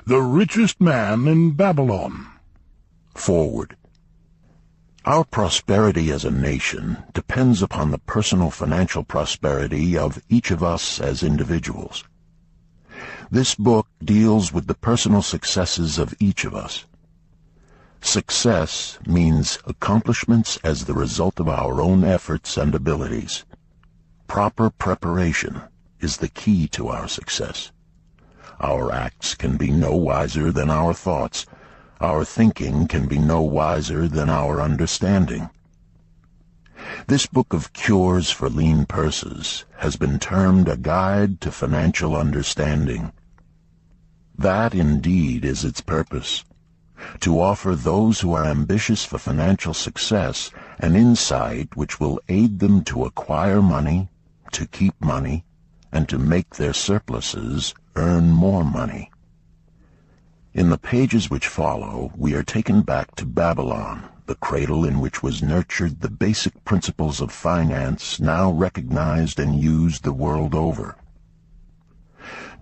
the richest man in Babylon. Forward. Our prosperity as a nation depends upon the personal financial prosperity of each of us as individuals. This book deals with the personal successes of each of us. Success means accomplishments as the result of our own efforts and abilities. Proper preparation is the key to our success. Our acts can be no wiser than our thoughts. Our thinking can be no wiser than our understanding. This book of cures for lean purses has been termed a guide to financial understanding. That indeed is its purpose, to offer those who are ambitious for financial success an insight which will aid them to acquire money, to keep money, and to make their surpluses earn more money. In the pages which follow, we are taken back to Babylon, the cradle in which was nurtured the basic principles of finance now recognized and used the world over.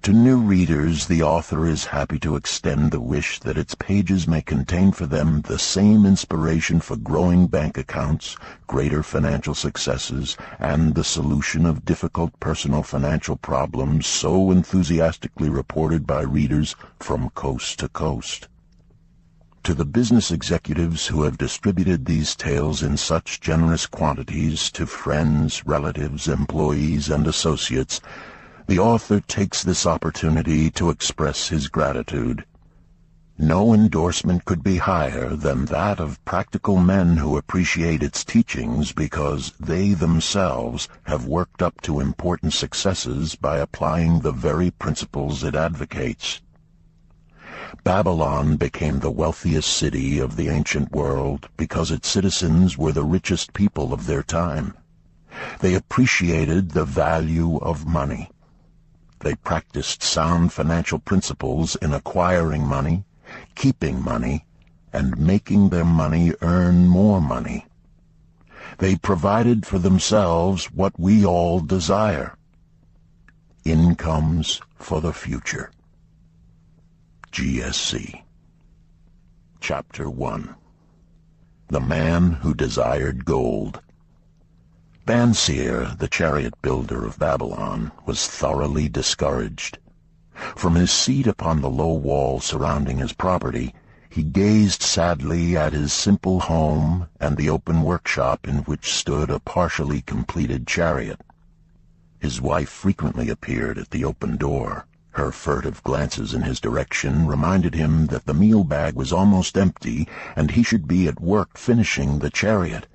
To new readers, the author is happy to extend the wish that its pages may contain for them the same inspiration for growing bank accounts, greater financial successes, and the solution of difficult personal financial problems so enthusiastically reported by readers from coast to coast. To the business executives who have distributed these tales in such generous quantities to friends, relatives, employees, and associates, the author takes this opportunity to express his gratitude. No endorsement could be higher than that of practical men who appreciate its teachings because they themselves have worked up to important successes by applying the very principles it advocates. Babylon became the wealthiest city of the ancient world because its citizens were the richest people of their time. They appreciated the value of money. They practiced sound financial principles in acquiring money, keeping money, and making their money earn more money. They provided for themselves what we all desire: incomes for the future. GSC. Chapter 1. The Man Who Desired Gold. Banseer, the chariot builder of Babylon, was thoroughly discouraged. From his seat upon the low wall surrounding his property, he gazed sadly at his simple home and the open workshop in which stood a partially completed chariot. His wife frequently appeared at the open door. Her furtive glances in his direction reminded him that the meal bag was almost empty and he should be at work finishing the chariot,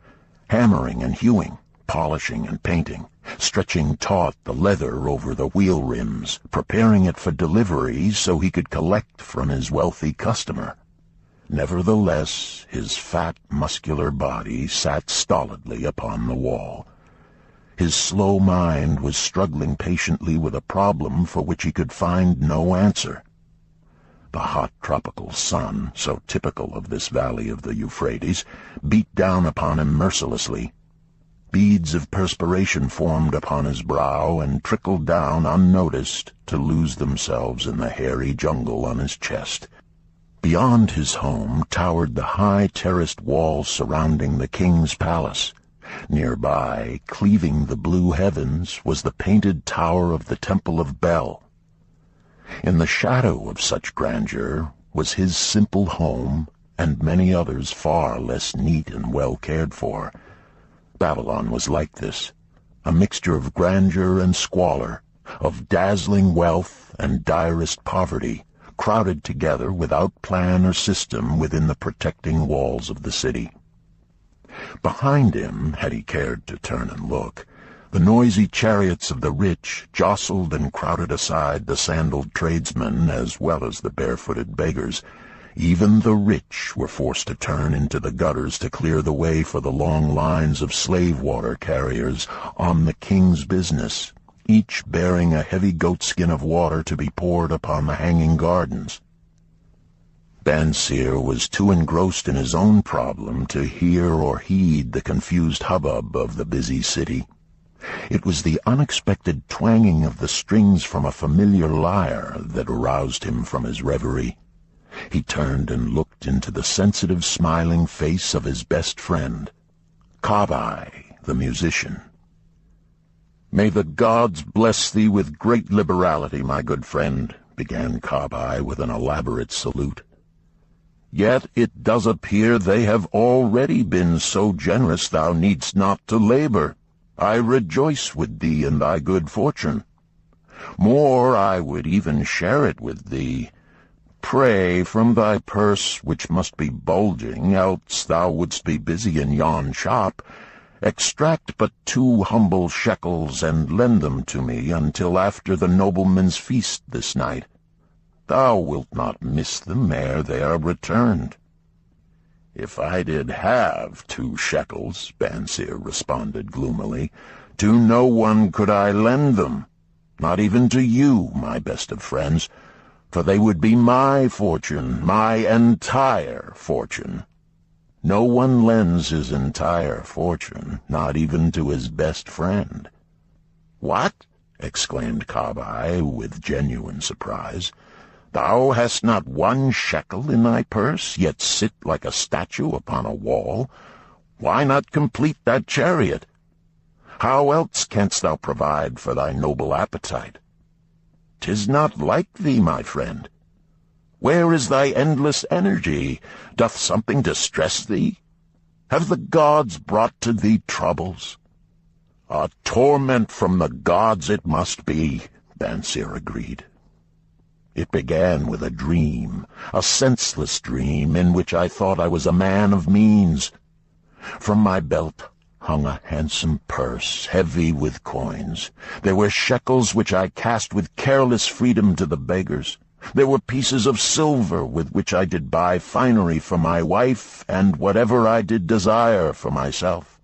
hammering and hewing, polishing and painting, stretching taut the leather over the wheel rims, preparing it for delivery so he could collect from his wealthy customer. Nevertheless, his fat, muscular body sat stolidly upon the wall. His slow mind was struggling patiently with a problem for which he could find no answer. The hot tropical sun, so typical of this valley of the Euphrates, beat down upon him mercilessly. Beads of perspiration formed upon his brow and trickled down unnoticed to lose themselves in the hairy jungle on his chest. Beyond his home towered the high terraced walls surrounding the king's palace. Nearby, cleaving the blue heavens, was the painted tower of the Temple of Bel. In the shadow of such grandeur was his simple home and many others far less neat and well cared for. Babylon was like this, a mixture of grandeur and squalor, of dazzling wealth and direst poverty, crowded together without plan or system within the protecting walls of the city. Behind him, had he cared to turn and look, the noisy chariots of the rich jostled and crowded aside the sandaled tradesmen as well as the barefooted beggars. Even the rich were forced to turn into the gutters to clear the way for the long lines of slave-water carriers on the king's business, each bearing a heavy goatskin of water to be poured upon the hanging gardens. Banseer was too engrossed in his own problem to hear or heed the confused hubbub of the busy city. It was the unexpected twanging of the strings from a familiar lyre that aroused him from his reverie. He turned and looked into the sensitive, smiling face of his best friend, Kabai, the musician. "May the gods bless thee with great liberality, my good friend," began Kabai with an elaborate salute. "Yet it does appear they have already been so generous thou needst not to labor. I rejoice with thee in thy good fortune. More, I would even share it with thee. Pray, from thy purse, which must be bulging, else thou wouldst be busy in yon shop, extract but 2 humble shekels, and lend them to me until after the nobleman's feast this night. Thou wilt not miss them ere they are returned." "If I did have 2 shekels," Bansir responded gloomily, "to no one could I lend them, not even to you, my best of friends, for they would be my fortune, my entire fortune. No one lends his entire fortune, not even to his best friend." "What?" exclaimed Kabai with genuine surprise. "Thou hast not 1 shekel in thy purse, yet sit like a statue upon a wall. Why not complete that chariot? How else canst thou provide for thy noble appetite? 'Tis not like thee, my friend. Where is thy endless energy? Doth something distress thee? Have the gods brought to thee troubles?" "A torment from the gods it must be," Bansir agreed. "It began with a dream, a senseless dream, in which I thought I was a man of means. From my belt hung a handsome purse, heavy with coins. There were shekels which I cast with careless freedom to the beggars. There were pieces of silver with which I did buy finery for my wife, and whatever I did desire for myself.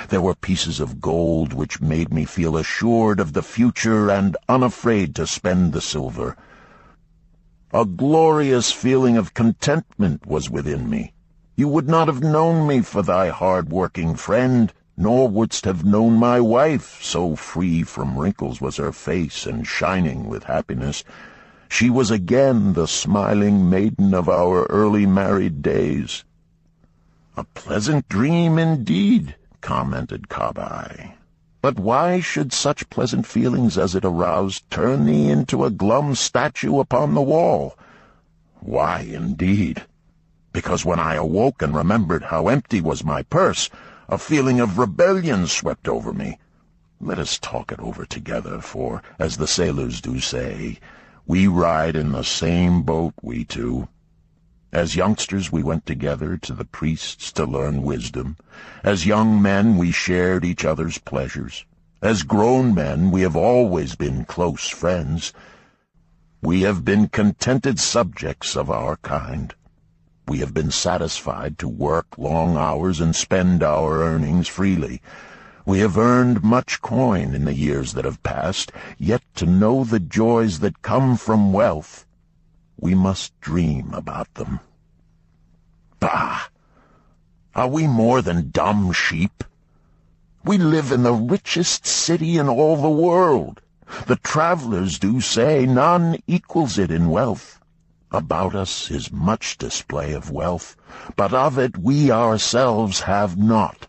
There were pieces of gold which made me feel assured of the future and unafraid to spend the silver. A glorious feeling of contentment was within me. You would not have known me for thy hard-working friend, nor wouldst have known my wife, so free from wrinkles was her face and shining with happiness. She was again the smiling maiden of our early married days." "A pleasant dream indeed," commented Kabai. "But why should such pleasant feelings as it aroused turn thee into a glum statue upon the wall?" "Why, indeed? Because when I awoke and remembered how empty was my purse, a feeling of rebellion swept over me. Let us talk it over together, for, as the sailors do say, we ride in the same boat, we two. As youngsters we went together to the priests to learn wisdom. As young men we shared each other's pleasures. As grown men we have always been close friends. We have been contented subjects of our kind. We have been satisfied to work long hours and spend our earnings freely. We have earned much coin in the years that have passed, yet to know the joys that come from wealth, we must dream about them. Bah! Are we more than dumb sheep? We live in the richest city in all the world. The travelers do say none equals it in wealth. About us is much display of wealth, but of it we ourselves have not.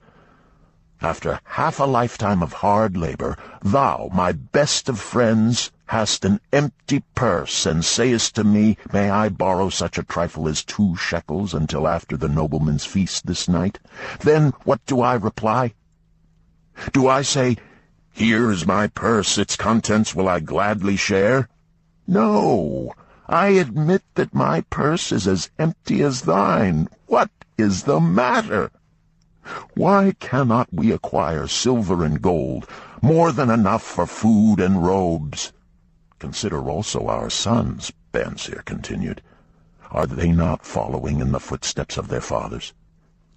After half a lifetime of hard labor, thou, my best of friends, hast an empty purse, and sayest to me, may I borrow such a trifle as 2 shekels until after the nobleman's feast this night? Then what do I reply? Do I say, here is my purse, its contents will I gladly share? No, I admit that my purse is as empty as thine. What is the matter? Why cannot we acquire silver and gold, more than enough for food and robes? Consider also our sons, Bansir continued. Are they not following in the footsteps of their fathers?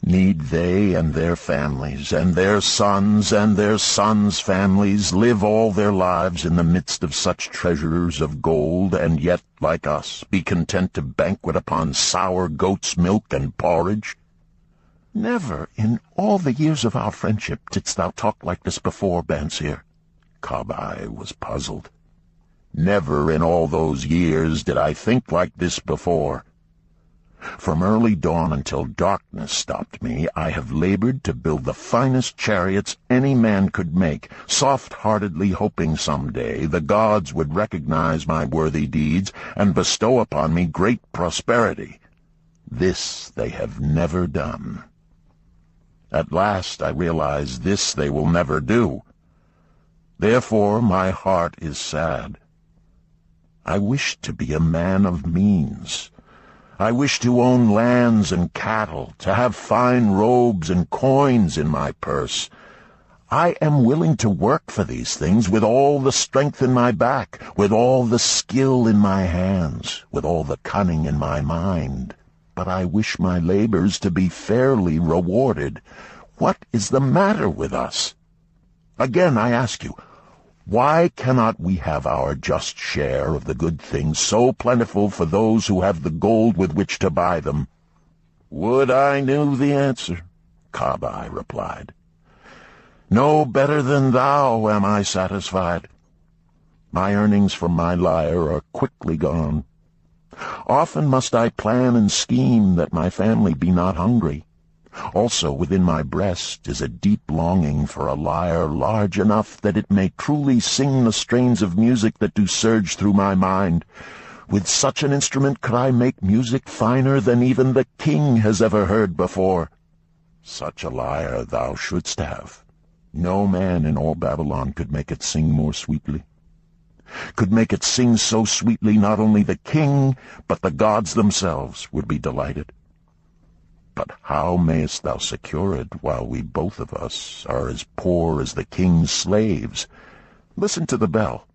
Need they and their families, and their sons' families, live all their lives in the midst of such treasures of gold, and yet, like us, be content to banquet upon sour goat's milk and porridge? Never in all the years of our friendship didst thou talk like this before, Bansir. Kabai was puzzled. Never in all those years did I think like this before. From early dawn until darkness stopped me, I have labored to build the finest chariots any man could make, soft-heartedly hoping some day the gods would recognize my worthy deeds and bestow upon me great prosperity. This they have never done. At last I realize this they will never do. Therefore my heart is sad. I wish to be a man of means. I wish to own lands and cattle, to have fine robes and coins in my purse. I am willing to work for these things with all the strength in my back, with all the skill in my hands, with all the cunning in my mind. But I wish my labors to be fairly rewarded. What is the matter with us? Again I ask you, why cannot we have our just share of the good things so plentiful for those who have the gold with which to buy them? Would I knew the answer, Kabai replied. No better than thou am I satisfied. My earnings from my lyre are quickly gone. Often must I plan and scheme that my family be not hungry. Also within my breast is a deep longing for a lyre large enough that it may truly sing the strains of music that do surge through my mind. With such an instrument could I make music finer than even the king has ever heard before. Such a lyre thou shouldst have. No man in all Babylon could make it sing more sweetly. Could make it sing so sweetly not only the king, but the gods themselves would be delighted. But how mayest thou secure it while we both of us are as poor as the king's slaves? Listen to the bell.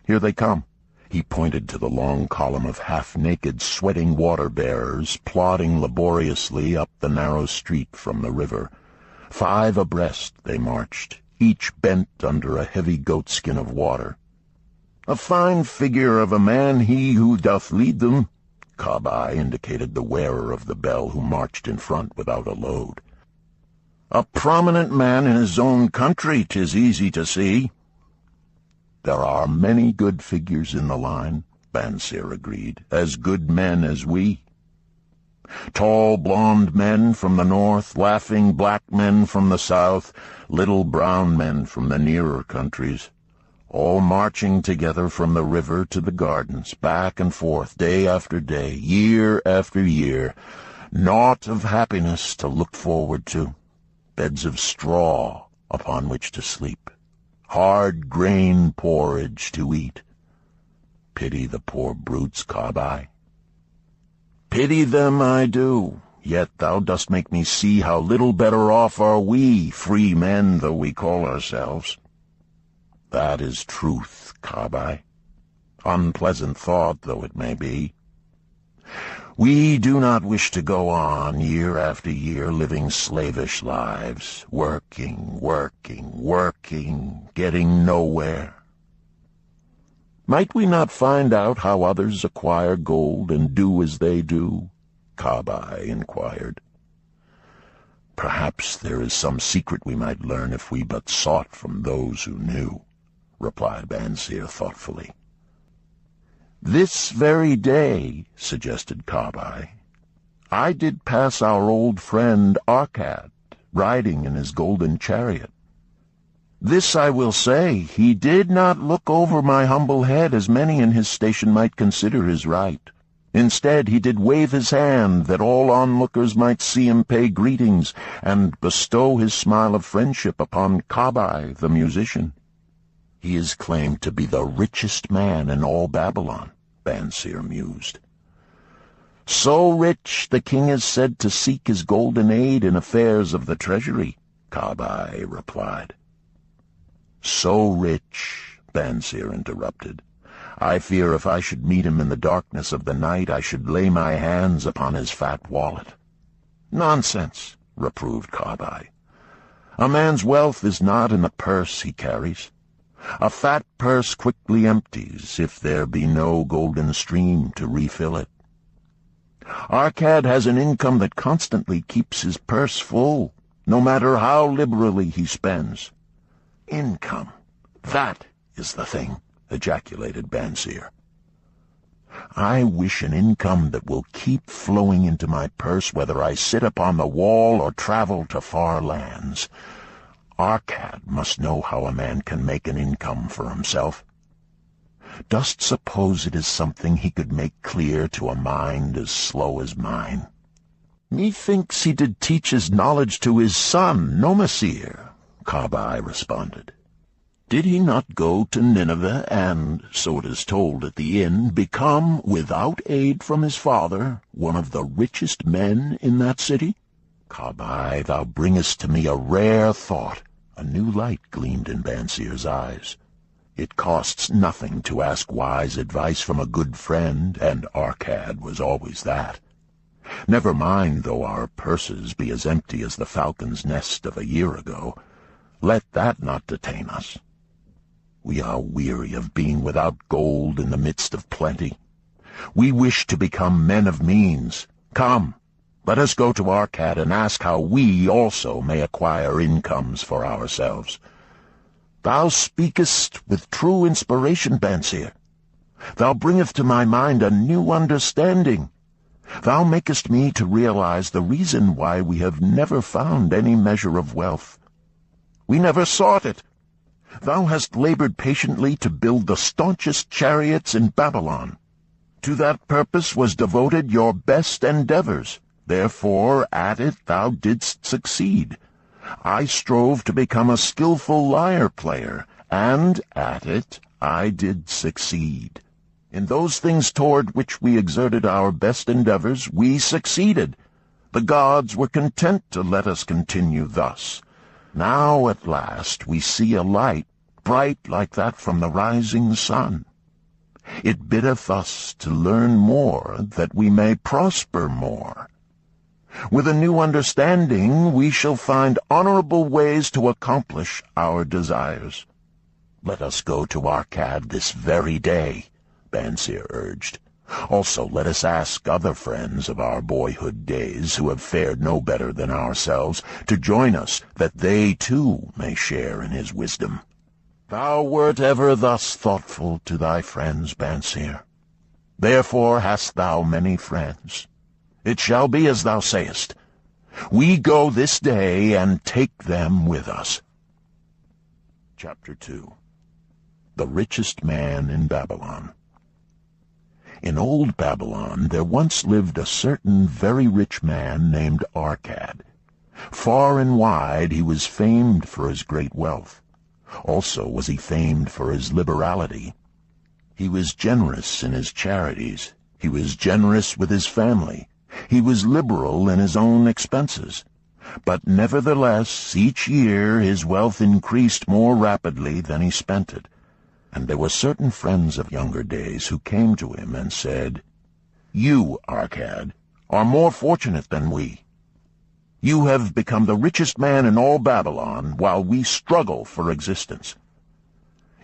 Here they come. He pointed to the long column of half-naked, sweating water-bearers plodding laboriously up the narrow street from the river. 5 abreast they marched, each bent under a heavy goatskin of water. A fine figure of a man he who doth lead them. Kabai indicated the wearer of the bell who marched in front without a load. A prominent man in his own country, 'tis easy to see. There are many good figures in the line, Bansir agreed, as good men as we. Tall blond men from the north, laughing black men from the south, little brown men from the nearer countries, all marching together from the river to the gardens, back and forth, day after day, year after year. Naught of happiness to look forward to, beds of straw upon which to sleep, hard grain porridge to eat. Pity the poor brutes, Kabai. Pity them I do, yet thou dost make me see how little better off are we, free men though we call ourselves. That is truth, Kabai. Unpleasant thought though it may be. We do not wish to go on year after year living slavish lives, working, getting nowhere. Might we not find out how others acquire gold and do as they do? Kabai inquired. Perhaps there is some secret we might learn if we but sought from those who knew, replied Bansir thoughtfully. This very day, suggested Kabai, I did pass our old friend Arkad, riding in his golden chariot. This I will say, he did not look over my humble head as many in his station might consider his right. Instead, he did wave his hand that all onlookers might see him pay greetings and bestow his smile of friendship upon Kabai, the musician. He is claimed to be the richest man in all Babylon, Bansir mused. So rich, the king is said to seek his golden aid in affairs of the treasury, Kabai replied. So rich, Bansir interrupted, I fear if I should meet him in the darkness of the night, I should lay my hands upon his fat wallet. Nonsense, reproved Kabai. A man's wealth is not in the purse he carries. A fat purse quickly empties if there be no golden stream to refill it. Arkad has an income that constantly keeps his purse full, no matter how liberally he spends. Income, that is the thing, ejaculated Banseer. I wish an income that will keep flowing into my purse whether I sit upon the wall or travel to far lands. Arkad must know how a man can make an income for himself. Dost suppose it is something he could make clear to a mind as slow as mine? Methinks he did teach his knowledge to his son, Nomasir, Kabai responded. Did he not go to Nineveh and, so it is told at the inn, become, without aid from his father, one of the richest men in that city? Kabai, thou bringest to me a rare thought. A new light gleamed in Banseer's eyes. It costs nothing to ask wise advice from a good friend, and Arkad was always that. Never mind though our purses be as empty as the falcon's nest of a year ago. Let that not detain us. We are weary of being without gold in the midst of plenty. We wish to become men of means. Come, let us go to Arkad and ask how we also may acquire incomes for ourselves. Thou speakest with true inspiration, Banseer. Thou bringest to my mind a new understanding. Thou makest me to realize the reason why we have never found any measure of wealth. We never sought it. Thou hast labored patiently to build the staunchest chariots in Babylon. To that purpose was devoted your best endeavors. Therefore, at it thou didst succeed. I strove to become a skillful lyre player, and at it I did succeed. In those things toward which we exerted our best endeavors, we succeeded. The gods were content to let us continue thus. Now at last we see a light, bright like that from the rising sun. It biddeth us to learn more, that we may prosper more. With a new understanding, we shall find honorable ways to accomplish our desires. Let us go to Arkad this very day, Banseer urged. Also let us ask other friends of our boyhood days who have fared no better than ourselves to join us, that they too may share in his wisdom. Thou wert ever thus thoughtful to thy friends, Banseer. Therefore hast thou many friends. It shall be as thou sayest. We go this day and take them with us. Chapter 2. The Richest Man in Babylon. In old Babylon there once lived a certain very rich man named Arkad. Far and wide he was famed for his great wealth. Also was he famed for his liberality. He was generous in his charities. He was generous with his family. He was liberal in his own expenses. But nevertheless, each year his wealth increased more rapidly than he spent it. And there were certain friends of younger days who came to him and said, You, Arkad, are more fortunate than we. You have become the richest man in all Babylon, while we struggle for existence.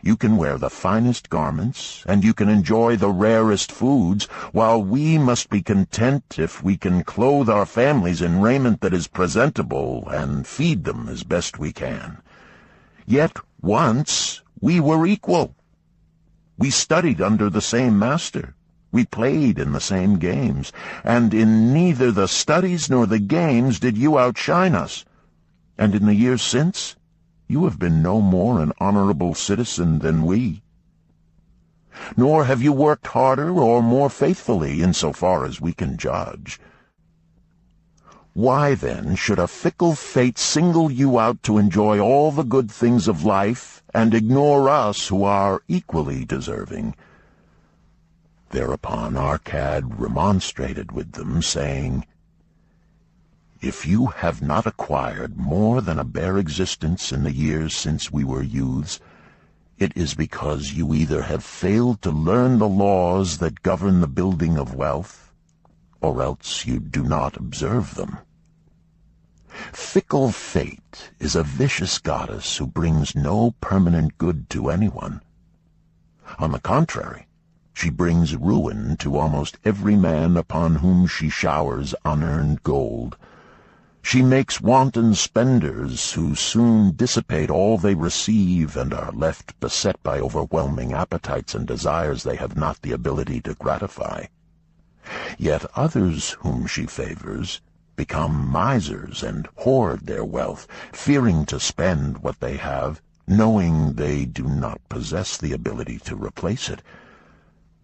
You can wear the finest garments, and you can enjoy the rarest foods, while we must be content if we can clothe our families in raiment that is presentable and feed them as best we can. Yet once we were equal. We studied under the same master. We played in the same games, and in neither the studies nor the games did you outshine us. And in the years since, you have been no more an honorable citizen than we. Nor have you worked harder or more faithfully in so far as we can judge. Why, then, should a fickle fate single you out to enjoy all the good things of life and ignore us who are equally deserving? Thereupon Arkad remonstrated with them, saying, If you have not acquired more than a bare existence in the years since we were youths, it is because you either have failed to learn the laws that govern the building of wealth, or else you do not observe them. Fickle fate is a vicious goddess who brings no permanent good to anyone. On the contrary, She brings ruin to almost every man upon whom she showers unearned gold. She makes wanton spenders who soon dissipate all they receive and are left beset by overwhelming appetites and desires they have not the ability to gratify. Yet others whom she favors become misers and hoard their wealth, fearing to spend what they have, knowing they do not possess the ability to replace it.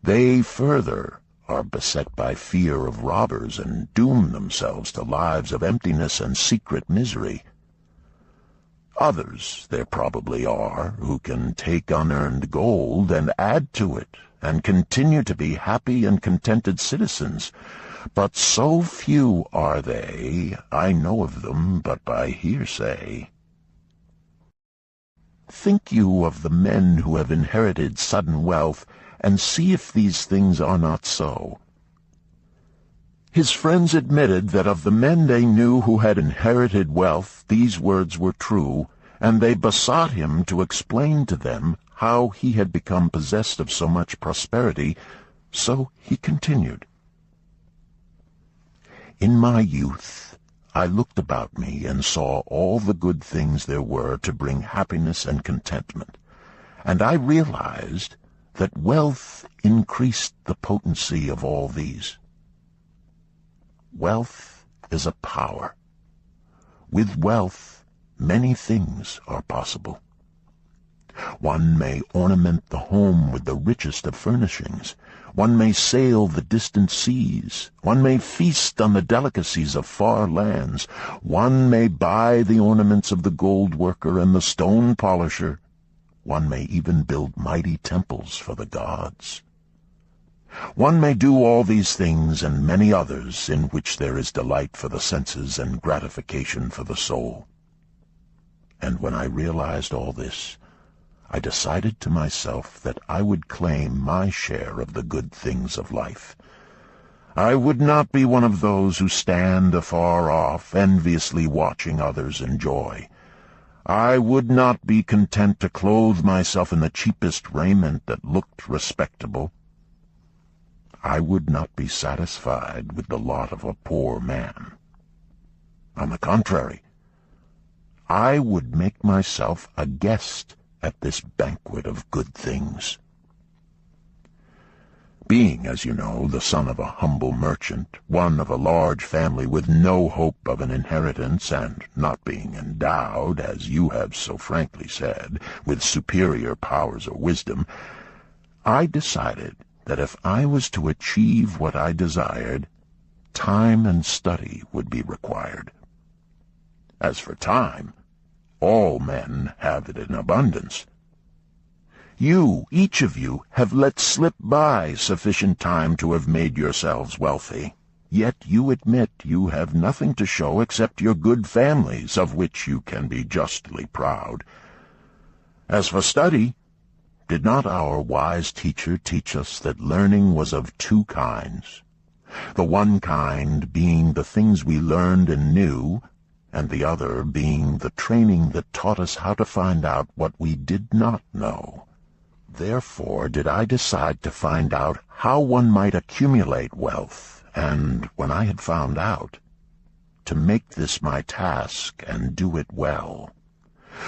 They further are beset by fear of robbers and doom themselves to lives of emptiness and secret misery. Others there probably are who can take unearned gold and add to it and continue to be happy and contented citizens, but so few are they, I know of them but by hearsay. Think you of the men who have inherited sudden wealth, and see if these things are not so. His friends admitted that of the men they knew who had inherited wealth, these words were true, and they besought him to explain to them how he had become possessed of so much prosperity. So he continued, "In my youth I looked about me and saw all the good things there were to bring happiness and contentment, and I realized that wealth increased the potency of all these. Wealth is a power. With wealth, many things are possible. One may ornament the home with the richest of furnishings. One may sail the distant seas. One may feast on the delicacies of far lands. One may buy the ornaments of the gold worker and the stone polisher. One may even build mighty temples for the gods. One may do all these things and many others in which there is delight for the senses and gratification for the soul. And when I realized all this, I decided to myself that I would claim my share of the good things of life. I would not be one of those who stand afar off, enviously watching others enjoy. I would not be content to clothe myself in the cheapest raiment that looked respectable. I would not be satisfied with the lot of a poor man. On the contrary, I would make myself a guest at this banquet of good things. Being, as you know, the son of a humble merchant, one of a large family with no hope of an inheritance, and not being endowed, as you have so frankly said, with superior powers or wisdom, I decided that if I was to achieve what I desired, time and study would be required. As for time, all men have it in abundance. You, each of you, have let slip by sufficient time to have made yourselves wealthy. Yet you admit you have nothing to show except your good families, of which you can be justly proud. As for study, did not our wise teacher teach us that learning was of two kinds, the one kind being the things we learned and knew, and the other being the training that taught us how to find out what we did not know? Therefore did I decide to find out how one might accumulate wealth, and, when I had found out, to make this my task and do it well.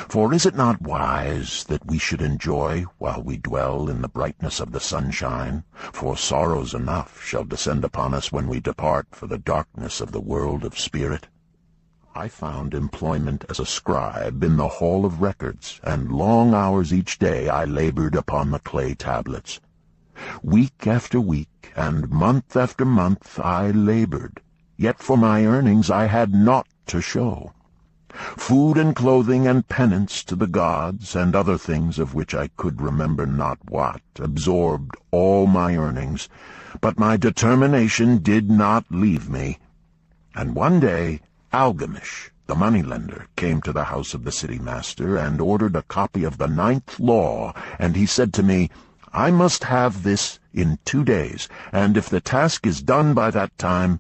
For is it not wise that we should enjoy while we dwell in the brightness of the sunshine? For sorrows enough shall descend upon us when we depart for the darkness of the world of spirit. I found employment as a scribe in the hall of records, and long hours each day I labored upon the clay tablets. Week after week, and month after month I labored, yet for my earnings I had naught to show. Food and clothing and penance to the gods, and other things of which I could remember not what, absorbed all my earnings, but my determination did not leave me. And one day Algamish, the moneylender, came to the house of the city master and ordered a copy of the 9th law, and he said to me, "I must have this in 2 days, and if the task is done by that time,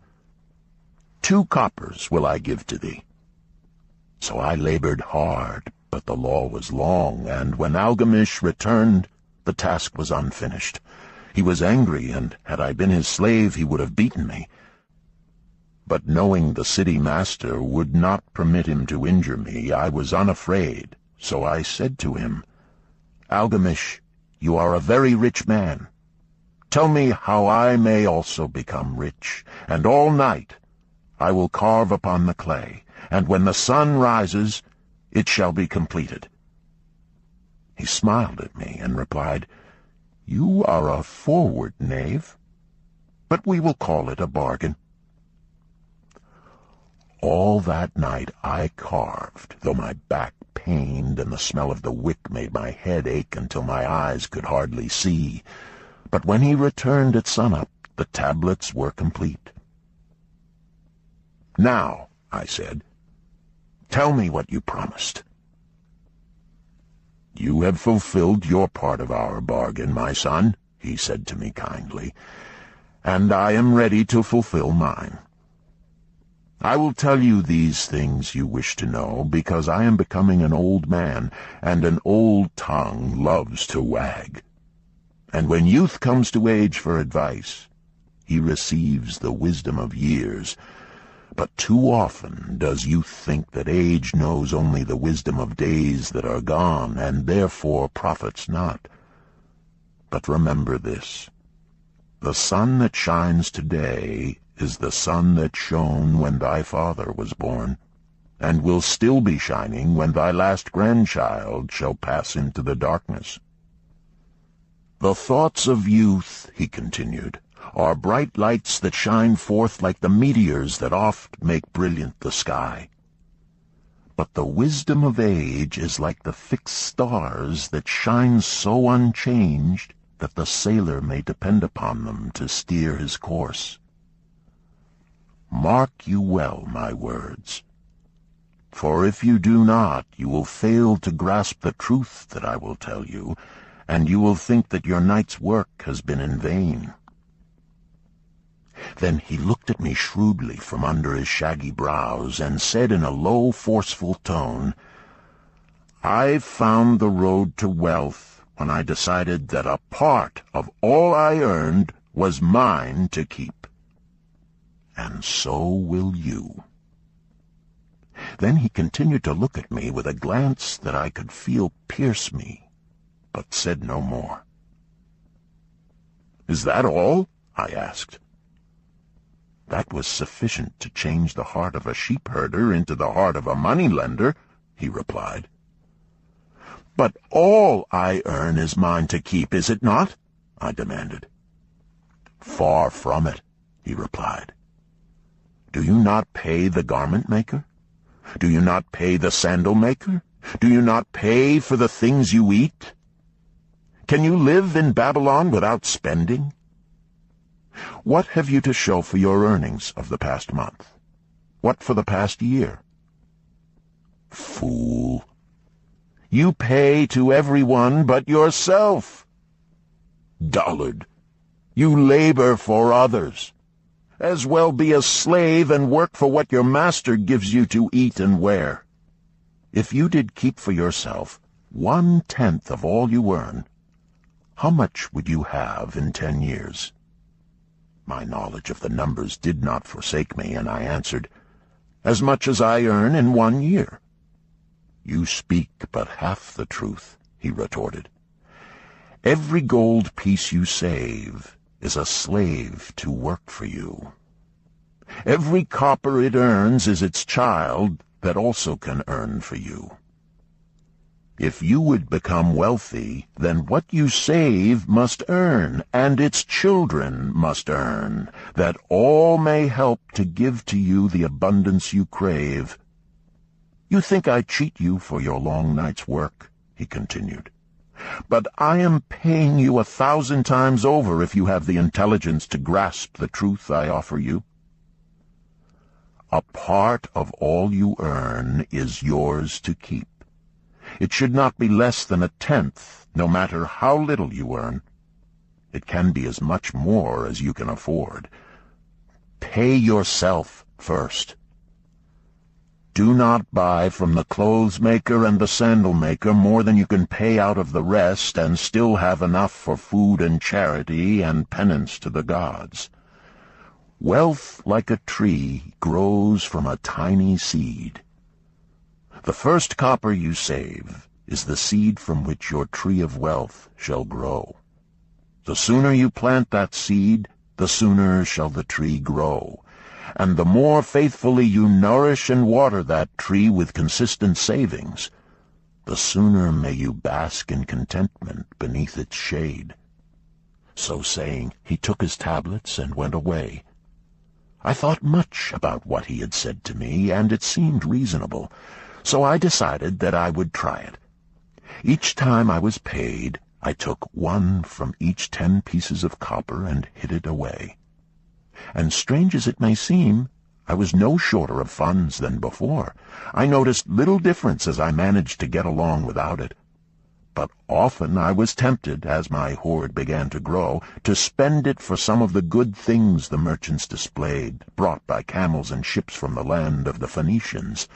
2 coppers will I give to thee." So I labored hard, but the law was long, and when Algamish returned, the task was unfinished. He was angry, and had I been his slave, he would have beaten me. But knowing the city master would not permit him to injure me, I was unafraid, so I said to him, "Algamish, you are a very rich man. Tell me how I may also become rich, and all night I will carve upon the clay, and when the sun rises, it shall be completed." He smiled at me and replied, "You are a forward knave, but we will call it a bargain." All that night I carved, though my back pained and the smell of the wick made my head ache until my eyes could hardly see. But when he returned at sunup, the tablets were complete. "Now," I said, "tell me what you promised." "You have fulfilled your part of our bargain, my son," he said to me kindly, "and I am ready to fulfill mine. I will tell you these things you wish to know, because I am becoming an old man, and an old tongue loves to wag. And when youth comes to age for advice, he receives the wisdom of years. But too often does youth think that age knows only the wisdom of days that are gone, and therefore profits not. But remember this: the sun that shines today is the sun that shone when thy father was born, and will still be shining when thy last grandchild shall pass into the darkness. The thoughts of youth," he continued, "are bright lights that shine forth like the meteors that oft make brilliant the sky. But the wisdom of age is like the fixed stars that shine so unchanged that the sailor may depend upon them to steer his course. Mark you well my words, for if you do not, you will fail to grasp the truth that I will tell you, and you will think that your night's work has been in vain." Then he looked at me shrewdly from under his shaggy brows, and said in a low, forceful tone, "I found the road to wealth when I decided that a part of all I earned was mine to keep. And so will you." Then he continued to look at me with a glance that I could feel pierce me, but said no more. "Is that all?" I asked. "That was sufficient to change the heart of a sheep-herder into the heart of a money-lender," he replied. "But all I earn is mine to keep, is it not?" I demanded. "Far from it," he replied. "Do you not pay the garment-maker? Do you not pay the sandal-maker? Do you not pay for the things you eat? Can you live in Babylon without spending? What have you to show for your earnings of the past month? What for the past year? Fool! You pay to everyone but yourself. Dullard! You labor for others. As well be a slave and work for what your master gives you to eat and wear. If you did keep for yourself 1/10 of all you earn, how much would you have in 10 years? My knowledge of the numbers did not forsake me, and I answered, "As much as I earn in 1 year." "You speak but half the truth," he retorted. "Every gold piece you save is a slave to work for you. Every copper it earns is its child that also can earn for you. If you would become wealthy, then what you save must earn, and its children must earn, that all may help to give to you the abundance you crave. You think I cheat you for your long night's work," he continued. "But I am paying you 1,000 times over if you have the intelligence to grasp the truth I offer you. A part of all you earn is yours to keep. It should not be less than 1/10, no matter how little you earn. It can be as much more as you can afford. Pay yourself first." Do not buy from the clothes maker and the sandal maker more than you can pay out of the rest and still have enough for food and charity and penance to the gods. Wealth, like a tree, grows from a tiny seed. The first copper you save is the seed from which your tree of wealth shall grow. The sooner you plant that seed, the sooner shall the tree grow. And the more faithfully you nourish and water that tree with consistent savings, the sooner may you bask in contentment beneath its shade." So saying, he took his tablets and went away. I thought much about what he had said to me, and it seemed reasonable, so I decided that I would try it. Each time I was paid, I took one from each 10 pieces of copper and hid it away. And strange as it may seem, I was no shorter of funds than before. I noticed little difference as I managed to get along without it. But often I was tempted, as my hoard began to grow, to spend it for some of the good things the merchants displayed, brought by camels and ships from the land of the Phoenicians.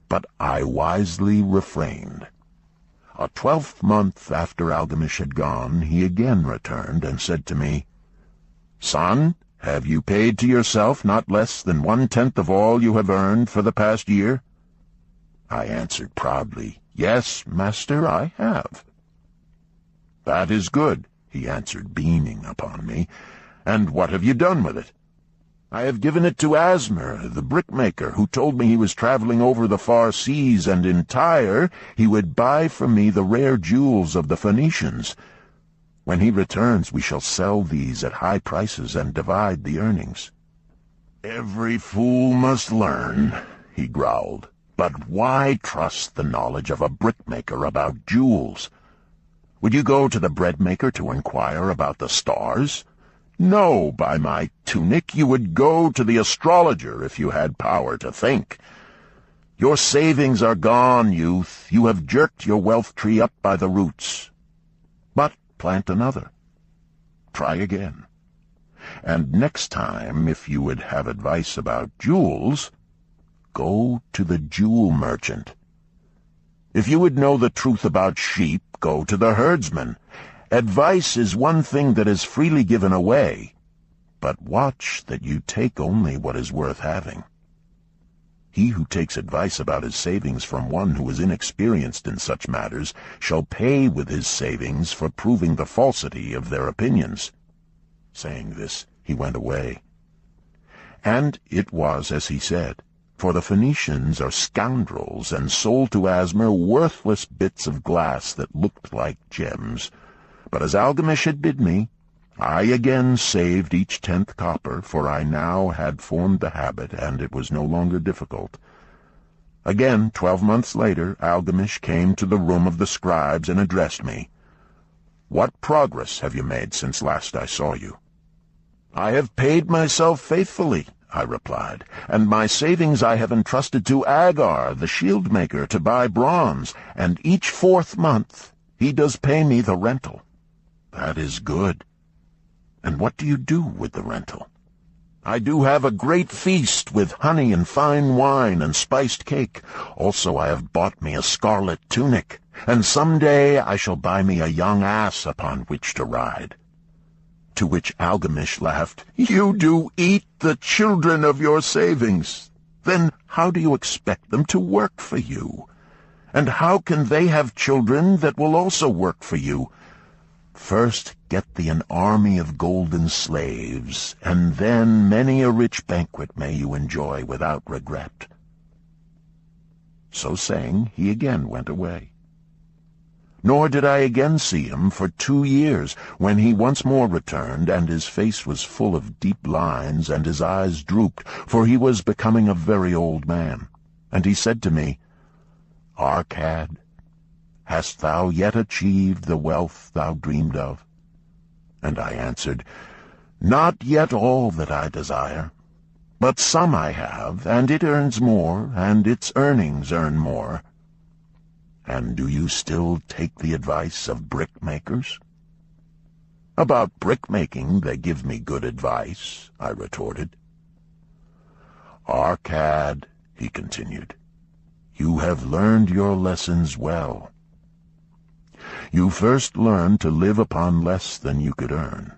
But I wisely refrained. A 12th month after Algamish had gone, he again returned and said to me, "Son, have you paid to yourself not less than 1/10 of all you have earned for the past year?" I answered proudly, "Yes, master, I have." "That is good," he answered, beaming upon me. "And what have you done with it?" "I have given it to Asmer, the brickmaker, who told me he was traveling over the far seas, and in Tyre he would buy for me the rare jewels of the Phoenicians. When he returns, we shall sell these at high prices and divide the earnings." "Every fool must learn," he growled. "But why trust the knowledge of a brickmaker about jewels? Would you go to the breadmaker to inquire about the stars? No, by my tunic, you would go to the astrologer if you had power to think. Your savings are gone, youth. You have jerked your wealth tree up by the roots. But plant another. Try again. And next time, if you would have advice about jewels, go to the jewel merchant. If you would know the truth about sheep, go to the herdsman. Advice is one thing that is freely given away, but watch that you take only what is worth having. He who takes advice about his savings from one who is inexperienced in such matters shall pay with his savings for proving the falsity of their opinions." Saying this, he went away. And it was as he said, for the Phoenicians are scoundrels and sold to Asmer worthless bits of glass that looked like gems. But as Algamish had bid me, I again saved each 10th copper, for I now had formed the habit, and it was no longer difficult. Again, 12 months later, Algamish came to the room of the scribes and addressed me. "What progress have you made since last I saw you?" "I have paid myself faithfully," I replied, "and my savings I have entrusted to Agar, the shield-maker, to buy bronze, and each 4th month he does pay me the rental." "That is good. And what do you do with the rental?" "I do have a great feast with honey and fine wine and spiced cake. Also I have bought me a scarlet tunic, and some day I shall buy me a young ass upon which to ride." To which Algamish laughed, "You do eat the children of your savings. Then how do you expect them to work for you? And how can they have children that will also work for you? First get thee an army of golden slaves, and then many a rich banquet may you enjoy without regret." So saying, he again went away. Nor did I again see him for 2 years, when he once more returned, and his face was full of deep lines, and his eyes drooped, for he was becoming a very old man. And he said to me, "Arkad, hast thou yet achieved the wealth thou dreamed of?" And I answered, "Not yet all that I desire, but some I have, and it earns more, and its earnings earn more." "And do you still take the advice of brickmakers?" "About brickmaking they give me good advice," I retorted. "Arkad, he continued. "You have learned your lessons well. You first learned to live upon less than you could earn.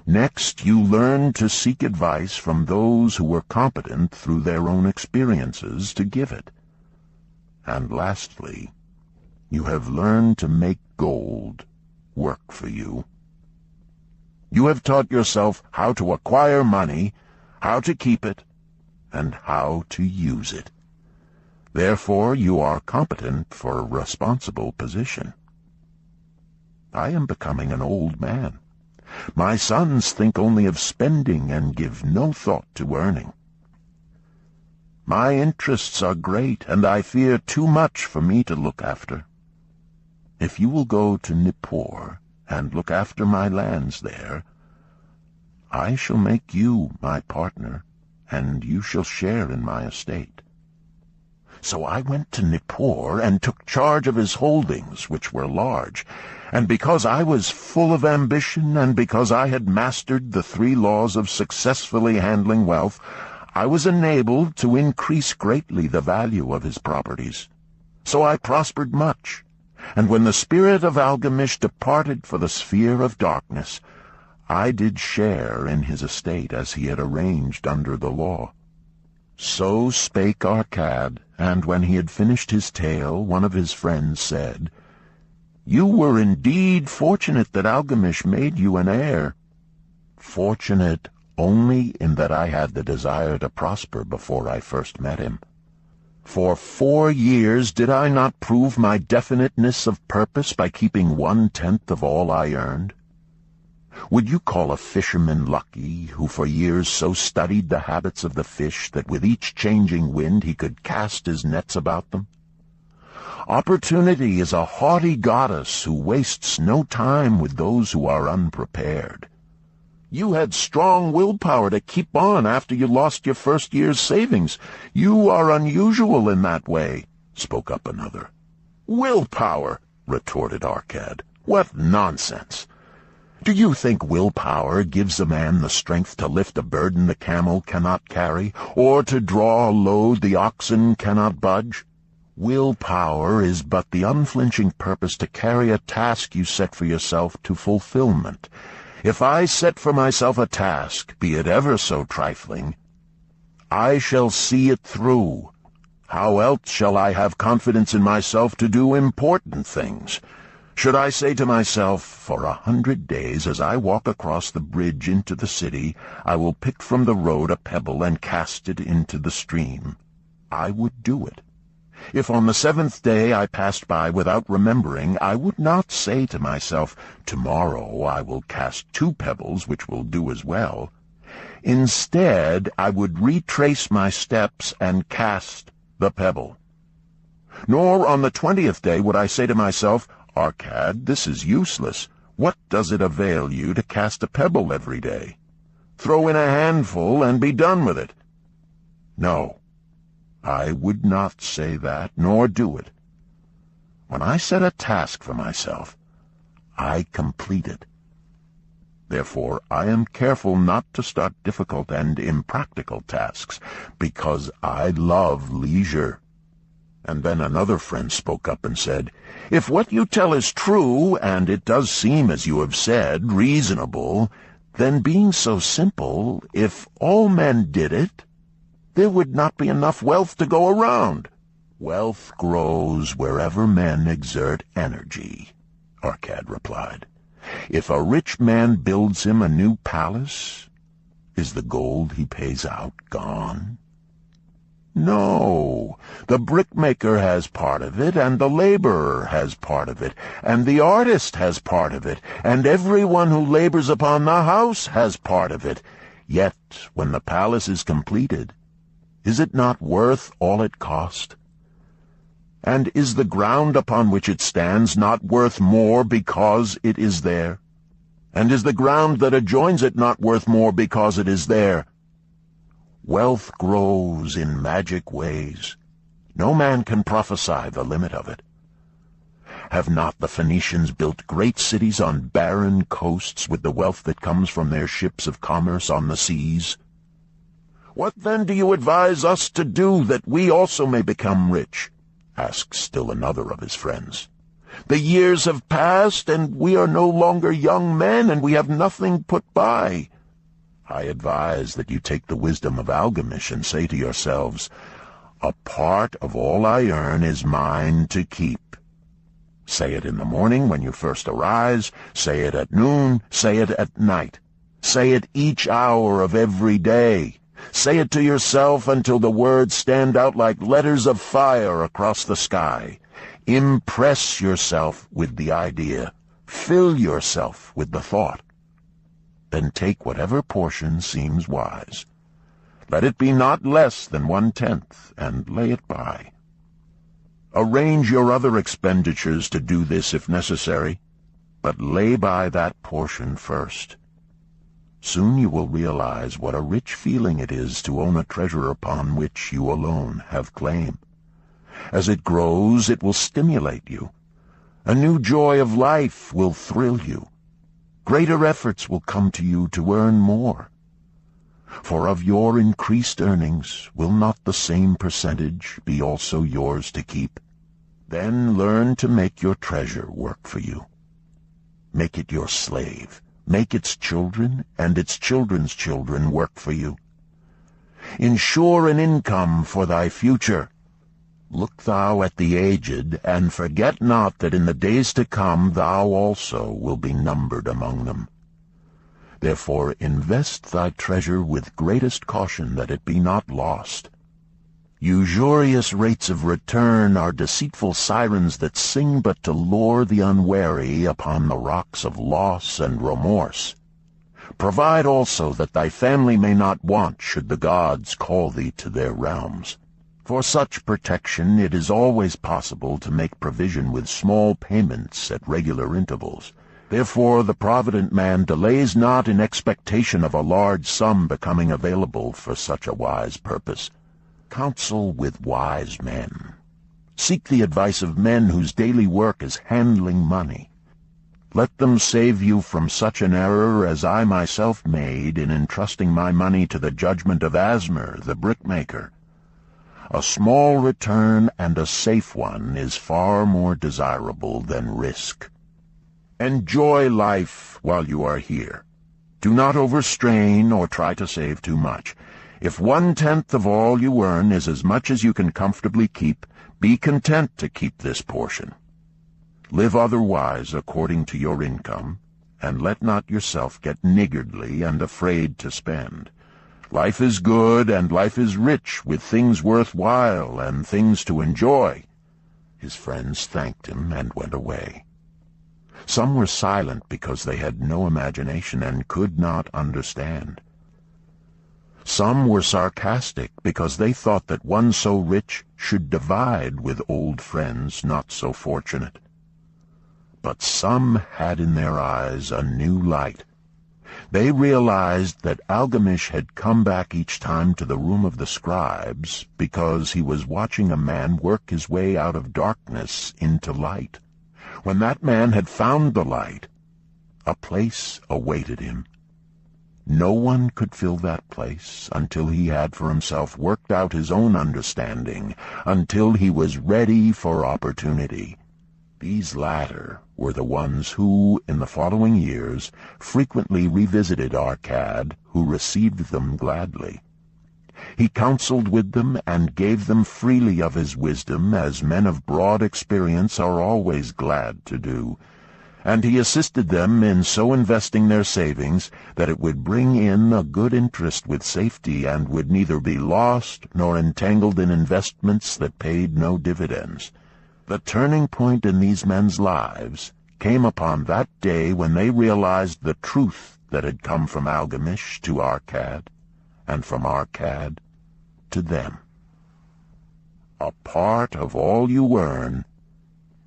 Next, you learned to seek advice from those who were competent through their own experiences to give it. And lastly, you have learned to make gold work for you. You have taught yourself how to acquire money, how to keep it, and how to use it. Therefore, you are competent for a responsible position. I am becoming an old man. My sons think only of spending and give no thought to earning. My interests are great, and I fear too much for me to look after. If you will go to Nippur and look after my lands there, I shall make you my partner, and you shall share in my estate." So I went to Nippur and took charge of his holdings, which were large, and because I was full of ambition, and because I had mastered the 3 laws of successfully handling wealth, I was enabled to increase greatly the value of his properties. So I prospered much, and when the spirit of Algamish departed for the sphere of darkness, I did share in his estate as he had arranged under the law. So spake Arkad, and when he had finished his tale, one of his friends said, "You were indeed fortunate that Algamish made you an heir." "Fortunate only in that I had the desire to prosper before I first met him. For 4 years did I not prove my definiteness of purpose by keeping 1/10 of all I earned? Would you call a fisherman lucky, who for years so studied the habits of the fish that with each changing wind he could cast his nets about them? Opportunity is a haughty goddess who wastes no time with those who are unprepared. You had strong willpower to keep on after you lost your first year's savings. You are unusual in that way," spoke up another. "Willpower," retorted Arkad. "What nonsense! Do you think willpower gives a man the strength to lift a burden the camel cannot carry, or to draw a load the oxen cannot budge? Willpower is but the unflinching purpose to carry a task you set for yourself to fulfillment. If I set for myself a task, be it ever so trifling, I shall see it through. How else shall I have confidence in myself to do important things? Should I say to myself, for 100 days as I walk across the bridge into the city, I will pick from the road a pebble and cast it into the stream, I would do it. If on the 7th day I passed by without remembering, I would not say to myself, tomorrow I will cast 2 pebbles which will do as well. Instead, I would retrace my steps and cast the pebble. Nor on the 20th day would I say to myself, Arkad, this is useless. What does it avail you to cast a pebble every day? Throw in a handful and be done with it. No, I would not say that, nor do it. When I set a task for myself, I complete it. Therefore, I am careful not to start difficult and impractical tasks, because I love leisure. And then another friend spoke up and said, If what you tell is true, and it does seem, as you have said, reasonable, then being so simple, if all men did it, there would not be enough wealth to go around. Wealth grows wherever men exert energy, Arkad replied. If a rich man builds him a new palace, is the gold he pays out gone? No, the brickmaker has part of it, and the laborer has part of it, and the artist has part of it, and everyone who labors upon the house has part of it. Yet, when the palace is completed, is it not worth all it cost? And is the ground upon which it stands not worth more because it is there? And is the ground that adjoins it not worth more because it is there? Wealth grows in magic ways. No man can prophesy the limit of it. Have not the Phoenicians built great cities on barren coasts with the wealth that comes from their ships of commerce on the seas? "What then do you advise us to do that we also may become rich?" asked still another of his friends. "The years have passed, and we are no longer young men, and we have nothing put by." "I advise that you take the wisdom of Algamish and say to yourselves, 'A part of all I earn is mine to keep.' Say it in the morning when you first arise, say it at noon, say it at night. Say it each hour of every day. Say it to yourself until the words stand out like letters of fire across the sky. Impress yourself with the idea. Fill yourself with the thought. Then take whatever portion seems wise. Let it be not less than 1/10, and lay it by. Arrange your other expenditures to do this if necessary, but lay by that portion first. Soon you will realize what a rich feeling it is to own a treasure upon which you alone have claim. As it grows, it will stimulate you. A new joy of life will thrill you. Greater efforts will come to you to earn more. For of your increased earnings will not the same percentage be also yours to keep? Then learn to make your treasure work for you. Make it your slave. Make its children and its children's children work for you. Ensure an income for thy future. Look thou at the aged, and forget not that in the days to come thou also will be numbered among them. Therefore invest thy treasure with greatest caution that it be not lost. Usurious rates of return are deceitful sirens that sing but to lure the unwary upon the rocks of loss and remorse. Provide also that thy family may not want should the gods call thee to their realms. For such protection it is always possible to make provision with small payments at regular intervals. Therefore the provident man delays not in expectation of a large sum becoming available for such a wise purpose. Counsel with wise men. Seek the advice of men whose daily work is handling money. Let them save you from such an error as I myself made in entrusting my money to the judgment of Asmer, the brickmaker. A small return and a safe one is far more desirable than risk. Enjoy life while you are here. Do not overstrain or try to save too much. If 1/10 of all you earn is as much as you can comfortably keep, be content to keep this portion. Live otherwise according to your income, and let not yourself get niggardly and afraid to spend. Life is good, and life is rich with things worth while and things to enjoy. His friends thanked him and went away. Some were silent because they had no imagination and could not understand. Some were sarcastic because they thought that one so rich should divide with old friends not so fortunate. But some had in their eyes a new light. They realized that Algamish had come back each time to the room of the scribes because he was watching a man work his way out of darkness into light. When that man had found the light, a place awaited him. No one could fill that place until he had for himself worked out his own understanding, until he was ready for opportunity. These latter were the ones who, in the following years, frequently revisited Arkad, who received them gladly. He counseled with them and gave them freely of his wisdom, as men of broad experience are always glad to do. And he assisted them in so investing their savings that it would bring in a good interest with safety, and would neither be lost nor entangled in investments that paid no dividends. The turning point in these men's lives came upon that day when they realized the truth that had come from Algamish to Arkad, and from Arkad to them. A part of all you earn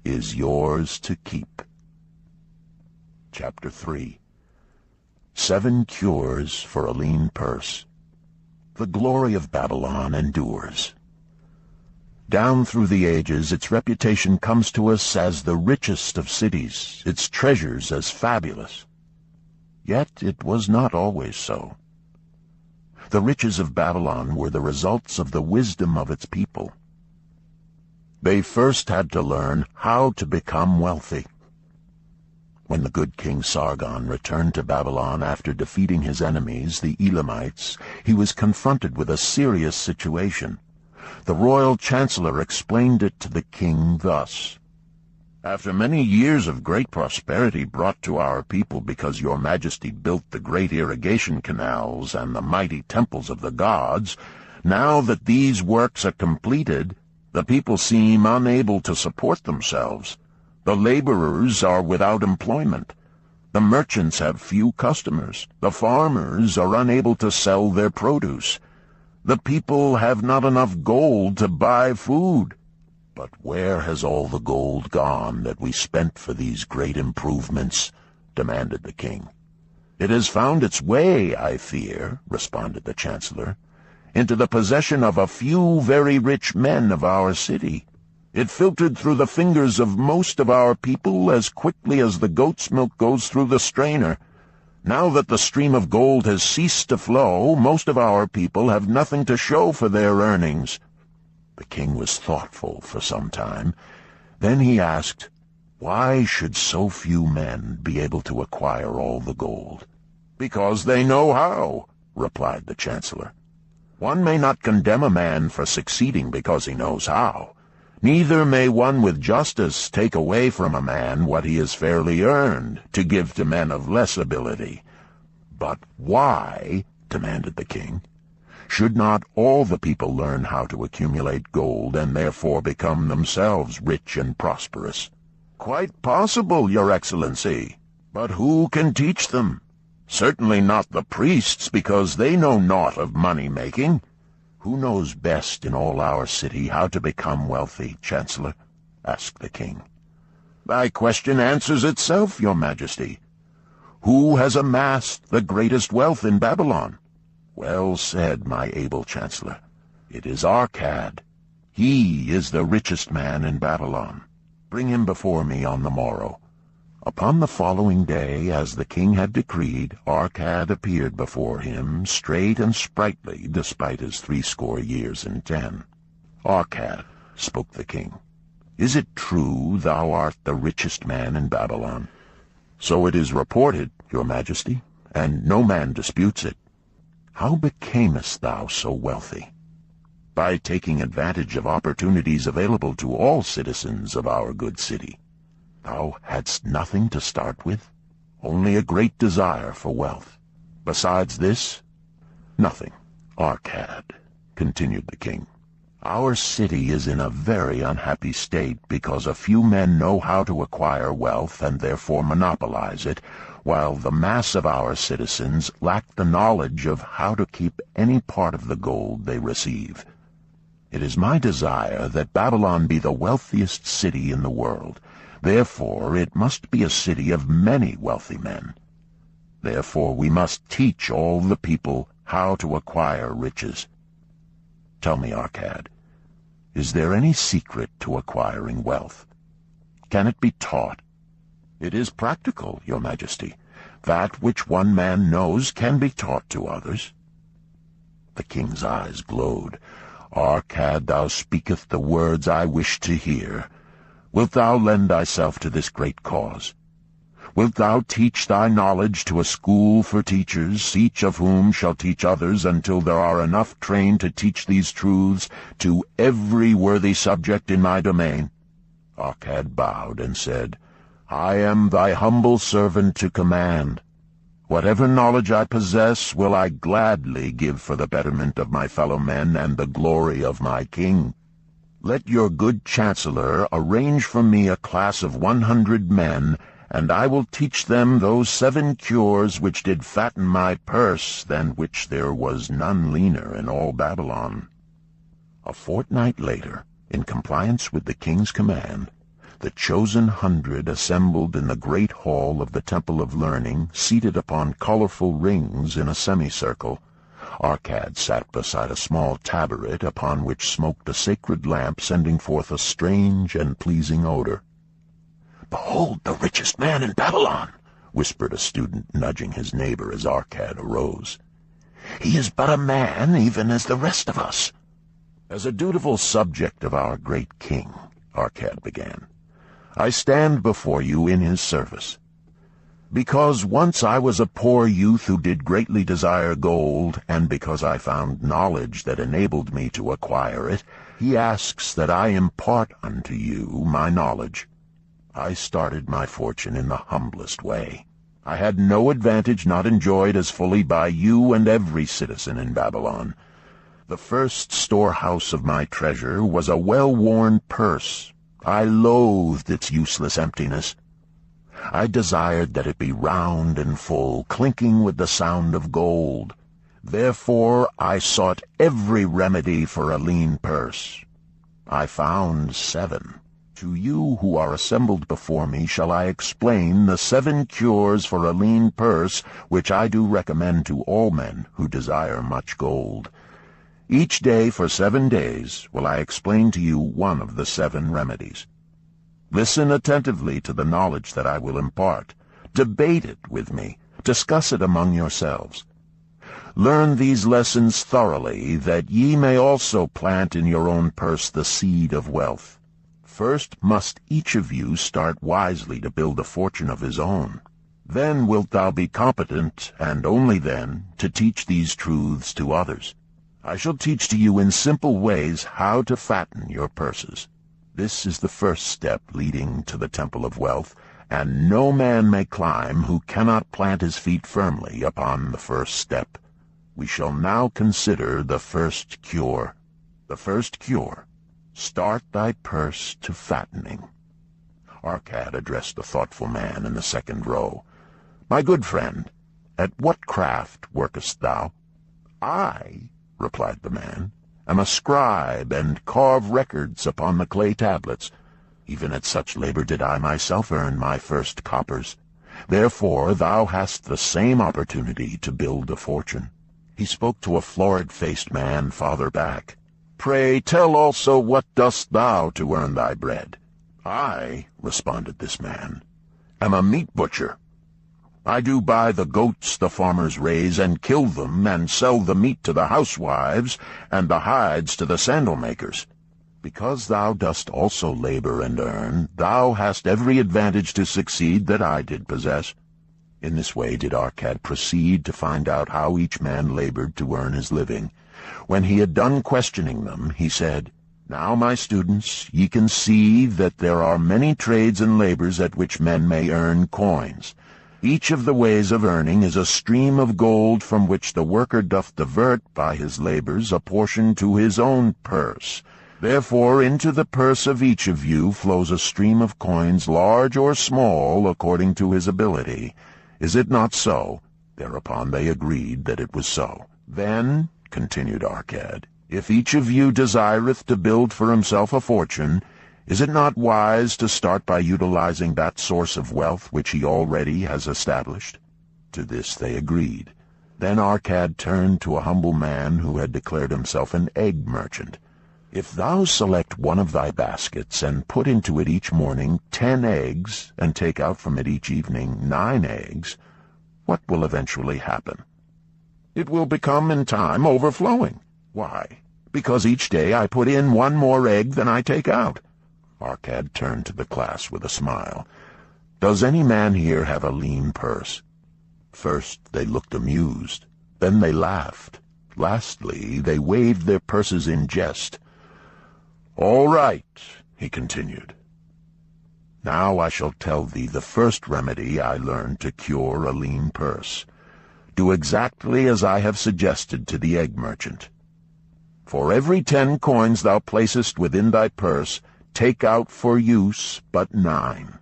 is yours to keep. Chapter 3. 7 Cures for a Lean Purse. The glory of Babylon endures. Down through the ages its reputation comes to us as the richest of cities, its treasures as fabulous. Yet it was not always so. The riches of Babylon were the results of the wisdom of its people. They first had to learn how to become wealthy. When the good King Sargon returned to Babylon after defeating his enemies, the Elamites, he was confronted with a serious situation. The royal chancellor explained it to the king thus: "After many years of great prosperity brought to our people because your majesty built the great irrigation canals and the mighty temples of the gods, now that these works are completed, the people seem unable to support themselves. The laborers are without employment. The merchants have few customers. The farmers are unable to sell their produce. The people have not enough gold to buy food." "But where has all the gold gone that we spent for these great improvements?" demanded the king. "It has found its way, I fear," responded the chancellor, "into the possession of a few very rich men of our city. It filtered through the fingers of most of our people as quickly as the goat's milk goes through the strainer. Now that the stream of gold has ceased to flow, most of our people have nothing to show for their earnings." The king was thoughtful for some time. Then he asked, "Why should so few men be able to acquire all the gold?" "Because they know how," replied the chancellor. "One may not condemn a man for succeeding because he knows how. Neither may one with justice take away from a man what he has fairly earned, to give to men of less ability." "But why," demanded the king, "should not all the people learn how to accumulate gold and therefore become themselves rich and prosperous?" "Quite possible, Your Excellency. But who can teach them? Certainly not the priests, because they know naught of money-making." "Who knows best in all our city how to become wealthy, Chancellor?" asked the king. "Thy question answers itself, Your Majesty. Who has amassed the greatest wealth in Babylon?" "Well said, my able Chancellor. It is Arkad. He is the richest man in Babylon. Bring him before me on the morrow." Upon the following day, as the king had decreed, Arkad appeared before him, straight and sprightly, despite his 70. "Arkad," spoke the king, "is it true thou art the richest man in Babylon?" "So it is reported, Your Majesty, and no man disputes it." "How becamest thou so wealthy?" "By taking advantage of opportunities available to all citizens of our good city." "Thou hadst nothing to start with?" "Only a great desire for wealth." "Besides this?" "Nothing." "Arkad," continued the king, "our city is in a very unhappy state because a few men know how to acquire wealth and therefore monopolize it, while the mass of our citizens lack the knowledge of how to keep any part of the gold they receive. It is my desire that Babylon be the wealthiest city in the world. Therefore it must be a city of many wealthy men. Therefore we must teach all the people how to acquire riches. Tell me, Arkad, is there any secret to acquiring wealth? Can it be taught?" "It is practical, Your Majesty. That which one man knows can be taught to others." The king's eyes glowed. "Arkad, thou speakest the words I wish to hear. Wilt thou lend thyself to this great cause? Wilt thou teach thy knowledge to a school for teachers, each of whom shall teach others until there are enough trained to teach these truths to every worthy subject in my domain?" Arkad bowed and said, "I am thy humble servant to command. Whatever knowledge I possess will I gladly give for the betterment of my fellow men and the glory of my king. Let your good chancellor arrange for me a class of 100 men, and I will teach them those 7 cures which did fatten my purse, than which there was none leaner in all Babylon." A fortnight later, in compliance with the king's command, the chosen 100 assembled in the great hall of the Temple of Learning, seated upon colorful rings in a semicircle. Arkad sat beside a small taboret upon which smoked a sacred lamp sending forth a strange and pleasing odor. "Behold the richest man in Babylon," whispered a student, nudging his neighbor as Arkad arose. He is but a man, even as the rest of us." "As a dutiful subject of our great king," Arkad began, "I stand before you in his service. Because once I was a poor youth who did greatly desire gold, and because I found knowledge that enabled me to acquire it, he asks that I impart unto you my knowledge. I started my fortune in the humblest way. I had no advantage not enjoyed as fully by you and every citizen in Babylon. The first storehouse of my treasure was a well-worn purse. I loathed its useless emptiness. I desired that it be round and full, clinking with the sound of gold. Therefore I sought every remedy for a lean purse. I found 7. To you who are assembled before me shall I explain the 7 cures for a lean purse, which I do recommend to all men who desire much gold. Each day for 7 days will I explain to you one of the 7 remedies. Listen attentively to the knowledge that I will impart. Debate it with me. Discuss it among yourselves. Learn these lessons thoroughly, that ye may also plant in your own purse the seed of wealth. First must each of you start wisely to build a fortune of his own. Then wilt thou be competent, and only then, to teach these truths to others. I shall teach to you in simple ways how to fatten your purses. This is the first step leading to the Temple of Wealth, and no man may climb who cannot plant his feet firmly upon the first step. We shall now consider the first cure. The first cure: start thy purse to fattening." Arkad addressed the thoughtful man in the second row. "My good friend, at what craft workest thou?" "I," replied the man, "am a scribe, and carve records upon the clay tablets. Even at such labor did I myself earn my first coppers. Therefore thou hast the same opportunity to build a fortune." He spoke to a florid-faced man farther back. "Pray tell also, what dost thou to earn thy bread?" "I," responded this man, "am a meat butcher. I do buy the goats the farmers raise, and kill them, and sell the meat to the housewives, and the hides to the sandal-makers. Because thou dost also labor and earn, thou hast every advantage to succeed that I did possess." In this way did Arkad proceed to find out how each man labored to earn his living. When he had done questioning them, he said, "Now, my students, ye can see that there are many trades and labors at which men may earn coins. Each of the ways of earning is a stream of gold from which the worker doth divert by his labors a portion to his own purse. Therefore into the purse of each of you flows a stream of coins, large or small, according to his ability. Is it not so?" Thereupon they agreed that it was so. "Then," continued Arkad, "if each of you desireth to build for himself a fortune, is it not wise to start by utilizing that source of wealth which he already has established?" To this they agreed. Then Arkad turned to a humble man who had declared himself an egg merchant. "If thou select one of thy baskets, and put into it each morning 10 eggs, and take out from it each evening 9 eggs, what will eventually happen?" "It will become in time overflowing." "Why?" "Because each day I put in 1 more egg than I take out." Arkad turned to the class with a smile. "Does any man here have a lean purse?" First they looked amused, then they laughed. Lastly, they waved their purses in jest. "All right," he continued. "Now I shall tell thee the first remedy I learned to cure a lean purse. Do exactly as I have suggested to the egg merchant. For every 10 coins thou placest within thy purse, take out for use but 9.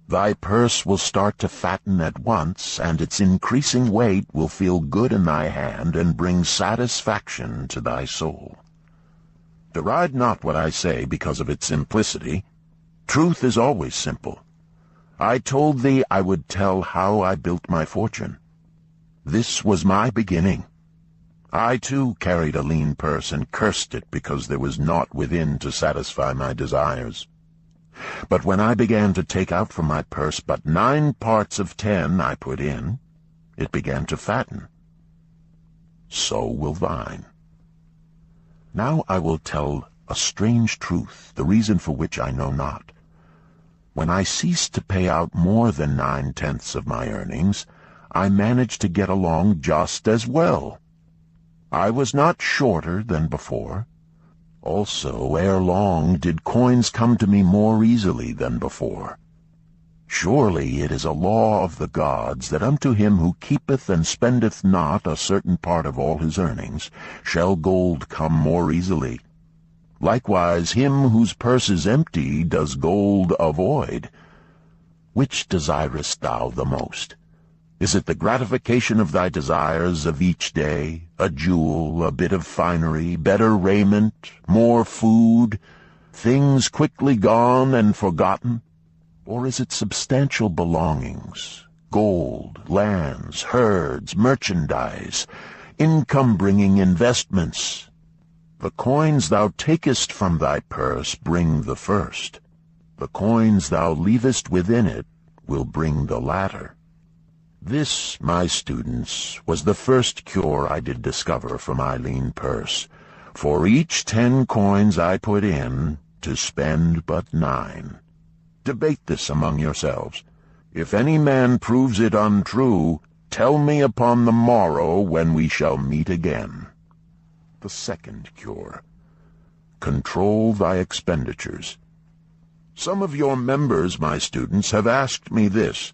Thy purse will start to fatten at once, and its increasing weight will feel good in thy hand and bring satisfaction to thy soul. Deride not what I say because of its simplicity. Truth is always simple. I told thee I would tell how I built my fortune. This was my beginning. I, too, carried a lean purse and cursed it because there was naught within to satisfy my desires. But when I began to take out from my purse but 9 parts of 10 I put in, it began to fatten. so will thine. Now I will tell a strange truth, the reason for which I know not. When I ceased to pay out more than 9/10 of my earnings, I managed to get along just as well. I was not shorter than before. Also, ere long did coins come to me more easily than before. Surely it is a law of the gods that unto him who keepeth and spendeth not a certain part of all his earnings shall gold come more easily. Likewise him whose purse is empty does gold avoid. Which desirest thou the most? Is it the gratification of thy desires of each day, a jewel, a bit of finery, better raiment, more food, things quickly gone and forgotten? Or is it substantial belongings, gold, lands, herds, merchandise, income-bringing investments? The coins thou takest from thy purse bring the first. The coins thou leavest within it will bring the latter. This, my students, was the first cure I did discover for my lean purse. For each 10 coins I put in, to spend but 9. Debate this among yourselves. If any man proves it untrue, tell me upon the morrow when we shall meet again. The second cure. Control thy expenditures. Some of your members, my students, have asked me this.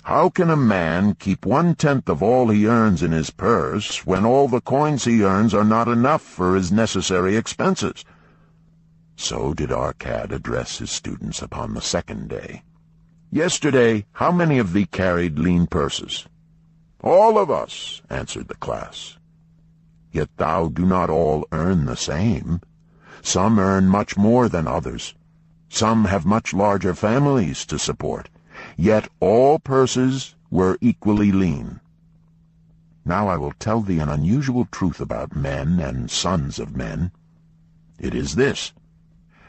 How can a man keep 1/10 of all he earns in his purse when all the coins he earns are not enough for his necessary expenses? So did Arkad address his students upon the second day. Yesterday, how many of thee carried lean purses? All of us, answered the class. Yet thou do not all earn the same. Some earn much more than others. Some have much larger families to support. Yet all purses were equally lean. Now I will tell thee an unusual truth about men and sons of men. It is this,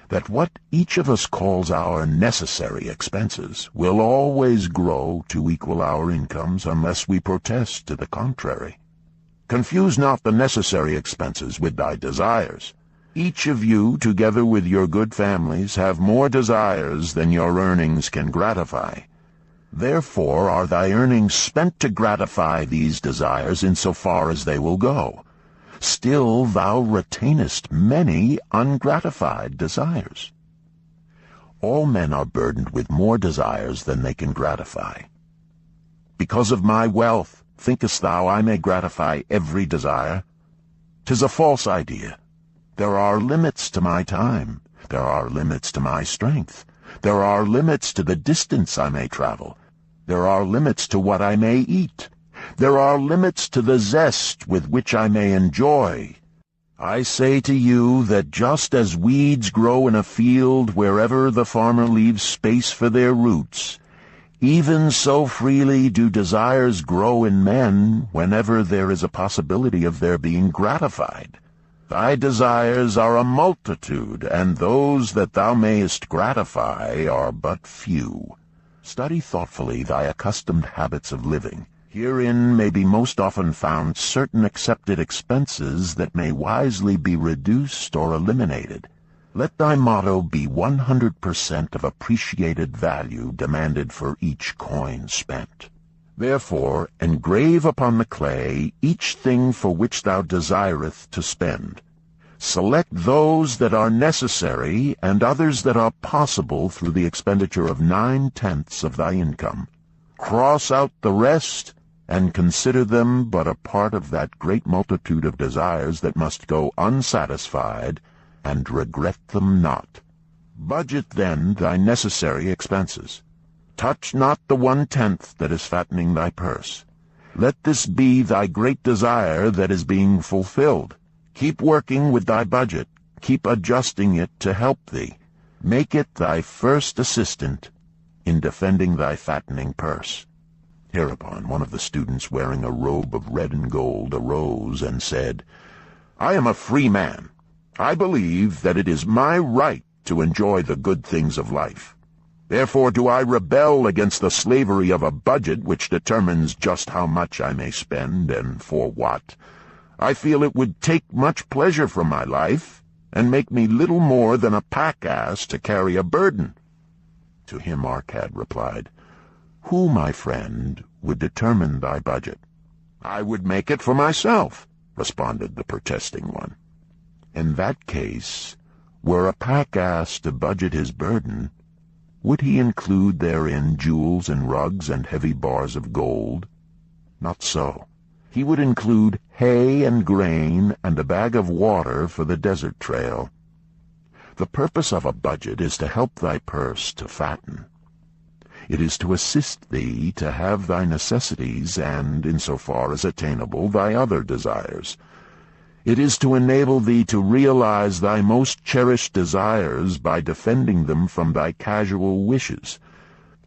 that what each of us calls our necessary expenses will always grow to equal our incomes unless we protest to the contrary. Confuse not the necessary expenses with thy desires. Each of you, together with your good families, have more desires than your earnings can gratify. Therefore are thy earnings spent to gratify these desires in so far as they will go. Still thou retainest many ungratified desires. All men are burdened with more desires than they can gratify. Because of my wealth, thinkest thou I may gratify every desire? 'Tis a false idea. There are limits to my time. There are limits to my strength. There are limits to the distance I may travel. There are limits to what I may eat. There are limits to the zest with which I may enjoy. I say to you that just as weeds grow in a field wherever the farmer leaves space for their roots, even so freely do desires grow in men whenever there is a possibility of their being gratified. Thy desires are a multitude, and those that thou mayest gratify are but few. Study thoughtfully thy accustomed habits of living. Herein may be most often found certain accepted expenses that may wisely be reduced or eliminated. Let thy motto be 100% of appreciated value demanded for each coin spent. Therefore engrave upon the clay each thing for which thou desireth to spend. Select those that are necessary and others that are possible through the expenditure of 9/10 of thy income. Cross out the rest, and consider them but a part of that great multitude of desires that must go unsatisfied, and regret them not. Budget then thy necessary expenses. Touch not the 1/10 that is fattening thy purse. Let this be thy great desire that is being fulfilled. Keep working with thy budget. Keep adjusting it to help thee. Make it thy first assistant in defending thy fattening purse. Hereupon one of the students, wearing a robe of red and gold, arose and said, I am a free man. I believe that it is my right to enjoy the good things of life. Therefore do I rebel against the slavery of a budget which determines just how much I may spend and for what. I feel it would take much pleasure from my life, and make me little more than a pack-ass to carry a burden." To him Arkad replied, "Who, my friend, would determine thy budget?" "I would make it for myself," responded the protesting one. "In that case, were a pack-ass to budget his burden, would he include therein jewels and rugs and heavy bars of gold? Not so. He would include hay and grain and a bag of water for the desert trail. The purpose of a budget is to help thy purse to fatten. It is to assist thee to have thy necessities and, insofar as attainable, thy other desires. It is to enable thee to realize thy most cherished desires by defending them from thy casual wishes.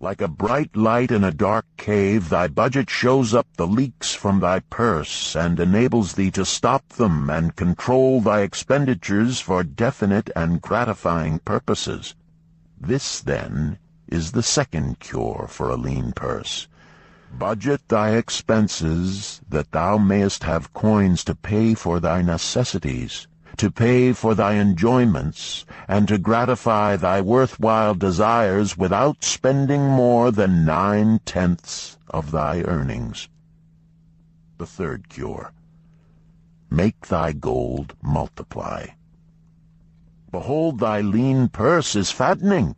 Like a bright light in a dark cave, thy budget shows up the leaks from thy purse and enables thee to stop them and control thy expenditures for definite and gratifying purposes. This, then, is the second cure for a lean purse. Budget thy expenses, that thou mayest have coins to pay for thy necessities, to pay for thy enjoyments, and to gratify thy worthwhile desires without spending more than 9/10 of thy earnings." The third cure: make thy gold multiply. Behold, thy lean purse is fattening.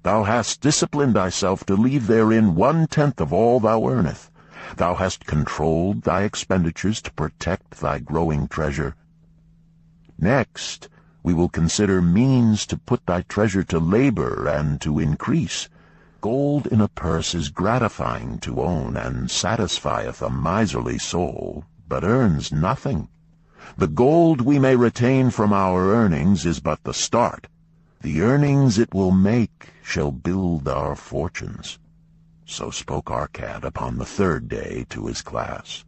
Thou hast disciplined thyself to leave therein 1/10 of all thou earnest. Thou hast controlled thy expenditures to protect thy growing treasure. Next, we will consider means to put thy treasure to labor and to increase. Gold in a purse is gratifying to own, and satisfieth a miserly soul, but earns nothing. The gold we may retain from our earnings is but the start. The earnings it will make shall build our fortunes. So spoke Arkad upon the third day to his class.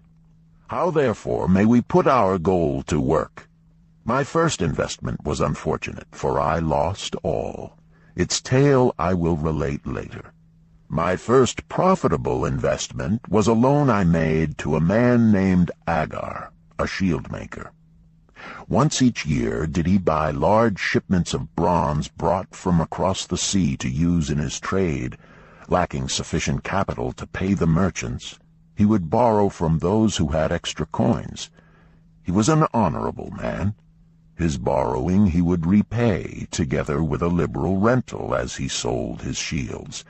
How, therefore, may we put our gold to work? My first investment was unfortunate, for I lost all. Its tale I will relate later. My first profitable investment was a loan I made to a man named Agar, a shield maker. Once each year did he buy large shipments of bronze brought from across the sea to use in his trade. Lacking sufficient capital to pay the merchants, he would borrow from those who had extra coins. He was an honorable man. His borrowing he would repay, together with a liberal rental as he sold his shields.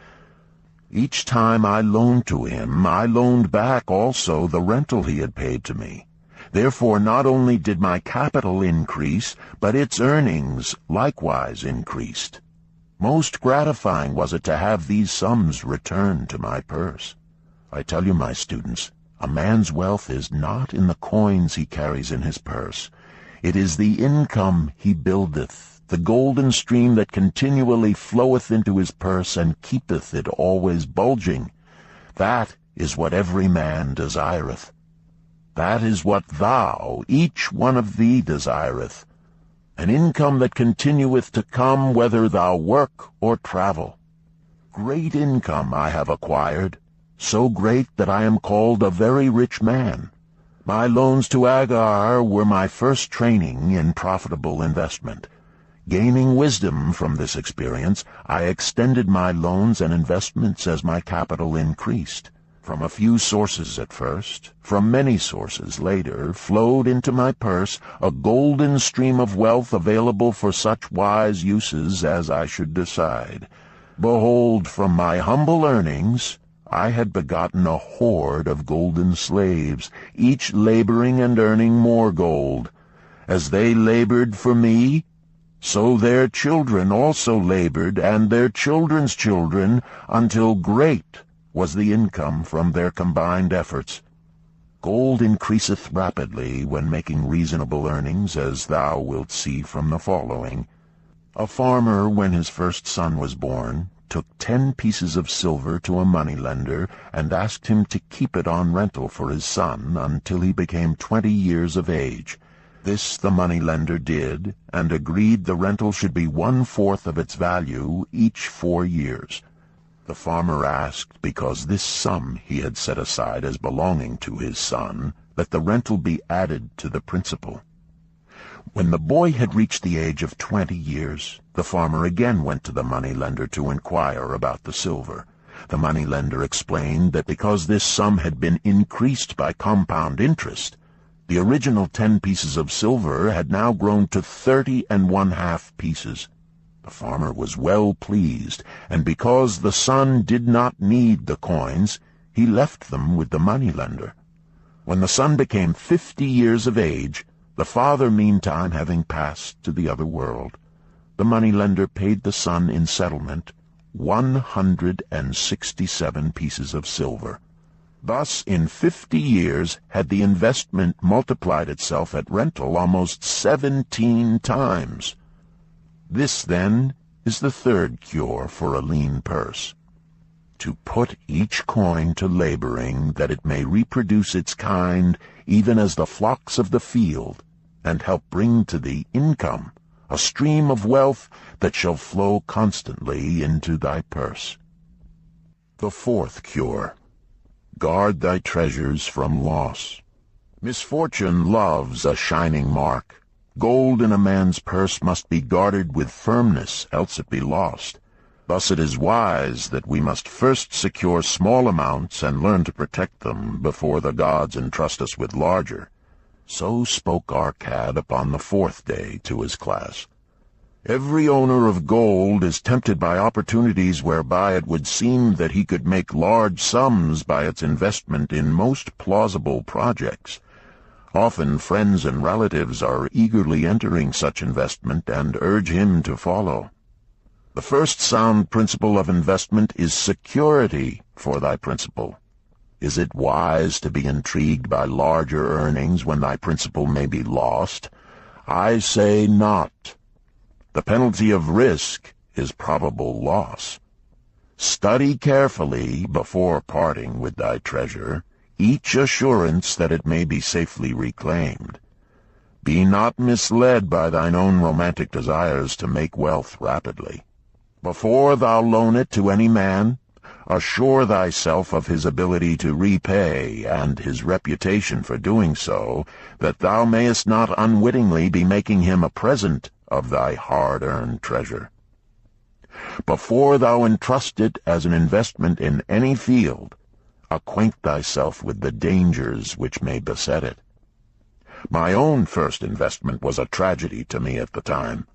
Each time I loaned to him, I loaned back also the rental he had paid to me. Therefore not only did my capital increase, but its earnings likewise increased. Most gratifying was it to have these sums returned to my purse. I tell you, my students, a man's wealth is not in the coins he carries in his purse. It is the income he buildeth, the golden stream that continually floweth into his purse and keepeth it always bulging. That is what every man desireth. That is what thou, each one of thee, desireth, an income that continueth to come whether thou work or travel. Great income I have acquired, so great that I am called a very rich man. My loans to Agar were my first training in profitable investment. Gaining wisdom from this experience, I extended my loans and investments as my capital increased. From a few sources at first, from many sources later, flowed into my purse a golden stream of wealth available for such wise uses as I should decide. Behold, from my humble earnings, I had begotten a horde of golden slaves, each laboring and earning more gold. As they labored for me, so their children also labored, and their children's children, until great was the income from their combined efforts. Gold increaseth rapidly when making reasonable earnings, as thou wilt see from the following. A farmer, when his first son was born, took 10 pieces of silver to a moneylender and asked him to keep it on rental for his son until he became 20 years of age. This the moneylender did, and agreed the rental should be 1/4 of its value each 4 years. The farmer asked because this sum he had set aside as belonging to his son, let the rental be added to the principal. When the boy had reached the age of 20 years, the farmer again went to the moneylender to inquire about the silver. The moneylender explained that because this sum had been increased by compound interest, the original 10 pieces of silver had now grown to 30½ pieces. The farmer was well pleased, and because the son did not need the coins, he left them with the moneylender. When the son became 50 years of age, the father meantime having passed to the other world, the moneylender paid the son in settlement 167 pieces of silver. Thus, in 50 years, had the investment multiplied itself at rental almost 17 times. This, then, is the third cure for a lean purse: to put each coin to laboring, that it may reproduce its kind, even as the flocks of the field, and help bring to thee income, a stream of wealth that shall flow constantly into thy purse. The fourth cure: guard thy treasures from loss. Misfortune loves a shining mark. Gold in a man's purse must be guarded with firmness, else it be lost. Thus it is wise that we must first secure small amounts and learn to protect them before the gods entrust us with larger. So spoke Arkad upon the 4th day to his class. Every owner of gold is tempted by opportunities whereby it would seem that he could make large sums by its investment in most plausible projects. Often friends and relatives are eagerly entering such investment and urge him to follow. The first sound principle of investment is security for thy principal. Is it wise to be intrigued by larger earnings when thy principal may be lost? I say not. The penalty of risk is probable loss. Study carefully, before parting with thy treasure, each assurance that it may be safely reclaimed. Be not misled by thine own romantic desires to make wealth rapidly. Before thou loan it to any man, assure thyself of his ability to repay and his reputation for doing so, that thou mayest not unwittingly be making him a present of thy hard-earned treasure. Before thou entrust it as an investment in any field, acquaint thyself with the dangers which may beset it. My own first investment was a tragedy to me at the time.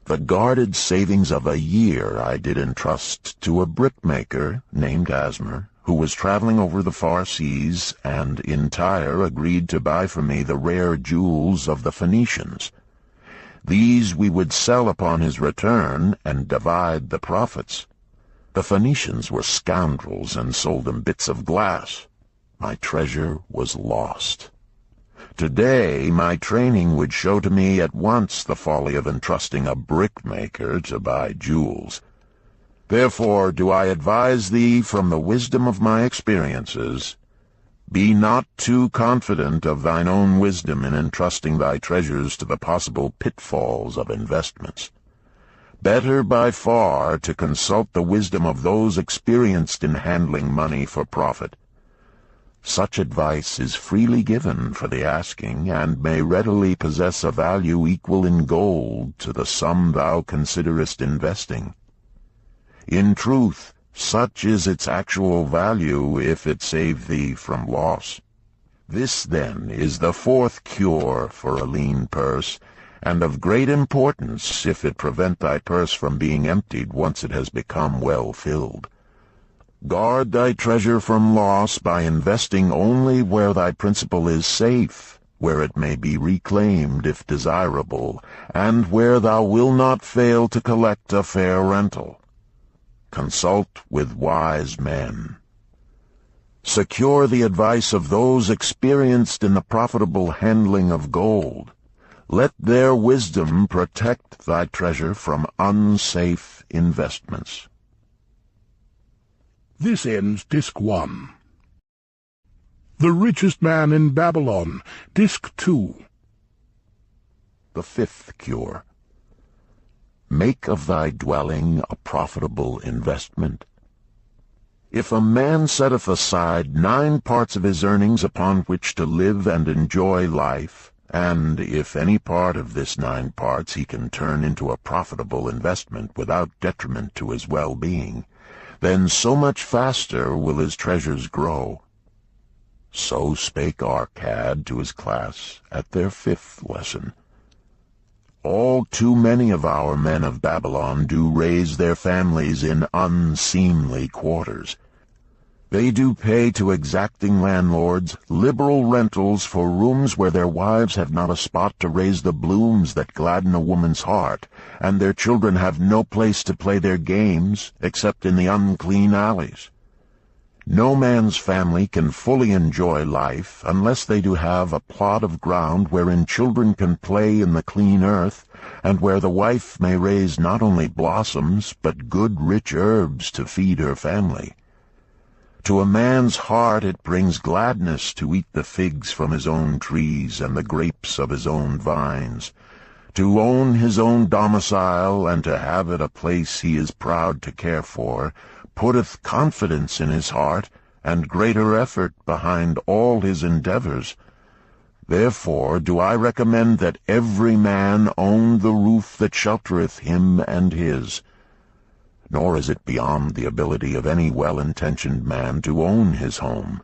The guarded savings of a year I did entrust to a brickmaker named Asmer, who was traveling over the far seas, and in Tyre agreed to buy for me the rare jewels of the Phoenicians. These we would sell upon his return and divide the profits. The Phoenicians were scoundrels and sold him bits of glass. My treasure was lost. Today my training would show to me at once the folly of entrusting a brickmaker to buy jewels. Therefore do I advise thee from the wisdom of my experiences, be not too confident of thine own wisdom in entrusting thy treasures to the possible pitfalls of investments. Better by far to consult the wisdom of those experienced in handling money for profit. Such advice is freely given for the asking, and may readily possess a value equal in gold to the sum thou considerest investing. In truth, such is its actual value if it save thee from loss. This, then, is the 4th cure for a lean purse, and of great importance if it prevent thy purse from being emptied once it has become well filled. Guard thy treasure from loss by investing only where thy principal is safe, where it may be reclaimed if desirable, and where thou wilt not fail to collect a fair rental. Consult with wise men. Secure the advice of those experienced in the profitable handling of gold. Let their wisdom protect thy treasure from unsafe investments. This ends Disc 1. The Richest Man in Babylon, Disc 2. The 5th cure. Make of thy dwelling a profitable investment. If a man setteth aside 9 parts of his earnings upon which to live and enjoy life, and if any part of this 9 parts he can turn into a profitable investment without detriment to his well-being, then so much faster will his treasures grow. So spake Arkad to his class at their 5th lesson. All too many of our men of Babylon do raise their families in unseemly quarters. They do pay to exacting landlords liberal rentals for rooms where their wives have not a spot to raise the blooms that gladden a woman's heart, and their children have no place to play their games except in the unclean alleys. No man's family can fully enjoy life unless they do have a plot of ground wherein children can play in the clean earth, and where the wife may raise not only blossoms but good rich herbs to feed her family. To a man's heart it brings gladness to eat the figs from his own trees and the grapes of his own vines, to own his own domicile and to have it a place he is proud to care for, putteth confidence in his heart, and greater effort behind all his endeavors. Therefore do I recommend that every man own the roof that sheltereth him and his. Nor is it beyond the ability of any well-intentioned man to own his home.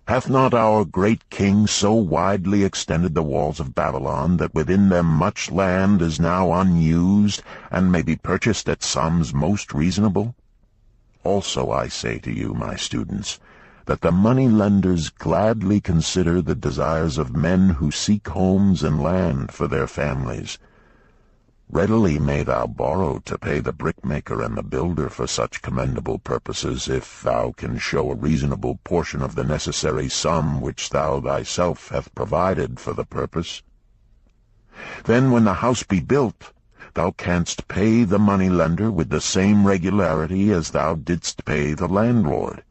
Hath not our great king so widely extended the walls of Babylon that within them much land is now unused, and may be purchased at sums most reasonable? Also I say to you, my students, that the money-lenders gladly consider the desires of men who seek homes and land for their families. Readily may thou borrow to pay the brickmaker and the builder for such commendable purposes, if thou can show a reasonable portion of the necessary sum which thou thyself hast provided for the purpose. Then when the house be built, thou canst pay the money-lender with the same regularity as thou didst pay the landlord,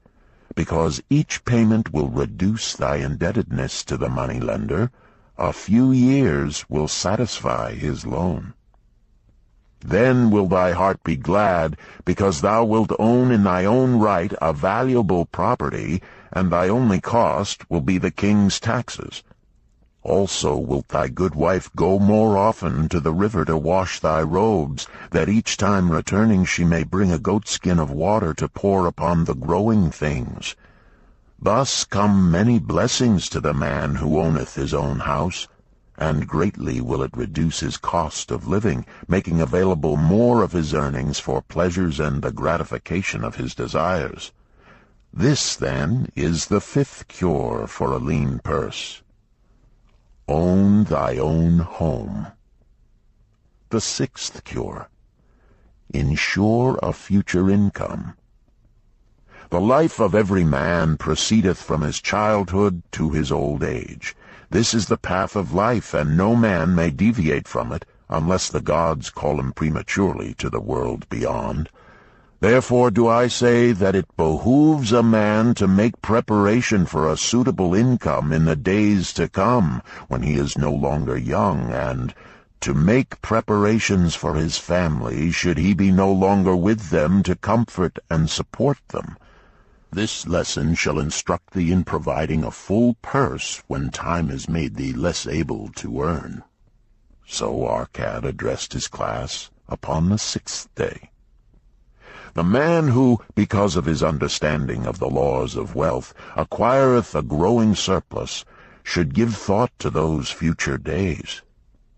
because each payment will reduce thy indebtedness to the money-lender. A few years will satisfy his loan. Then will thy heart be glad, because thou wilt own in thy own right a valuable property, and thy only cost will be the king's taxes. Also wilt thy good wife go more often to the river to wash thy robes, that each time returning she may bring a goatskin of water to pour upon the growing things. Thus come many blessings to the man who owneth his own house, and greatly will it reduce his cost of living, making available more of his earnings for pleasures and the gratification of his desires. This, then, is the 5th cure for a lean purse. Own thy own home. The 6th cure. Ensure a future income. The life of every man proceedeth from his childhood to his old age. This is the path of life, and no man may deviate from it, unless the gods call him prematurely to the world beyond. Therefore do I say that it behooves a man to make preparation for a suitable income in the days to come, when he is no longer young, and to make preparations for his family, should he be no longer with them to comfort and support them. This lesson shall instruct thee in providing a full purse when time has made thee less able to earn. So Arkad addressed his class upon the 6th day. The man who, because of his understanding of the laws of wealth, acquireth a growing surplus, should give thought to those future days.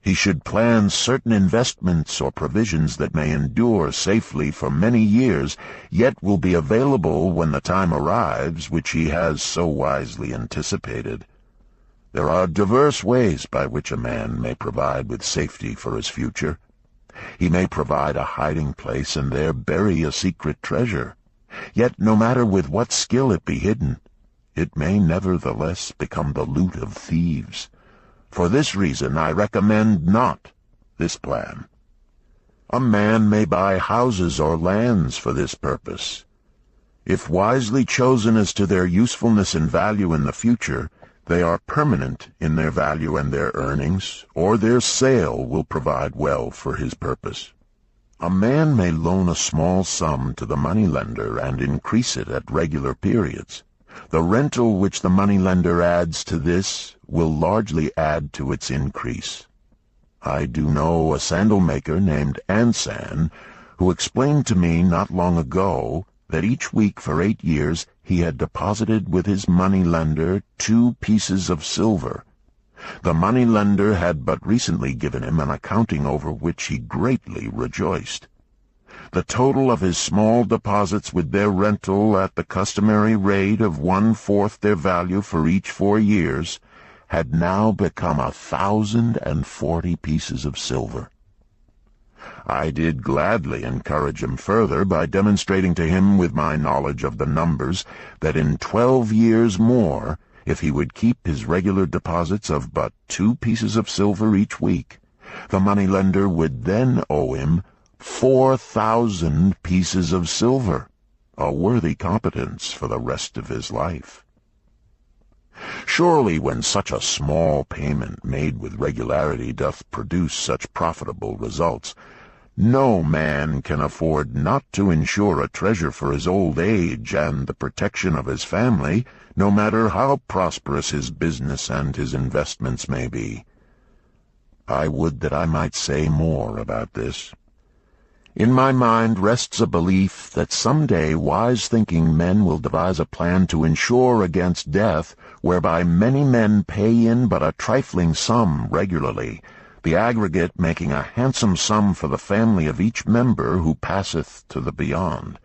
He should plan certain investments or provisions that may endure safely for many years, yet will be available when the time arrives which he has so wisely anticipated. There are diverse ways by which a man may provide with safety for his future. He may provide a hiding place and there bury a secret treasure. Yet no matter with what skill it be hidden, it may nevertheless become the loot of thieves. For this reason I recommend not this plan. A man may buy houses or lands for this purpose. If wisely chosen as to their usefulness and value in the future, they are permanent in their value and their earnings, or their sale will provide well for his purpose. A man may loan a small sum to the moneylender and increase it at regular periods. The rental which the moneylender adds to this will largely add to its increase. I do know a sandal-maker named Ansan, who explained to me not long ago that each week for 8 years he had deposited with his moneylender 2 pieces of silver. The moneylender had but recently given him an accounting over which he greatly rejoiced. The total of his small deposits with their rental at the customary rate of 1/4 their value for each 4 years had now become 1,040 pieces of silver. I did gladly encourage him further by demonstrating to him with my knowledge of the numbers that in 12 years more, if he would keep his regular deposits of but 2 pieces of silver each week, the moneylender would then owe him 4,000 pieces of silver, a worthy competence for the rest of his life. Surely when such a small payment made with regularity doth produce such profitable results, no man can afford not to insure a treasure for his old age and the protection of his family, no matter how prosperous his business and his investments may be. I would that I might say more about this. In my mind rests a belief that some day wise-thinking men will devise a plan to insure against death, whereby many men pay in but a trifling sum regularly, the aggregate making a handsome sum for the family of each member who passeth to the beyond.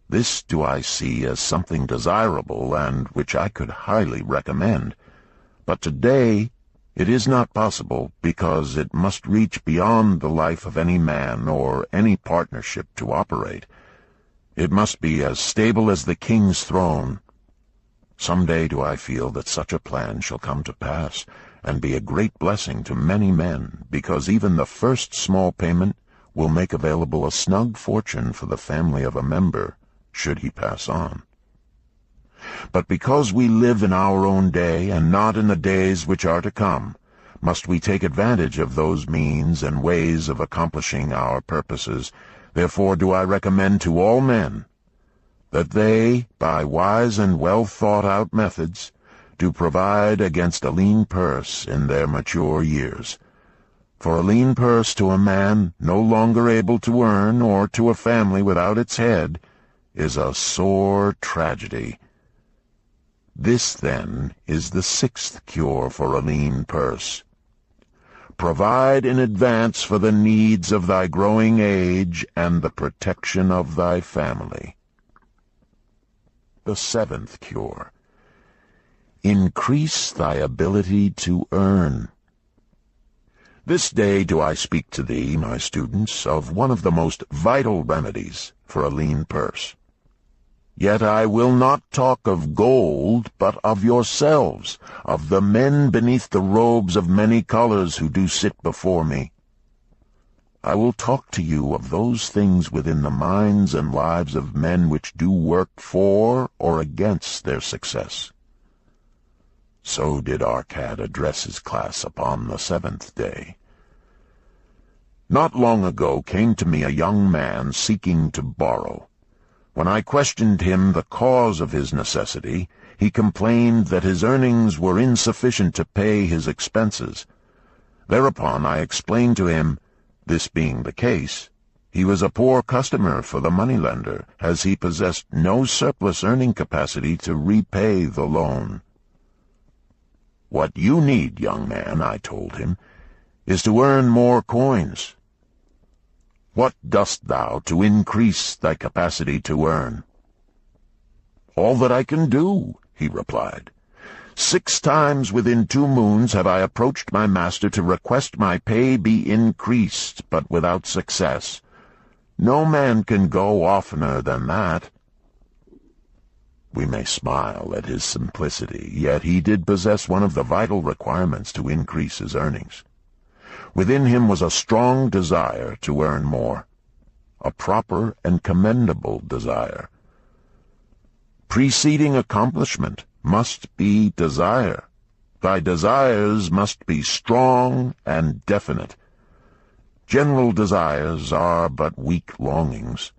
This do I see as something desirable, and which I could highly recommend. But today it is not possible, because it must reach beyond the life of any man or any partnership to operate. It must be as stable as the king's throne. Some day do I feel that such a plan shall come to pass, and be a great blessing to many men, because even the first small payment will make available a snug fortune for the family of a member, should he pass on. But because we live in our own day, and not in the days which are to come, must we take advantage of those means and ways of accomplishing our purposes. Therefore do I recommend to all men that they, by wise and well-thought-out methods, do provide against a lean purse in their mature years. For a lean purse to a man no longer able to earn, or to a family without its head, is a sore tragedy. This, then, is the 6th cure for a lean purse. Provide in advance for the needs of thy growing age and the protection of thy family. The 7th cure. Increase thy ability to earn. This day do I speak to thee, my students, of one of the most vital remedies for a lean purse. Yet I will not talk of gold, but of yourselves, of the men beneath the robes of many colors who do sit before me. I will talk to you of those things within the minds and lives of men which do work for or against their success. So did Arkad address his class upon the 7th day. Not long ago came to me a young man seeking to borrow. When I questioned him the cause of his necessity, he complained that his earnings were insufficient to pay his expenses. Thereupon I explained to him, this being the case, he was a poor customer for the moneylender, as he possessed no surplus earning capacity to repay the loan. What you need, young man, I told him, is to earn more coins. What dost thou to increase thy capacity to earn? All that I can do, he replied. 6 times within 2 moons have I approached my master to request my pay be increased, but without success. No man can go oftener than that. We may smile at his simplicity, yet he did possess one of the vital requirements to increase his earnings. Within him was a strong desire to earn more, a proper and commendable desire. Preceding accomplishment must be desire. Thy desires must be strong and definite. General desires are but weak longings.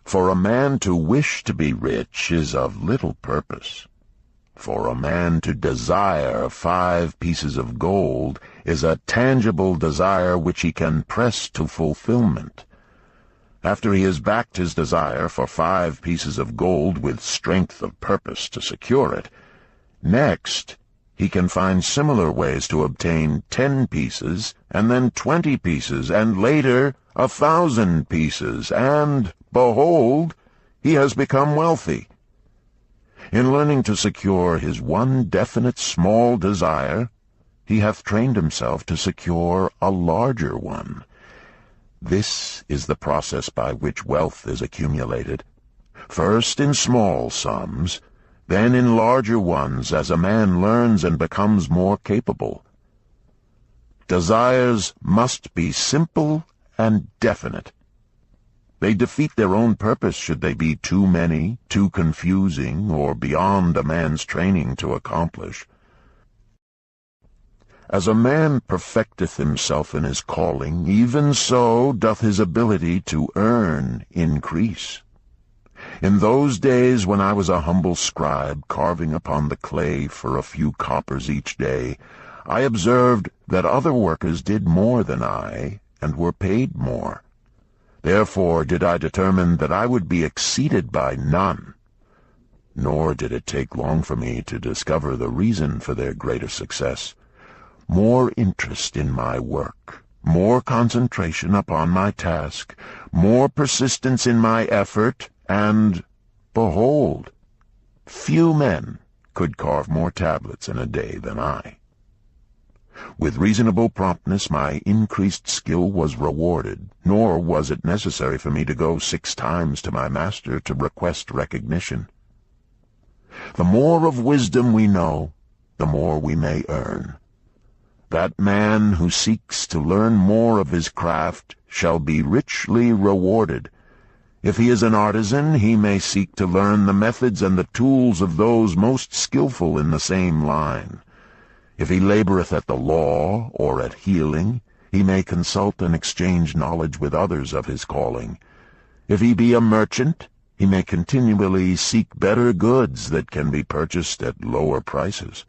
For a man to wish to be rich is of little purpose. For a man to desire 5 pieces of gold is a tangible desire which he can press to fulfillment. After he has backed his desire for 5 pieces of gold with strength of purpose to secure it, next he can find similar ways to obtain 10 pieces, and then 20 pieces, and later 1,000 pieces, and, behold, he has become wealthy. In learning to secure his one definite small desire, he hath trained himself to secure a larger one. This is the process by which wealth is accumulated, first in small sums, then in larger ones as a man learns and becomes more capable. Desires must be simple and definite. They defeat their own purpose should they be too many, too confusing, or beyond a man's training to accomplish. As a man perfecteth himself in his calling, even so doth his ability to earn increase. In those days when I was a humble scribe carving upon the clay for a few coppers each day, I observed that other workers did more than I, and were paid more. Therefore did I determine that I would be exceeded by none. Nor did it take long for me to discover the reason for their greater success. More interest in my work, more concentration upon my task, more persistence in my effort, and, behold, few men could carve more tablets in a day than I. With reasonable promptness my increased skill was rewarded, nor was it necessary for me to go 6 times to my master to request recognition. The more of wisdom we know, the more we may earn. That man who seeks to learn more of his craft shall be richly rewarded. If he is an artisan, he may seek to learn the methods and the tools of those most skillful in the same line. If he laboreth at the law or at healing, he may consult and exchange knowledge with others of his calling. If he be a merchant, he may continually seek better goods that can be purchased at lower prices.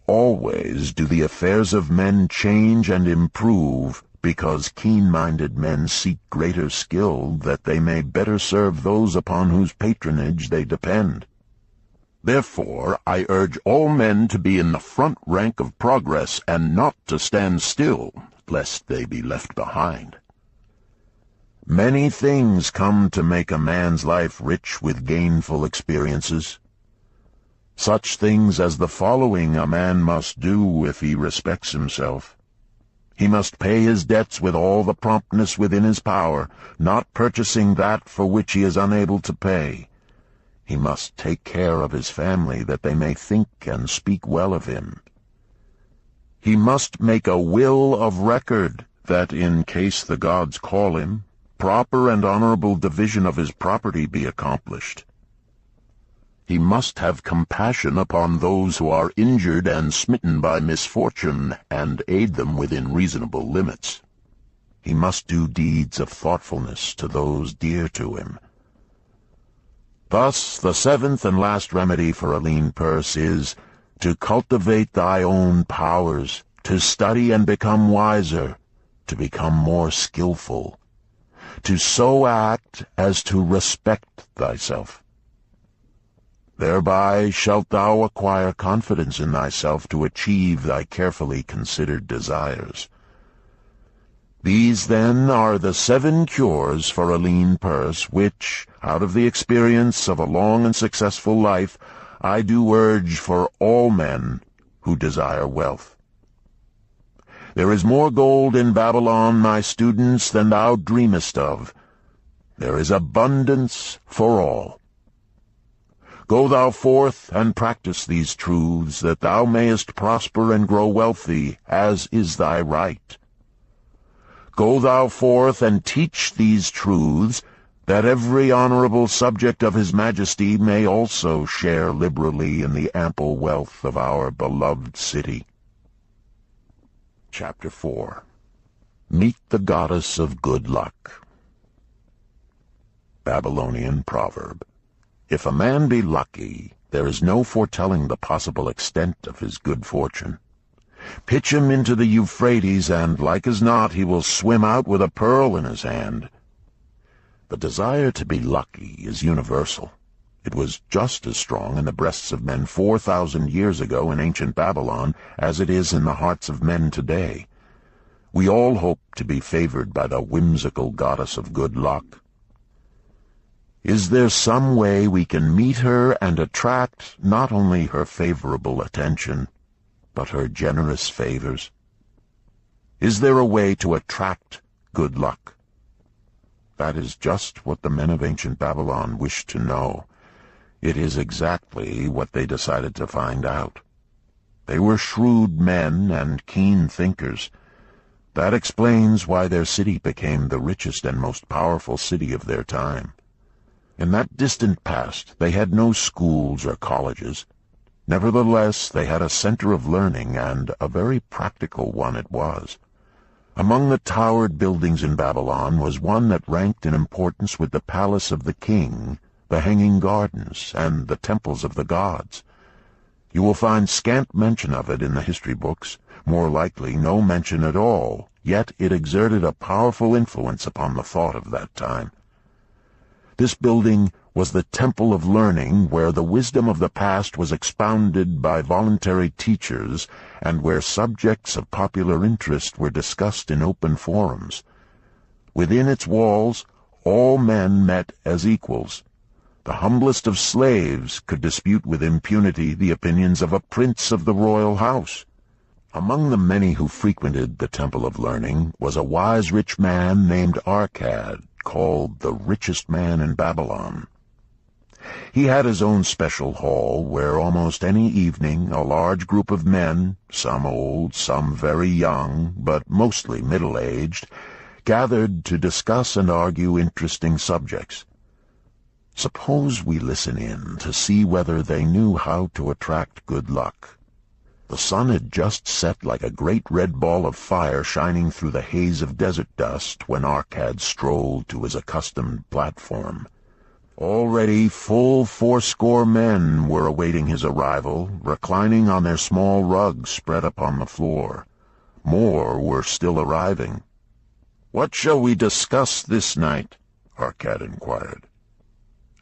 Always do the affairs of men change and improve, because keen-minded men seek greater skill, that they may better serve those upon whose patronage they depend. Therefore I urge all men to be in the front rank of progress, and not to stand still, lest they be left behind. Many things come to make a man's life rich with gainful experiences. Such things as the following a man must do if he respects himself. He must pay his debts with all the promptness within his power, not purchasing that for which he is unable to pay. He must take care of his family, that they may think and speak well of him. He must make a will of record, that in case the gods call him, proper and honorable division of his property be accomplished. He must have compassion upon those who are injured and smitten by misfortune, and aid them within reasonable limits. He must do deeds of thoughtfulness to those dear to him. Thus, the 7th and last remedy for a lean purse is to cultivate thy own powers, to study and become wiser, to become more skillful, to so act as to respect thyself. Thereby shalt thou acquire confidence in thyself to achieve thy carefully considered desires. These, then, are the 7 cures for a lean purse, which, out of the experience of a long and successful life, I do urge for all men who desire wealth. There is more gold in Babylon, my students, than thou dreamest of. There is abundance for all. Go thou forth and practice these truths, that thou mayest prosper and grow wealthy, as is thy right. Go thou forth and teach these truths, that every honorable subject of his majesty may also share liberally in the ample wealth of our beloved city. Chapter 4. Meet the goddess of good luck. Babylonian proverb. If a man be lucky, there is no foretelling the possible extent of his good fortune. Pitch him into the Euphrates, and, like as not, he will swim out with a pearl in his hand. The desire to be lucky is universal. It was just as strong in the breasts of men 4,000 years ago in ancient Babylon as it is in the hearts of men today. We all hope to be favored by the whimsical goddess of good luck. Is there some way we can meet her and attract not only her favorable attention, but her generous favors? Is there a way to attract good luck? That is just what the men of ancient Babylon wished to know. It is exactly what they decided to find out. They were shrewd men and keen thinkers. That explains why their city became the richest and most powerful city of their time. In that distant past, they had no schools or colleges. Nevertheless, they had a center of learning, and a very practical one it was. Among the towered buildings in Babylon was one that ranked in importance with the palace of the king, the hanging gardens, and the temples of the gods. You will find scant mention of it in the history books, more likely no mention at all, yet it exerted a powerful influence upon the thought of that time. This building was the temple of learning, where the wisdom of the past was expounded by voluntary teachers, and where subjects of popular interest were discussed in open forums. Within its walls, all men met as equals. The humblest of slaves could dispute with impunity the opinions of a prince of the royal house. Among the many who frequented the Temple of Learning was a wise rich man named Arkad, called the richest man in Babylon. He had his own special hall, where almost any evening a large group of men, some old, some very young, but mostly middle-aged, gathered to discuss and argue interesting subjects. Suppose we listen in to see whether they knew how to attract good luck. The sun had just set like a great red ball of fire shining through the haze of desert dust when Arkad strolled to his accustomed platform. Already full 80 men were awaiting his arrival, reclining on their small rugs spread upon the floor. More were still arriving. "What shall we discuss this night?" Arkad inquired.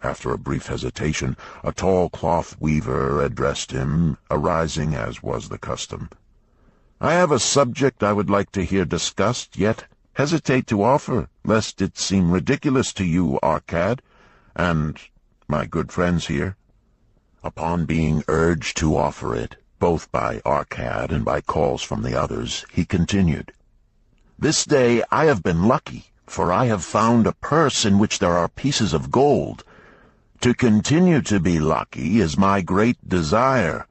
After a brief hesitation, a tall cloth weaver addressed him, arising as was the custom. "I have a subject I would like to hear discussed, yet hesitate to offer, lest it seem ridiculous to you, Arkad, and my good friends here." Upon being urged to offer it, both by Arkad and by calls from the others, he continued, "This day I have been lucky, for I have found a purse in which there are pieces of gold. To continue to be lucky is my great desire.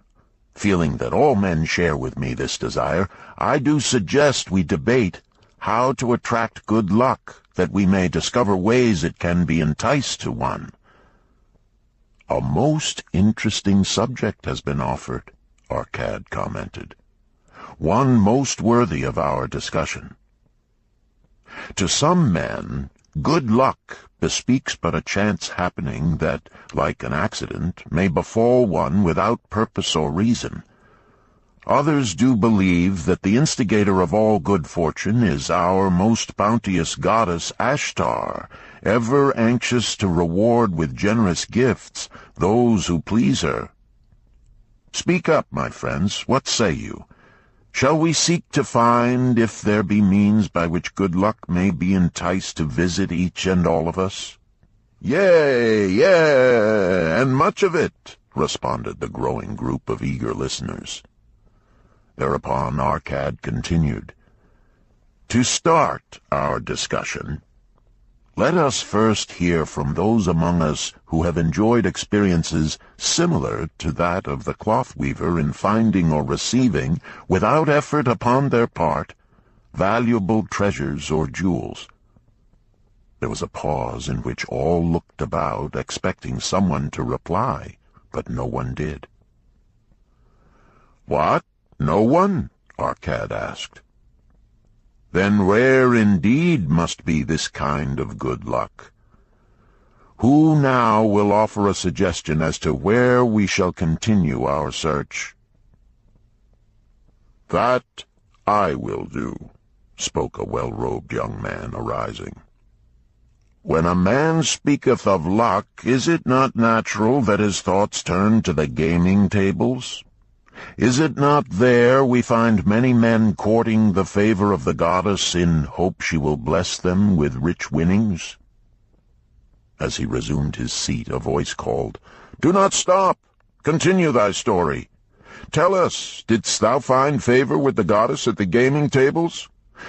Feeling that all men share with me this desire, I do suggest we debate how to attract good luck, that we may discover ways it can be enticed to one." "A most interesting subject has been offered," Arkad commented. "One most worthy of our discussion. To some men, good luck bespeaks but a chance happening that, like an accident, may befall one without purpose or reason. Others do believe that the instigator of all good fortune is our most bounteous goddess Ashtar, ever anxious to reward with generous gifts those who please her. Speak up, my friends, what say you? Shall we seek to find if there be means by which good luck may be enticed to visit each and all of us?" "Yea, and much of it," responded the growing group of eager listeners. Thereupon Arkad continued, "To start our discussion, let us first hear from those among us who have enjoyed experiences similar to that of the cloth weaver in finding or receiving, without effort upon their part, valuable treasures or jewels." There was a pause in which all looked about, expecting someone to reply, but no one did. "What? No one?" Arkad asked. Then rare indeed must be this kind of good luck. Who now will offer a suggestion as to where we shall continue our search?" "That I will do," spoke a well-robed young man, arising. "When a man speaketh of luck, is it not natural that his thoughts turn to the gaming tables? Is it not there we find many men courting the favor of the goddess in hope she will bless them with rich winnings?" As he resumed his seat, a voice called, "Do not stop! Continue thy story. Tell us, didst thou find favor with the goddess at the gaming tables?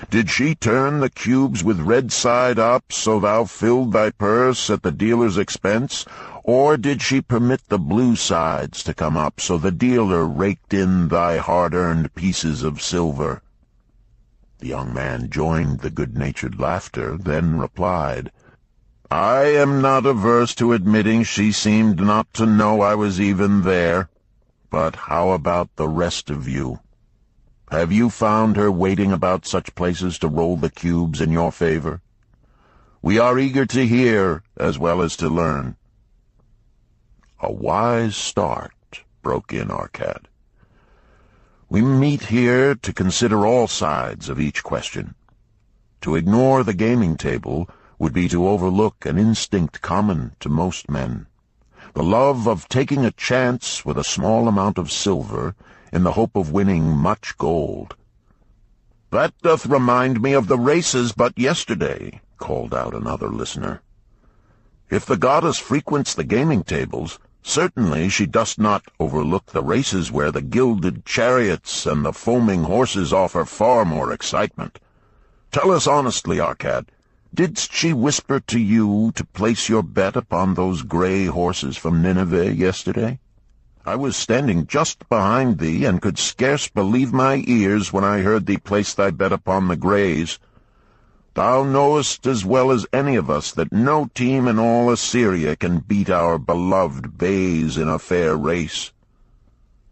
Did she turn the cubes with red side up, so thou filled thy purse at the dealer's expense? Or did she permit the blue sides to come up, so the dealer raked in thy hard-earned pieces of silver?" The young man joined the good-natured laughter, then replied, "I am not averse to admitting she seemed not to know I was even there. But how about the rest of you? Have you found her waiting about such places to roll the cubes in your favor? We are eager to hear as well as to learn." "A wise start," broke in Arkad. "We meet here to consider all sides of each question. To ignore the gaming table would be to overlook an instinct common to most men, the love of taking a chance with a small amount of silver in the hope of winning much gold." "That doth remind me of the races but yesterday," called out another listener. "If the goddess frequents the gaming tables, certainly she does not overlook the races where the gilded chariots and the foaming horses offer far more excitement. Tell us honestly, Arkad, didst she whisper to you to place your bet upon those gray horses from Nineveh yesterday? I was standing just behind thee, and could scarce believe my ears when I heard thee place thy bet upon the Greys. Thou knowest as well as any of us that no team in all Assyria can beat our beloved bays in a fair race.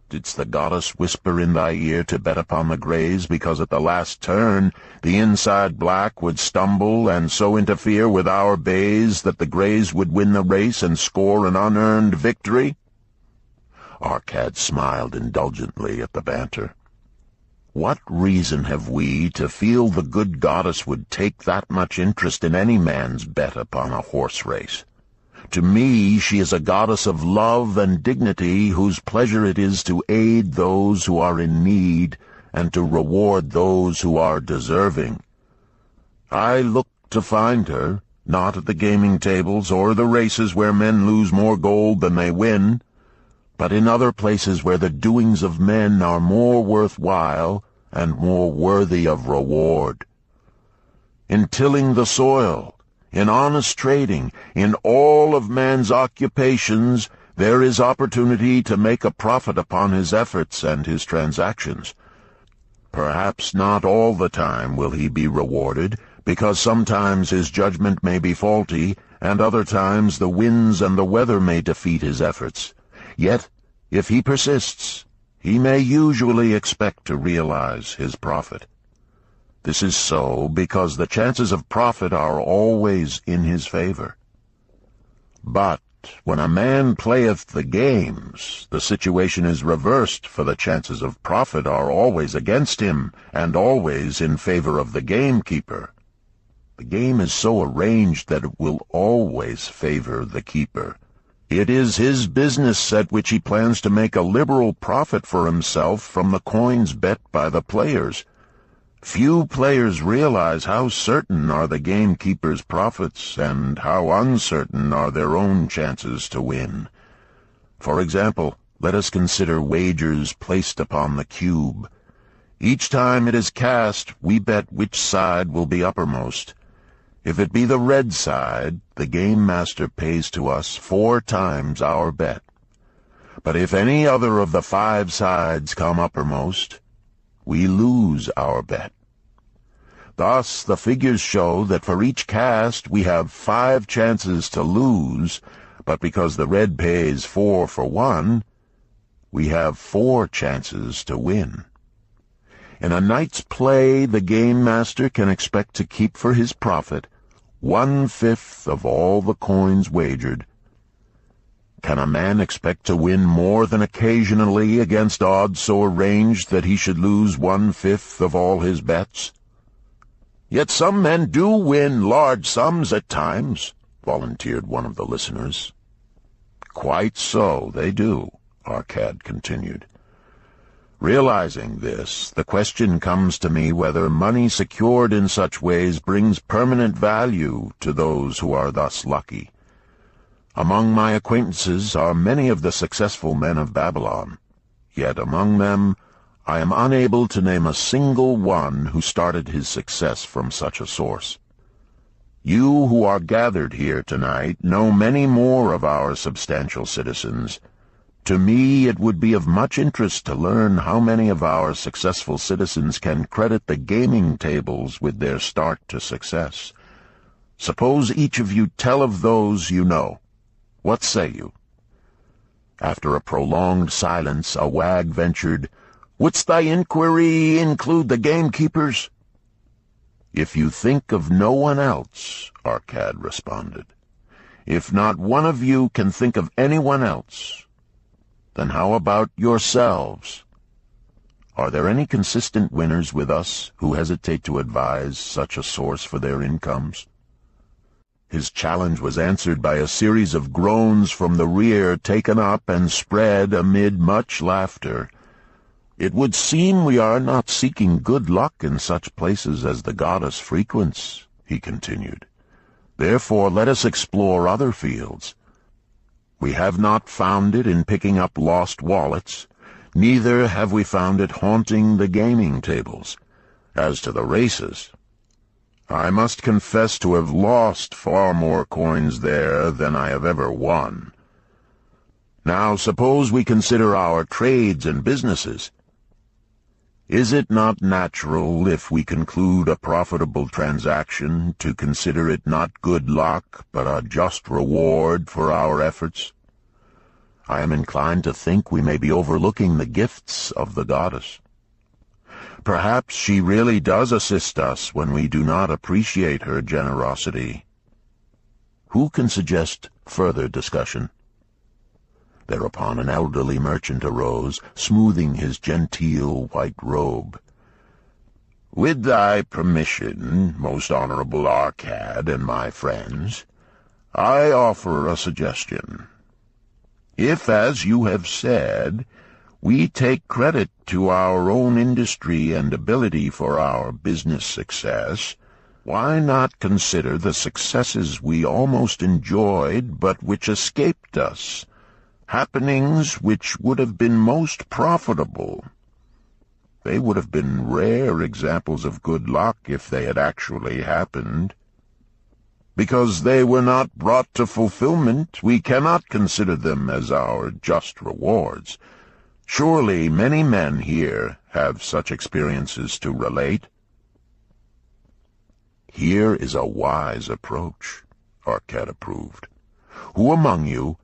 Didst the goddess whisper in thy ear to bet upon the Greys because at the last turn the inside black would stumble and so interfere with our bays that the Greys would win the race and score an unearned victory?" Arkad smiled indulgently at the banter. "What reason have we to feel the good goddess would take that much interest in any man's bet upon a horse race? To me she is a goddess of love and dignity, whose pleasure it is to aid those who are in need and to reward those who are deserving. I look to find her, not at the gaming tables or the races where men lose more gold than they win, but in other places where the doings of men are more worthwhile and more worthy of reward. In tilling the soil, in honest trading, in all of man's occupations, there is opportunity to make a profit upon his efforts and his transactions. Perhaps not all the time will he be rewarded, because sometimes his judgment may be faulty, and other times the winds and the weather may defeat his efforts. Yet, if he persists, he may usually expect to realize his profit. This is so because the chances of profit are always in his favor. But when a man playeth the games, the situation is reversed, for the chances of profit are always against him, and always in favor of the gamekeeper. The game is so arranged that it will always favor the keeper. It is his business at which he plans to make a liberal profit for himself from the coins bet by the players. Few players realize how certain are the gamekeeper's profits and how uncertain are their own chances to win. For example, let us consider wagers placed upon the cube. Each time it is cast, we bet which side will be uppermost. If it be the red side, the game master pays to us 4 times our bet. But if any other of the 5 sides come uppermost, we lose our bet. Thus the figures show that for each cast we have 5 chances to lose, but because the red pays 4 for 1, we have 4 chances to win. In a night's play, the game master can expect to keep for his profit 1/5 of all the coins wagered. Can a man expect to win more than occasionally against odds so arranged that he should lose 1/5 of all his bets? Yet some men do win large sums at times, volunteered one of the listeners. Quite so, they do, Arkad continued. Realizing this, the question comes to me whether money secured in such ways brings permanent value to those who are thus lucky. Among my acquaintances are many of the successful men of Babylon, yet among them I am unable to name a single one who started his success from such a source. You who are gathered here tonight know many more of our substantial citizens. To me, it would be of much interest to learn how many of our successful citizens can credit the gaming tables with their start to success. Suppose each of you tell of those you know. What say you? After a prolonged silence, a wag ventured, "Wouldst thy inquiry include the gamekeepers?" "If you think of no one else," Arkad responded. "If not one of you can think of anyone else, then how about yourselves? Are there any consistent winners with us who hesitate to advise such a source for their incomes?" His challenge was answered by a series of groans from the rear, taken up and spread amid much laughter. "It would seem we are not seeking good luck in such places as the goddess frequents," he continued. "Therefore let us explore other fields. We have not found it in picking up lost wallets, neither have we found it haunting the gaming tables. As to the races, I must confess to have lost far more coins there than I have ever won. Now suppose we consider our trades and businesses. Is it not natural, if we conclude a profitable transaction, to consider it not good luck, but a just reward for our efforts? I am inclined to think we may be overlooking the gifts of the goddess. Perhaps she really does assist us when we do not appreciate her generosity. Who can suggest further discussion?" Thereupon an elderly merchant arose, smoothing his genteel white robe. "With thy permission, most honorable Arkad and my friends, I offer a suggestion. If, as you have said, we take credit to our own industry and ability for our business success, why not consider the successes we almost enjoyed but which escaped us, happenings which would have been most profitable? They would have been rare examples of good luck if they had actually happened. Because they were not brought to fulfillment, we cannot consider them as our just rewards. Surely many men here have such experiences to relate." "Here is a wise approach," Arkad approved. "Who among you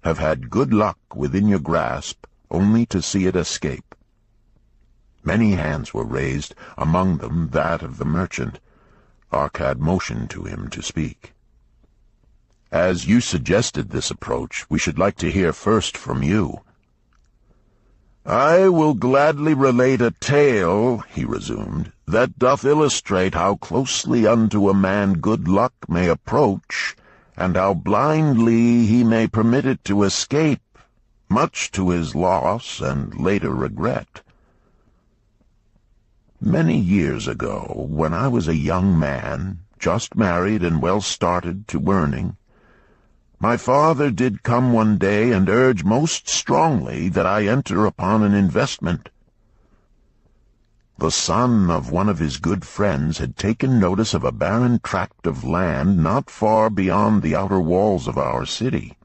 have had good luck within your grasp only to see it escape?" Many hands were raised, among them that of the merchant. Arkad motioned to him to speak. "As you suggested this approach, we should like to hear first from you." "I will gladly relate a tale," he resumed, "that doth illustrate how closely unto a man good luck may approach, and how blindly he may permit it to escape, much to his loss and later regret. Many years ago, when I was a young man, just married and well started to earning, my father did come one day and urge most strongly that I enter upon an investment. The son of one of his good friends had taken notice of a barren tract of land not far beyond the outer walls of our city.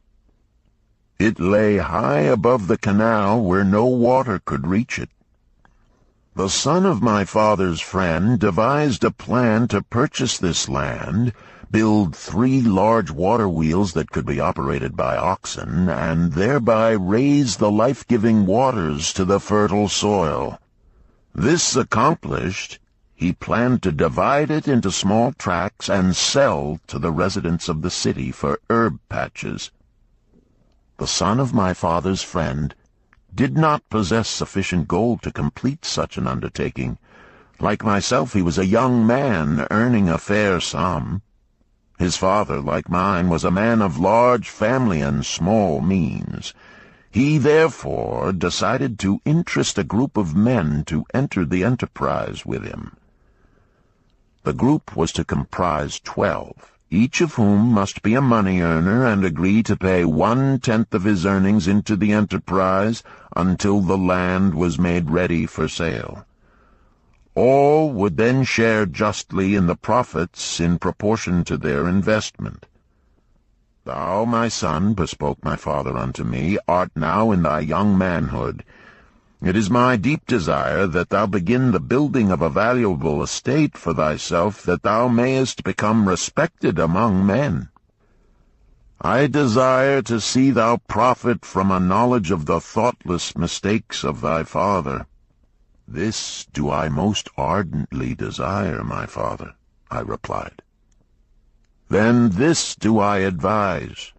It lay high above the canal where no water could reach it. The son of my father's friend devised a plan to purchase this land, build 3 large water wheels that could be operated by oxen, and thereby raise the life-giving waters to the fertile soil. This accomplished, he planned to divide it into small tracts and sell to the residents of the city for herb patches. The son of my father's friend did not possess sufficient gold to complete such an undertaking. Like myself, he was a young man earning a fair sum. His father, like mine, was a man of large family and small means. He therefore decided to interest a group of men to enter the enterprise with him. The group was to comprise 12, each of whom must be a money earner and agree to pay 1/10 of his earnings into the enterprise until the land was made ready for sale. All would then share justly in the profits in proportion to their investment. Thou, my son, bespoke my father unto me, art now in thy young manhood. It is my deep desire that thou begin the building of a valuable estate for thyself, that thou mayest become respected among men. I desire to see thou profit from a knowledge of the thoughtless mistakes of thy father. This do I most ardently desire, my father, I replied. Then this do I advise.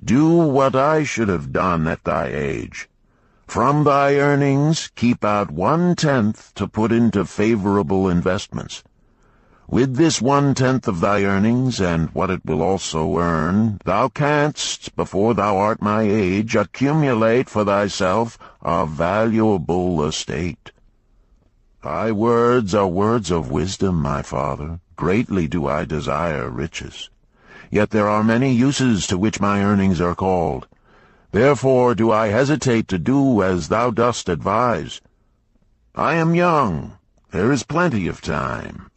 Do what I should have done at thy age. From thy earnings keep out 1/10 to put into favorable investments. With this 1/10 of thy earnings, and what it will also earn, thou canst, before thou art my age, accumulate for thyself a valuable estate. Thy words are words of wisdom, my father. Greatly do I desire riches. Yet there are many uses to which my earnings are called. Therefore do I hesitate to do as thou dost advise. I am young. There is plenty of time.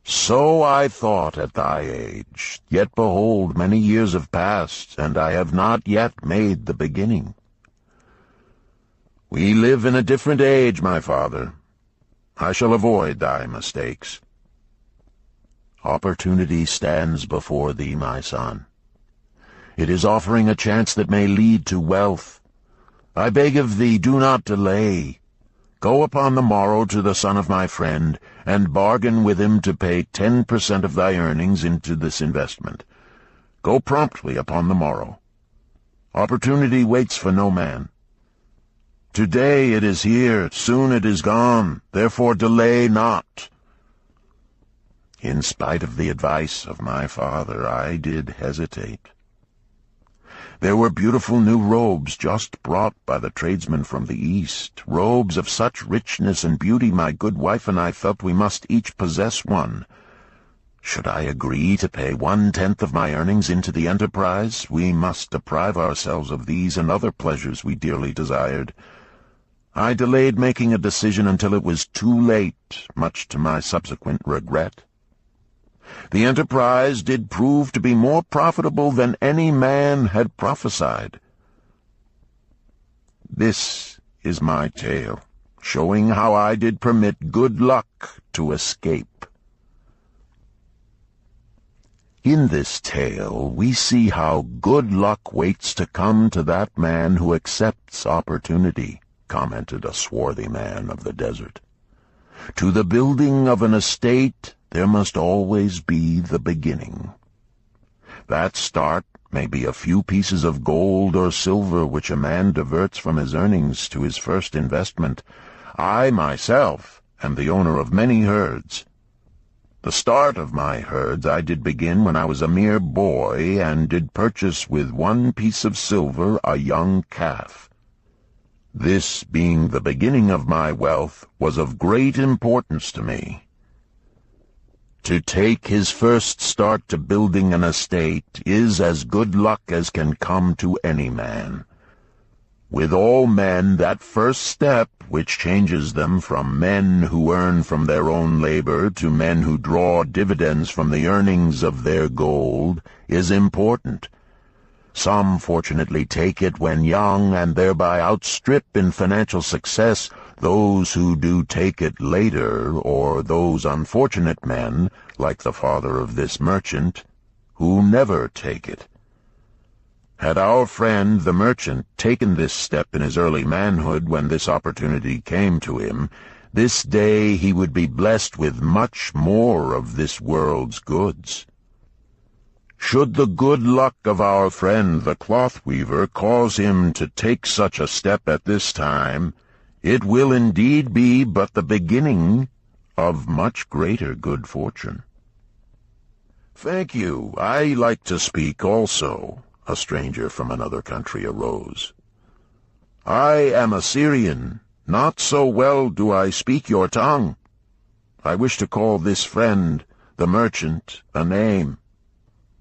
So I thought at thy age, yet behold, many years have passed, and I have not yet made the beginning. We live in a different age, my father. I shall avoid thy mistakes. Opportunity stands before thee, my son. It is offering a chance that may lead to wealth. I beg of thee, do not delay. Go upon the morrow to the son of my friend, and bargain with him to pay 10% of thy earnings into this investment. Go promptly upon the morrow. Opportunity waits for no man. Today it is here, soon it is gone, therefore delay not. In spite of the advice of my father, I did hesitate. There were beautiful new robes just brought by the tradesmen from the east, robes of such richness and beauty my good wife and I felt we must each possess one. Should I agree to pay 1/10 of my earnings into the enterprise, we must deprive ourselves of these and other pleasures we dearly desired. I delayed making a decision until it was too late, much to my subsequent regret. The enterprise did prove to be more profitable than any man had prophesied. This is my tale, showing how I did permit good luck to escape. In this tale, we see how good luck waits to come to that man who accepts opportunity, commented a swarthy man of the desert. To the building of an estate, there must always be the beginning. That start may be a few pieces of gold or silver which a man diverts from his earnings to his first investment. I, myself, am the owner of many herds. The start of my herds I did begin when I was a mere boy, and did purchase with 1 piece of silver a young calf. This, being the beginning of my wealth, was of great importance to me. To take his first start to building an estate is as good luck as can come to any man. With all men, that first step, which changes them from men who earn from their own labor to men who draw dividends from the earnings of their gold, is important. Some fortunately take it when young, and thereby outstrip in financial success those who do take it later, or those unfortunate men, like the father of this merchant, who never take it. Had our friend the merchant taken this step in his early manhood when this opportunity came to him, this day he would be blessed with much more of this world's goods. Should the good luck of our friend the cloth-weaver cause him to take such a step at this time, it will indeed be but the beginning of much greater good fortune." "Thank you. I like to speak also," a stranger from another country arose. "I am a Syrian. Not so well do I speak your tongue. I wish to call this friend, the merchant, a name.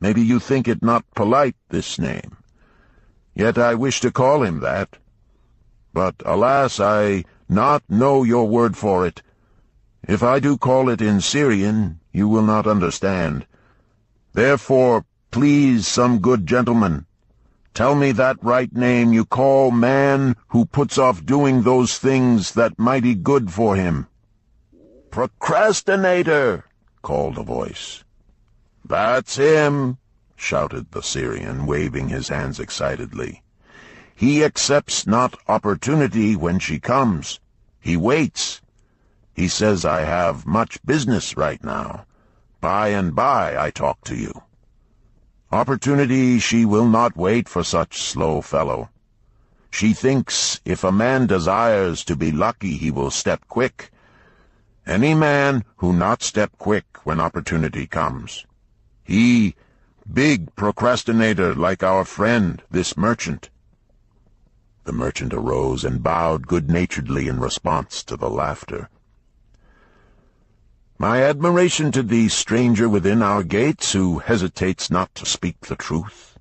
Maybe you think it not polite, this name. Yet I wish to call him that. But, alas, I not know your word for it. If I do call it in Syrian, you will not understand. Therefore, please, some good gentleman, tell me that right name you call man who puts off doing those things that mighty good for him." "Procrastinator," called a voice. "That's him," shouted the Syrian, waving his hands excitedly. "He accepts not opportunity when she comes. He waits. He says I have much business right now. By and by I talk to you. Opportunity she will not wait for such slow fellow. She thinks if a man desires to be lucky he will step quick. Any man who not step quick when opportunity comes. He, big procrastinator like our friend, this merchant." The merchant arose and bowed good-naturedly in response to the laughter. "My admiration to thee, stranger within our gates, who hesitates not to speak the truth."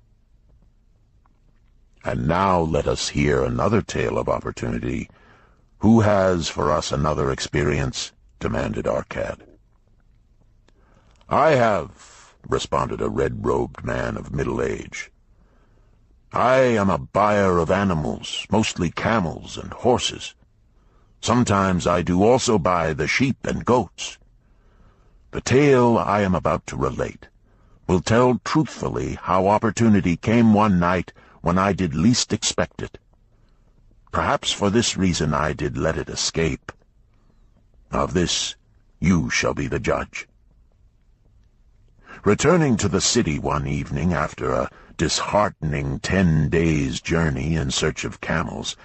"And now let us hear another tale of opportunity. Who has for us another experience?" demanded Arkad. "I have," responded a red-robed man of middle age. "I am a buyer of animals, mostly camels and horses. Sometimes I do also buy the sheep and goats. The tale I am about to relate will tell truthfully how opportunity came one night when I did least expect it. Perhaps for this reason I did let it escape. Of this you shall be the judge. Returning to the city one evening after a disheartening 10 days' journey in search of camels,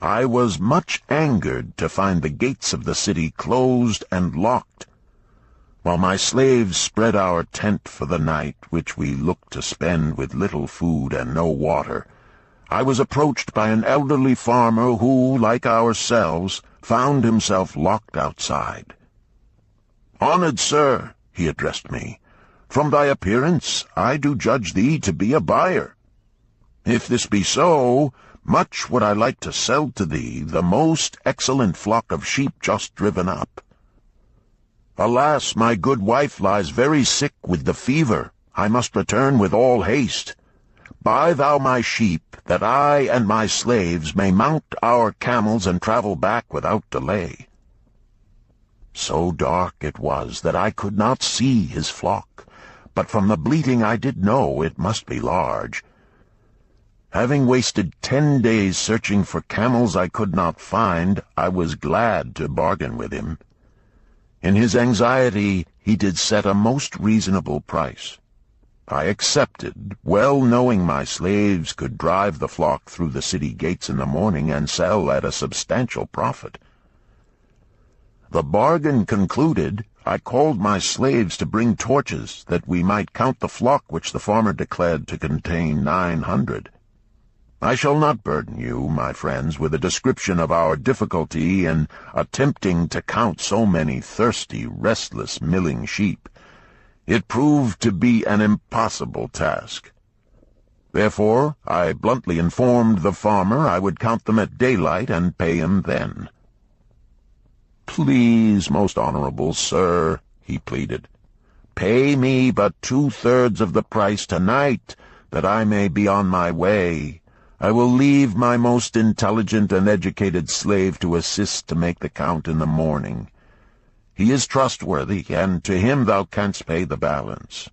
I was much angered to find the gates of the city closed and locked. While my slaves spread our tent for the night, which we looked to spend with little food and no water, I was approached by an elderly farmer who, like ourselves, found himself locked outside. "Honored sir," he addressed me, "from thy appearance I do judge thee to be a buyer. If this be so, much would I like to sell to thee the most excellent flock of sheep just driven up. Alas, my good wife lies very sick with the fever. I must return with all haste. Buy thou my sheep, that I and my slaves may mount our camels and travel back without delay." So dark it was that I could not see his flock, but from the bleating I did know it must be large. Having wasted 10 days searching for camels I could not find, I was glad to bargain with him. In his anxiety he did set a most reasonable price. I accepted, well knowing my slaves could drive the flock through the city gates in the morning and sell at a substantial profit. The bargain concluded, I called my slaves to bring torches, that we might count the flock which the farmer declared to contain 900. I shall not burden you, my friends, with a description of our difficulty in attempting to count so many thirsty, restless, milling sheep. It proved to be an impossible task. Therefore, I bluntly informed the farmer I would count them at daylight and pay him then. "Please, most honorable sir," he pleaded, "pay me but 2/3 of the price tonight, that I may be on my way. I will leave my most intelligent and educated slave to assist to make the count in the morning. He is trustworthy, and to him thou canst pay the balance."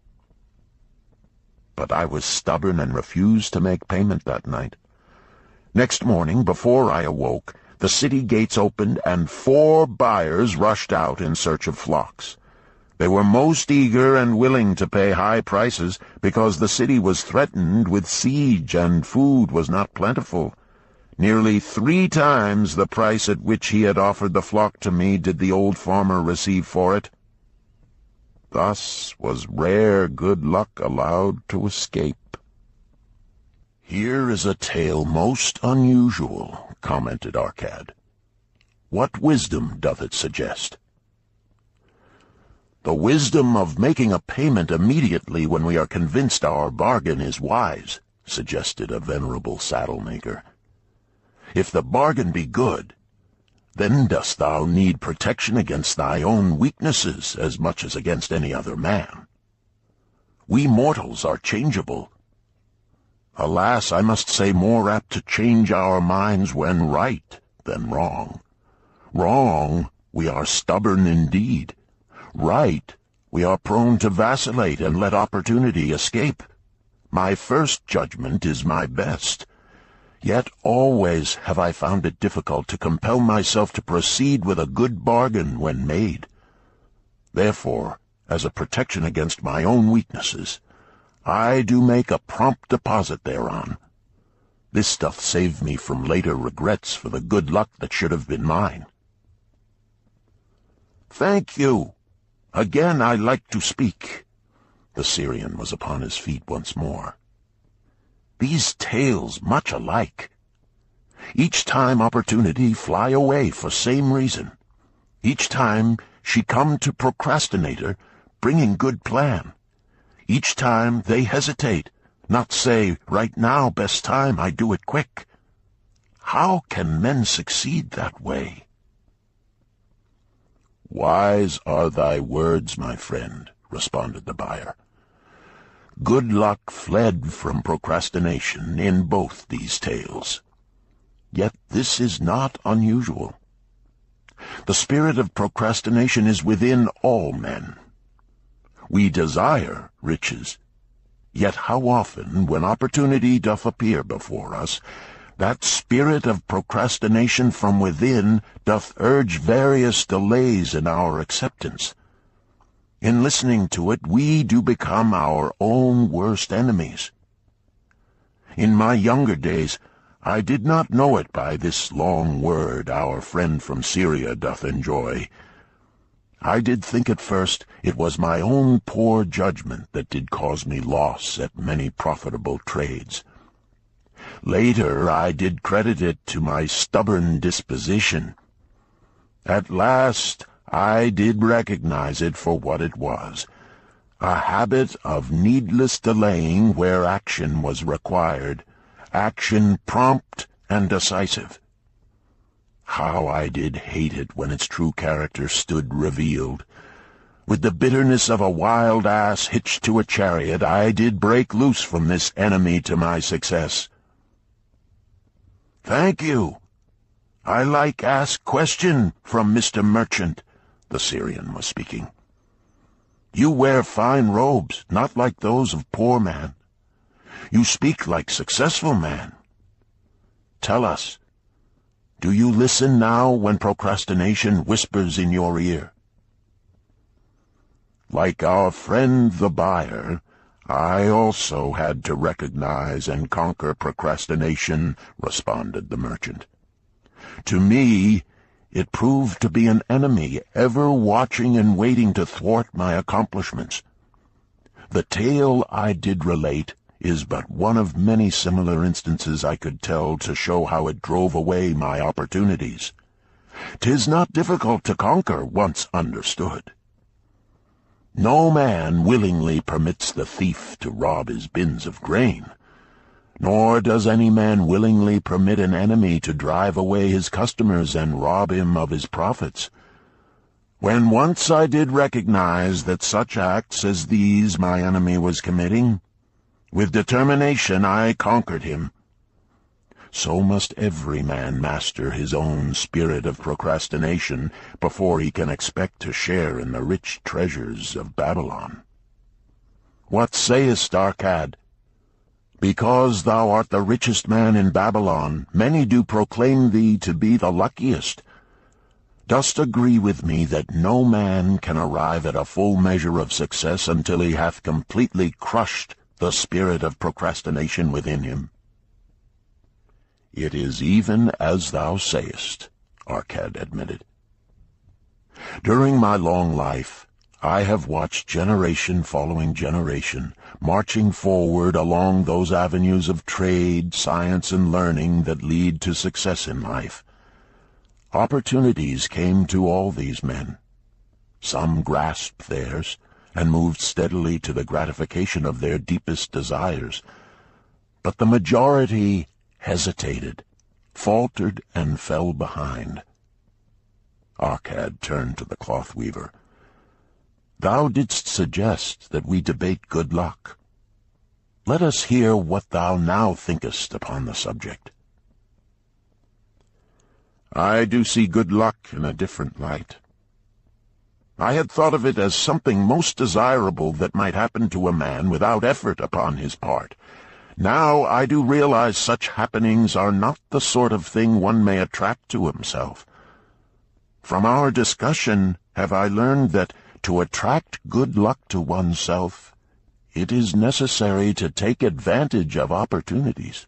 but I was stubborn and refused to make payment that night. Next morning, before I awoke, the city gates opened and 4 buyers rushed out in search of flocks. They were most eager and willing to pay high prices because the city was threatened with siege and food was not plentiful. Nearly 3 times the price at which he had offered the flock to me did the old farmer receive for it. Thus was rare good luck allowed to escape. "Here is a tale most unusual," commented Arkad. "What wisdom doth it suggest?" "The wisdom of making a payment immediately when we are convinced our bargain is wise," suggested a venerable saddle-maker. "If the bargain be good, then dost thou need protection against thy own weaknesses as much as against any other man. We mortals are changeable. Alas, I must say more apt to change our minds when right than wrong. Wrong, we are stubborn indeed. Right, we are prone to vacillate and let opportunity escape. My first judgment is my best. Yet always have I found it difficult to compel myself to proceed with a good bargain when made. Therefore, as a protection against my own weaknesses, I do make a prompt deposit thereon. This doth save me from later regrets for the good luck that should have been mine." "Thank you. Again I like to speak." The Syrian was upon his feet once more. "These tales much alike. Each time opportunity fly away for same reason. Each time she come to procrastinator, bringing good plan. Each time they hesitate, not say, right now, best time, I do it quick. How can men succeed that way?" "Wise are thy words, my friend," responded the buyer. "Good luck fled from procrastination in both these tales. Yet this is not unusual. The spirit of procrastination is within all men. We desire riches, yet how often, when opportunity doth appear before us, that spirit of procrastination from within doth urge various delays in our acceptance. In listening to it, we do become our own worst enemies. In my younger days, I did not know it by this long word our friend from Syria doth enjoy. I did think at first it was my own poor judgment that did cause me loss at many profitable trades. Later I did credit it to my stubborn disposition. At last I did recognize it for what it was, a habit of needless delaying where action was required, action prompt and decisive. How I did hate it when its true character stood revealed. With the bitterness of a wild ass hitched to a chariot, I did break loose from this enemy to my success. "Thank you. I like ask question from Mr. Merchant," the Syrian was speaking. "You wear fine robes, not like those of poor man. You speak like successful man. Tell us, do you listen now when procrastination whispers in your ear?" "Like our friend the buyer, I also had to recognize and conquer procrastination," responded the merchant. "To me, it proved to be an enemy ever watching and waiting to thwart my accomplishments. The tale I did relate is but one of many similar instances I could tell to show how it drove away my opportunities. 'Tis not difficult to conquer once understood. No man willingly permits the thief to rob his bins of grain, nor does any man willingly permit an enemy to drive away his customers and rob him of his profits. When once I did recognize that such acts as these my enemy was committing, with determination I conquered him. So must every man master his own spirit of procrastination before he can expect to share in the rich treasures of Babylon. What sayest, Arkad? Because thou art the richest man in Babylon, many do proclaim thee to be the luckiest. Dost agree with me that no man can arrive at a full measure of success until he hath completely crushed the spirit of procrastination within him? It is even as thou sayest, Arkad admitted. During my long life, I have watched generation following generation, marching forward along those avenues of trade, science, and learning that lead to success in life. Opportunities came to all these men. Some grasped theirs and moved steadily to the gratification of their deepest desires, but the majority hesitated, faltered, and fell behind. Arkad turned to the cloth weaver. Thou didst suggest that we debate good luck. Let us hear what thou now thinkest upon the subject. I do see good luck in a different light. I had thought of it as something most desirable that might happen to a man without effort upon his part. Now I do realize such happenings are not the sort of thing one may attract to himself. From our discussion have I learned that to attract good luck to oneself, it is necessary to take advantage of opportunities.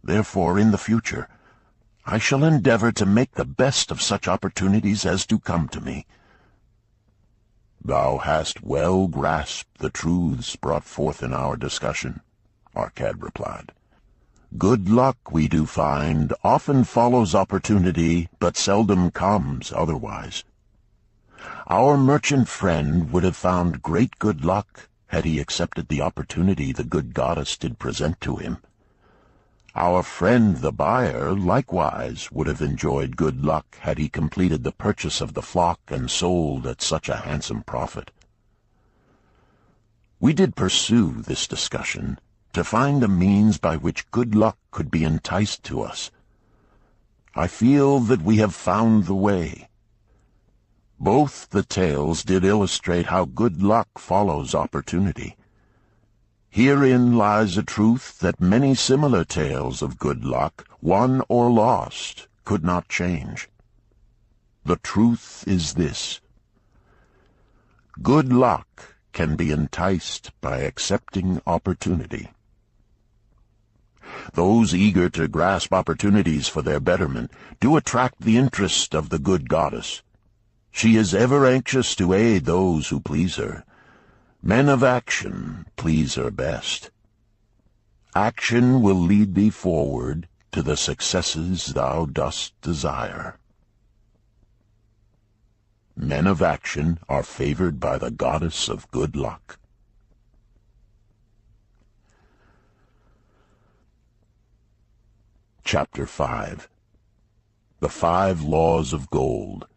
Therefore, in the future, I shall endeavor to make the best of such opportunities as do come to me. Thou hast well grasped the truths brought forth in our discussion, Arkad replied. Good luck, we do find, often follows opportunity, but seldom comes otherwise. Our merchant friend would have found great good luck had he accepted the opportunity the good goddess did present to him. Our friend the buyer likewise would have enjoyed good luck had he completed the purchase of the flock and sold at such a handsome profit. We did pursue this discussion to find a means by which good luck could be enticed to us. I feel that we have found the way. Both the tales did illustrate how good luck follows opportunity. Herein lies a truth that many similar tales of good luck, won or lost, could not change. The truth is this: good luck can be enticed by accepting opportunity. Those eager to grasp opportunities for their betterment do attract the interest of the good goddess. She is ever anxious to aid those who please her. Men of action please her best. Action will lead thee forward to the successes thou dost desire. Men of action are favored by the goddess of good luck. Chapter 5. The 5 Laws of Gold.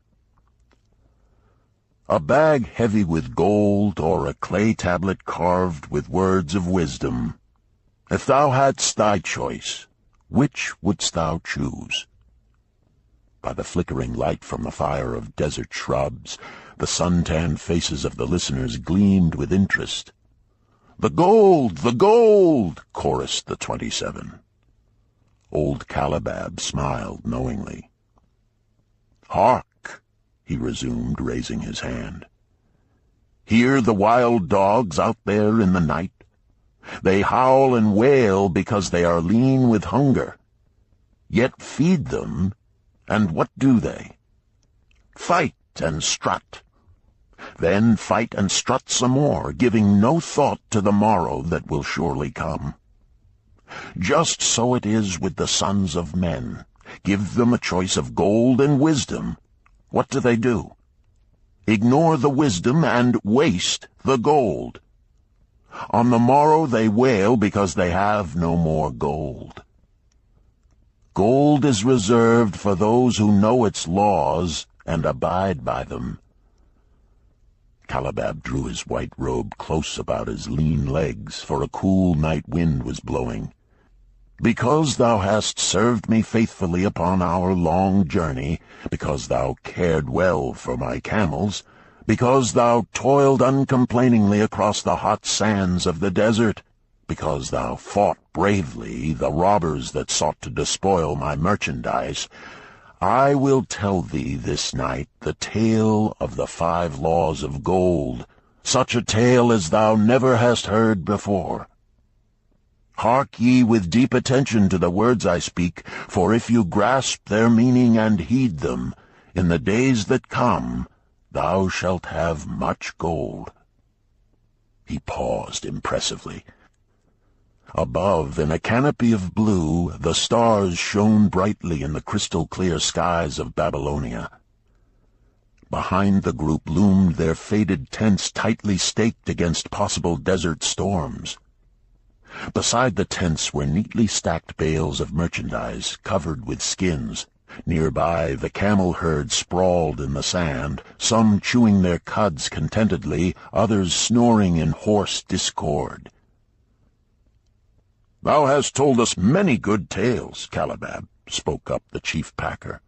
A bag heavy with gold, or a clay tablet carved with words of wisdom. If thou hadst thy choice, which wouldst thou choose? By the flickering light from the fire of desert shrubs, the sun-tanned faces of the listeners gleamed with interest. "The gold! The gold!" chorused the 27. Old Calibab smiled knowingly. "Hark!" he resumed, raising his hand. "Hear the wild dogs out there in the night? They howl and wail because they are lean with hunger. Yet feed them, and what do they? Fight and strut. Then fight and strut some more, giving no thought to the morrow that will surely come. Just so it is with the sons of men. Give them a choice of gold and wisdom. What do? Ignore the wisdom and waste the gold. On the morrow they wail because they have no more gold. Gold is reserved for those who know its laws and abide by them." Calibab drew his white robe close about his lean legs, for a cool night wind was blowing. "Because thou hast served me faithfully upon our long journey, because thou cared well for my camels, because thou toiled uncomplainingly across the hot sands of the desert, because thou fought bravely the robbers that sought to despoil my merchandise, I will tell thee this night the tale of the 5 laws of gold, such a tale as thou never hast heard before. Hark ye with deep attention to the words I speak, for if you grasp their meaning and heed them, in the days that come thou shalt have much gold." He paused impressively. Above, in a canopy of blue, the stars shone brightly in the crystal-clear skies of Babylonia. Behind the group loomed their faded tents tightly staked against possible desert storms. Beside the tents were neatly stacked bales of merchandise covered with skins. Nearby, the camel herd sprawled in the sand, some chewing their cuds contentedly, others snoring in hoarse discord. "Thou hast told us many good tales, Calibab," spoke up the chief packer.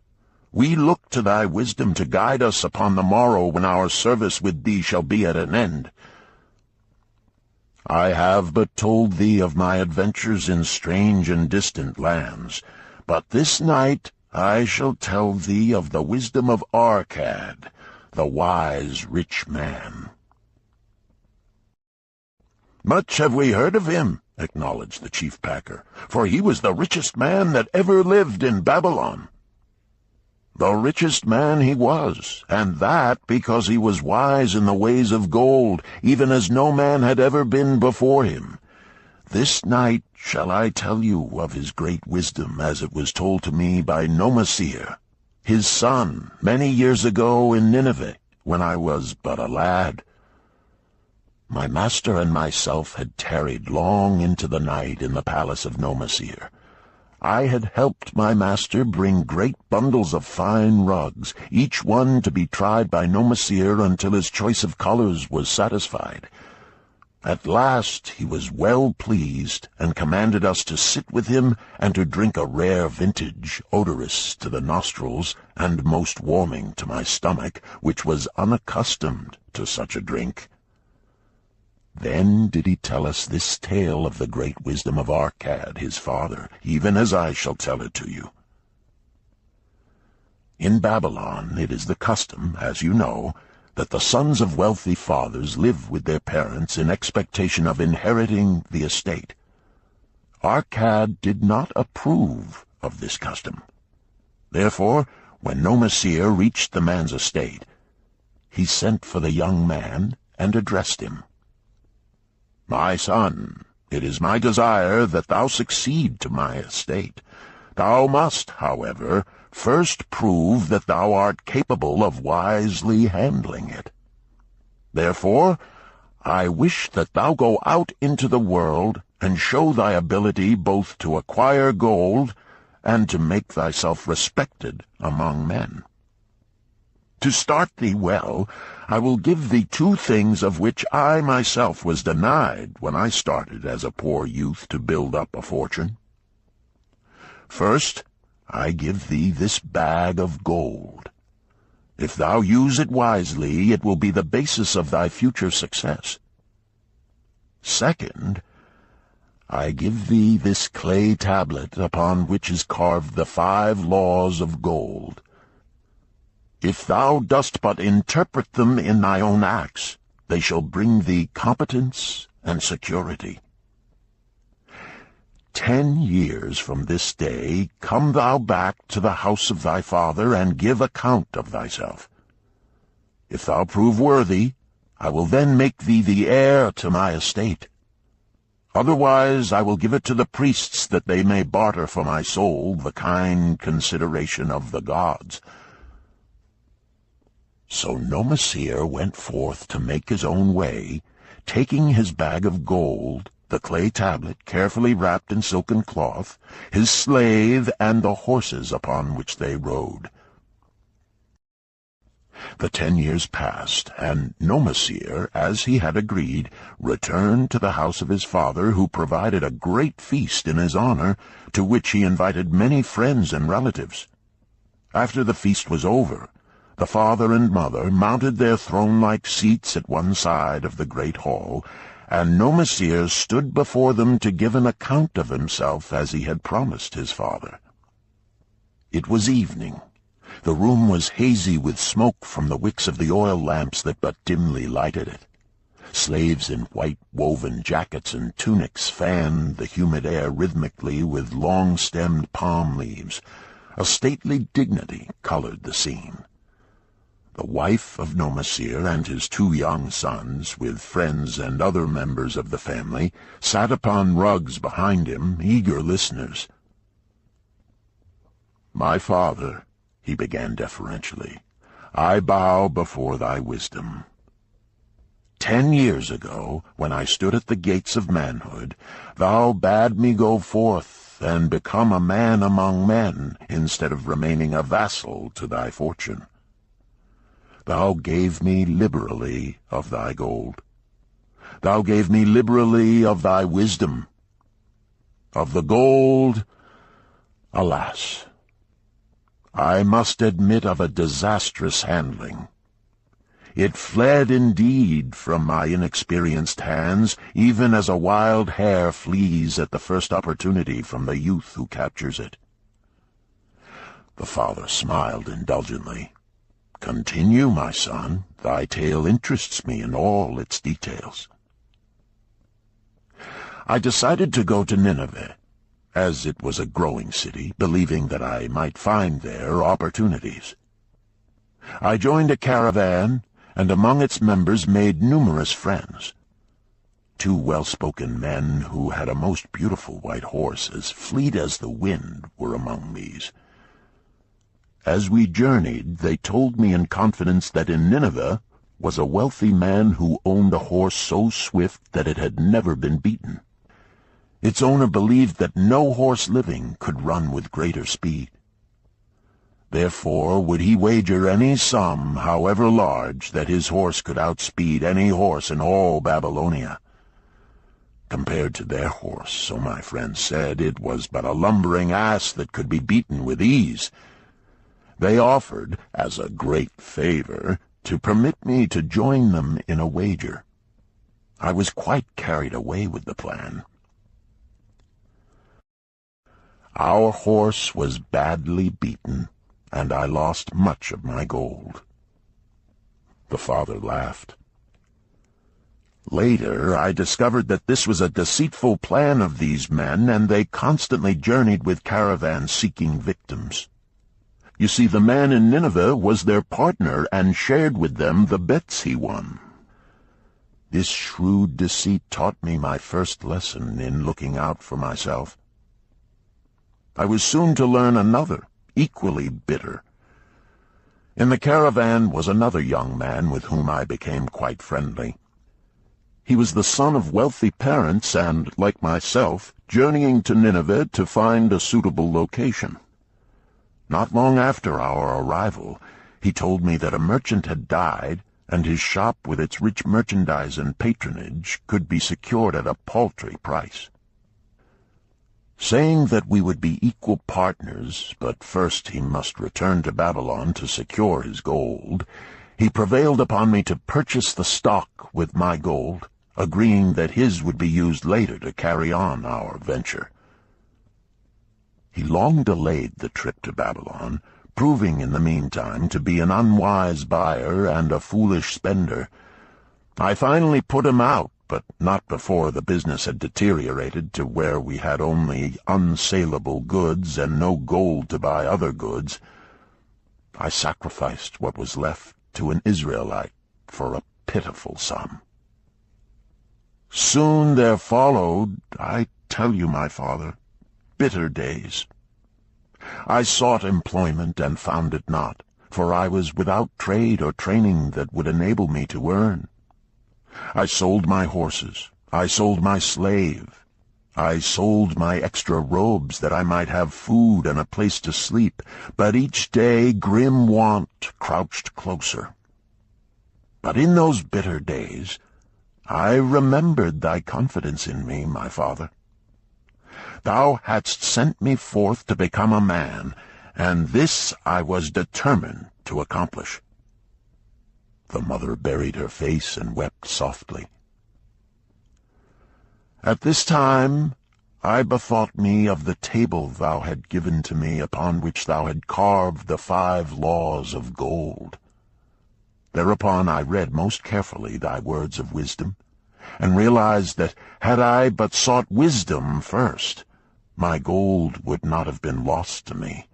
"We look to thy wisdom to guide us upon the morrow when our service with thee shall be at an end." "I have but told thee of my adventures in strange and distant lands, but this night I shall tell thee of the wisdom of Arkad, the wise rich man." "Much have we heard of him," acknowledged the chief packer, "for he was the richest man that ever lived in Babylon." "The richest man he was, and that because he was wise in the ways of gold, even as no man had ever been before him. This night shall I tell you of his great wisdom as it was told to me by Nomasir, his son, many years ago in Nineveh, when I was but a lad. My master and myself had tarried long into the night in the palace of Nomasir. I had helped my master bring great bundles of fine rugs, each one to be tried by Nomasir until his choice of colors was satisfied. At last he was well pleased, and commanded us to sit with him and to drink a rare vintage, odorous to the nostrils and most warming to my stomach, which was unaccustomed to such a drink. Then did he tell us this tale of the great wisdom of Arkad, his father, even as I shall tell it to you. In Babylon it is the custom, as you know, that the sons of wealthy fathers live with their parents in expectation of inheriting the estate. Arkad did not approve of this custom. Therefore, when Nomasir reached the man's estate, he sent for the young man and addressed him. "My son, it is my desire that thou succeed to my estate. Thou must, however, first prove that thou art capable of wisely handling it. Therefore, I wish that thou go out into the world and show thy ability both to acquire gold and to make thyself respected among men. To start thee well, I will give thee 2 things of which I myself was denied when I started as a poor youth to build up a fortune. First, I give thee this bag of gold. If thou use it wisely, it will be the basis of thy future success. Second, I give thee this clay tablet upon which is carved the 5 laws of gold. If thou dost but interpret them in thy own acts, they shall bring thee competence and security. 10 years from this day come thou back to the house of thy father and give account of thyself. If thou prove worthy, I will then make thee the heir to my estate. Otherwise I will give it to the priests that they may barter for my soul the kind consideration of the gods." So Nomasir went forth to make his own way, taking his bag of gold, the clay tablet carefully wrapped in silken cloth, his slave, and the horses upon which they rode. The 10 years passed, and Nomasir, as he had agreed, returned to the house of his father, who provided a great feast in his honor, to which he invited many friends and relatives. After the feast was over, the father and mother mounted their throne-like seats at one side of the great hall, and Nomasir stood before them to give an account of himself as he had promised his father. It was evening. The room was hazy with smoke from the wicks of the oil lamps that but dimly lighted it. Slaves in white woven jackets and tunics fanned the humid air rhythmically with long-stemmed palm leaves. A stately dignity colored the scene. The wife of Nomasir and his 2 young sons, with friends and other members of the family, sat upon rugs behind him, eager listeners. "My father," he began deferentially, "I bow before thy wisdom. 10 years ago, when I stood at the gates of manhood, thou bade me go forth and become a man among men, instead of remaining a vassal to thy fortune. Thou gave me liberally of thy gold. Thou gave me liberally of thy wisdom. Of the gold, alas, I must admit of a disastrous handling. It fled indeed from my inexperienced hands, even as a wild hare flees at the first opportunity from the youth who captures it." The father smiled indulgently. "Continue, my son. Thy tale interests me in all its details." "I decided to go to Nineveh, as it was a growing city, believing that I might find there opportunities. I joined a caravan, and among its members made numerous friends. 2 well-spoken men who had a most beautiful white horse, as fleet as the wind, were among these. As we journeyed, they told me in confidence that in Nineveh was a wealthy man who owned a horse so swift that it had never been beaten. Its owner believed that no horse living could run with greater speed. Therefore would he wager any sum, however large, that his horse could outspeed any horse in all Babylonia. Compared to their horse, so my friend said, it was but a lumbering ass that could be beaten with ease. They offered, as a great favor, to permit me to join them in a wager. I was quite carried away with the plan. Our horse was badly beaten, and I lost much of my gold." The father laughed. "Later, I discovered that this was a deceitful plan of these men, and they constantly journeyed with caravans seeking victims. You see, the man in Nineveh was their partner and shared with them the bets he won. This shrewd deceit taught me my first lesson in looking out for myself. I was soon to learn another, equally bitter. In the caravan was another young man with whom I became quite friendly. He was the son of wealthy parents and, like myself, journeying to Nineveh to find a suitable location. Not long after our arrival, he told me that a merchant had died, and his shop with its rich merchandise and patronage could be secured at a paltry price. Saying that we would be equal partners, but first he must return to Babylon to secure his gold, he prevailed upon me to purchase the stock with my gold, agreeing that his would be used later to carry on our venture. He long delayed the trip to Babylon, proving in the meantime to be an unwise buyer and a foolish spender. I finally put him out, but not before the business had deteriorated to where we had only unsaleable goods and no gold to buy other goods. I sacrificed what was left to an Israelite for a pitiful sum. Soon there followed, I tell you, my father, bitter days. I sought employment and found it not, for I was without trade or training that would enable me to earn. I sold my horses, I sold my slave, I sold my extra robes that I might have food and a place to sleep, but each day grim want crouched closer. But in those bitter days I remembered thy confidence in me, my father. Thou hadst sent me forth to become a man, and this I was determined to accomplish." The mother buried her face and wept softly. At this time I bethought me of the table thou had given to me, upon which thou had carved the 5 laws of gold. Thereupon I read most carefully thy words of wisdom, and realized that had I but sought wisdom first, my gold would not have been lost to me.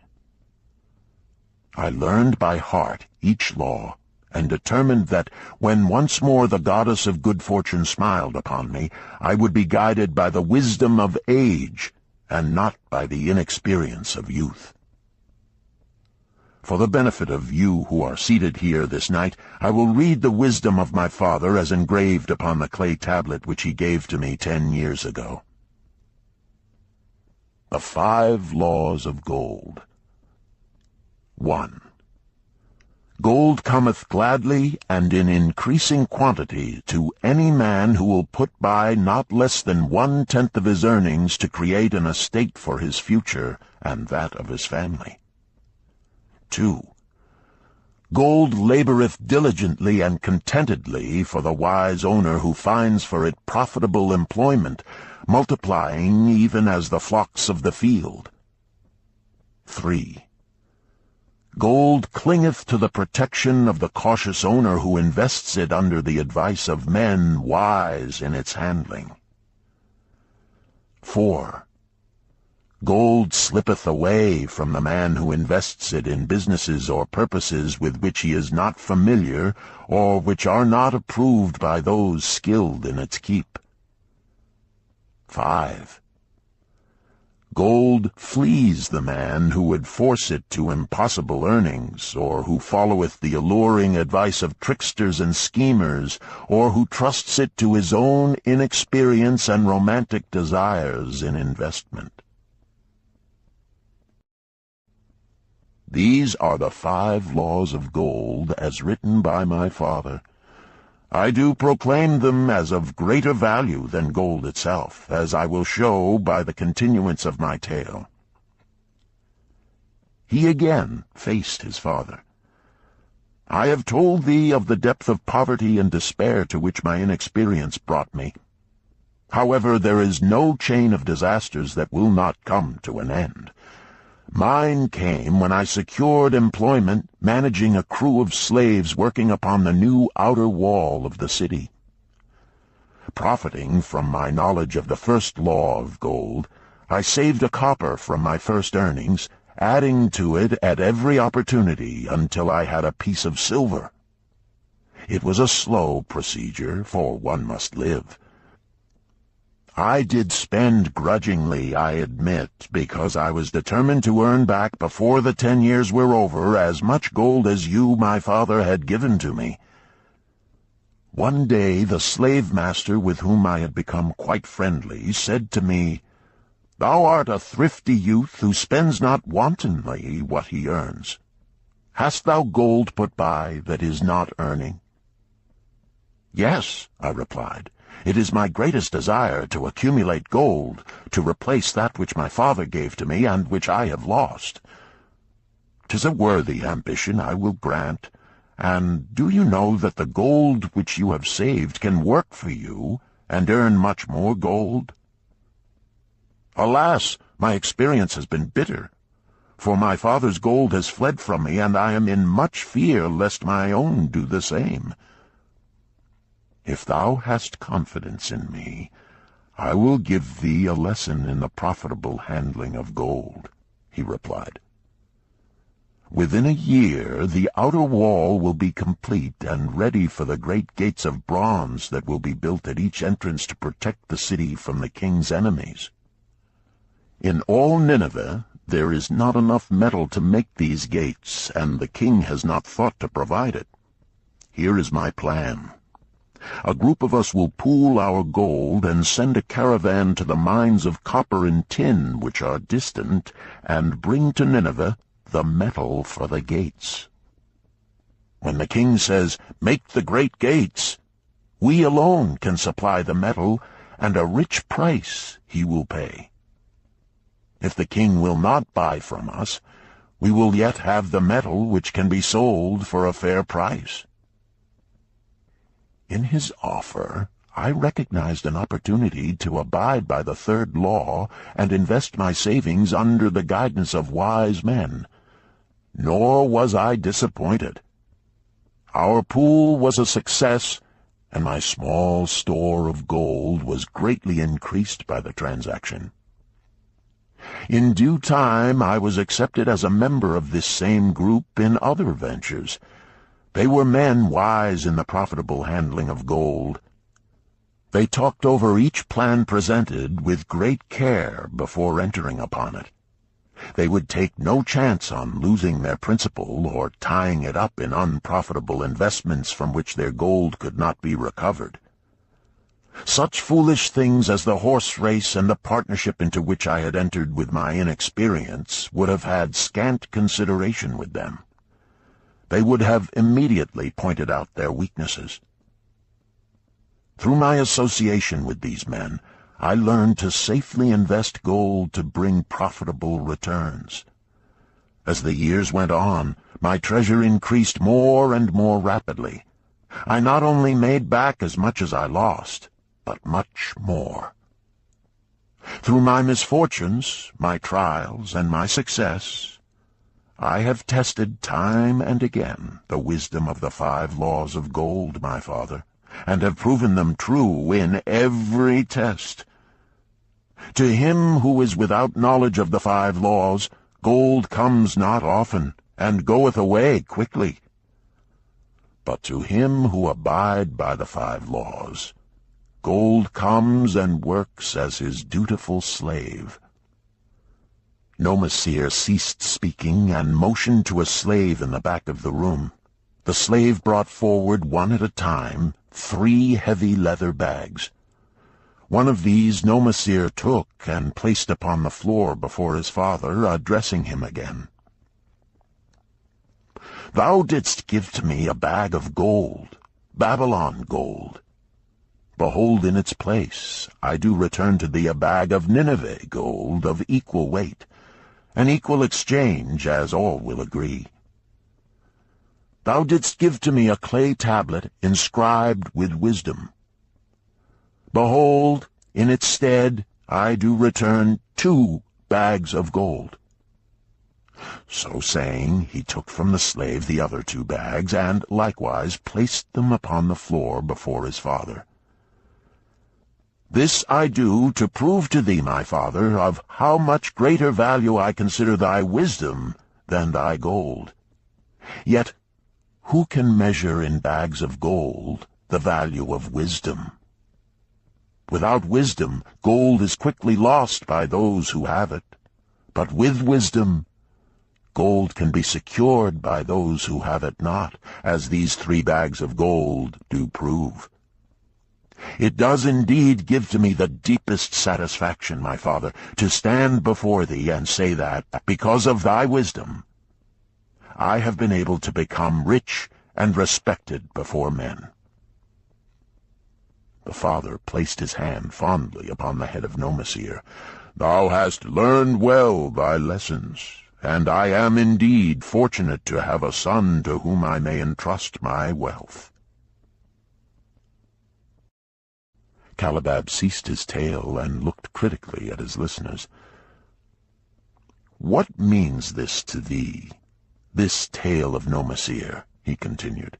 I learned by heart each law, and determined that when once more the goddess of good fortune smiled upon me, I would be guided by the wisdom of age, and not by the inexperience of youth. For the benefit of you who are seated here this night, I will read the wisdom of my father as engraved upon the clay tablet which he gave to me 10 years ago. The 5 laws of gold. 1. Gold cometh gladly and in increasing quantity to any man who will put by not less than 1/10 of his earnings to create an estate for his future and that of his family. 2. Gold laboureth diligently and contentedly for the wise owner who finds for it profitable employment, multiplying even as the flocks of the field. 3. Gold clingeth to the protection of the cautious owner who invests it under the advice of men wise in its handling. 4. Gold slippeth away from the man who invests it in businesses or purposes with which he is not familiar, or which are not approved by those skilled in its keep. 5. Gold flees the man who would force it to impossible earnings, or who followeth the alluring advice of tricksters and schemers, or who trusts it to his own inexperience and romantic desires in investment. These are the 5 laws of gold as written by my father. I do proclaim them as of greater value than gold itself, as I will show by the continuance of my tale. He again faced his father. I have told thee of the depth of poverty and despair to which my inexperience brought me. However, there is no chain of disasters that will not come to an end. Mine came when I secured employment managing a crew of slaves working upon the new outer wall of the city. Profiting from my knowledge of the first law of gold, I saved a copper from my first earnings, adding to it at every opportunity until I had a piece of silver. It was a slow procedure, for one must live. I did spend grudgingly, I admit, because I was determined to earn back before the 10 years were over as much gold as you, my father, had given to me. One day the slave-master with whom I had become quite friendly said to me, "Thou art a thrifty youth who spends not wantonly what he earns. Hast thou gold put by that is not earning?" "Yes," I replied. "It is my greatest desire to accumulate gold, to replace that which my father gave to me and which I have lost. 'Tis a worthy ambition, I will grant. And do you know that the gold which you have saved can work for you, and earn much more gold?" "Alas, my experience has been bitter, for my father's gold has fled from me, and I am in much fear lest my own do the same." "If thou hast confidence in me, I will give thee a lesson in the profitable handling of gold," he replied. "Within a year the outer wall will be complete and ready for the great gates of bronze that will be built at each entrance to protect the city from the king's enemies. In all Nineveh there is not enough metal to make these gates, and the king has not thought to provide it. Here is my plan. A group of us will pool our gold and send a caravan to the mines of copper and tin which are distant, and bring to Nineveh the metal for the gates. When the king says, 'Make the great gates,' we alone can supply the metal, and a rich price he will pay. If the king will not buy from us, we will yet have the metal which can be sold for a fair price." In his offer, I recognized an opportunity to abide by the third law and invest my savings under the guidance of wise men. Nor was I disappointed. Our pool was a success, and my small store of gold was greatly increased by the transaction. In due time I was accepted as a member of this same group in other ventures. They were men wise in the profitable handling of gold. They talked over each plan presented with great care before entering upon it. They would take no chance on losing their principal or tying it up in unprofitable investments from which their gold could not be recovered. Such foolish things as the horse race and the partnership into which I had entered with my inexperience would have had scant consideration with them. They would have immediately pointed out their weaknesses. Through my association with these men, I learned to safely invest gold to bring profitable returns. As the years went on, my treasure increased more and more rapidly. I not only made back as much as I lost, but much more. Through my misfortunes, my trials, and my success, I have tested time and again the wisdom of the 5 laws of gold, my father, and have proven them true in every test. To him who is without knowledge of the 5 laws, gold comes not often, and goeth away quickly. But to him who abide by the 5 laws, gold comes and works as his dutiful slave. Nomasir ceased speaking and motioned to a slave in the back of the room. The slave brought forward one at a time 3 heavy leather bags. One of these Nomasir took and placed upon the floor before his father, addressing him again. "Thou didst give to me a bag of gold, Babylon gold. Behold, in its place I do return to thee a bag of Nineveh gold of equal weight, an equal exchange, as all will agree. Thou didst give to me a clay tablet inscribed with wisdom. Behold, in its stead I do return 2 bags of gold." So saying, he took from the slave the other 2 bags, and likewise placed them upon the floor before his father. "This I do to prove to thee, my father, of how much greater value I consider thy wisdom than thy gold. Yet who can measure in bags of gold the value of wisdom? Without wisdom, gold is quickly lost by those who have it. But with wisdom, gold can be secured by those who have it not, as these 3 bags of gold do prove. It does indeed give to me the deepest satisfaction, my father, to stand before thee and say that, because of thy wisdom, I have been able to become rich and respected before men." The father placed his hand fondly upon the head of Nomasir. "Thou hast learned well thy lessons, and I am indeed fortunate to have a son to whom I may entrust my wealth." Calibab ceased his tale and looked critically at his listeners. "What means this to thee, this tale of Nomasir?" he continued.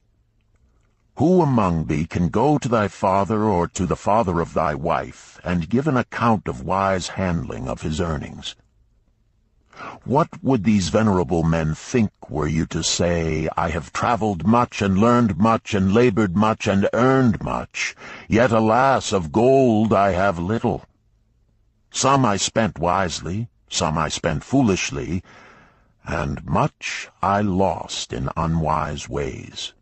"Who among thee can go to thy father or to the father of thy wife and give an account of wise handling of his earnings? What would these venerable men think were you to say, 'I have traveled much and learned much and labored much and earned much, yet alas, of gold I have little. Some I spent wisely, some I spent foolishly, and much I lost in unwise ways'?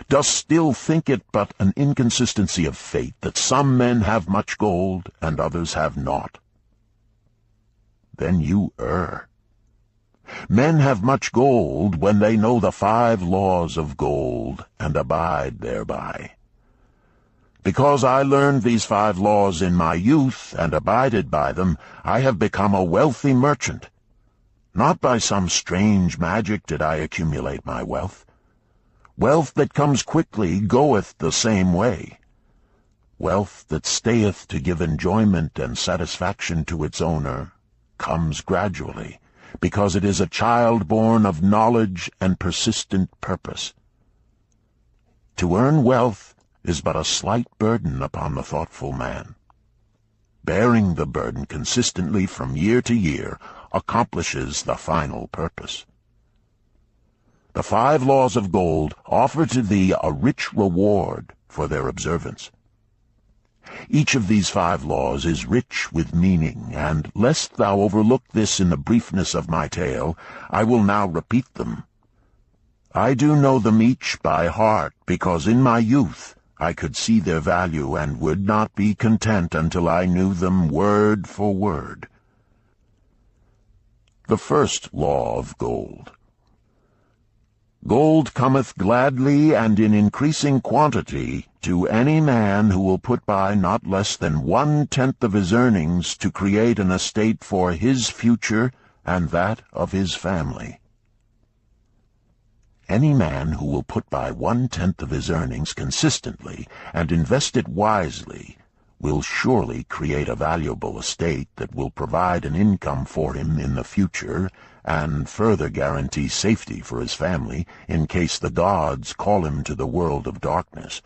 Dost still think it but an inconsistency of fate that some men have much gold and others have naught? Then you err. Men have much gold when they know the 5 laws of gold and abide thereby. Because I learned these 5 laws in my youth and abided by them, I have become a wealthy merchant. Not by some strange magic did I accumulate my wealth. Wealth that comes quickly goeth the same way. Wealth that stayeth to give enjoyment and satisfaction to its owner comes gradually, because it is a child born of knowledge and persistent purpose. To earn wealth is but a slight burden upon the thoughtful man. Bearing the burden consistently from year to year accomplishes the final purpose. The 5 laws of gold offer to thee a rich reward for their observance. Each of these 5 laws is rich with meaning, and lest thou overlook this in the briefness of my tale, I will now repeat them. I do know them each by heart, because in my youth I could see their value and would not be content until I knew them word for word. The first law of gold. Gold cometh gladly and in increasing quantity to any man who will put by not less than 1/10 of his earnings to create an estate for his future and that of his family. Any man who will put by 1/10 of his earnings consistently and invest it wisely will surely create a valuable estate that will provide an income for him in the future and further guarantee safety for his family in case the gods call him to the world of darkness.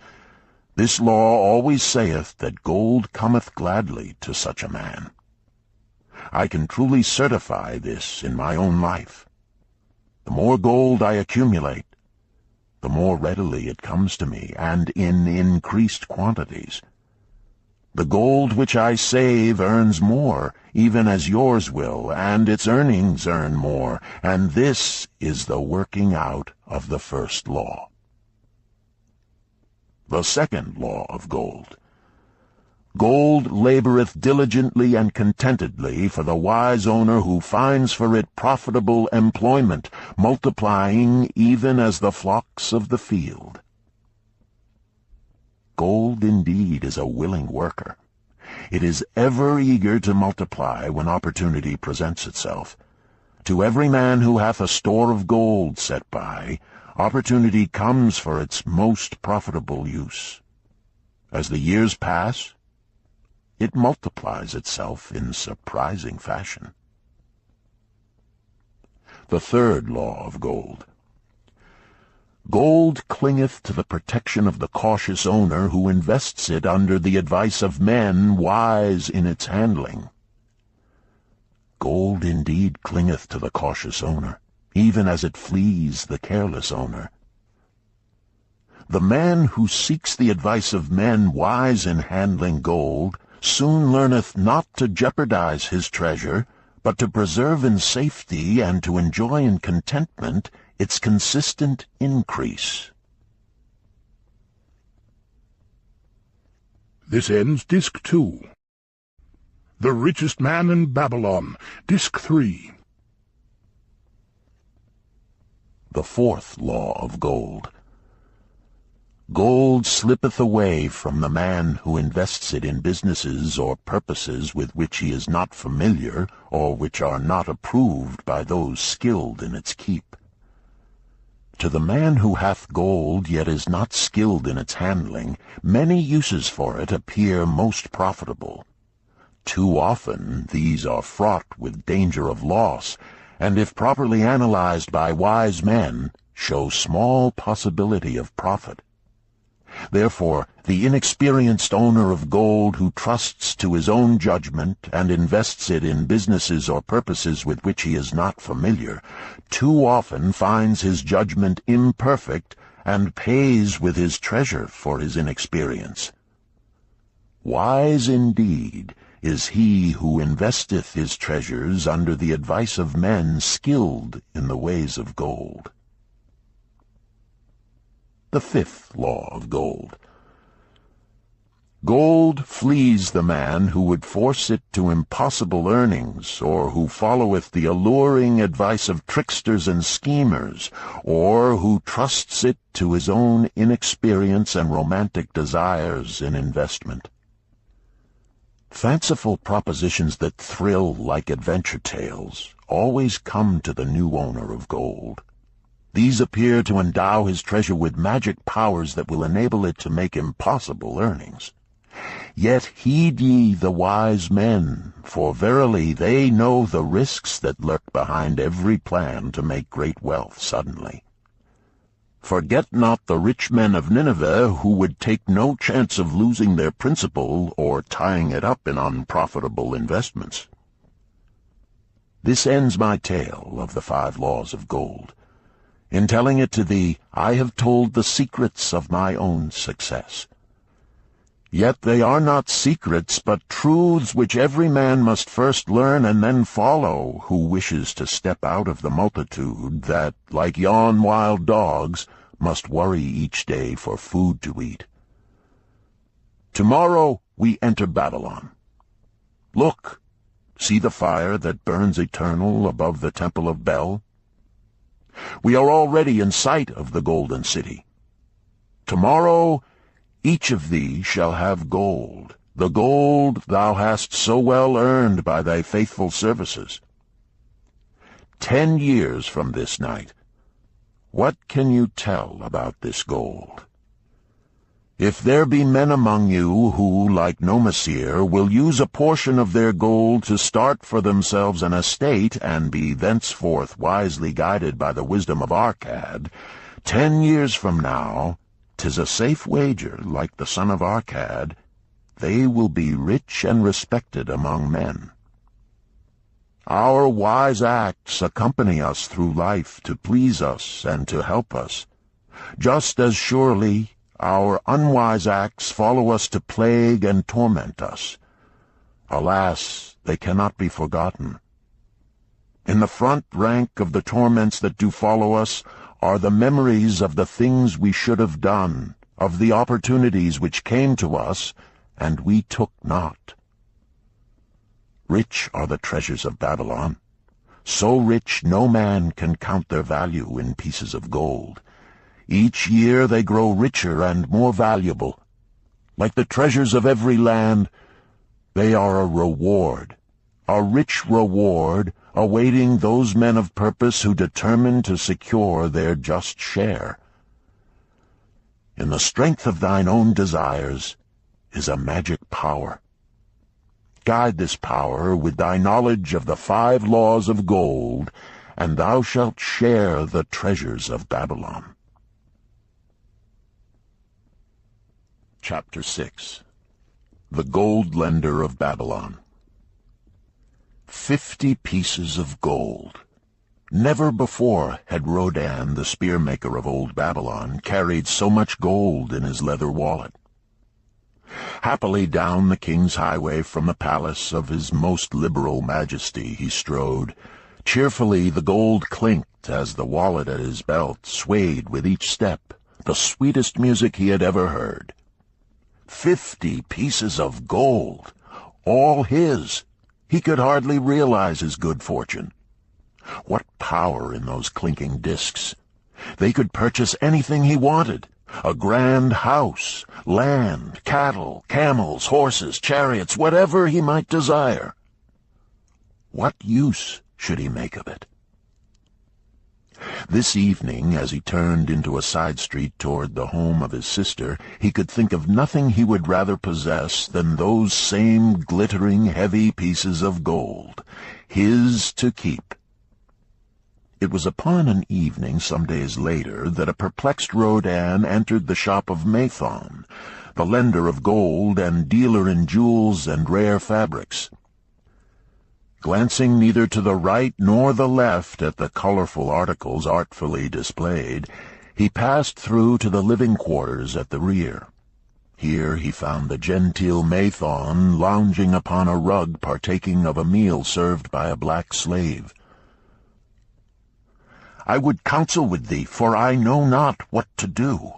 This law always saith that gold cometh gladly to such a man. I can truly certify this in my own life. The more gold I accumulate, the more readily it comes to me, and in increased quantities. The gold which I save earns more, even as yours will, and its earnings earn more, and this is the working out of the first law. The second law of gold. Gold laboreth diligently and contentedly for the wise owner who finds for it profitable employment, multiplying even as the flocks of the field. Gold indeed is a willing worker. It is ever eager to multiply when opportunity presents itself. To every man who hath a store of gold set by, opportunity comes for its most profitable use. As the years pass, it multiplies itself in surprising fashion. The third law of gold. Gold clingeth to the protection of the cautious owner who invests it under the advice of men wise in its handling. Gold indeed clingeth to the cautious owner, even as it flees the careless owner. The man who seeks the advice of men wise in handling gold soon learneth not to jeopardize his treasure, but to preserve in safety and to enjoy in contentment its consistent increase. This ends Disc 2. The Richest Man in Babylon, Disc 3. The fourth law of gold. Gold slippeth away from the man who invests it in businesses or purposes with which he is not familiar, or which are not approved by those skilled in its keep. To the man who hath gold, yet is not skilled in its handling, many uses for it appear most profitable. Too often these are fraught with danger of loss, and if properly analyzed by wise men, show small possibility of profit. Therefore, the inexperienced owner of gold who trusts to his own judgment and invests it in businesses or purposes with which he is not familiar, too often finds his judgment imperfect and pays with his treasure for his inexperience. Wise indeed is he who investeth his treasures under the advice of men skilled in the ways of gold. The fifth law of gold. Gold flees the man who would force it to impossible earnings, or who followeth the alluring advice of tricksters and schemers, or who trusts it to his own inexperience and romantic desires in investment. Fanciful propositions that thrill like adventure tales always come to the new owner of gold. These appear to endow his treasure with magic powers that will enable it to make impossible earnings. Yet heed ye the wise men, for verily they know the risks that lurk behind every plan to make great wealth suddenly. Forget not the rich men of Nineveh, who would take no chance of losing their principal or tying it up in unprofitable investments. This ends my tale of the 5 laws of gold. In telling it to thee, I have told the secrets of my own success. Yet they are not secrets, but truths which every man must first learn and then follow, who wishes to step out of the multitude that, like yon wild dogs, must worry each day for food to eat. Tomorrow we enter Babylon. Look, see the fire that burns eternal above the temple of Bel? We are already in sight of the golden city. Tomorrow each of thee shall have gold, the gold thou hast so well earned by thy faithful services. 10 years from this night, what can you tell about this gold? If there be men among you who, like Nomasir, will use a portion of their gold to start for themselves an estate and be thenceforth wisely guided by the wisdom of Arkad, 10 years from now, 'tis a safe wager, like the son of Arkad, they will be rich and respected among men. Our wise acts accompany us through life to please us and to help us. Just as surely our unwise acts follow us to plague and torment us. Alas, they cannot be forgotten. In the front rank of the torments that do follow us are the memories of the things we should have done, of the opportunities which came to us, and we took not. Rich are the treasures of Babylon, so rich no man can count their value in pieces of gold. Each year they grow richer and more valuable. Like the treasures of every land, they are a reward, a rich reward, awaiting those men of purpose who determine to secure their just share. In the strength of thine own desires is a magic power. Guide this power with thy knowledge of the 5 laws of gold, and thou shalt share the treasures of Babylon. Chapter 6. The Gold Lender of Babylon. 50 pieces of gold. Never before had Rodan, the spear-maker of old Babylon, carried so much gold in his leather wallet. Happily down the king's highway from the palace of his most liberal majesty he strode. Cheerfully the gold clinked as the wallet at his belt swayed with each step, the sweetest music he had ever heard. 50 pieces of gold, all his. He could hardly realize his good fortune. What power in those clinking discs! They could purchase anything he wanted. A grand house, land, cattle, camels, horses, chariots, whatever he might desire. What use should he make of it? This evening, as he turned into a side street toward the home of his sister, he could think of nothing he would rather possess than those same glittering, heavy pieces of gold, his to keep. It was upon an evening some days later that a perplexed Rodan entered the shop of Mathon, the lender of gold and dealer in jewels and rare fabrics. Glancing neither to the right nor the left at the colorful articles artfully displayed, he passed through to the living quarters at the rear. Here he found the genteel Mathon lounging upon a rug partaking of a meal served by a black slave. "I would counsel with thee, for I know not what to do."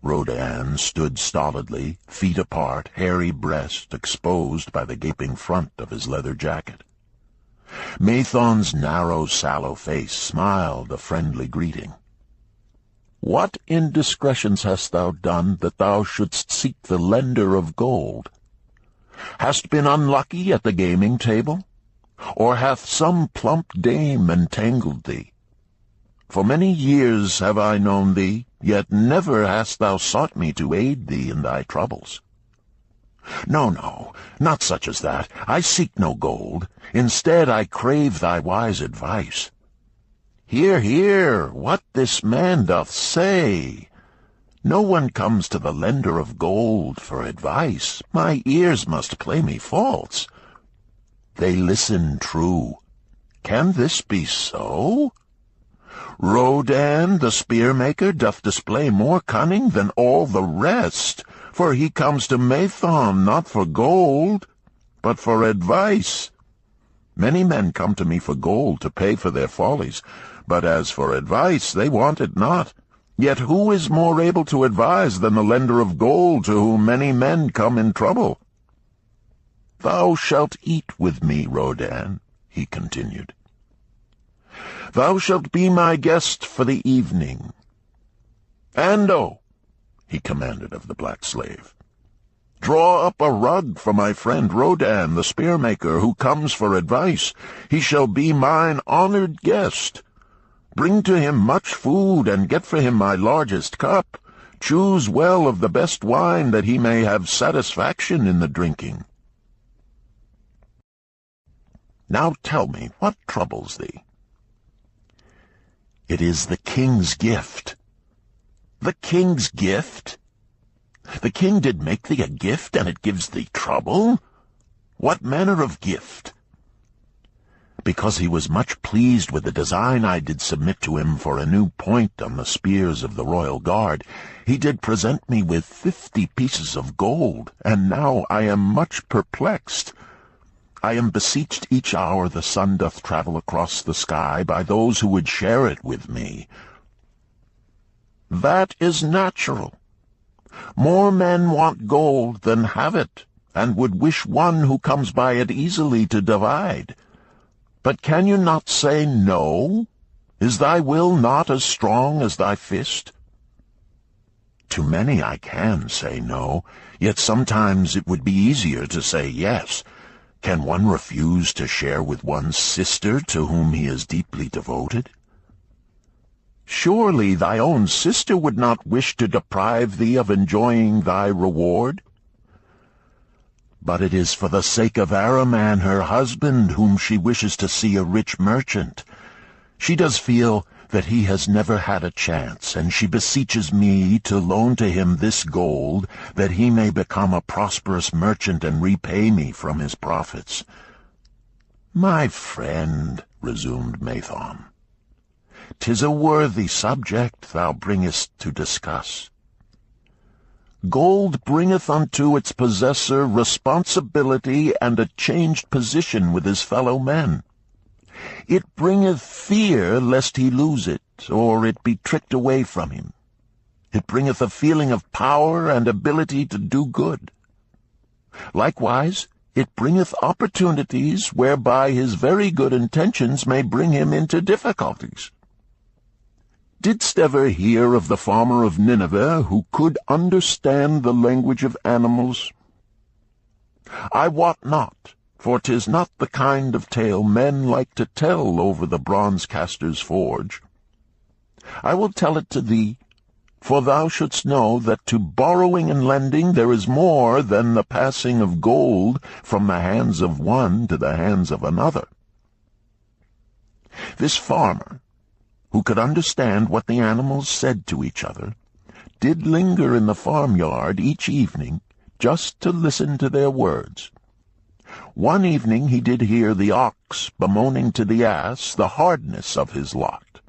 Rodan stood stolidly, feet apart, hairy breast exposed by the gaping front of his leather jacket. Mathon's narrow, sallow face smiled a friendly greeting. "What indiscretions hast thou done that thou shouldst seek the lender of gold? Hast been unlucky at the gaming table? Or hath some plump dame entangled thee? For many years have I known thee, yet never hast thou sought me to aid thee in thy troubles. No, no, not such as that. I seek no gold. Instead I crave thy wise advice. Hear, hear, what this man doth say. No one comes to the lender of gold for advice. My ears must play me false. They listen true. Can this be so? Rodan, the spear-maker, doth display more cunning than all the rest, for he comes to Mathon not for gold, but for advice. Many men come to me for gold to pay for their follies, but as for advice, they want it not. Yet who is more able to advise than the lender of gold, to whom many men come in trouble? Thou shalt eat with me, Rodan, he continued. Thou shalt be my guest for the evening. Ando, he commanded of the black slave, draw up a rug for my friend Rodan, the spear-maker, who comes for advice. He shall be mine honored guest. Bring to him much food, and get for him my largest cup. Choose well of the best wine, that he may have satisfaction in the drinking. Now tell me, what troubles thee? It is the king's gift. The king's gift? The king did make thee a gift, and it gives thee trouble? What manner of gift? Because he was much pleased with the design I did submit to him for a new point on the spears of the royal guard, he did present me with 50 pieces of gold, and now I am much perplexed. I am beseeched each hour the sun doth travel across the sky by those who would share it with me. That is natural. More men want gold than have it, and would wish one who comes by it easily to divide. But can you not say no? Is thy will not as strong as thy fist? To many I can say no, yet sometimes it would be easier to say yes. Can one refuse to share with one's sister to whom he is deeply devoted? Surely thy own sister would not wish to deprive thee of enjoying thy reward? But it is for the sake of Ahriman, her husband, whom she wishes to see a rich merchant. She does feel that he has never had a chance, and she beseeches me to loan to him this gold, that he may become a prosperous merchant and repay me from his profits. My friend, resumed Mathon, 'tis a worthy subject thou bringest to discuss. Gold bringeth unto its possessor responsibility and a changed position with his fellow men. It bringeth fear lest he lose it, or it be tricked away from him. It bringeth a feeling of power and ability to do good. Likewise, it bringeth opportunities whereby his very good intentions may bring him into difficulties. Didst ever hear of the farmer of Nineveh who could understand the language of animals? I wot not, for 'tis not the kind of tale men like to tell over the bronze-caster's forge. I will tell it to thee, for thou shouldst know that to borrowing and lending there is more than the passing of gold from the hands of one to the hands of another. This farmer, who could understand what the animals said to each other, did linger in the farmyard each evening just to listen to their words. One evening he did hear the ox bemoaning to the ass the hardness of his lot.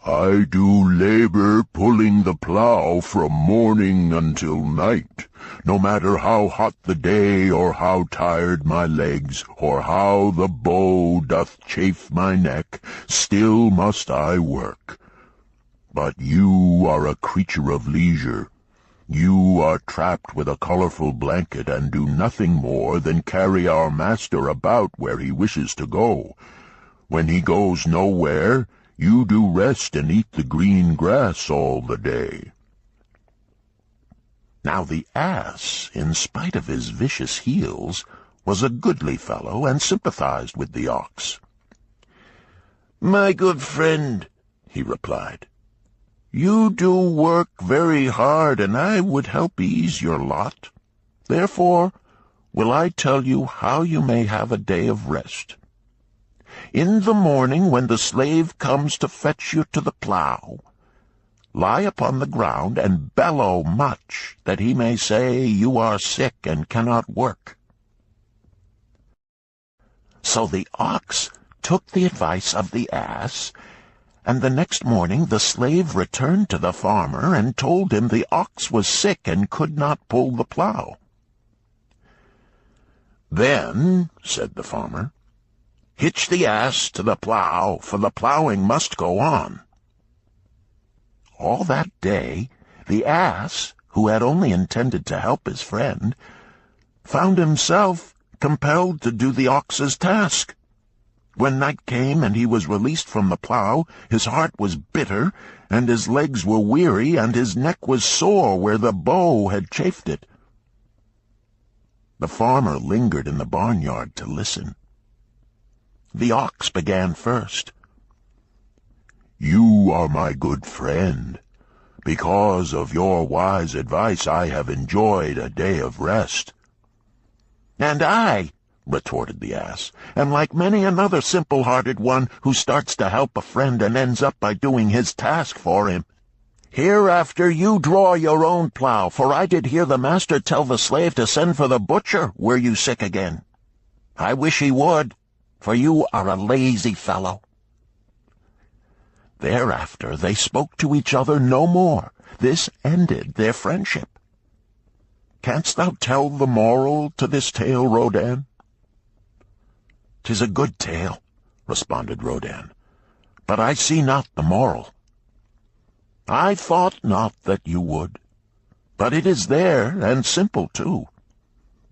I do labor pulling the plough from morning until night, no matter how hot the day, or how tired my legs, or how the bow doth chafe my neck, still must I work. But you are a creature of leisure. You are trapped with a colorful blanket, and do nothing more than carry our master about where he wishes to go. When he goes nowhere, you do rest and eat the green grass all the day. Now the ass, in spite of his vicious heels, was a goodly fellow, and sympathized with the ox. "My good friend," he replied, "you do work very hard, and I would help ease your lot. Therefore will I tell you how you may have a day of rest. In the morning, when the slave comes to fetch you to the plough, lie upon the ground and bellow much, that he may say you are sick and cannot work." So the ox took the advice of the ass, and the next morning the slave returned to the farmer and told him the ox was sick and could not pull the plough. "Then," said the farmer, "hitch the ass to the plough, for the ploughing must go on." All that day the ass, who had only intended to help his friend, found himself compelled to do the ox's task. When night came and he was released from the plough, his heart was bitter, and his legs were weary, and his neck was sore where the bow had chafed it. The farmer lingered in the barnyard to listen. The ox began first. "You are my good friend. Because of your wise advice I have enjoyed a day of rest." "And I," retorted the ass, "am like many another simple-hearted one who starts to help a friend and ends up by doing his task for him. Hereafter you draw your own plough, for I did hear the master tell the slave to send for the butcher were you sick again. I wish he would, for you are a lazy fellow." Thereafter they spoke to each other no more. This ended their friendship. "Canst thou tell the moral to this tale, Rodan?" "'Tis a good tale," responded Rodan, "but I see not the moral." "I thought not that you would, but it is there, and simple too.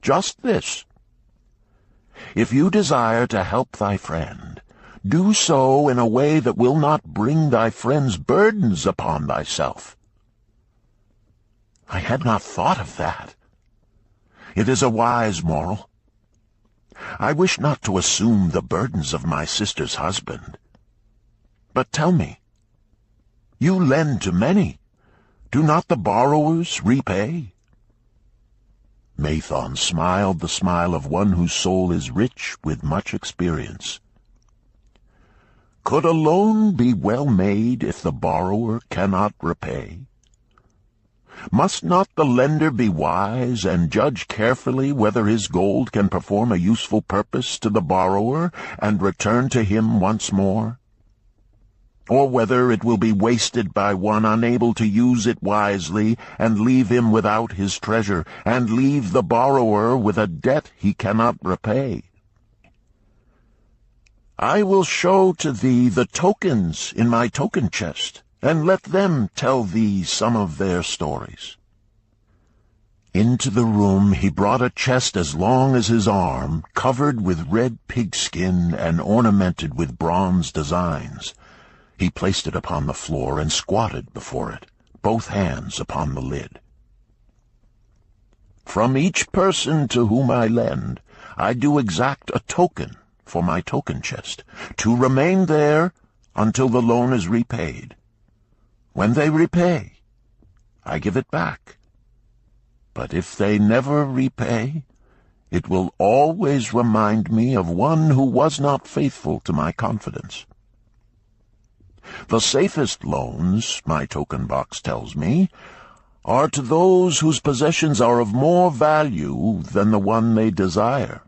Just this: if you desire to help thy friend, do so in a way that will not bring thy friend's burdens upon thyself." "I had not thought of that." "It is a wise moral. I wish not to assume the burdens of my sister's husband. But tell me, you lend to many. Do not the borrowers repay?" Mathon smiled the smile of one whose soul is rich with much experience. "Could a loan be well made if the borrower cannot repay? Must not the lender be wise and judge carefully whether his gold can perform a useful purpose to the borrower and return to him once more? Or whether it will be wasted by one unable to use it wisely and leave him without his treasure, and leave the borrower with a debt he cannot repay? I will show to thee the tokens in my token chest, and let them tell thee some of their stories." Into the room he brought a chest as long as his arm, covered with red pigskin and ornamented with bronze designs. He placed it upon the floor and squatted before it, both hands upon the lid. "From each person to whom I lend, I do exact a token for my token chest, to remain there until the loan is repaid. When they repay, I give it back. But if they never repay, it will always remind me of one who was not faithful to my confidence. The safest loans, my token box tells me, are to those whose possessions are of more value than the one they desire.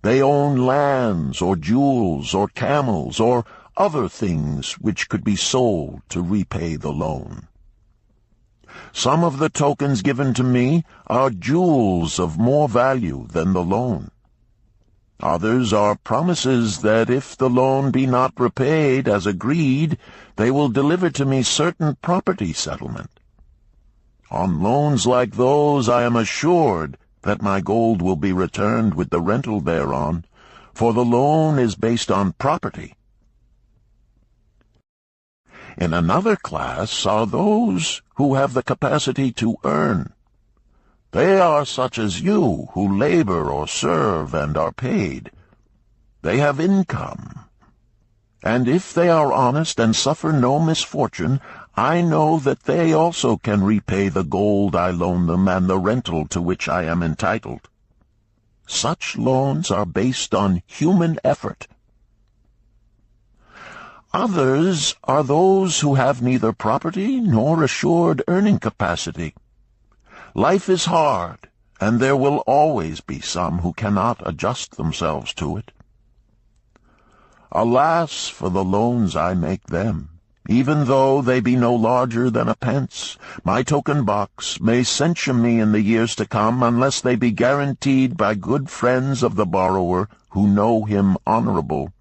They own lands or jewels or camels or other things which could be sold to repay the loan. Some of the tokens given to me are jewels of more value than the loan. Others are promises that if the loan be not repaid as agreed, they will deliver to me certain property settlement. On loans like those I am assured that my gold will be returned with the rental thereon, for the loan is based on property. In another class are those who have the capacity to earn. They are such as you, who labor or serve and are paid. They have income. And if they are honest and suffer no misfortune, I know that they also can repay the gold I loan them and the rental to which I am entitled. Such loans are based on human effort. Others are those who have neither property nor assured earning capacity. Life is hard, and there will always be some who cannot adjust themselves to it. Alas for the loans I make them! Even though they be no larger than a pence, my token box may censure me in the years to come unless they be guaranteed by good friends of the borrower who know him honorable.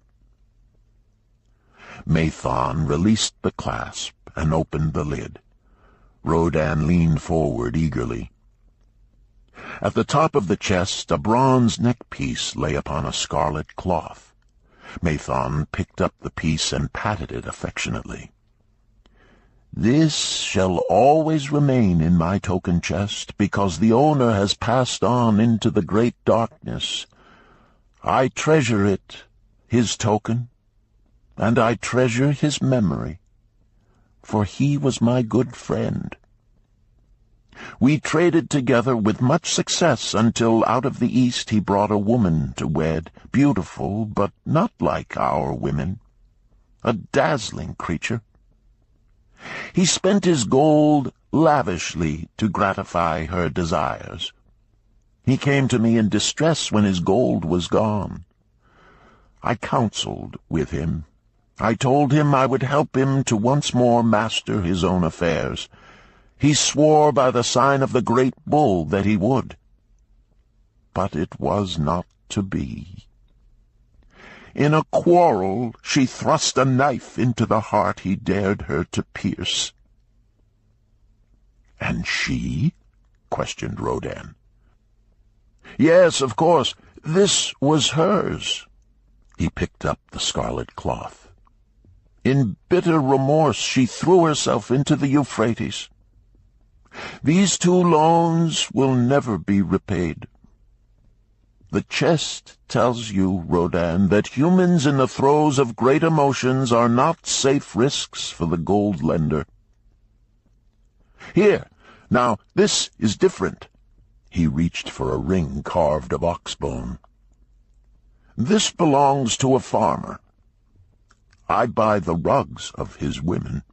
Mathon released the clasp and opened the lid. Rodan leaned forward eagerly. At the top of the chest a bronze neckpiece lay upon a scarlet cloth. Mathon picked up the piece and patted it affectionately. "This shall always remain in my token chest, because the owner has passed on into the great darkness. I treasure it, his token, and I treasure his memory, for he was my good friend. We traded together with much success until out of the East he brought a woman to wed, beautiful, but not like our women, a dazzling creature. He spent his gold lavishly to gratify her desires. He came to me in distress when his gold was gone. I counseled with him. I told him I would help him to once more master his own affairs. He swore by the sign of the great bull that he would. But it was not to be. In a quarrel she thrust a knife into the heart he dared her to pierce." "And she?" questioned Rodan. "Yes, of course. This was hers." He picked up the scarlet cloth. "In bitter remorse she threw herself into the Euphrates. These 2 loans will never be repaid. The chest tells you, Rodan, that humans in the throes of great emotions are not safe risks for the gold lender. Here, now, this is different." He reached for a ring carved of ox bone. "This belongs to a farmer. I buy the rugs of his women.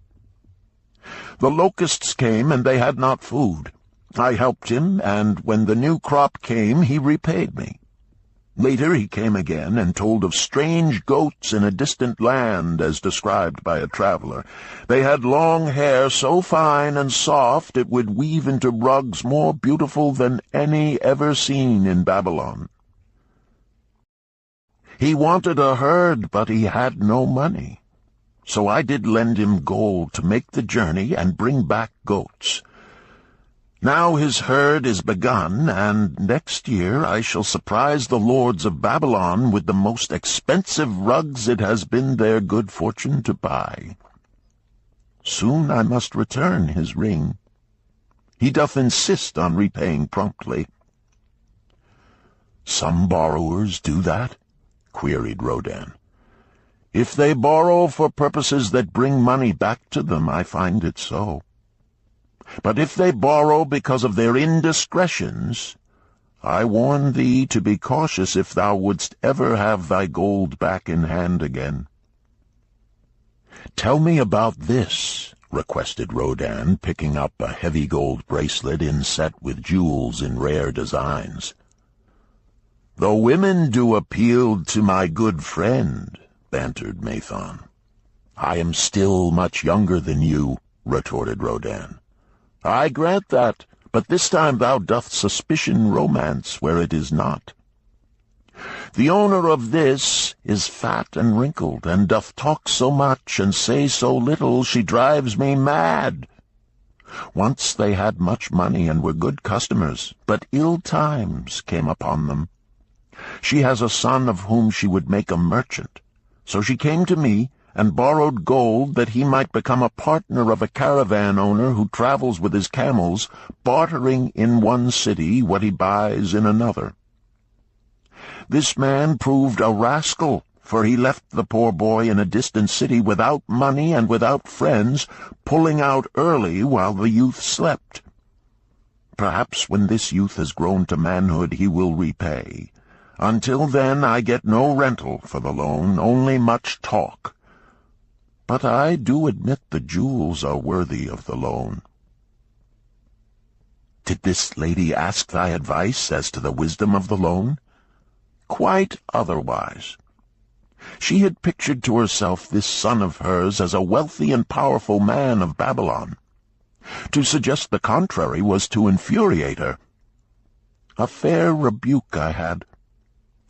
The locusts came, and they had not food. I helped him, and when the new crop came, he repaid me. Later he came again, and told of strange goats in a distant land, as described by a traveler. They had long hair so fine and soft it would weave into rugs more beautiful than any ever seen in Babylon. He wanted a herd, but he had no money. So I did lend him gold to make the journey and bring back goats. Now his herd is begun, and next year I shall surprise the lords of Babylon with the most expensive rugs it has been their good fortune to buy. Soon I must return his ring. He doth insist on repaying promptly." "Some borrowers do that?" queried Rodan. "If they borrow for purposes that bring money back to them, I find it so. But if they borrow because of their indiscretions, I warn thee to be cautious if thou wouldst ever have thy gold back in hand again." "Tell me about this," requested Rodan, picking up a heavy gold bracelet inset with jewels in rare designs. "The women do appeal to my good friend," bantered Mathon. "I am still much younger than you," retorted Rodan. "I grant that, but this time thou doth suspicion romance where it is not. The owner of this is fat and wrinkled, and doth talk so much and say so little she drives me mad. Once they had much money and were good customers, but ill times came upon them. She has a son of whom she would make a merchant. So she came to me and borrowed gold that he might become a partner of a caravan owner who travels with his camels, bartering in one city what he buys in another. This man proved a rascal, for he left the poor boy in a distant city without money and without friends, pulling out early while the youth slept. Perhaps when this youth has grown to manhood he will repay. Until then I get no rental for the loan, only much talk. But I do admit the jewels are worthy of the loan." "Did this lady ask thy advice as to the wisdom of the loan?" "Quite otherwise. She had pictured to herself this son of hers as a wealthy and powerful man of Babylon. To suggest the contrary was to infuriate her. A fair rebuke I had.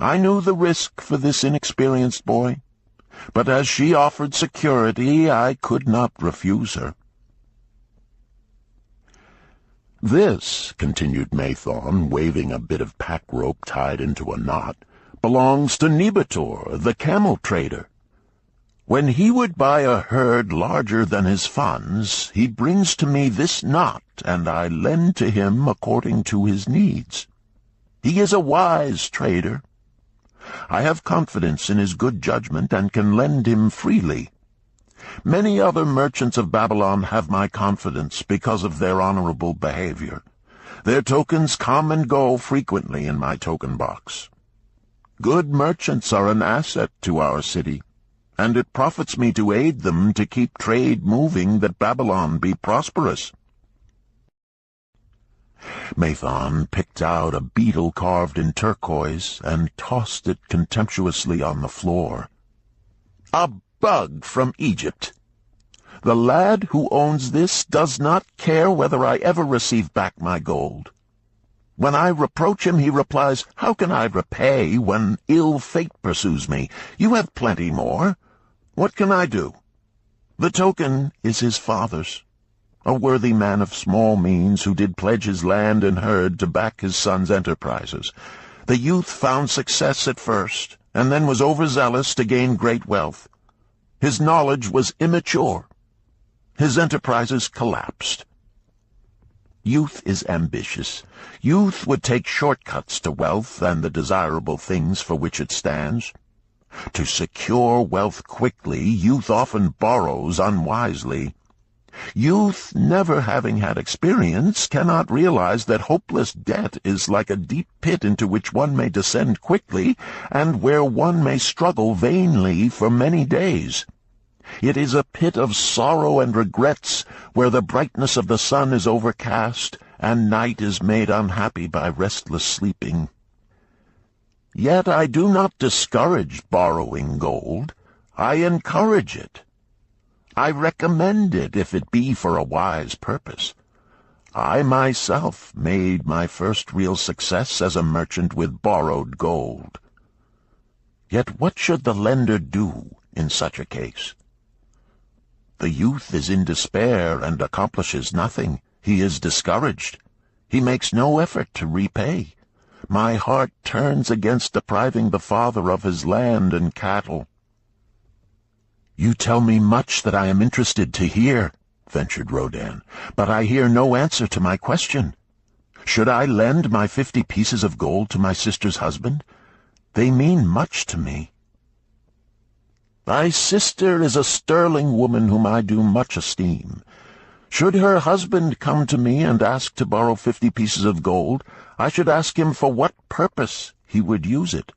I knew the risk for this inexperienced boy, but as she offered security, I could not refuse her." "This," continued Mathon, waving a bit of pack rope tied into a knot, "belongs to Nebator, the camel trader. When he would buy a herd larger than his funds, he brings to me this knot, and I lend to him according to his needs. He is a wise trader. I have confidence in his good judgment and can lend him freely. Many other merchants of Babylon have my confidence because of their honorable behavior. Their tokens come and go frequently in my token box. Good merchants are an asset to our city, and it profits me to aid them to keep trade moving that Babylon be prosperous." Mathon picked out a beetle carved in turquoise and tossed it contemptuously on the floor. "A bug from Egypt. The lad who owns this does not care whether I ever receive back my gold. When I reproach him, he replies, 'How can I repay when ill fate pursues me? You have plenty more. What can I do?' The token is his father's, a worthy man of small means who did pledge his land and herd to back his son's enterprises. The youth found success at first, and then was overzealous to gain great wealth. His knowledge was immature. His enterprises collapsed. Youth is ambitious. Youth would take shortcuts to wealth and the desirable things for which it stands. To secure wealth quickly, youth often borrows unwisely. Youth, never having had experience, cannot realize that hopeless debt is like a deep pit into which one may descend quickly, and where one may struggle vainly for many days. It is a pit of sorrow and regrets, where the brightness of the sun is overcast, and night is made unhappy by restless sleeping. Yet I do not discourage borrowing gold. I encourage it. I recommend it if it be for a wise purpose. I myself made my first real success as a merchant with borrowed gold. Yet what should the lender do in such a case? The youth is in despair and accomplishes nothing. He is discouraged. He makes no effort to repay. My heart turns against depriving the father of his land and cattle." "You tell me much that I am interested to hear," ventured Rodan, "but I hear no answer to my question. Should I lend my 50 pieces of gold to my sister's husband? They mean much to me." "Thy sister is a sterling woman whom I do much esteem. Should her husband come to me and ask to borrow 50 pieces of gold, I should ask him for what purpose he would use it.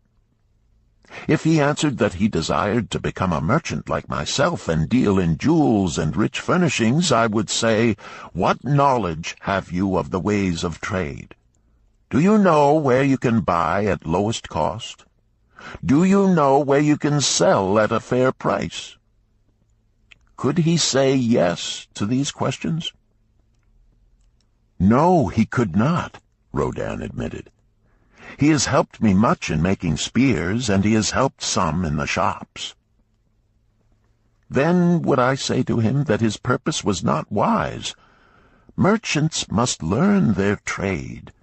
If he answered that he desired to become a merchant like myself and deal in jewels and rich furnishings, I would say, 'What knowledge have you of the ways of trade? Do you know where you can buy at lowest cost? Do you know where you can sell at a fair price?' Could he say yes to these questions?" "No, he could not," Rodan admitted. "He has helped me much in making spears, and he has helped some in the shops." Then would I say to him that his purpose was not wise. Merchants must learn their trade.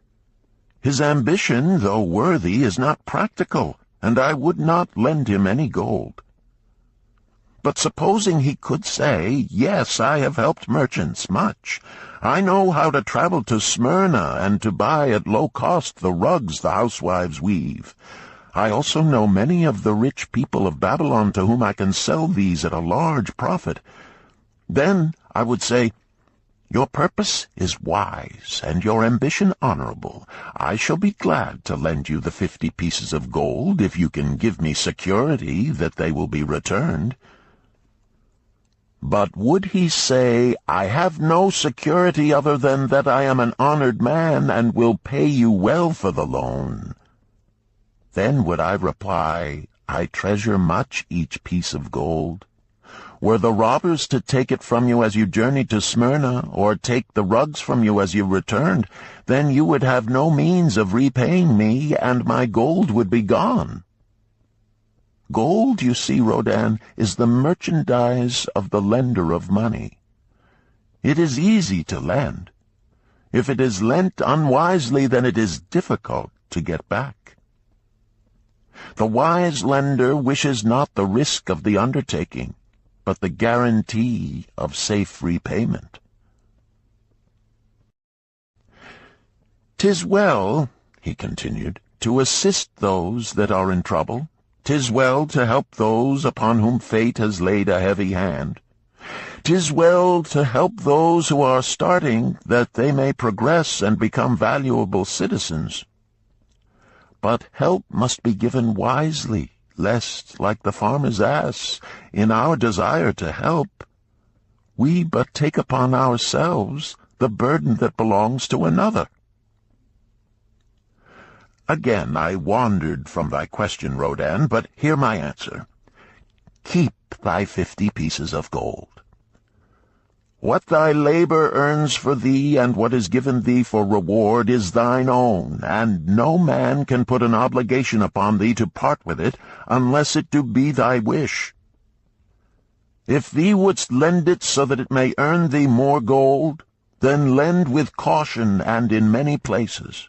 His ambition, though worthy, is not practical, and I would not lend him any gold. But supposing he could say, 'Yes, I have helped merchants much. I know how to travel to Smyrna and to buy at low cost the rugs the housewives weave. I also know many of the rich people of Babylon to whom I can sell these at a large profit. Then I would say, 'Your purpose is wise, and your ambition honorable. I shall be glad to lend you the 50 pieces of gold if you can give me security that they will be returned.' But would he say, 'I have no security other than that I am an honored man and will pay you well for the loan?' Then would I reply, 'I treasure much each piece of gold.' Were the robbers to take it from you as you journeyed to Smyrna, or take the rugs from you as you returned, then you would have no means of repaying me, and my gold would be gone. Gold, you see, Rodan, is the merchandise of the lender of money. It is easy to lend. If it is lent unwisely, then it is difficult to get back. The wise lender wishes not the risk of the undertaking, but the guarantee of safe repayment. 'Tis well," he continued, "to assist those that are in trouble. 'Tis well to help those upon whom fate has laid a heavy hand. 'Tis well to help those who are starting, that they may progress and become valuable citizens. But help must be given wisely, lest, like the farmer's ass, in our desire to help, we but take upon ourselves the burden that belongs to another." Again I wandered from thy question, Rodan, but hear my answer. Keep thy 50 pieces of gold. What thy labor earns for thee, and what is given thee for reward, is thine own, and no man can put an obligation upon thee to part with it, unless it do be thy wish. If thee wouldst lend it so that it may earn thee more gold, then lend with caution and in many places.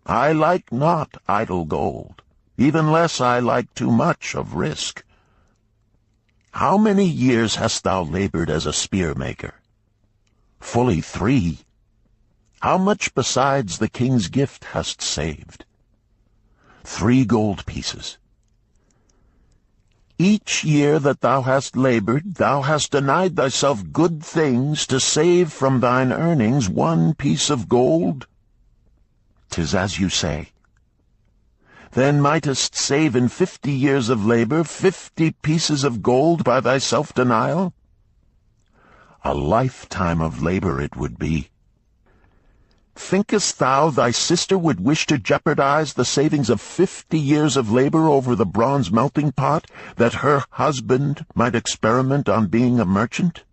I like not idle gold, even less I like too much of risk. How many years hast thou labored as a spear-maker? Fully 3. How much besides the king's gift hast saved? 3 gold pieces. Each year that thou hast labored, thou hast denied thyself good things to save from thine earnings 1 piece of gold? 'Tis as you say. Then mightest save in 50 years of labor 50 pieces of gold by thy self-denial? A lifetime of labor it would be. Thinkest thou thy sister would wish to jeopardize the savings of 50 years of labor over the bronze melting pot, that her husband might experiment on being a merchant?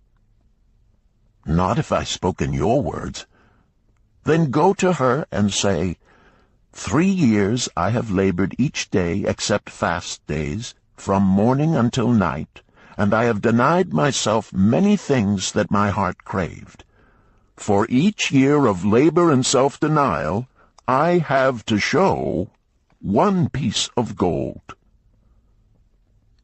Not if I spoke in your words. Then go to her and say, 3 years I have labored each day except fast days, from morning until night, and I have denied myself many things that my heart craved. For each year of labor and self-denial, I have to show 1 piece of gold.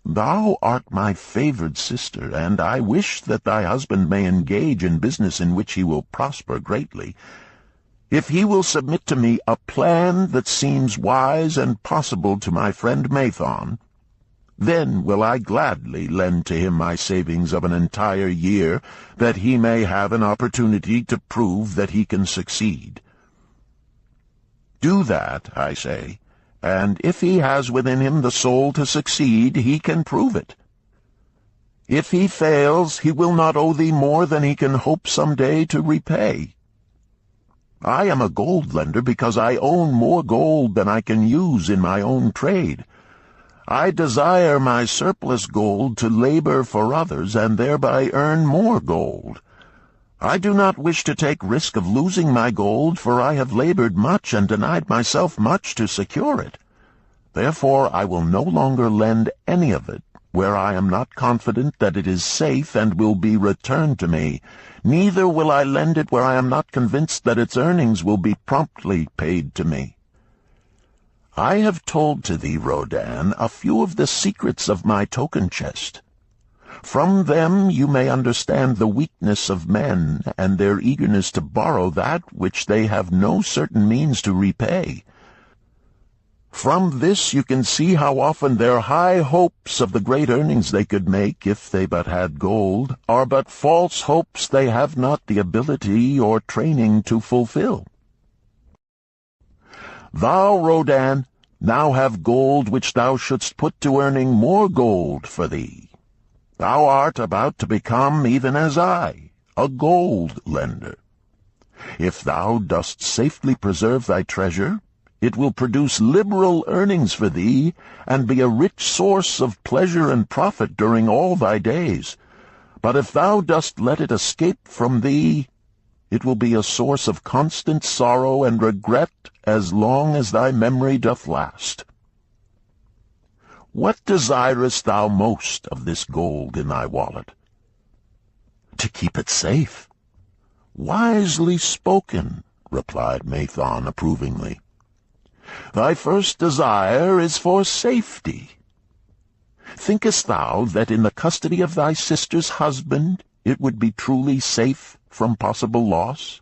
Thou art my favored sister, and I wish that thy husband may engage in business in which he will prosper greatly. If he will submit to me a plan that seems wise and possible to my friend Mathon, then will I gladly lend to him my savings of an entire year, that he may have an opportunity to prove that he can succeed. Do that, I say, and if he has within him the soul to succeed, he can prove it. If he fails, he will not owe thee more than he can hope some day to repay. I am a gold lender because I own more gold than I can use in my own trade. I desire my surplus gold to labor for others and thereby earn more gold. I do not wish to take risk of losing my gold, for I have labored much and denied myself much to secure it. Therefore I will no longer lend any of it where I am not confident that it is safe and will be returned to me. Neither will I lend it where I am not convinced that its earnings will be promptly paid to me. I have told to thee, Rodan, a few of the secrets of my token chest. From them you may understand the weakness of men and their eagerness to borrow that which they have no certain means to repay. From this you can see how often their high hopes of the great earnings they could make if they but had gold are but false hopes they have not the ability or training to fulfill. Thou, Rodan, now have gold which thou shouldst put to earning more gold for thee. Thou art about to become, even as I, a gold lender. If thou dost safely preserve thy treasure, it will produce liberal earnings for thee, and be a rich source of pleasure and profit during all thy days. But if thou dost let it escape from thee, it will be a source of constant sorrow and regret as long as thy memory doth last. What desirest thou most of this gold in thy wallet? To keep it safe. Wisely spoken, replied Mathon approvingly. Thy first desire is for safety. Thinkest thou that in the custody of thy sister's husband it would be truly safe from possible loss?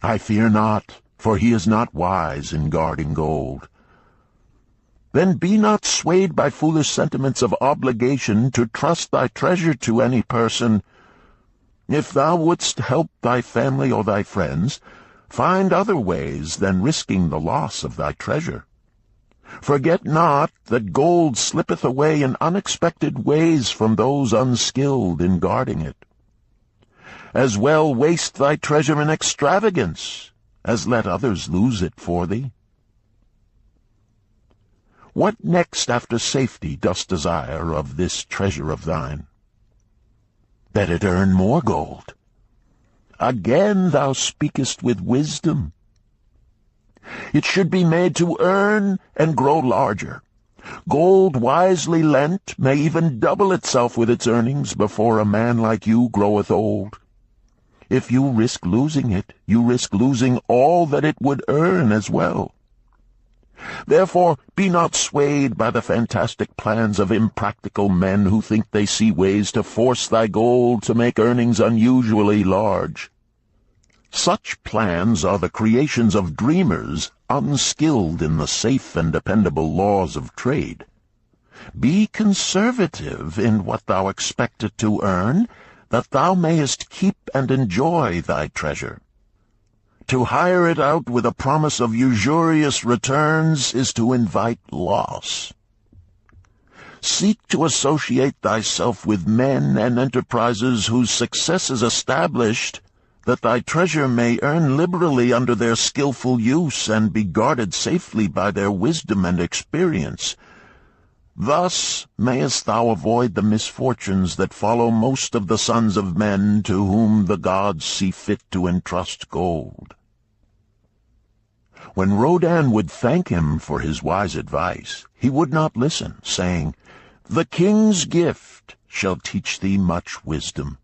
I fear not, for he is not wise in guarding gold. Then be not swayed by foolish sentiments of obligation to trust thy treasure to any person. If thou wouldst help thy family or thy friends, find other ways than risking the loss of thy treasure. Forget not that gold slippeth away in unexpected ways from those unskilled in guarding it. As well waste thy treasure in extravagance as let others lose it for thee. What next after safety dost desire of this treasure of thine? That it earn more gold. Again thou speakest with wisdom. It should be made to earn and grow larger. Gold wisely lent may even double itself with its earnings before a man like you groweth old. If you risk losing it, you risk losing all that it would earn as well. Therefore be not swayed by the fantastic plans of impractical men who think they see ways to force thy gold to make earnings unusually large. Such plans are the creations of dreamers unskilled in the safe and dependable laws of trade. Be conservative in what thou expectest to earn, that thou mayest keep and enjoy thy treasure. To hire it out with a promise of usurious returns is to invite loss. Seek to associate thyself with men and enterprises whose success is established, that thy treasure may earn liberally under their skillful use and be guarded safely by their wisdom and experience. Thus mayest thou avoid the misfortunes that follow most of the sons of men to whom the gods see fit to entrust gold. When Rodan would thank him for his wise advice, he would not listen, saying, The king's gift shall teach thee much wisdom.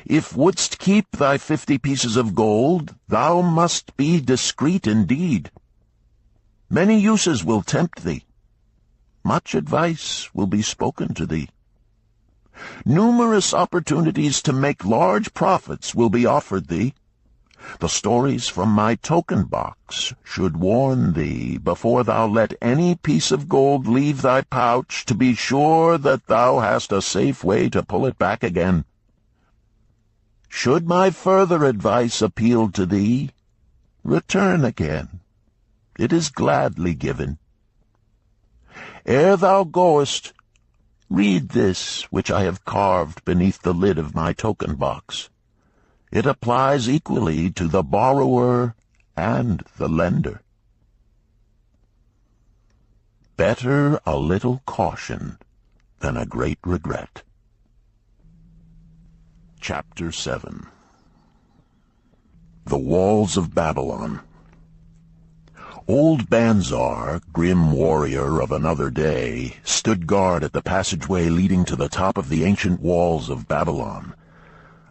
If wouldst keep thy 50 pieces of gold, thou must be discreet indeed. Many uses will tempt thee. Much advice will be spoken to thee. Numerous opportunities to make large profits will be offered thee. The stories from my token box should warn thee, before thou let any piece of gold leave thy pouch, to be sure that thou hast a safe way to pull it back again. Should my further advice appeal to thee, return again. It is gladly given. Ere thou goest, read this which I have carved beneath the lid of my token box. It applies equally to the borrower and the lender. Better a little caution than a great regret. Chapter 7. The Walls of Babylon. Old Banzar, grim warrior of another day, stood guard at the passageway leading to the top of the ancient walls of Babylon.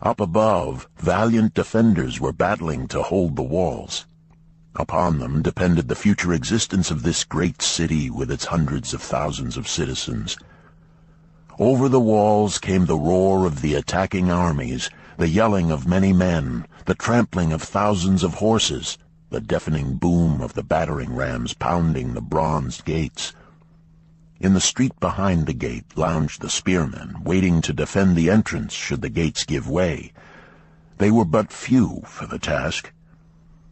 Up above, valiant defenders were battling to hold the walls. Upon them depended the future existence of this great city with its hundreds of thousands of citizens. Over the walls came the roar of the attacking armies, the yelling of many men, the trampling of thousands of horses, the deafening boom of the battering rams pounding the bronzed gates. In the street behind the gate lounged the spearmen, waiting to defend the entrance should the gates give way. They were but few for the task.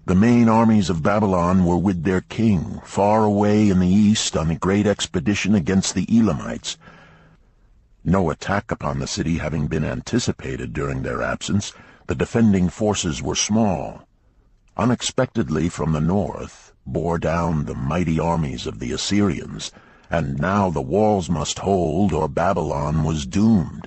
The main armies of Babylon were with their king, far away in the east on a great expedition against the Elamites. No attack upon the city having been anticipated during their absence, the defending forces were small. Unexpectedly from the north bore down the mighty armies of the Assyrians, and now the walls must hold or Babylon was doomed.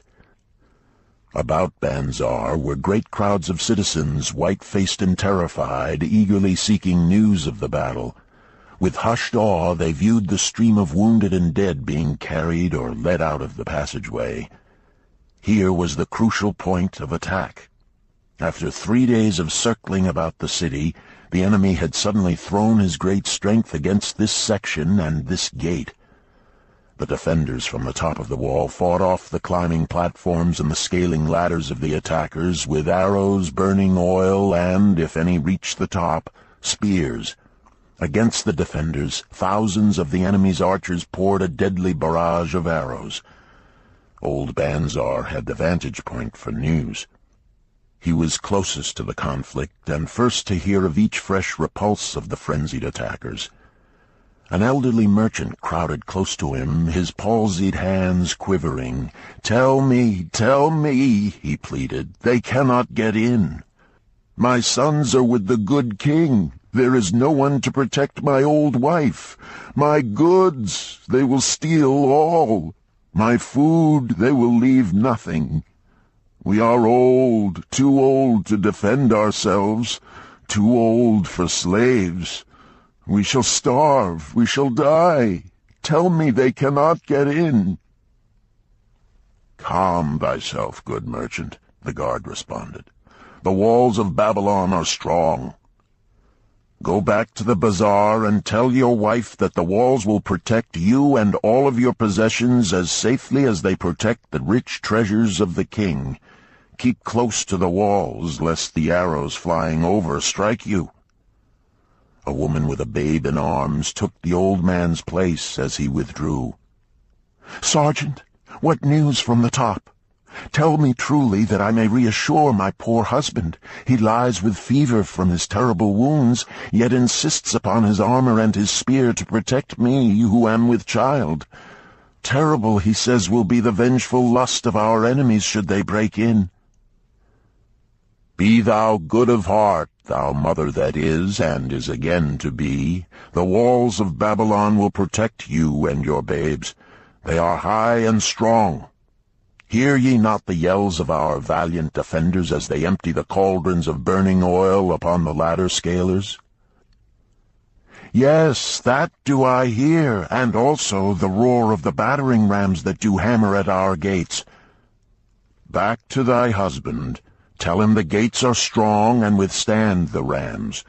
About Banzar were great crowds of citizens, white-faced and terrified, eagerly seeking news of the battle. With hushed awe they viewed the stream of wounded and dead being carried or led out of the passageway. Here was the crucial point of attack. After 3 days of circling about the city, the enemy had suddenly thrown his great strength against this section and this gate. The defenders from the top of the wall fought off the climbing platforms and the scaling ladders of the attackers with arrows, burning oil, and, if any reached the top, spears. Against the defenders, thousands of the enemy's archers poured a deadly barrage of arrows. Old Banzar had the vantage point for news. He was closest to the conflict and first to hear of each fresh repulse of the frenzied attackers. An elderly merchant crowded close to him, his palsied hands quivering. "Tell me, he pleaded. "They cannot get in. My sons are with the good king. There is no one to protect my old wife. My goods, they will steal all. My food, they will leave nothing. We are old, too old to defend ourselves, too old for slaves. We shall starve, we shall die. Tell me they cannot get in." "Calm thyself, good merchant," the guard responded. "The walls of Babylon are strong. Go back to the bazaar and tell your wife that the walls will protect you and all of your possessions as safely as they protect the rich treasures of the king. Keep close to the walls, lest the arrows flying over strike you." A woman with a babe in arms took the old man's place as he withdrew. "Sergeant, what news from the top? Tell me truly that I may reassure my poor husband. He lies with fever from his terrible wounds, yet insists upon his armor and his spear to protect me who am with child. Terrible, he says, will be the vengeful lust of our enemies should they break in." "Be thou good of heart, thou mother that is, and is again to be. The walls of Babylon will protect you and your babes. They are high and strong. Hear ye not the yells of our valiant defenders as they empty the cauldrons of burning oil upon the ladder scalers?" "Yes, that do I hear, and also the roar of the battering rams that do hammer at our gates." "Back to thy husband. Tell him the gates are strong and withstand the rams.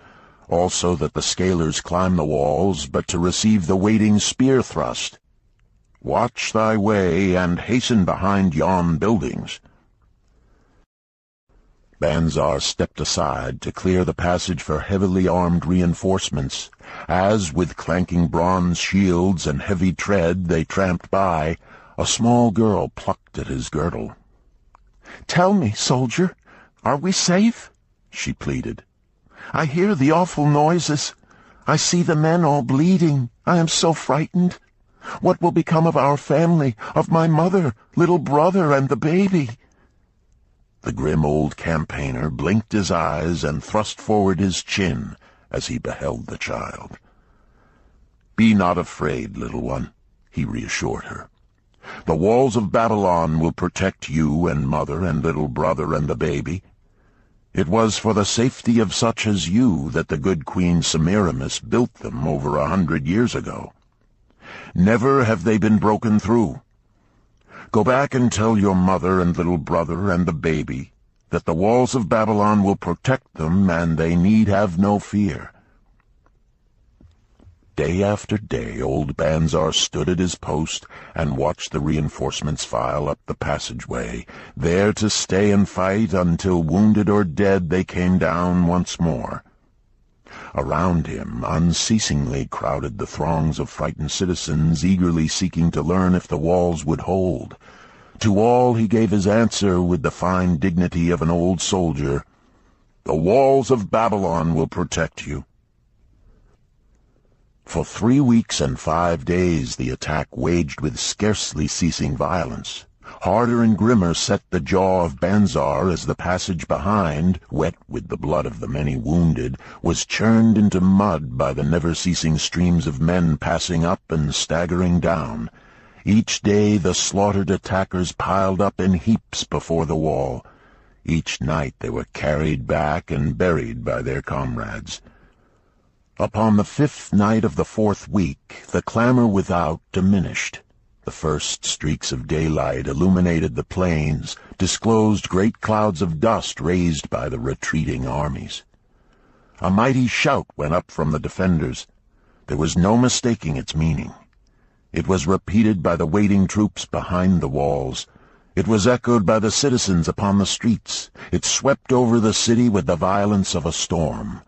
Also that the scalers climb the walls, but to receive the waiting spear thrust. Watch thy way, and hasten behind yon buildings." Banzar stepped aside to clear the passage for heavily armed reinforcements, as, with clanking bronze shields and heavy tread they tramped by, a small girl plucked at his girdle. "Tell me, soldier, are we safe?" she pleaded. "I hear the awful noises. I see the men all bleeding. I am so frightened. What will become of our family, of my mother, little brother, and the baby?" The grim old campaigner blinked his eyes and thrust forward his chin as he beheld the child. "Be not afraid, little one," he reassured her. "The walls of Babylon will protect you and mother and little brother and the baby. It was for the safety of such as you that the good Queen Semiramis built them over 100 years ago. Never have they been broken through. Go back and tell your mother and little brother and the baby that the walls of Babylon will protect them, and they need have no fear." Day after day old Banzar stood at his post and watched the reinforcements file up the passageway, there to stay and fight until, wounded or dead, they came down once more. Around him unceasingly crowded the throngs of frightened citizens eagerly seeking to learn if the walls would hold. To all he gave his answer with the fine dignity of an old soldier: "The walls of Babylon will protect you." For 3 weeks and 5 days the attack waged with scarcely ceasing violence. Harder and grimmer set the jaw of Banzar as the passage behind, wet with the blood of the many wounded, was churned into mud by the never-ceasing streams of men passing up and staggering down. Each day the slaughtered attackers piled up in heaps before the wall. Each night they were carried back and buried by their comrades. Upon the 5th night of the 4th week, the clamor without diminished. The first streaks of daylight illuminated the plains, disclosed great clouds of dust raised by the retreating armies. A mighty shout went up from the defenders. There was no mistaking its meaning. It was repeated by the waiting troops behind the walls. It was echoed by the citizens upon the streets. It swept over the city with the violence of a storm.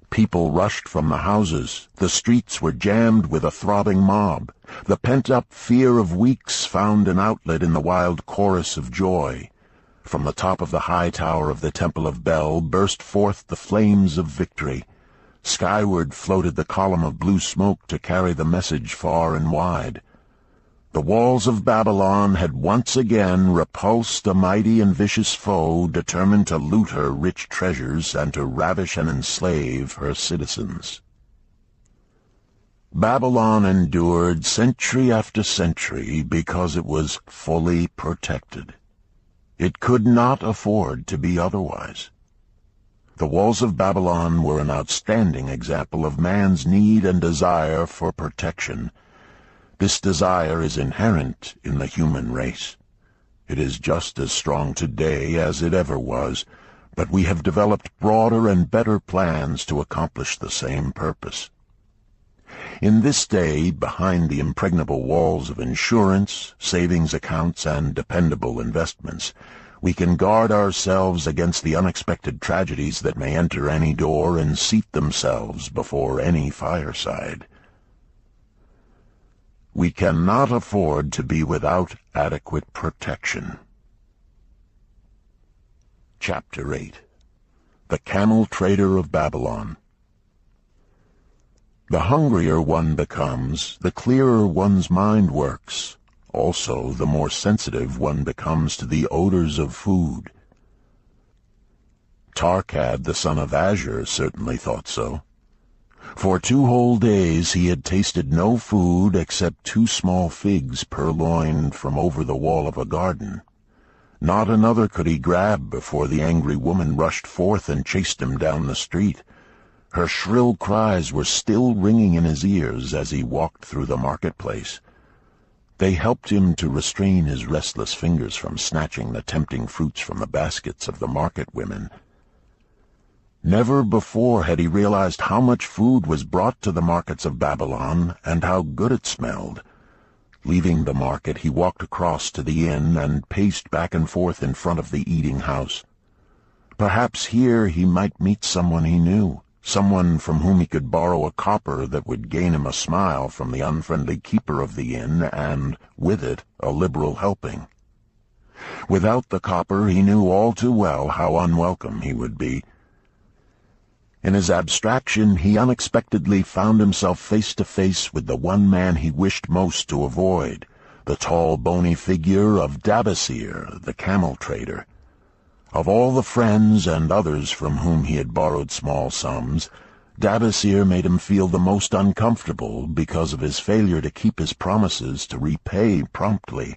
People rushed from the houses. The streets were jammed with a throbbing mob. The pent-up fear of weeks found an outlet in the wild chorus of joy. From the top of the high tower of the Temple of Bel burst forth the flames of victory. Skyward floated the column of blue smoke to carry the message far and wide. The walls of Babylon had once again repulsed a mighty and vicious foe determined to loot her rich treasures and to ravish and enslave her citizens. Babylon endured century after century because it was fully protected. It could not afford to be otherwise. The walls of Babylon were an outstanding example of man's need and desire for protection. This desire is inherent in the human race. It is just as strong today as it ever was, but we have developed broader and better plans to accomplish the same purpose. In this day, behind the impregnable walls of insurance, savings accounts, and dependable investments, we can guard ourselves against the unexpected tragedies that may enter any door and seat themselves before any fireside. We cannot afford to be without adequate protection. Chapter 8. The Camel Trader of Babylon. The hungrier one becomes, the clearer one's mind works. Also, the more sensitive one becomes to the odors of food. Arkad, the son of Azure, certainly thought so. For 2 whole days he had tasted no food except 2 small figs purloined from over the wall of a garden. Not another could he grab before the angry woman rushed forth and chased him down the street. Her shrill cries were still ringing in his ears as he walked through the marketplace. They helped him to restrain his restless fingers from snatching the tempting fruits from the baskets of the market women. Never before had he realized how much food was brought to the markets of Babylon and how good it smelled. Leaving the market, he walked across to the inn and paced back and forth in front of the eating house. Perhaps here he might meet someone he knew, someone from whom he could borrow a copper that would gain him a smile from the unfriendly keeper of the inn and, with it, a liberal helping. Without the copper, he knew all too well how unwelcome he would be. In his abstraction, he unexpectedly found himself face to face with the one man he wished most to avoid, the tall, bony figure of Dabasir, the camel trader. Of all the friends and others from whom he had borrowed small sums, Dabasir made him feel the most uncomfortable because of his failure to keep his promises to repay promptly.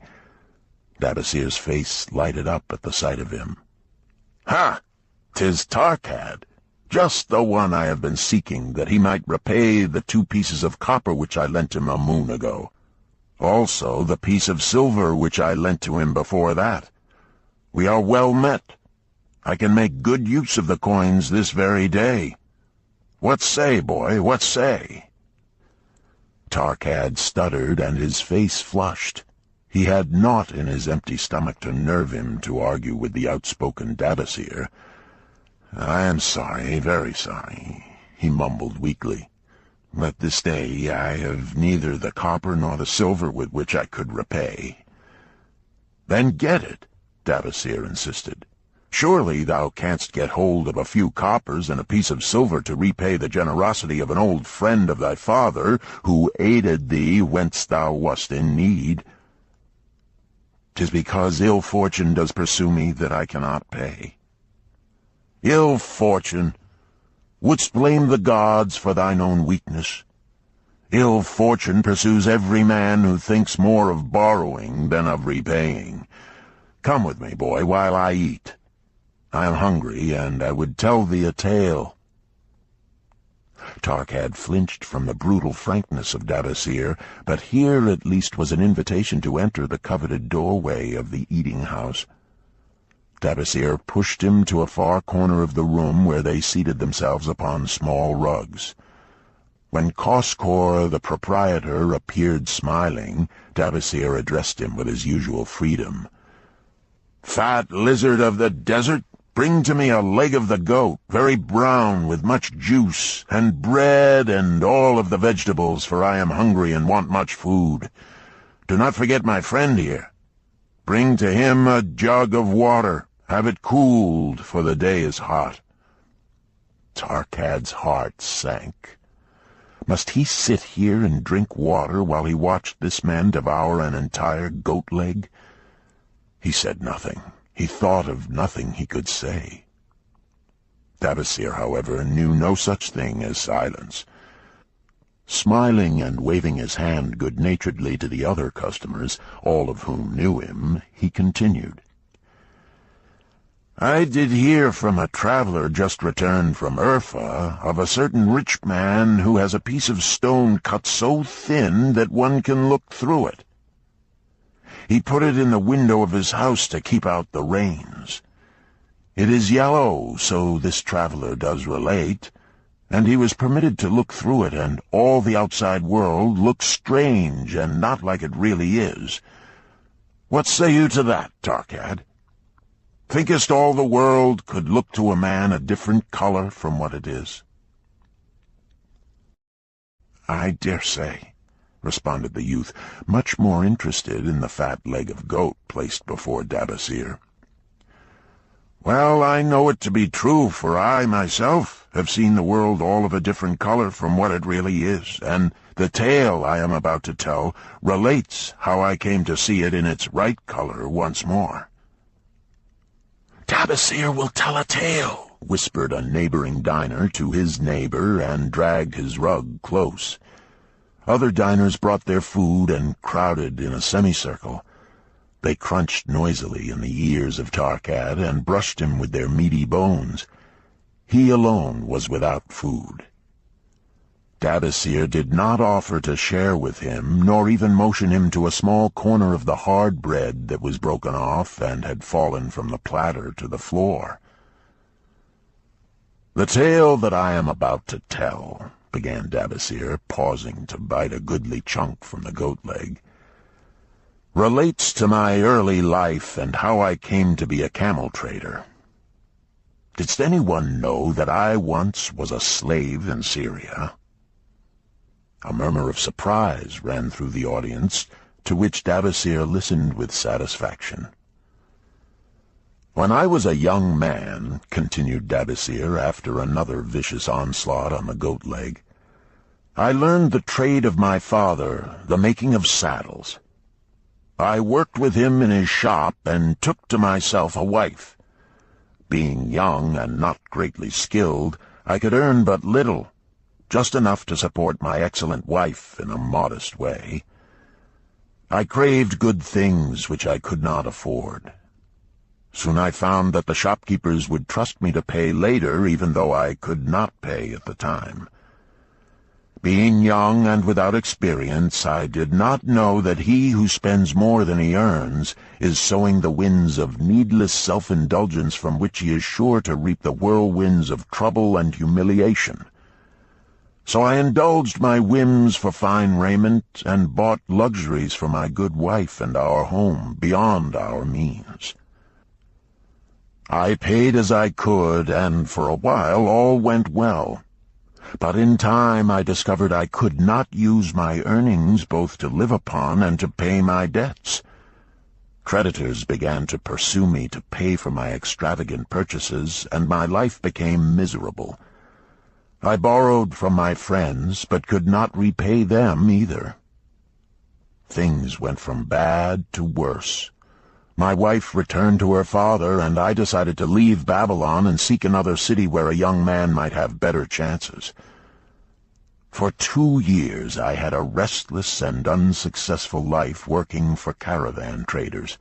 Dabasir's face lighted up at the sight of him. "Ha! 'Tis Arkad! Just the one I have been seeking, that he might repay the 2 pieces of copper which I lent him a moon ago. Also the piece of silver which I lent to him before that. We are well met. I can make good use of the coins this very day. What say, boy, what say?" Arkad stuttered, and his face flushed. He had naught in his empty stomach to nerve him to argue with the outspoken Dabasir. "I am sorry, very sorry," he mumbled weakly. "But this day I have neither the copper nor the silver with which I could repay." "Then get it," Davasir insisted. "Surely thou canst get hold of a few coppers and a piece of silver to repay the generosity of an old friend of thy father, who aided thee whence thou wast in need." "'Tis because ill fortune does pursue me that I cannot pay." "Ill fortune? Wouldst blame the gods for thine own weakness? Ill fortune pursues every man who thinks more of borrowing than of repaying. Come with me, boy, while I eat. I am hungry, and I would tell thee a tale." Arkad flinched from the brutal frankness of Davasir, but here at least was an invitation to enter the coveted doorway of the eating-house. Davasir pushed him to a far corner of the room where they seated themselves upon small rugs. When Koskor, the proprietor, appeared smiling, Davasir addressed him with his usual freedom. "Fat lizard of the desert, bring to me a leg of the goat, very brown, with much juice, and bread and all of the vegetables, for I am hungry and want much food. Do not forget my friend here. Bring to him a jug of water. Have it cooled, for the day is hot." Arkad's heart sank. Must he sit here and drink water while he watched this man devour an entire goat leg? He said nothing. He thought of nothing he could say. Davasir, however, knew no such thing as silence. Smiling and waving his hand good-naturedly to the other customers, all of whom knew him, he continued. "I did hear from a traveler just returned from Urfa of a certain rich man who has a piece of stone cut so thin that one can look through it. He put it in the window of his house to keep out the rains. It is yellow, so this traveler does relate, and he was permitted to look through it, and all the outside world looks strange and not like it really is. What say you to that, Arkad? Thinkest all the world could look to a man a different color from what it is?" "I dare say," responded the youth, much more interested in the fat leg of goat placed before Davasir. "Well, I know it to be true, for I, myself, have seen the world all of a different color from what it really is, and the tale I am about to tell relates how I came to see it in its right color once more." "Davasir will tell a tale," whispered a neighboring diner to his neighbor, and dragged his rug close. Other diners brought their food and crowded in a semicircle. They crunched noisily in the ears of Arkad and brushed him with their meaty bones. He alone was without food. Davasir did not offer to share with him, nor even motion him to a small corner of the hard bread that was broken off and had fallen from the platter to the floor. "The tale that I am about to tell," began Davasir, pausing to bite a goodly chunk from the goat leg, "relates to my early life and how I came to be a camel trader. Didst anyone know that I once was a slave in Syria?" A murmur of surprise ran through the audience, to which Davasir listened with satisfaction. "When I was a young man," continued Davasir after another vicious onslaught on the goat leg, "I learned the trade of my father, the making of saddles. I worked with him in his shop and took to myself a wife. Being young and not greatly skilled, I could earn but little, just enough to support my excellent wife in a modest way. I craved good things which I could not afford. Soon I found that the shopkeepers would trust me to pay later, even though I could not pay at the time. Being young and without experience, I did not know that he who spends more than he earns is sowing the winds of needless self-indulgence from which he is sure to reap the whirlwinds of trouble and humiliation. So I indulged my whims for fine raiment and bought luxuries for my good wife and our home beyond our means. I paid as I could, and for a while all went well. But in time I discovered I could not use my earnings both to live upon and to pay my debts. Creditors began to pursue me to pay for my extravagant purchases, and my life became miserable. I borrowed from my friends, but could not repay them either. Things went from bad to worse. My wife returned to her father, and I decided to leave Babylon and seek another city where a young man might have better chances. For 2 years I had a restless and unsuccessful life working for caravan traders.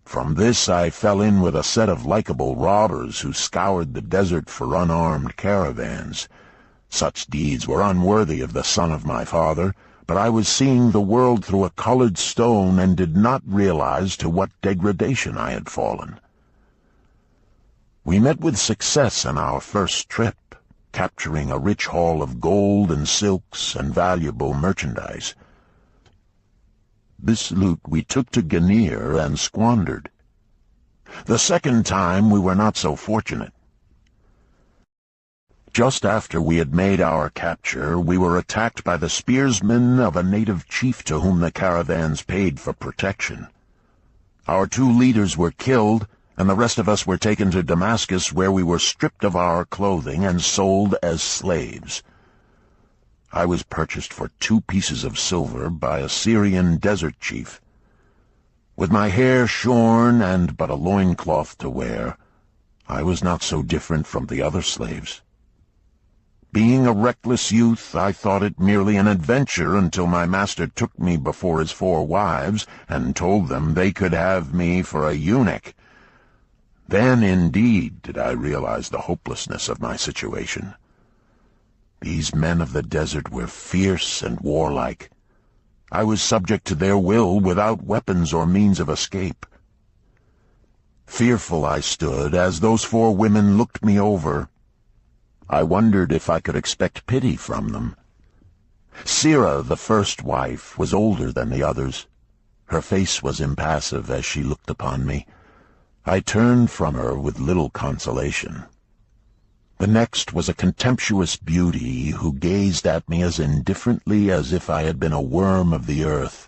From this I fell in with a set of likable robbers who scoured the desert for unarmed caravans. Such deeds were unworthy of the son of my father, but I was seeing the world through a colored stone and did not realize to what degradation I had fallen. We met with success on our first trip, capturing a rich haul of gold and silks and valuable merchandise. This loot we took to Ganir and squandered. The second time we were not so fortunate. Just after we had made our capture, we were attacked by the spearsmen of a native chief to whom the caravans paid for protection. Our 2 leaders were killed, and the rest of us were taken to Damascus, where we were stripped of our clothing and sold as slaves. I was purchased for 2 pieces of silver by a Syrian desert chief. With my hair shorn and but a loincloth to wear, I was not so different from the other slaves. Being a reckless youth, I thought it merely an adventure until my master took me before his 4 wives and told them they could have me for a eunuch. Then, indeed, did I realize the hopelessness of my situation. These men of the desert were fierce and warlike. I was subject to their will without weapons or means of escape. Fearful I stood as those 4 women looked me over. I wondered if I could expect pity from them. Sirah, the first wife, was older than the others. Her face was impassive as she looked upon me. I turned from her with little consolation. The next was a contemptuous beauty who gazed at me as indifferently as if I had been a worm of the earth.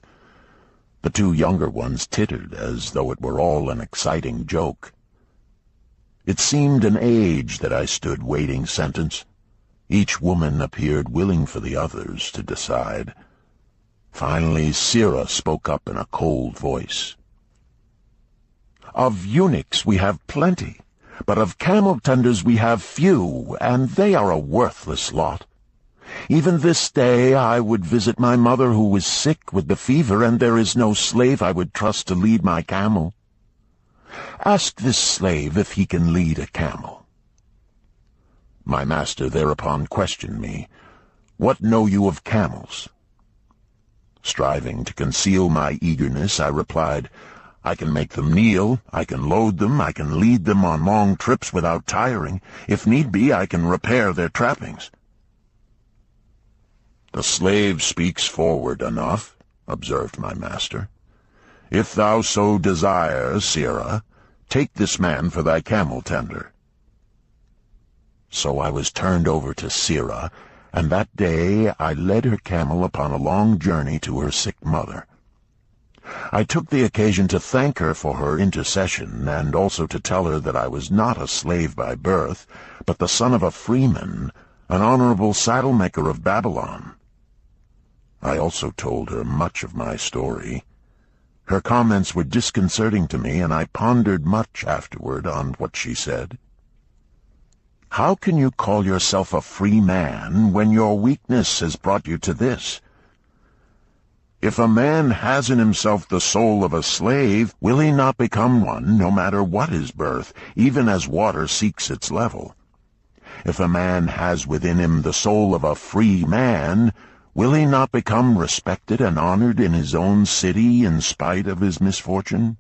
The 2 younger ones tittered as though it were all an exciting joke. It seemed an age that I stood waiting sentence. Each woman appeared willing for the others to decide. Finally, Sirah spoke up in a cold voice. "Of eunuchs we have plenty, but of camel-tenders we have few, and they are a worthless lot. Even this day I would visit my mother who was sick with the fever, and there is no slave I would trust to lead my camel. Ask this slave if he can lead a camel." My master thereupon questioned me, "What know you of camels?" Striving to conceal my eagerness, I replied, "I can make them kneel, I can load them, I can lead them on long trips without tiring. If need be, I can repair their trappings." "The slave speaks forward enough," observed my master. "If thou so desire, Sirah, take this man for thy camel-tender." So I was turned over to Sirah, and that day I led her camel upon a long journey to her sick mother. I took the occasion to thank her for her intercession, and also to tell her that I was not a slave by birth, but the son of a freeman, an honorable saddle-maker of Babylon. I also told her much of my story. Her comments were disconcerting to me, and I pondered much afterward on what she said. "How can you call yourself a free man when your weakness has brought you to this? If a man has in himself the soul of a slave, will he not become one, no matter what his birth, even as water seeks its level? If a man has within him the soul of a free man, will he not become respected and honored in his own city in spite of his misfortune?"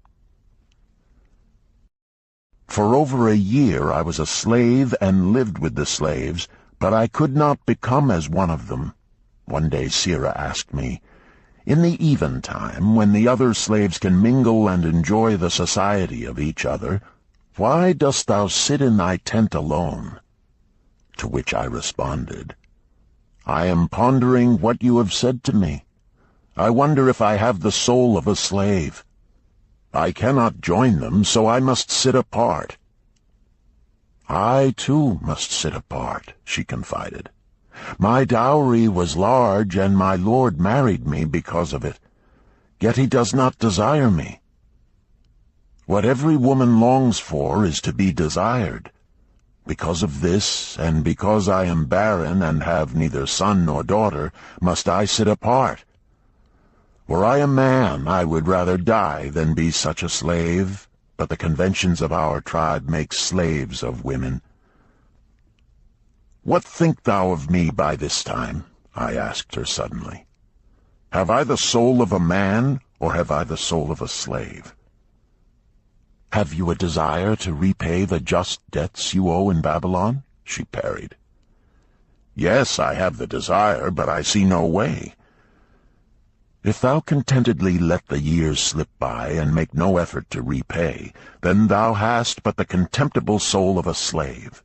For over a year I was a slave and lived with the slaves, but I could not become as one of them. One day Sirah asked me, "In the eventime, when the other slaves can mingle and enjoy the society of each other, why dost thou sit in thy tent alone?" To which I responded, I am pondering what you have said to me. I wonder if I have the soul of a slave. I cannot join them, so I must sit apart." "I, too, must sit apart," she confided. "My dowry was large, and my lord married me because of it. Yet he does not desire me. What every woman longs for is to be desired. Because of this, and because I am barren and have neither son nor daughter, must I sit apart. Were I a man, I would rather die than be such a slave, but the conventions of our tribe make slaves of women." "What think thou of me by this time?" I asked her suddenly. "Have I the soul of a man, or have I the soul of a slave?" "Have you a desire to repay the just debts you owe in Babylon?" she parried. "Yes, I have the desire, but I see no way." "If thou contentedly let the years slip by and make no effort to repay, then thou hast but the contemptible soul of a slave.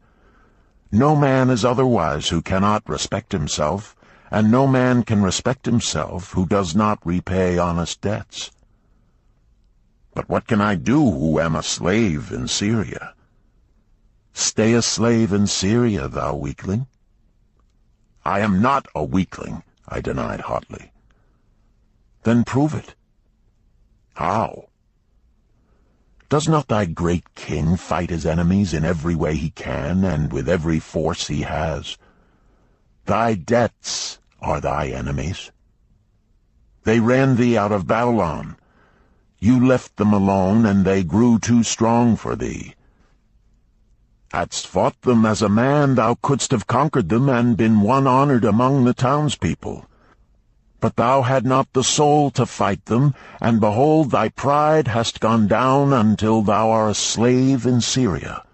No man is otherwise who cannot respect himself, and no man can respect himself who does not repay honest debts." "But what can I do who am a slave in Syria?" "Stay a slave in Syria, thou weakling." "I am not a weakling," I denied hotly. "Then prove it." "How?" "Does not thy great king fight his enemies in every way he can, and with every force he has? Thy debts are thy enemies. They ran thee out of Babylon. You left them alone, and they grew too strong for thee. Hadst fought them as a man, thou couldst have conquered them and been one honored among the townspeople. But thou had not the soul to fight them, and behold, thy pride hast gone down until thou art a slave in Syria."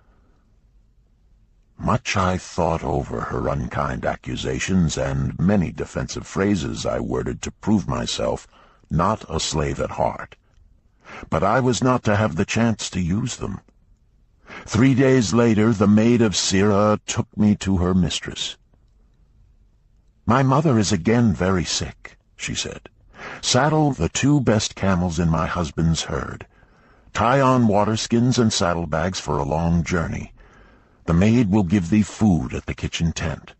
Much I thought over her unkind accusations, and many defensive phrases I worded to prove myself not a slave at heart. But I was not to have the chance to use them. 3 days later, the maid of Sirah took me to her mistress. "My mother is again very sick," she said. "Saddle the 2 best camels in my husband's herd. Tie on waterskins and saddlebags for a long journey. The maid will give thee food at the kitchen tent."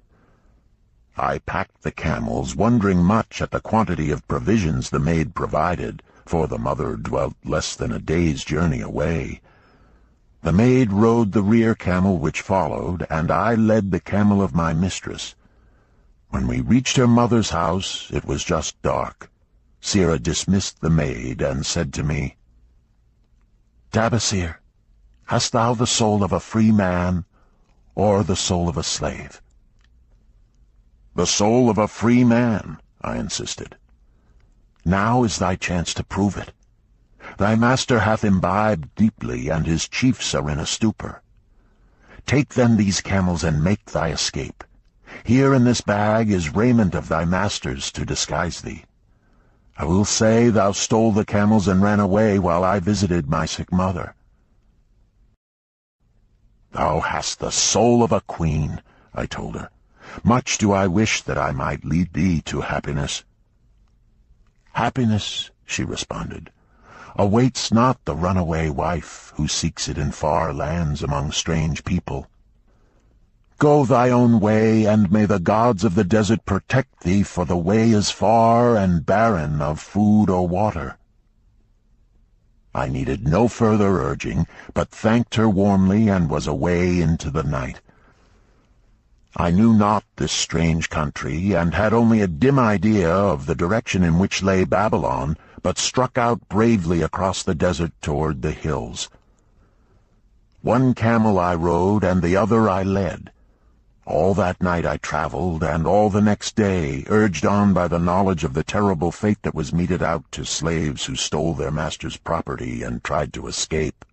I packed the camels, wondering much at the quantity of provisions the maid provided, for the mother dwelt less than a day's journey away. The maid rode the rear camel which followed, and I led the camel of my mistress. When we reached her mother's house, it was just dark. Sirah dismissed the maid and said to me, "Dabasir, hast thou the soul of a free man, or the soul of a slave?" "The soul of a free man," I insisted. "Now is thy chance to prove it. Thy master hath imbibed deeply, and his chiefs are in a stupor. Take then these camels and make thy escape. Here in this bag is raiment of thy master's to disguise thee. I will say thou stole the camels and ran away while I visited my sick mother." "Thou hast the soul of a queen," I told her. "Much do I wish that I might lead thee to happiness." "Happiness," she responded, "awaits not the runaway wife who seeks it in far lands among strange people. Go thy own way, and may the gods of the desert protect thee, for the way is far and barren of food or water." I needed no further urging, but thanked her warmly and was away into the night. I knew not this strange country, and had only a dim idea of the direction in which lay Babylon, but struck out bravely across the desert toward the hills. 1 camel I rode, and the other I led. All that night I traveled, and all the next day, urged on by the knowledge of the terrible fate that was meted out to slaves who stole their master's property and tried to escape.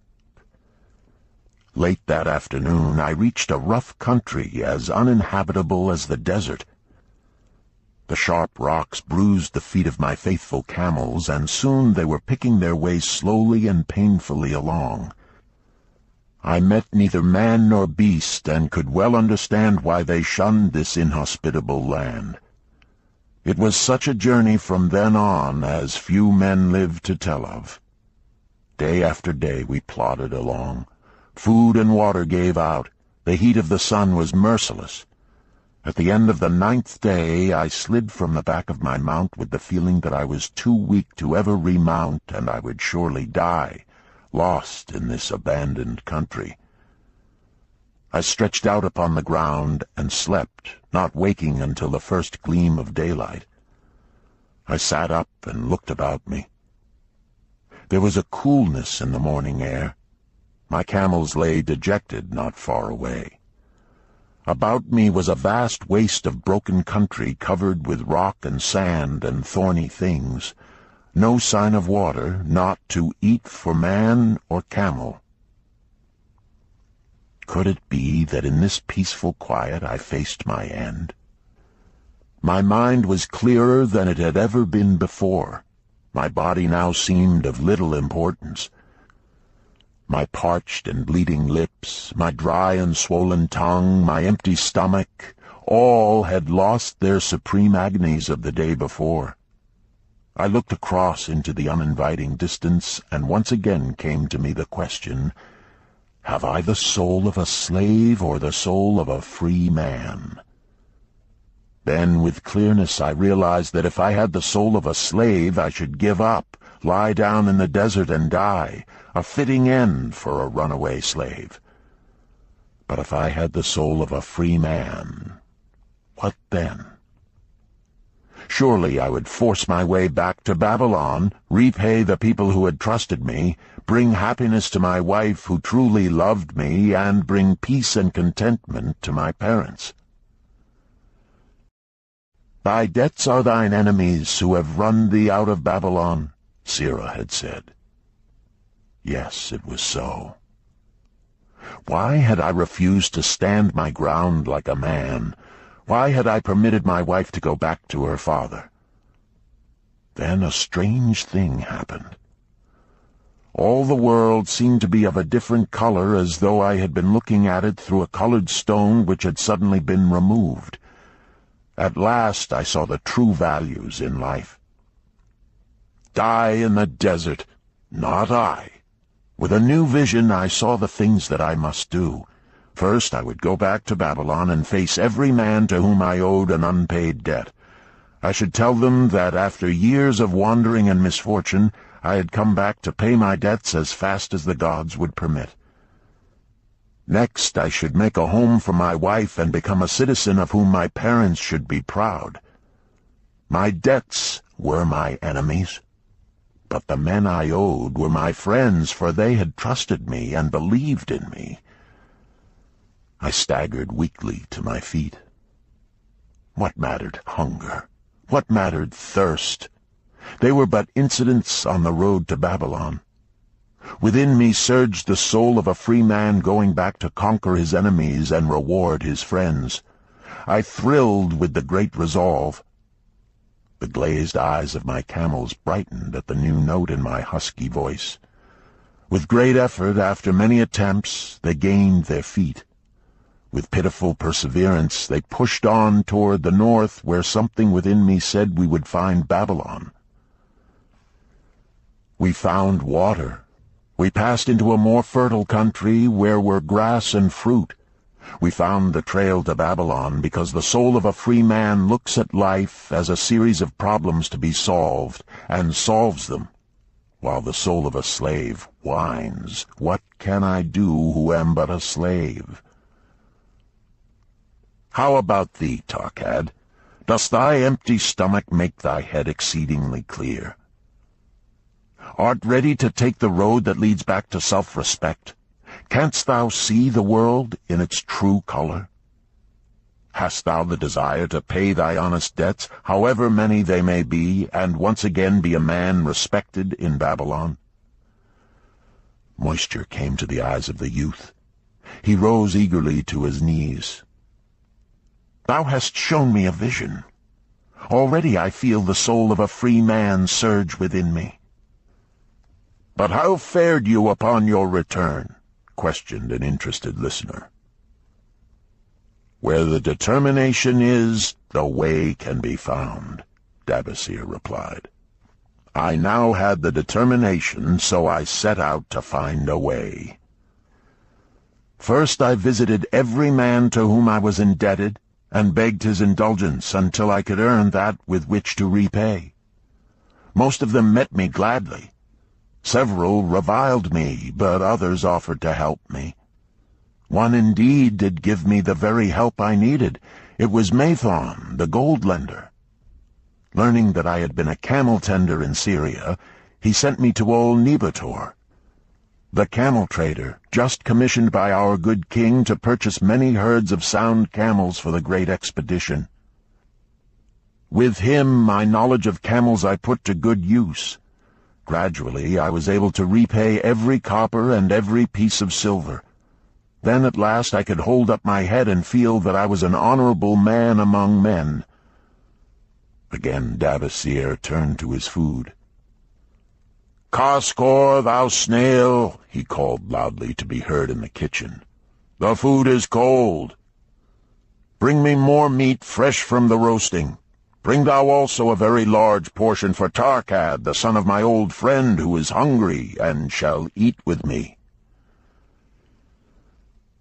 Late that afternoon I reached a rough country as uninhabitable as the desert. The sharp rocks bruised the feet of my faithful camels, and soon they were picking their way slowly and painfully along. I met neither man nor beast, and could well understand why they shunned this inhospitable land. It was such a journey from then on as few men live to tell of. Day after day we plodded along. Food and water gave out. The heat of the sun was merciless. At the end of the 9th day I slid from the back of my mount with the feeling that I was too weak to ever remount, and I would surely die, lost in this abandoned country. I stretched out upon the ground and slept, not waking until the first gleam of daylight. I sat up and looked about me. There was a coolness in the morning air. My camels lay dejected not far away. About me was a vast waste of broken country covered with rock and sand and thorny things. No sign of water, not to eat for man or camel. Could it be that in this peaceful quiet I faced my end? My mind was clearer than it had ever been before. My body now seemed of little importance. My parched and bleeding lips, my dry and swollen tongue, my empty stomach, all had lost their supreme agonies of the day before. I looked across into the uninviting distance, and once again came to me the question, have I the soul of a slave or the soul of a free man? Then, with clearness, I realized that if I had the soul of a slave, I should give up, lie down in the desert and die, a fitting end for a runaway slave. But if I had the soul of a free man, what then? Surely I would force my way back to Babylon, repay the people who had trusted me, bring happiness to my wife who truly loved me, and bring peace and contentment to my parents. Thy debts are thine enemies who have run thee out of Babylon, Sirrah had said. Yes, it was so. Why had I refused to stand my ground like a man? Why had I permitted my wife to go back to her father? Then a strange thing happened. All the world seemed to be of a different color, as though I had been looking at it through a colored stone which had suddenly been removed. At last I saw the true values in life. Die in the desert, not I. With a new vision I saw the things that I must do. First, I would go back to Babylon and face every man to whom I owed an unpaid debt. I should tell them that after years of wandering and misfortune, I had come back to pay my debts as fast as the gods would permit. Next, I should make a home for my wife and become a citizen of whom my parents should be proud. My debts were my enemies, but the men I owed were my friends, for they had trusted me and believed in me. I staggered weakly to my feet. What mattered hunger? What mattered thirst? They were but incidents on the road to Babylon. Within me surged the soul of a free man going back to conquer his enemies and reward his friends. I thrilled with the great resolve. The glazed eyes of my camels brightened at the new note in my husky voice. With great effort, after many attempts, they gained their feet. With pitiful perseverance, they pushed on toward the north, where something within me said we would find Babylon. We found water. We passed into a more fertile country where were grass and fruit. We found the trail to Babylon because the soul of a free man looks at life as a series of problems to be solved, and solves them, while the soul of a slave whines, "What can I do who am but a slave?" How about thee, Arkad? Does thy empty stomach make thy head exceedingly clear? Art ready to take the road that leads back to self-respect? Canst thou see the world in its true color? Hast thou the desire to pay thy honest debts, however many they may be, and once again be a man respected in Babylon? Moisture came to the eyes of the youth. He rose eagerly to his knees. Thou hast shown me a vision. Already I feel the soul of a free man surge within me. But how fared you upon your return? questioned an interested listener. "Where the determination is, the way can be found," Dabaseer replied. "I now had the determination, so I set out to find a way. First I visited every man to whom I was indebted, and begged his indulgence until I could earn that with which to repay. Most of them met me gladly. Several reviled me, but others offered to help me. One indeed did give me the very help I needed. It was Mathon, the gold lender. Learning that I had been a camel tender in Syria, he sent me to old Nebator, the camel trader, just commissioned by our good king to purchase many herds of sound camels for the great expedition. With him my knowledge of camels I put to good use. Gradually I was able to repay every copper and every piece of silver. Then at last I could hold up my head and feel that I was an honorable man among men." Again Dabaseer turned to his food. "Kaskor, thou snail," he called loudly to be heard in the kitchen. "The food is cold. Bring me more meat fresh from the roasting. Bring thou also a very large portion for Arkad, the son of my old friend, who is hungry and shall eat with me."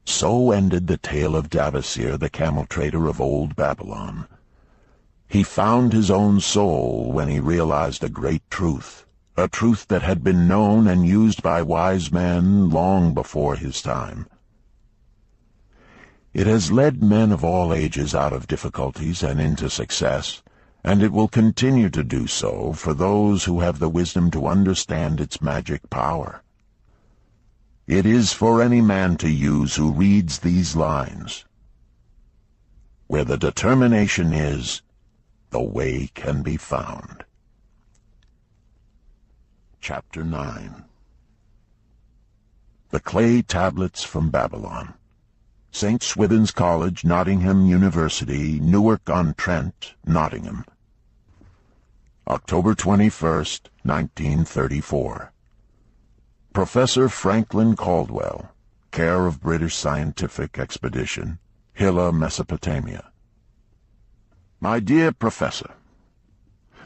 So ended the tale of Dabaseer, the camel trader of old Babylon. He found his own soul when he realized a great truth, a truth that had been known and used by wise men long before his time. It has led men of all ages out of difficulties and into success, and it will continue to do so for those who have the wisdom to understand its magic power. It is for any man to use who reads these lines. Where the determination is, the way can be found. Chapter 9. The Clay Tablets from Babylon. St. Swithin's College, Nottingham University, Newark-on-Trent, Nottingham. October 21st, 1934. Professor Franklin Caldwell, care of British Scientific Expedition, Hilla, Mesopotamia. My dear Professor,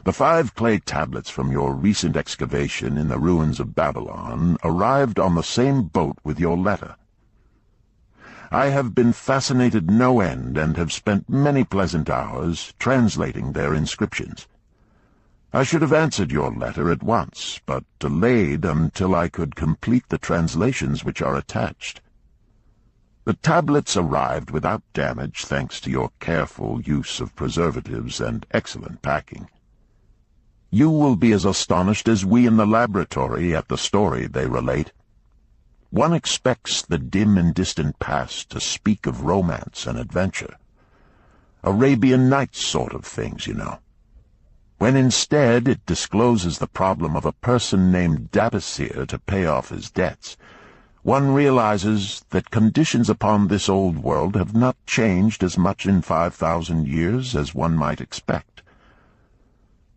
the 5 clay tablets from your recent excavation in the ruins of Babylon arrived on the same boat with your letter. I have been fascinated no end and have spent many pleasant hours translating their inscriptions. I should have answered your letter at once, but delayed until I could complete the translations which are attached. The tablets arrived without damage thanks to your careful use of preservatives and excellent packing. You will be as astonished as we in the laboratory at the story they relate. One expects the dim and distant past to speak of romance and adventure. Arabian Nights sort of things, you know. When instead it discloses the problem of a person named Dabaseer to pay off his debts, one realizes that conditions upon this old world have not changed as much in 5,000 years as one might expect.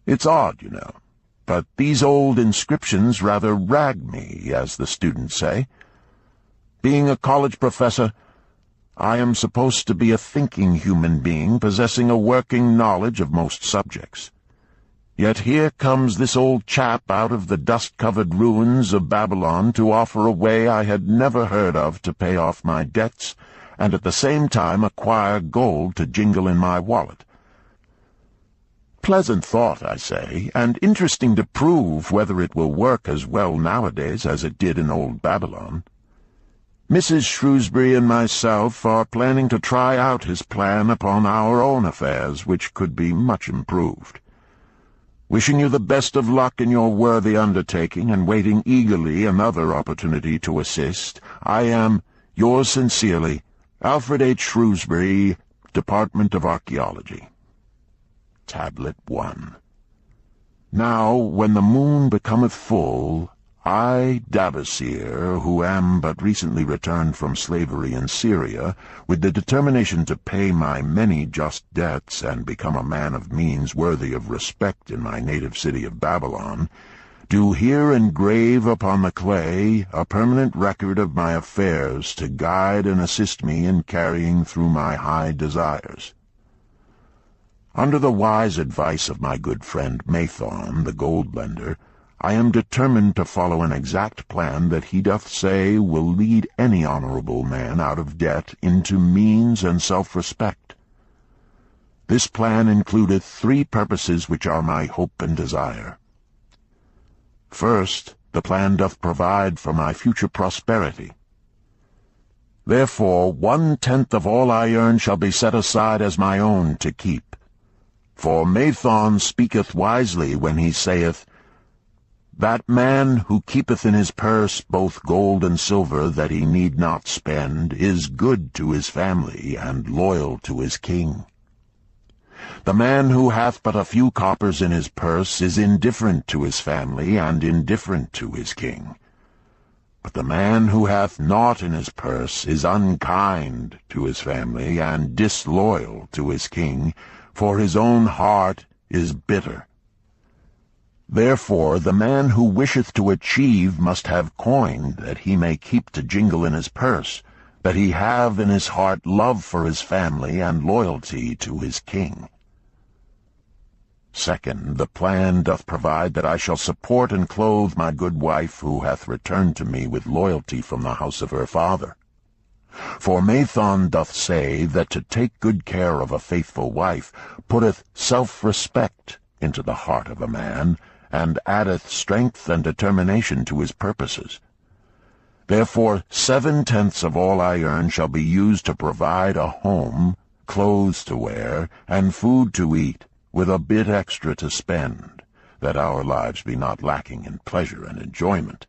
It's odd, you know, but these old inscriptions rather rag me, as the students say. Being a college professor, I am supposed to be a thinking human being possessing a working knowledge of most subjects. Yet here comes this old chap out of the dust-covered ruins of Babylon to offer a way I had never heard of to pay off my debts, and at the same time acquire gold to jingle in my wallet. Pleasant thought, I say, and interesting to prove whether it will work as well nowadays as it did in old Babylon. Mrs. Shrewsbury and myself are planning to try out his plan upon our own affairs, which could be much improved. Wishing you the best of luck in your worthy undertaking, and waiting eagerly another opportunity to assist, I am, yours sincerely, Alfred H. Shrewsbury, Department of Archaeology. Tablet 1. Now, when the moon becometh full, I, Dabaseer, who am but recently returned from slavery in Syria, with the determination to pay my many just debts and become a man of means worthy of respect in my native city of Babylon, Do here engrave upon the clay a permanent record of my affairs to guide and assist me in carrying through my high desires. Under the wise advice of my good friend Mathon, the gold-lender, I am determined to follow an exact plan that he doth say will lead any honorable man out of debt into means and self-respect. This plan includeth 3 purposes which are my hope and desire. First, the plan doth provide for my future prosperity. Therefore 1/10 of all I earn shall be set aside as my own to keep. For Mathon speaketh wisely when he saith, That man who keepeth in his purse both gold and silver that he need not spend is good to his family and loyal to his king. The man who hath but a few coppers in his purse is indifferent to his family and indifferent to his king. But the man who hath naught in his purse is unkind to his family and disloyal to his king, for his own heart is bitter. Therefore the man who wisheth to achieve must have coin that he may keep to jingle in his purse, that he have in his heart love for his family and loyalty to his king. Second, the plan doth provide that I shall support and clothe my good wife who hath returned to me with loyalty from the house of her father. For Mathon doth say that to take good care of a faithful wife putteth self-respect into the heart of a man, and addeth strength and determination to his purposes. Therefore 7/10 of all I earn shall be used to provide a home, clothes to wear, and food to eat, with a bit extra to spend, that our lives be not lacking in pleasure and enjoyment.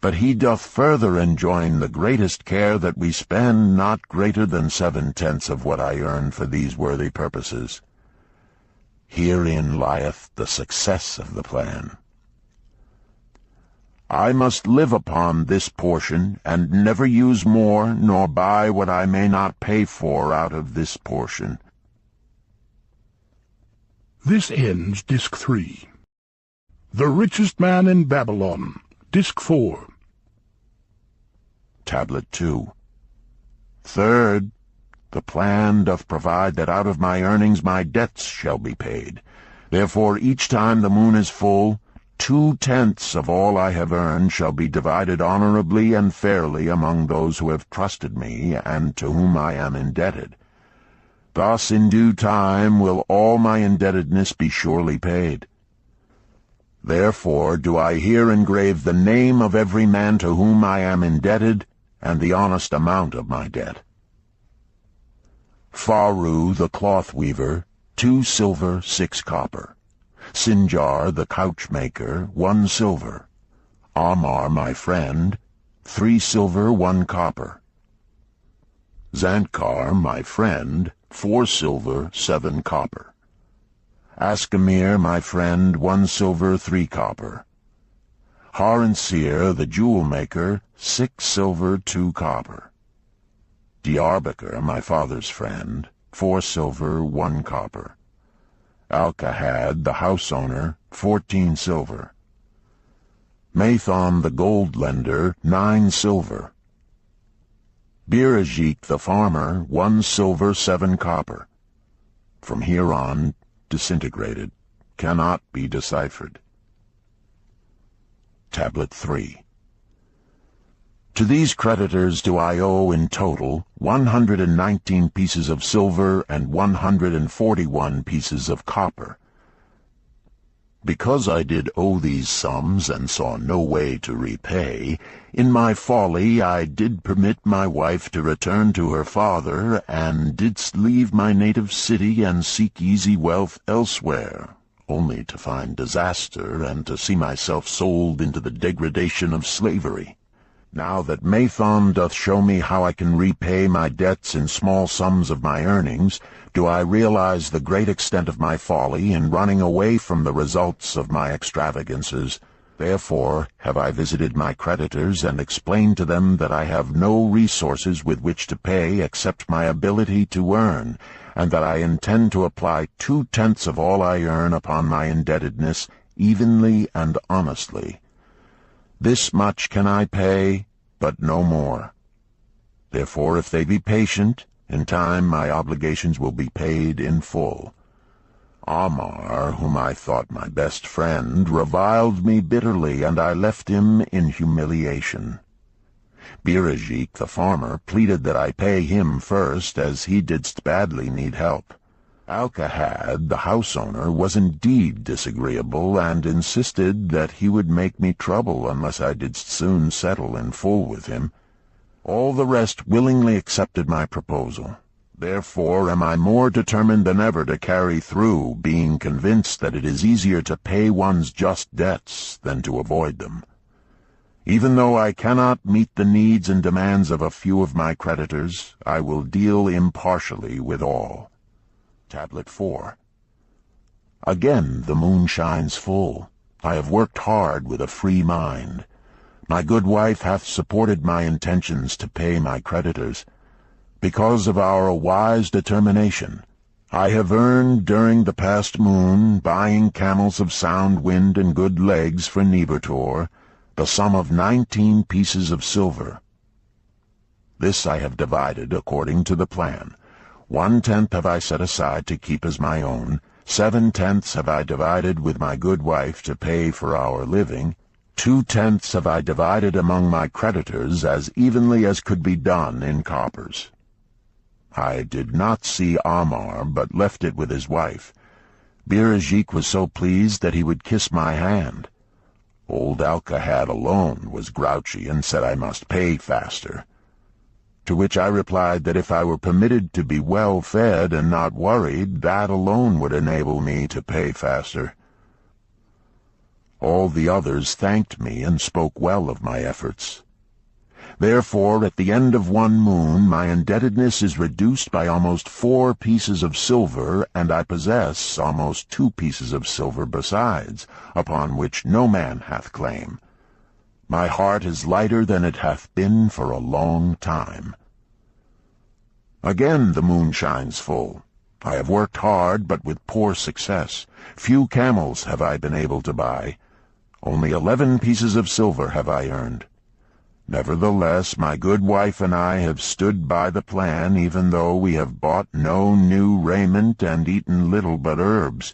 But he doth further enjoin the greatest care that we spend not greater than 7/10 of what I earn for these worthy purposes. Herein lieth the success of the plan. I must live upon this portion, and never use more, nor buy what I may not pay for out of this portion. This ends Disc 3. The Richest Man in Babylon, Disc 4. Tablet 2. Third, the plan doth provide that out of my earnings my debts shall be paid. Therefore each time the moon is full, 2/10 of all I have earned shall be divided honorably and fairly among those who have trusted me and to whom I am indebted. Thus in due time will all my indebtedness be surely paid. Therefore do I here engrave the name of every man to whom I am indebted, and the honest amount of my debt. Faru the cloth-weaver, 2 silver, 6 copper. Sinjar the couch-maker, 1 silver. Amar my friend, 3 silver, 1 copper. Zantkar my friend, 4 silver, 7 copper. Askamir my friend, 1 silver, 3 copper. Haransir the jewel-maker, 6 silver, 2 copper. Diarbekir my father's friend, 4 silver, 1 copper. Alkahad the house-owner, 14 silver. Mathon the gold-lender, 9 silver. Birajik the farmer, 1 silver, 7 copper. From here on, disintegrated, cannot be deciphered. Tablet 3. To these creditors do I owe in total 119 pieces of silver and 141 pieces of copper. Because I did owe these sums and saw no way to repay, in my folly I did permit my wife to return to her father, and didst leave my native city and seek easy wealth elsewhere, only to find disaster and to see myself sold into the degradation of slavery. Now that Mathon doth show me how I can repay my debts in small sums of my earnings, do I realize the great extent of my folly in running away from the results of my extravagances. Therefore have I visited my creditors and explained to them that I have no resources with which to pay except my ability to earn, and that I intend to apply 2/10 of all I earn upon my indebtedness evenly and honestly. This much can I pay, but no more. Therefore, if they be patient, in time my obligations will be paid in full. Amar, whom I thought my best friend, reviled me bitterly, and I left him in humiliation. Libraryyy, the farmer, pleaded that I pay him first, as he didst badly need help. Arkad, the house owner, was indeed disagreeable, and insisted that he would make me trouble unless I didst soon settle in full with him. All the rest willingly accepted my proposal. Therefore am I more determined than ever to carry through, being convinced that it is easier to pay one's just debts than to avoid them. Even though I cannot meet the needs and demands of a few of my creditors, I will deal impartially with all. Tablet 4. Again the moon shines full. I have worked hard with a free mind. My good wife hath supported my intentions to pay my creditors. Because of our wise determination, I have earned during the past moon, buying camels of sound wind and good legs for Libraryyy, the sum of 19 pieces of silver. This I have divided according to the plan. 1/10 have I set aside to keep as my own, 7/10 have I divided with my good wife to pay for our living, 2/10 have I divided among my creditors as evenly as could be done in coppers. I did not see Amar, but left it with his wife. Libraryyy was so pleased that he would kiss my hand. Old Arkad alone was grouchy and said I must pay faster. To which I replied that if I were permitted to be well fed and not worried, that alone would enable me to pay faster. All the others thanked me and spoke well of my efforts. Therefore, at the end of one moon, my indebtedness is reduced by almost 4 pieces of silver, and I possess almost 2 pieces of silver besides, upon which no man hath claim. My heart is lighter than it hath been for a long time. Again the moon shines full. I have worked hard, but with poor success. Few camels have I been able to buy. Only 11 pieces of silver have I earned. Nevertheless, my good wife and I have stood by the plan, even though we have bought no new raiment and eaten little but herbs.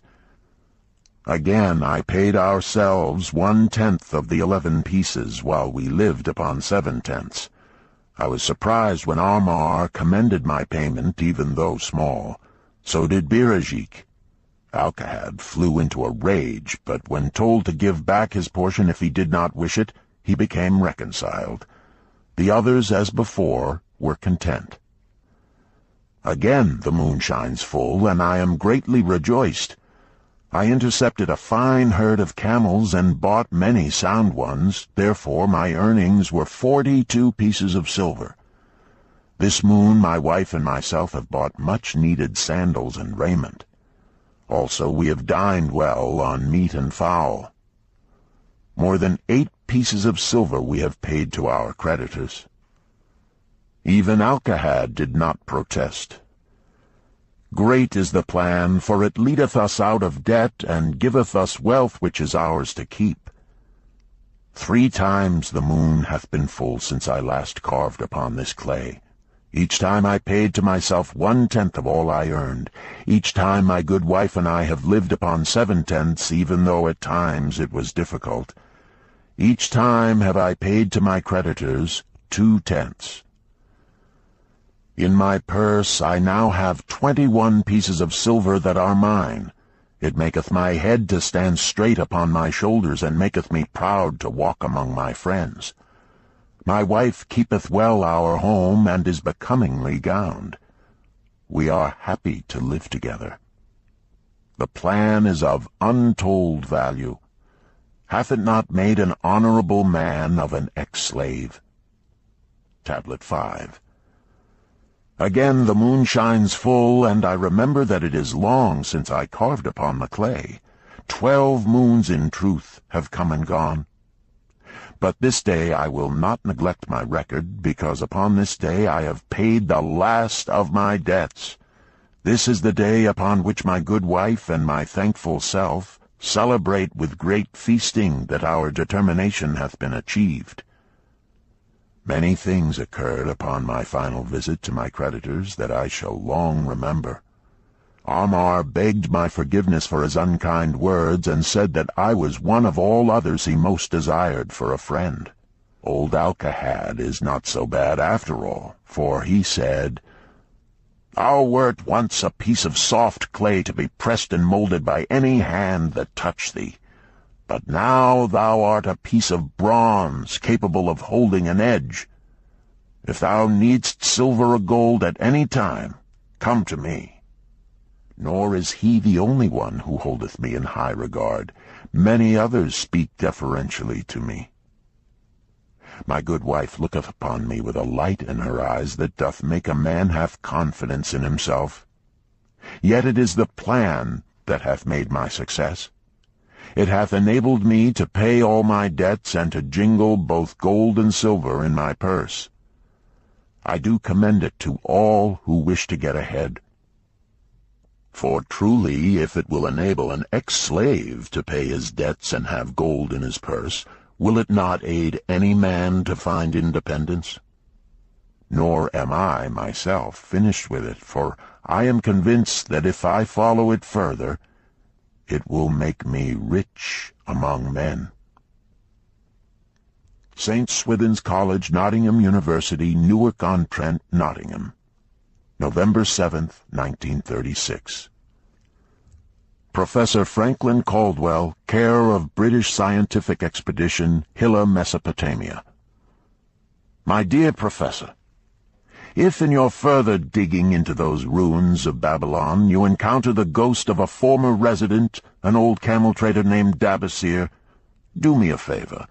Again I paid ourselves 1/10 of the 11 pieces, while we lived upon 7/10. I was surprised when Amar commended my payment, even though small. So did Libraryyy. Arkad flew into a rage, but when told to give back his portion if he did not wish it, he became reconciled. The others, as before, were content. Again the moon shines full, and I am greatly rejoiced. I intercepted a fine herd of camels and bought many sound ones, therefore my earnings were 42 pieces of silver. This moon my wife and myself have bought much-needed sandals and raiment. Also we have dined well on meat and fowl. More than 8 pieces of silver we have paid to our creditors. Even Arkad did not protest. Great is the plan, for it leadeth us out of debt, and giveth us wealth which is ours to keep. 3 times the moon hath been full since I last carved upon this clay. Each time I paid to myself 1/10 of all I earned. Each time my good wife and I have lived upon 7/10, even though at times it was difficult. Each time have I paid to my creditors 2/10. In my purse I now have 21 pieces of silver that are mine. It maketh my head to stand straight upon my shoulders, and maketh me proud to walk among my friends. My wife keepeth well our home, and is becomingly gowned. We are happy to live together. The plan is of untold value. Hath it not made an honorable man of an ex-slave? Tablet 5. Again the moon shines full, and I remember that it is long since I carved upon the clay. 12 moons, in truth, have come and gone. But this day I will not neglect my record, because upon this day I have paid the last of my debts. This is the day upon which my good wife and my thankful self celebrate with great feasting that our determination hath been achieved. Many things occurred upon my final visit to my creditors that I shall long remember. Amar begged my forgiveness for his unkind words, and said that I was one of all others he most desired for a friend. Old Arkad is not so bad after all, for he said, "Thou wert once a piece of soft clay to be pressed and molded by any hand that touched thee. But now thou art a piece of bronze, capable of holding an edge. If thou needst silver or gold at any time, come to me." Nor is he the only one who holdeth me in high regard. Many others speak deferentially to me. My good wife looketh upon me with a light in her eyes that doth make a man have confidence in himself. Yet it is the plan that hath made my success. It hath enabled me to pay all my debts and to jingle both gold and silver in my purse. I do commend it to all who wish to get ahead. For truly, if it will enable an ex-slave to pay his debts and have gold in his purse, will it not aid any man to find independence? Nor am I, myself, finished with it, for I am convinced that if I follow it further, it will make me rich among men. St. Swithin's College, Nottingham University, Newark-on-Trent, Nottingham, November 7th, 1936. Professor Franklin Caldwell, care of British Scientific Expedition, Hilla, Mesopotamia. My dear Professor, if in your further digging into those ruins of Babylon you encounter the ghost of a former resident, an old camel-trader named Dabasir, do me a favor.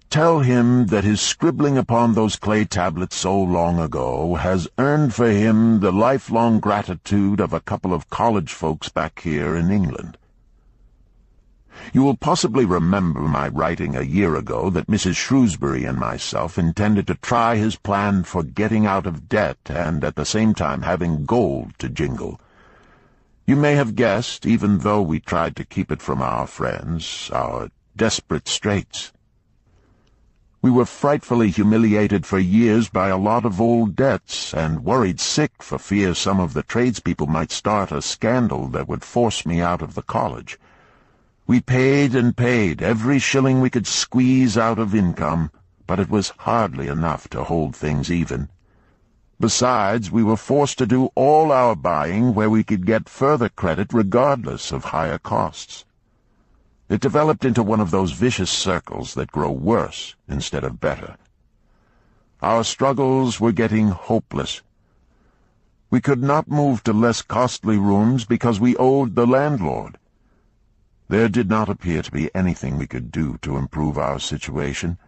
Tell him that his scribbling upon those clay tablets so long ago has earned for him the lifelong gratitude of a couple of college folks back here in England. You will possibly remember my writing a year ago that Mrs. Shrewsbury and myself intended to try his plan for getting out of debt and at the same time having gold to jingle. You may have guessed, even though we tried to keep it from our friends, our desperate straits. We were frightfully humiliated for years by a lot of old debts, and worried sick for fear some of the tradespeople might start a scandal that would force me out of the college. We paid and paid, every shilling we could squeeze out of income, but it was hardly enough to hold things even. Besides, we were forced to do all our buying where we could get further credit regardless of higher costs. It developed into one of those vicious circles that grow worse instead of better. Our struggles were getting hopeless. We could not move to less costly rooms because we owed the landlord. There did not appear to be anything we could do to improve our situation.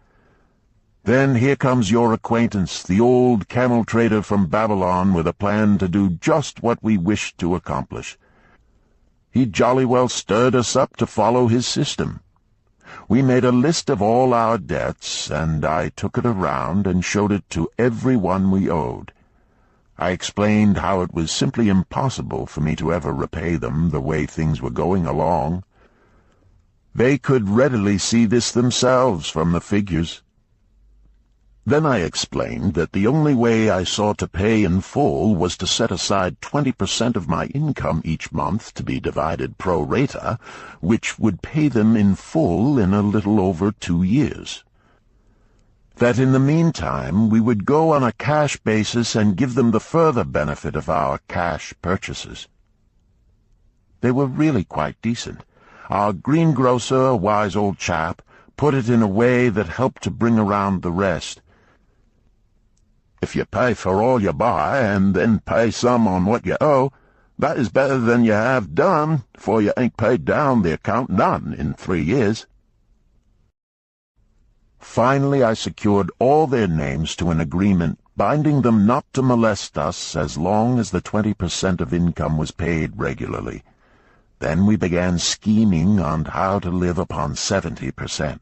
Then here comes your acquaintance, the old camel-trader from Babylon, with a plan to do just what we wished to accomplish. He jolly well stirred us up to follow his system. We made a list of all our debts, and I took it around and showed it to every one we owed. I explained how it was simply impossible for me to ever repay them the way things were going along. They could readily see this themselves from the figures. Then I explained that the only way I saw to pay in full was to set aside 20% of my income each month to be divided pro rata, which would pay them in full in a little over 2 years. That in the meantime we would go on a cash basis and give them the further benefit of our cash purchases. They were really quite decent. Our greengrocer, a wise old chap, put it in a way that helped to bring around the rest. If you pay for all you buy, and then pay some on what you owe, that is better than you have done, for you ain't paid down the account none in 3 years. Finally I secured all their names to an agreement binding them not to molest us as long as the 20% of income was paid regularly. Then we began scheming on how to live upon 70%.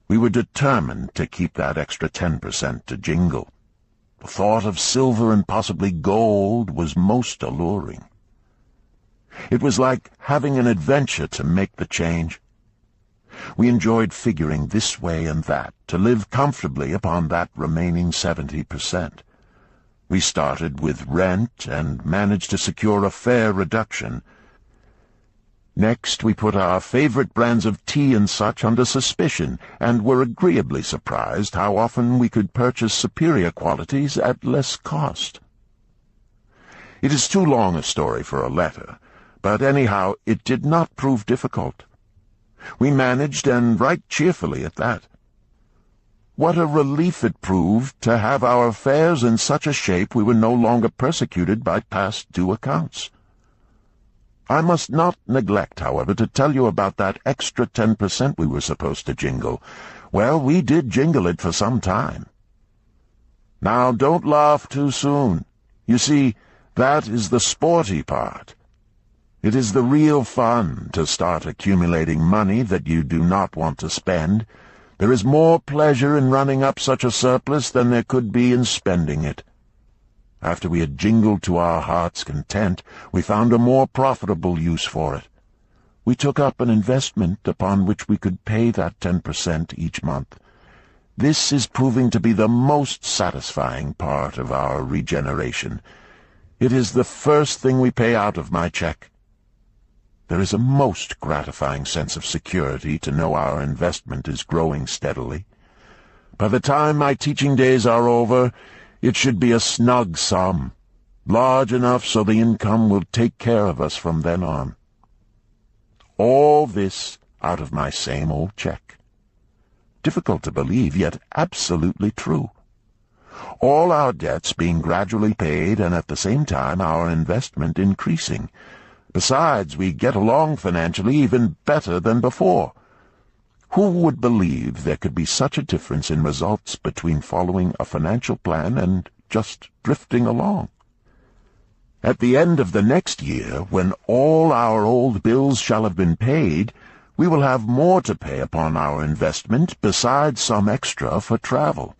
We were determined to keep that extra 10% to jingle. The thought of silver and possibly gold was most alluring. It was like having an adventure to make the change. We enjoyed figuring this way and that to live comfortably upon that remaining 70%. We started with rent and managed to secure a fair reduction. Next, we put our favorite brands of tea and such under suspicion, and were agreeably surprised how often we could purchase superior qualities at less cost. It is too long a story for a letter, but anyhow it did not prove difficult. We managed, and right cheerfully at that. What a relief it proved to have our affairs in such a shape we were no longer persecuted by past due accounts. I must not neglect, however, to tell you about that extra 10% we were supposed to jingle. Well, we did jingle it for some time. Now, don't laugh too soon. You see, that is the sporty part. It is the real fun to start accumulating money that you do not want to spend. There is more pleasure in running up such a surplus than there could be in spending it. After we had jingled to our heart's content, we found a more profitable use for it. We took up an investment upon which we could pay that 10% each month. This is proving to be the most satisfying part of our regeneration. It is the first thing we pay out of my check. There is a most gratifying sense of security to know our investment is growing steadily. By the time my teaching days are over, it should be a snug sum, large enough so the income will take care of us from then on. All this out of my same old check. Difficult to believe, yet absolutely true. All our debts being gradually paid, and at the same time our investment increasing. Besides, we get along financially even better than before. Who would believe there could be such a difference in results between following a financial plan and just drifting along? At the end of the next year, when all our old bills shall have been paid, we will have more to pay upon our investment besides some extra for travel.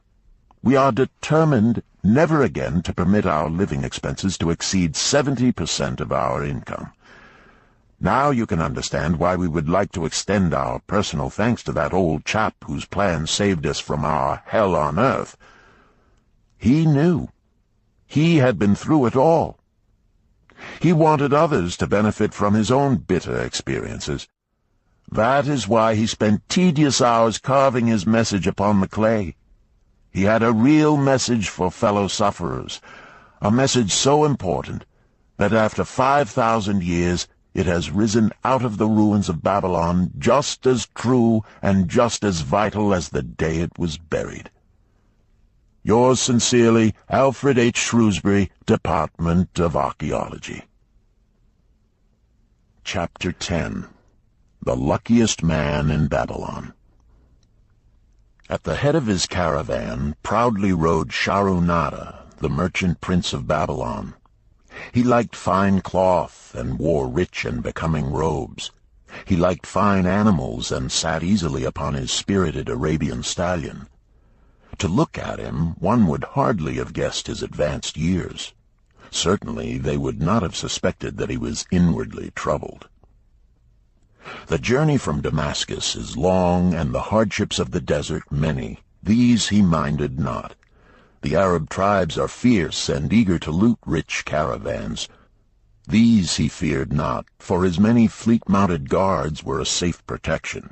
We are determined never again to permit our living expenses to exceed 70% of our income. Now you can understand why we would like to extend our personal thanks to that old chap whose plan saved us from our hell on earth. He knew. He had been through it all. He wanted others to benefit from his own bitter experiences. That is why he spent tedious hours carving his message upon the clay. He had a real message for fellow sufferers, a message so important that after 5,000 years it has risen out of the ruins of Babylon just as true and just as vital as the day it was buried. Yours sincerely, Alfred H. Shrewsbury, Department of Archaeology. Chapter 10. The Luckiest Man in Babylon. At the head of his caravan proudly rode Shahrunada, the merchant prince of Babylon. He liked fine cloth and wore rich and becoming robes. He liked fine animals and sat easily upon his spirited Arabian stallion. To look at him, one would hardly have guessed his advanced years. Certainly they would not have suspected that he was inwardly troubled. The journey from Damascus is long, and the hardships of the desert many. These he minded not. The Arab tribes are fierce and eager to loot rich caravans. These he feared not, for his many fleet-mounted guards were a safe protection.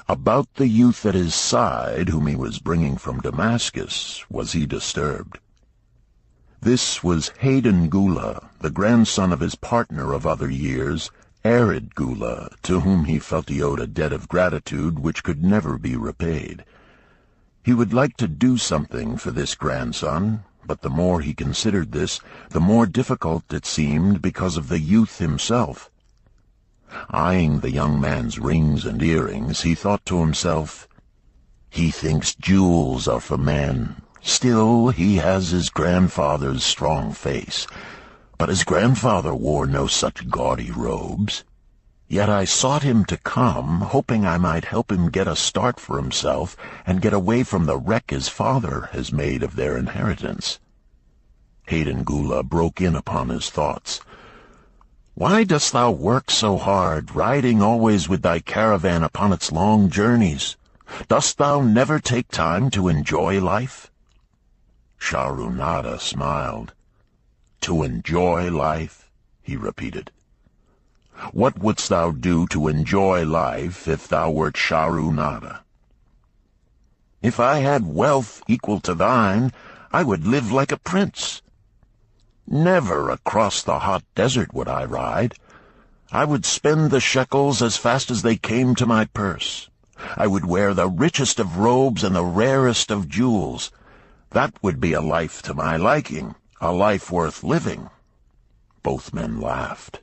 About the youth at his side, whom he was bringing from Damascus, was he disturbed. This was Hayden Gula, the grandson of his partner of other years, Arid Gula, to whom he felt he owed a debt of gratitude which could never be repaid. He would like to do something for this grandson, but the more he considered this, the more difficult it seemed because of the youth himself. Eyeing the young man's rings and earrings, he thought to himself, "He thinks jewels are for men. Still, he has his grandfather's strong face. But his grandfather wore no such gaudy robes. Yet I sought him to come, hoping I might help him get a start for himself and get away from the wreck his father has made of their inheritance." Hayden Gula broke in upon his thoughts. Why dost thou work so hard, riding always with thy caravan upon its long journeys? Dost thou never take time to enjoy life?" Shahrunada smiled. "To enjoy life?" he repeated. "What wouldst thou do to enjoy life if thou wert Shahrunada?" "If I had wealth equal to thine, I would live like a prince. Never across the hot desert would I ride. I would spend the shekels as fast as they came to my purse. I would wear the richest of robes and the rarest of jewels. That would be a life to my liking, a life worth living." Both men laughed.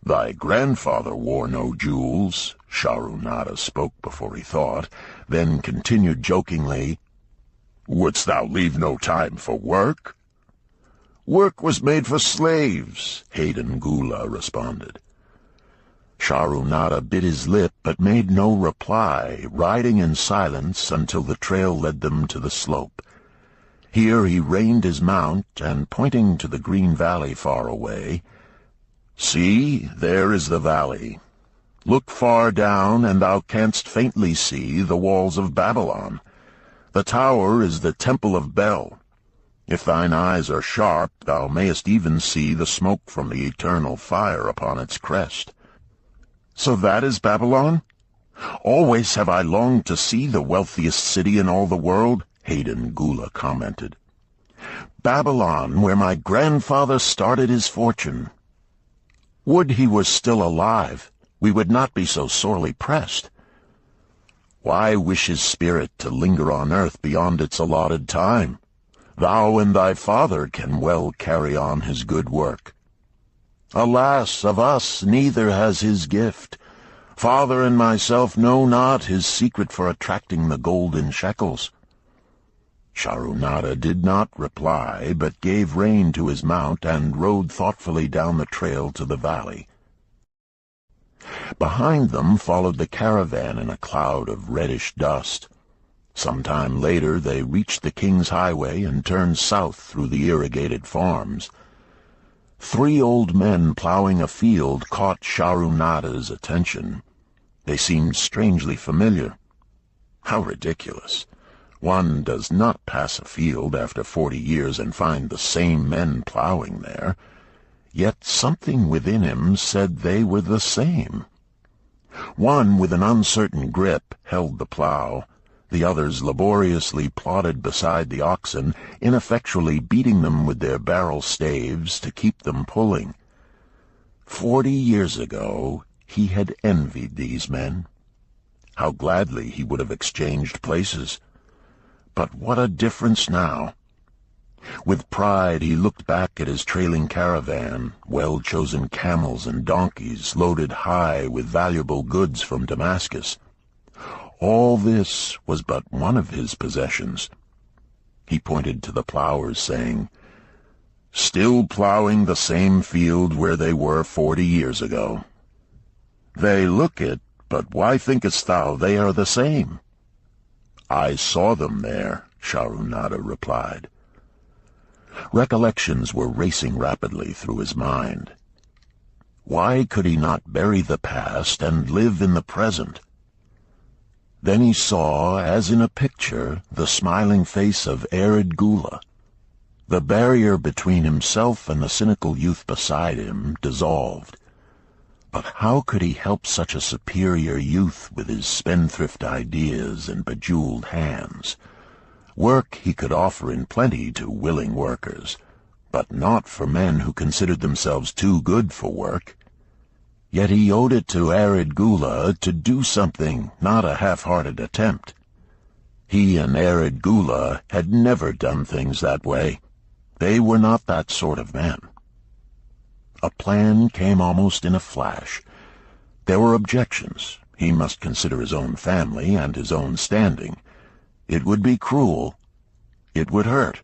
"Thy grandfather wore no jewels," Shahrunada spoke before he thought, then continued jokingly, "Wouldst thou leave no time for work?" "Work was made for slaves," Hayden Gula responded. Shahrunada bit his lip but made no reply, riding in silence until the trail led them to the slope. Here he reined his mount, and pointing to the green valley far away, "See, there is the valley. Look far down, and thou canst faintly see the walls of Babylon. The tower is the Temple of Bel. If thine eyes are sharp, thou mayest even see the smoke from the eternal fire upon its crest." "So that is Babylon? Always have I longed to see the wealthiest city in all the world," Hayden Gula commented. "Babylon, where my grandfather started his fortune. Would he were still alive. We would not be so sorely pressed. Why wish his spirit to linger on earth beyond its allotted time? Thou and thy father can well carry on his good work. Alas, of us neither has his gift. Father and myself know not his secret for attracting the golden shekels." Shahrunada did not reply, but gave rein to his mount and rode thoughtfully down the trail to the valley. Behind them followed the caravan in a cloud of reddish dust. Some time later they reached the king's highway and turned south through the irrigated farms. 3 old men plowing a field caught Shahrunada's attention. They seemed strangely familiar. How ridiculous! One does not pass a field after 40 years and find the same men plowing there. Yet something within him said they were the same. One, with an uncertain grip, held the plow. The others laboriously plodded beside the oxen, ineffectually beating them with their barrel staves to keep them pulling. 40 years ago he had envied these men. How gladly he would have exchanged places. But what a difference now! With pride he looked back at his trailing caravan, well-chosen camels and donkeys loaded high with valuable goods from Damascus. All this was but one of his possessions. He pointed to the plowers, saying, "Still plowing the same field where they were 40 years ago. They look it, but why thinkest thou they are the same?" "I saw them there," Shahrunada replied. Recollections were racing rapidly through his mind. Why could he not bury the past and live in the present? Then he saw, as in a picture, the smiling face of Arkad Gula. The barrier between himself and the cynical youth beside him dissolved. But how could he help such a superior youth with his spendthrift ideas and bejeweled hands? Work he could offer in plenty to willing workers, but not for men who considered themselves too good for work. Yet he owed it to Arkad Gula to do something, not a half-hearted attempt. He and Arkad Gula had never done things that way. They were not that sort of men. A plan came almost in a flash. There were objections. He must consider his own family and his own standing. It would be cruel. It would hurt.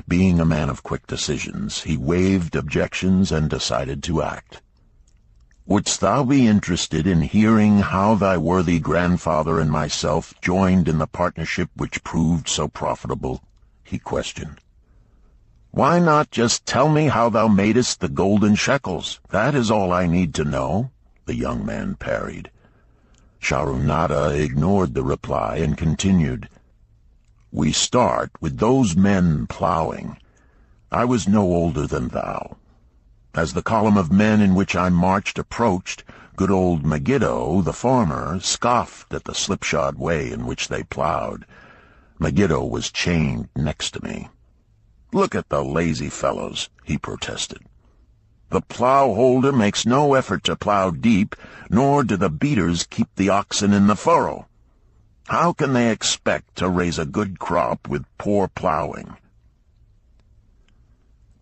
Being a man of quick decisions, he waived objections and decided to act. "Wouldst thou be interested in hearing how thy worthy grandfather and myself joined in the partnership which proved so profitable?" he questioned. Why not just tell me how thou madest the golden shekels? That is all I need to know, the young man parried. Sharunada ignored the reply and continued. We start with those men plowing. I was no older than thou. As the column of men in which I marched approached, good old Megiddo, the farmer, scoffed at the slipshod way in which they plowed. Megiddo was chained next to me. Look at the lazy fellows, he protested. The plow holder makes no effort to plow deep, nor do the beaters keep the oxen in the furrow. How can they expect to raise a good crop with poor plowing?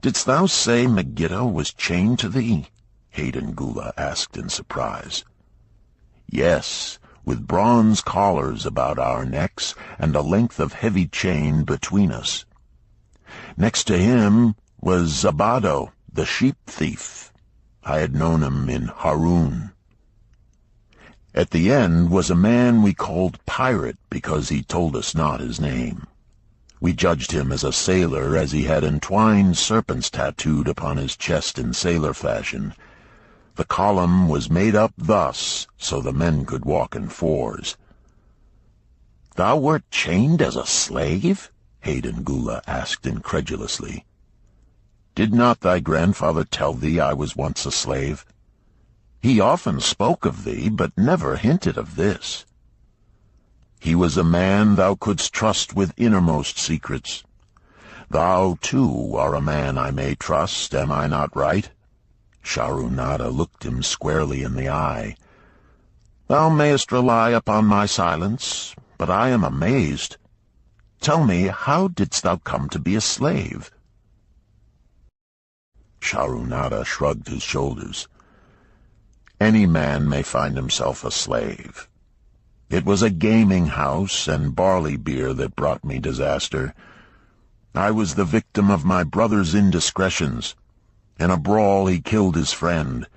Didst thou say Megiddo was chained to thee? Hayden Gula asked in surprise. Yes, with bronze collars about our necks and a length of heavy chain between us. Next to him was Zabado, the sheep thief. I had known him in Harun. At the end was a man we called Pirate because he told us not his name. We judged him as a sailor as he had entwined serpents tattooed upon his chest in sailor fashion. The column was made up thus, so the men could walk in fours. Thou wert chained as a slave? Hayden Gula asked incredulously. Did not thy grandfather tell thee I was once a slave? He often spoke of thee, but never hinted of this. He was a man thou couldst trust with innermost secrets. Thou, too, are a man I may trust, am I not right? Sharunada looked him squarely in the eye. Thou mayest rely upon my silence, but I am amazed. Tell me, how didst thou come to be a slave? Sharunada shrugged his shoulders. Any man may find himself a slave. It was a gaming house and barley beer that brought me disaster. I was the victim of my brother's indiscretions. In a brawl he killed his friend.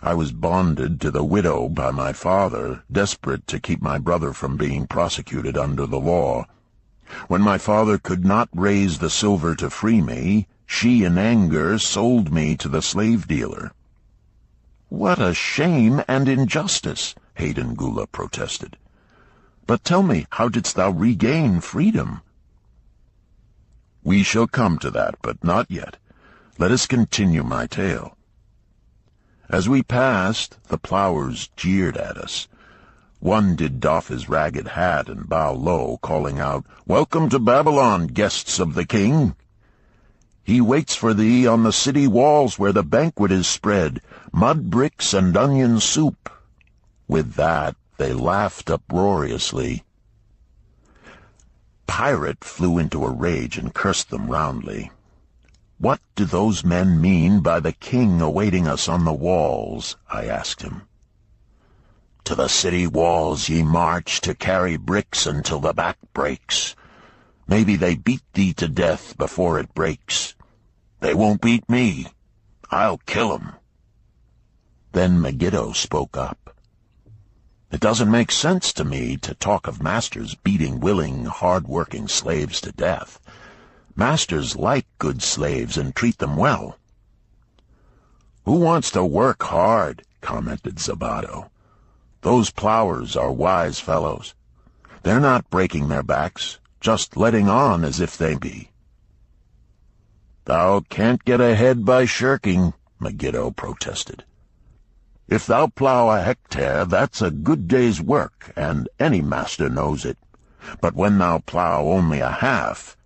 I was bonded to the widow by my father, desperate to keep my brother from being prosecuted under the law. When my father could not raise the silver to free me, she in anger sold me to the slave dealer. What a shame and injustice, Hayden Gula protested. But tell me, how didst thou regain freedom? We shall come to that, but not yet. Let us continue my tale. As we passed, the plowers jeered at us. One did doff his ragged hat and bow low, calling out, Welcome to Babylon, guests of the king. He waits for thee on the city walls where the banquet is spread, mud bricks and onion soup. With that, they laughed uproariously. Pirate flew into a rage and cursed them roundly. What do those men mean by the king awaiting us on the walls? I asked him. To the city walls ye march to carry bricks until the back breaks. Maybe they beat thee to death before it breaks. They won't beat me. I'll kill 'em. Then Megiddo spoke up. It doesn't make sense to me to talk of masters beating willing, hard-working slaves to death. Masters like good slaves and treat them well. Who wants to work hard? Commented Zabado. Those plowers are wise fellows. They're not breaking their backs, just letting on as if they be. Thou can't get ahead by shirking, Megiddo protested. If thou plow a hectare, that's a good day's work, and any master knows it. But when thou plow only a half,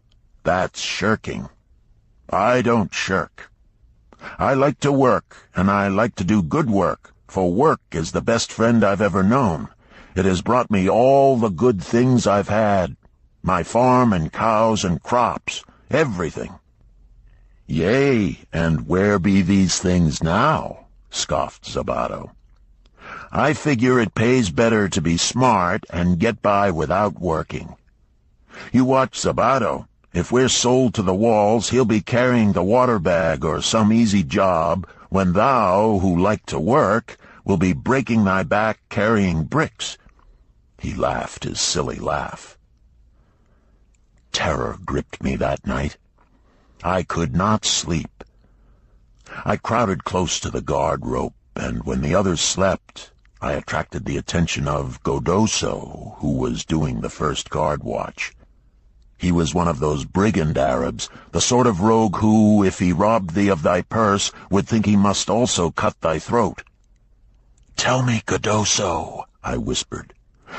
that's shirking. I don't shirk. I like to work, and I like to do good work, for work is the best friend I've ever known. It has brought me all the good things I've had, my farm and cows and crops, everything. Yea, and where be these things now? Scoffed Zabado. I figure it pays better to be smart and get by without working. You watch Zabado. If we're sold to the walls, he'll be carrying the water bag or some easy job, when thou, who like to work, will be breaking thy back carrying bricks. He laughed his silly laugh. Terror gripped me that night. I could not sleep. I crowded close to the guard rope, and when the others slept, I attracted the attention of Godoso, who was doing the first guard watch. He was one of those brigand Arabs, the sort of rogue who, if he robbed thee of thy purse, would think he must also cut thy throat. "Tell me, Godoso," I whispered,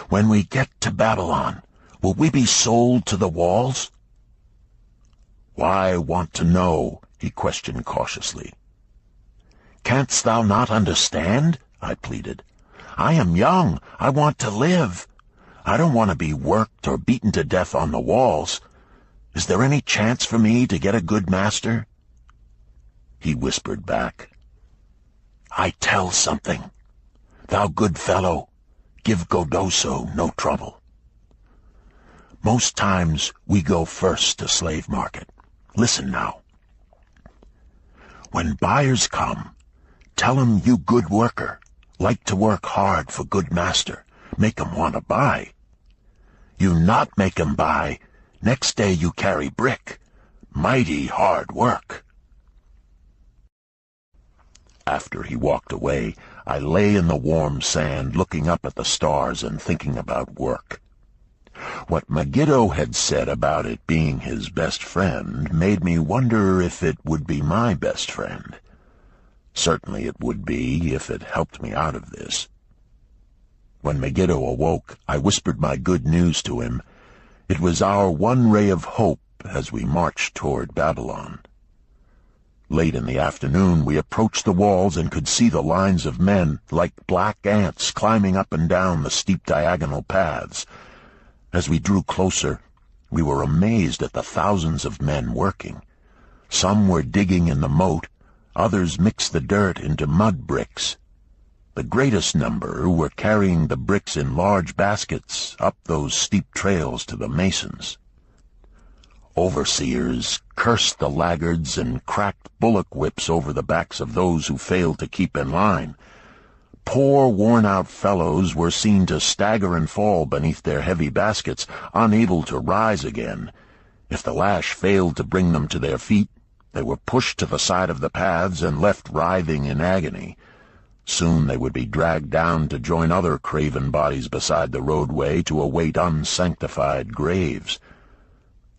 "when we get to Babylon, will we be sold to the walls?" "Why want to know?" he questioned cautiously. "Canst thou not understand?" I pleaded. "I am young. I want to live. I don't want to be worked or beaten to death on the walls. Is there any chance for me to get a good master?" He whispered back, "I tell something. Thou good fellow, give Godoso no trouble. Most times we go first to slave market. Listen now. When buyers come, tell 'em you good worker, like to work hard for good master, make 'em want to buy. You not make 'em buy, next day you carry brick. Mighty hard work." After he walked away, I lay in the warm sand looking up at the stars and thinking about work. What Megiddo had said about it being his best friend made me wonder if it would be my best friend. Certainly it would be if it helped me out of this. When Megiddo awoke, I whispered my good news to him. It was our one ray of hope as we marched toward Babylon. Late in the afternoon, we approached the walls and could see the lines of men, like black ants, climbing up and down the steep diagonal paths. As we drew closer, we were amazed at the thousands of men working. Some were digging in the moat, others mixed the dirt into mud bricks. The greatest number were carrying the bricks in large baskets up those steep trails to the masons. Overseers cursed the laggards and cracked bullock whips over the backs of those who failed to keep in line. Poor, worn-out fellows were seen to stagger and fall beneath their heavy baskets, unable to rise again. If the lash failed to bring them to their feet, they were pushed to the side of the paths and left writhing in agony. Soon they would be dragged down to join other craven bodies beside the roadway to await unsanctified graves.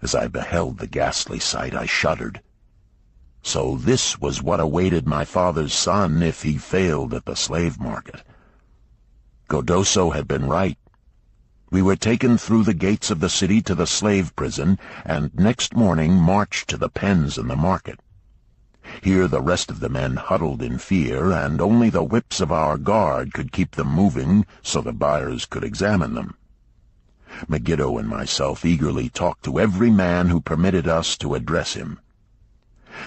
As I beheld the ghastly sight, I shuddered. So this was what awaited my father's son if he failed at the slave market. Godoso had been right. We were taken through the gates of the city to the slave prison, and next morning marched to the pens in the market. Here the rest of the men huddled in fear, and only the whips of our guard could keep them moving so the buyers could examine them. Megiddo and myself eagerly talked to every man who permitted us to address him.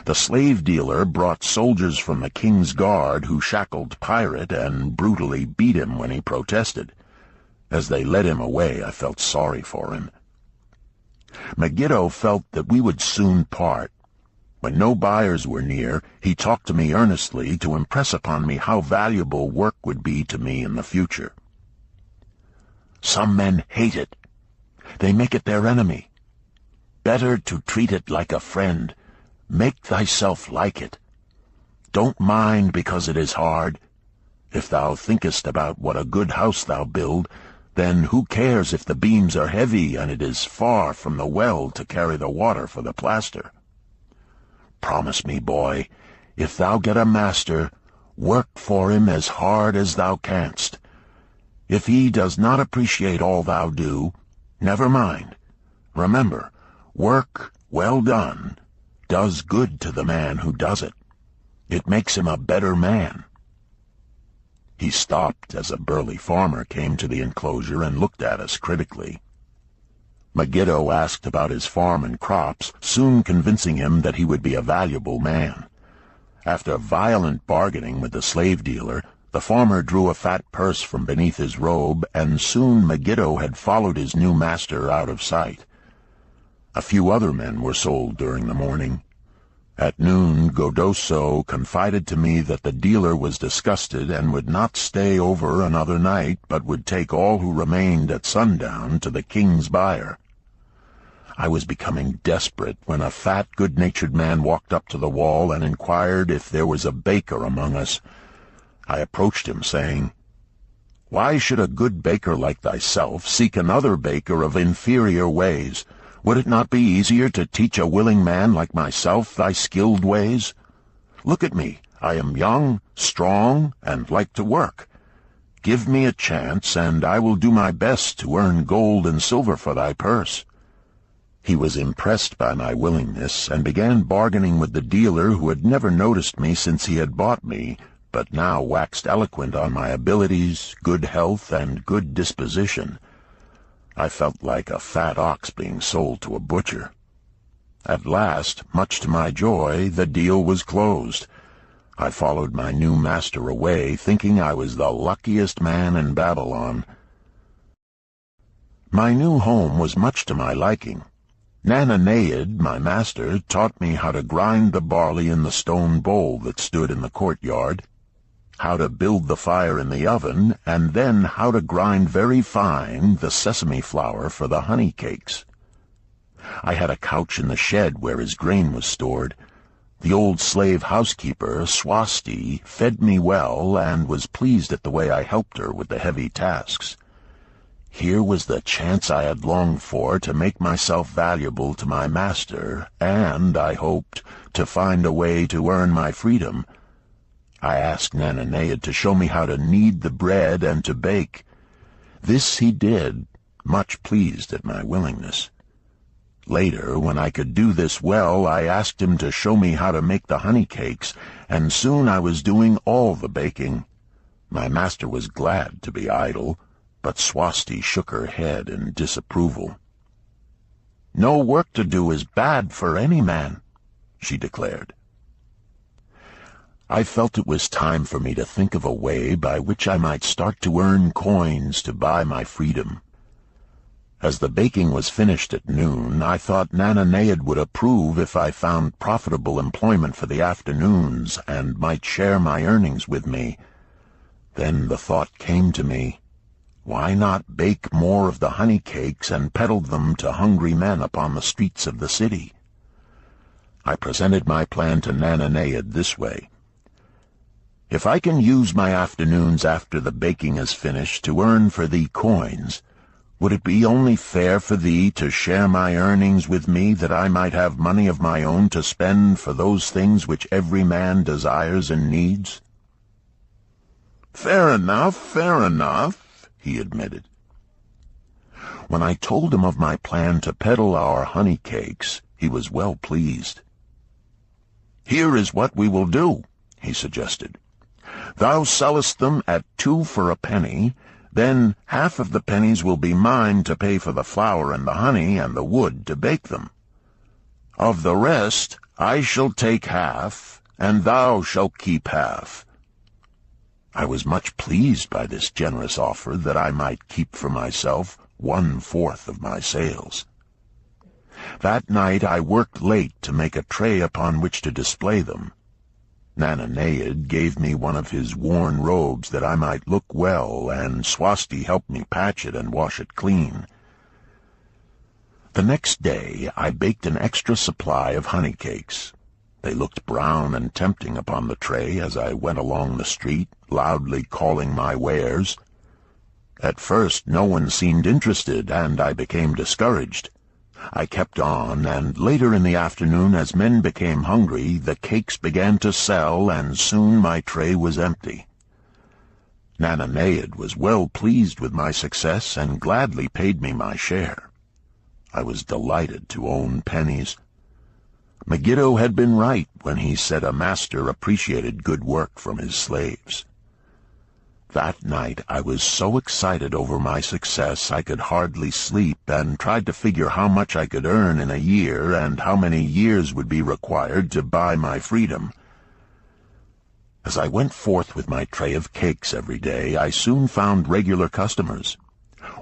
The slave dealer brought soldiers from the king's guard who shackled Pirate and brutally beat him when he protested. As they led him away, I felt sorry for him. Megiddo felt that we would soon part. When no buyers were near, he talked to me earnestly to impress upon me how valuable work would be to me in the future. Some men hate it. They make it their enemy. Better to treat it like a friend. Make thyself like it. Don't mind because it is hard. If thou thinkest about what a good house thou build, then who cares if the beams are heavy and it is far from the well to carry the water for the plaster? Promise me, boy, if thou get a master, work for him as hard as thou canst. If he does not appreciate all thou do, never mind. Remember, work well done does good to the man who does it. It makes him a better man. He stopped as a burly farmer came to the enclosure and looked at us critically. Megiddo asked about his farm and crops, soon convincing him that he would be a valuable man. After violent bargaining with the slave dealer, the farmer drew a fat purse from beneath his robe, and soon Megiddo had followed his new master out of sight. A few other men were sold during the morning. At noon, Godoso confided to me that the dealer was disgusted and would not stay over another night, but would take all who remained at sundown to the king's buyer. I was becoming desperate when a fat, good-natured man walked up to the wall and inquired if there was a baker among us. I approached him, saying, "Why should a good baker like thyself seek another baker of inferior ways? Would it not be easier to teach a willing man like myself thy skilled ways? Look at me. I am young, strong, and like to work. Give me a chance, and I will do my best to earn gold and silver for thy purse." He was impressed by my willingness, and began bargaining with the dealer, who had never noticed me since he had bought me, but now waxed eloquent on my abilities, good health, and good disposition. I felt like a fat ox being sold to a butcher. At last, much to my joy, the deal was closed. I followed my new master away, thinking I was the luckiest man in Babylon. My new home was much to my liking. Nananaid, my master, taught me how to grind the barley in the stone bowl that stood in the courtyard, how to build the fire in the oven, and then how to grind very fine the sesame flour for the honey cakes. I had a couch in the shed where his grain was stored. The old slave housekeeper, Swasti, fed me well and was pleased at the way I helped her with the heavy tasks. Here was the chance I had longed for to make myself valuable to my master, and, I hoped, to find a way to earn my freedom. I asked Nananaid to show me how to knead the bread and to bake. This he did, much pleased at my willingness. Later, when I could do this well, I asked him to show me how to make the honey cakes, and soon I was doing all the baking. My master was glad to be idle, but Swasti shook her head in disapproval. "No work to do is bad for any man," she declared. I felt it was time for me to think of a way by which I might start to earn coins to buy my freedom. As the baking was finished at noon, I thought Nananaid would approve if I found profitable employment for the afternoons and might share my earnings with me. Then the thought came to me, why not bake more of the honey cakes and peddle them to hungry men upon the streets of the city? I presented my plan to Nananaid this way. "If I can use my afternoons after the baking is finished to earn for thee coins, would it be only fair for thee to share my earnings with me, that I might have money of my own to spend for those things which every man desires and needs?" "Fair enough," he admitted. When I told him of my plan to peddle our honey cakes, he was well pleased. "Here is what we will do," he suggested. "Thou sellest them at 2 for a penny, then half of the pennies will be mine to pay for the flour and the honey and the wood to bake them. Of the rest I shall take half, and thou shalt keep half." I was much pleased by this generous offer that I might keep for myself 1/4 of my sales. That night I worked late to make a tray upon which to display them. Nananaid gave me one of his worn robes that I might look well, and Swasti helped me patch it and wash it clean. The next day I baked an extra supply of honey cakes. They looked brown and tempting upon the tray as I went along the street, loudly calling my wares. At first no one seemed interested, and I became discouraged. I kept on, and later in the afternoon, as men became hungry, the cakes began to sell, and soon my tray was empty. Nananaid was well pleased with my success, and gladly paid me my share. I was delighted to own pennies. Megiddo had been right when he said a master appreciated good work from his slaves. That night I was so excited over my success I could hardly sleep, and tried to figure how much I could earn in a year and how many years would be required to buy my freedom. As I went forth with my tray of cakes every day, I soon found regular customers.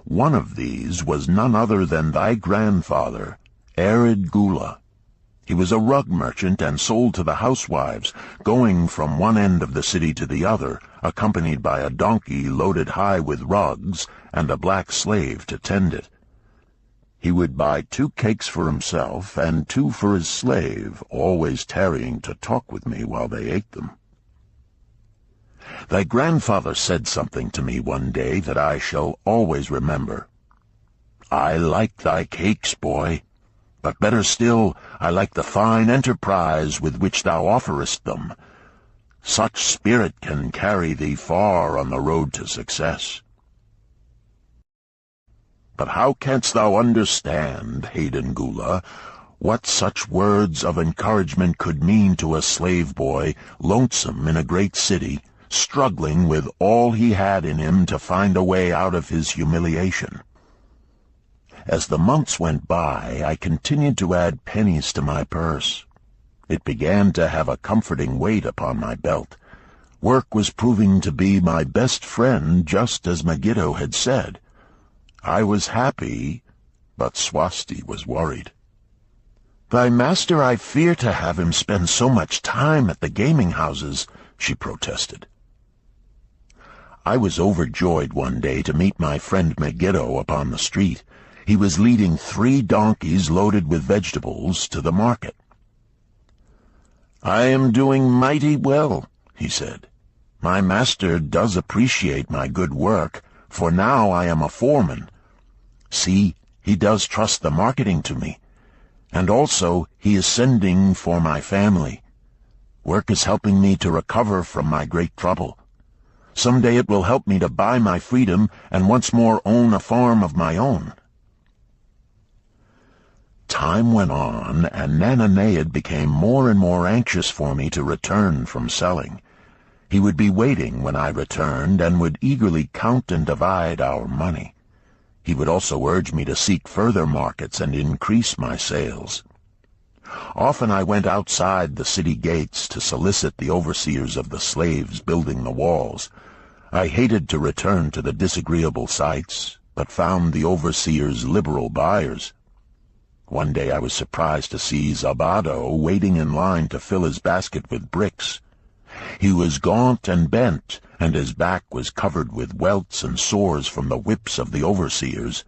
One of these was none other than thy grandfather, Arkad. He was a rug merchant and sold to the housewives, going from one end of the city to the other, accompanied by a donkey loaded high with rugs and a black slave to tend it. He would buy 2 cakes for himself and 2 for his slave, always tarrying to talk with me while they ate them. Thy grandfather said something to me one day that I shall always remember. I like thy cakes, boy, but better still, I like the fine enterprise with which thou offerest them. Such spirit can carry thee far on the road to success. But how canst thou understand, Hayden Gula, what such words of encouragement could mean to a slave boy, lonesome in a great city, struggling with all he had in him to find a way out of his humiliation? As the months went by, I continued to add pennies to my purse. It began to have a comforting weight upon my belt. Work was proving to be my best friend, just as Megiddo had said. I was happy, but Swasti was worried. "Thy master, I fear to have him spend so much time at the gaming houses," she protested. I was overjoyed one day to meet my friend Megiddo upon the street. He was leading 3 donkeys loaded with vegetables to the market. "I am doing mighty well," he said. "My master does appreciate my good work, for now I am a foreman. See, he does trust the marketing to me. And also he is sending for my family. Work is helping me to recover from my great trouble. Some day it will help me to buy my freedom and once more own a farm of my own." Time went on, and Nananead became more and more anxious for me to return from selling. He would be waiting when I returned, and would eagerly count and divide our money. He would also urge me to seek further markets and increase my sales. Often I went outside the city gates to solicit the overseers of the slaves building the walls. I hated to return to the disagreeable sights, but found the overseers liberal buyers. One day I was surprised to see Zabado waiting in line to fill his basket with bricks. He was gaunt and bent, and his back was covered with welts and sores from the whips of the overseers.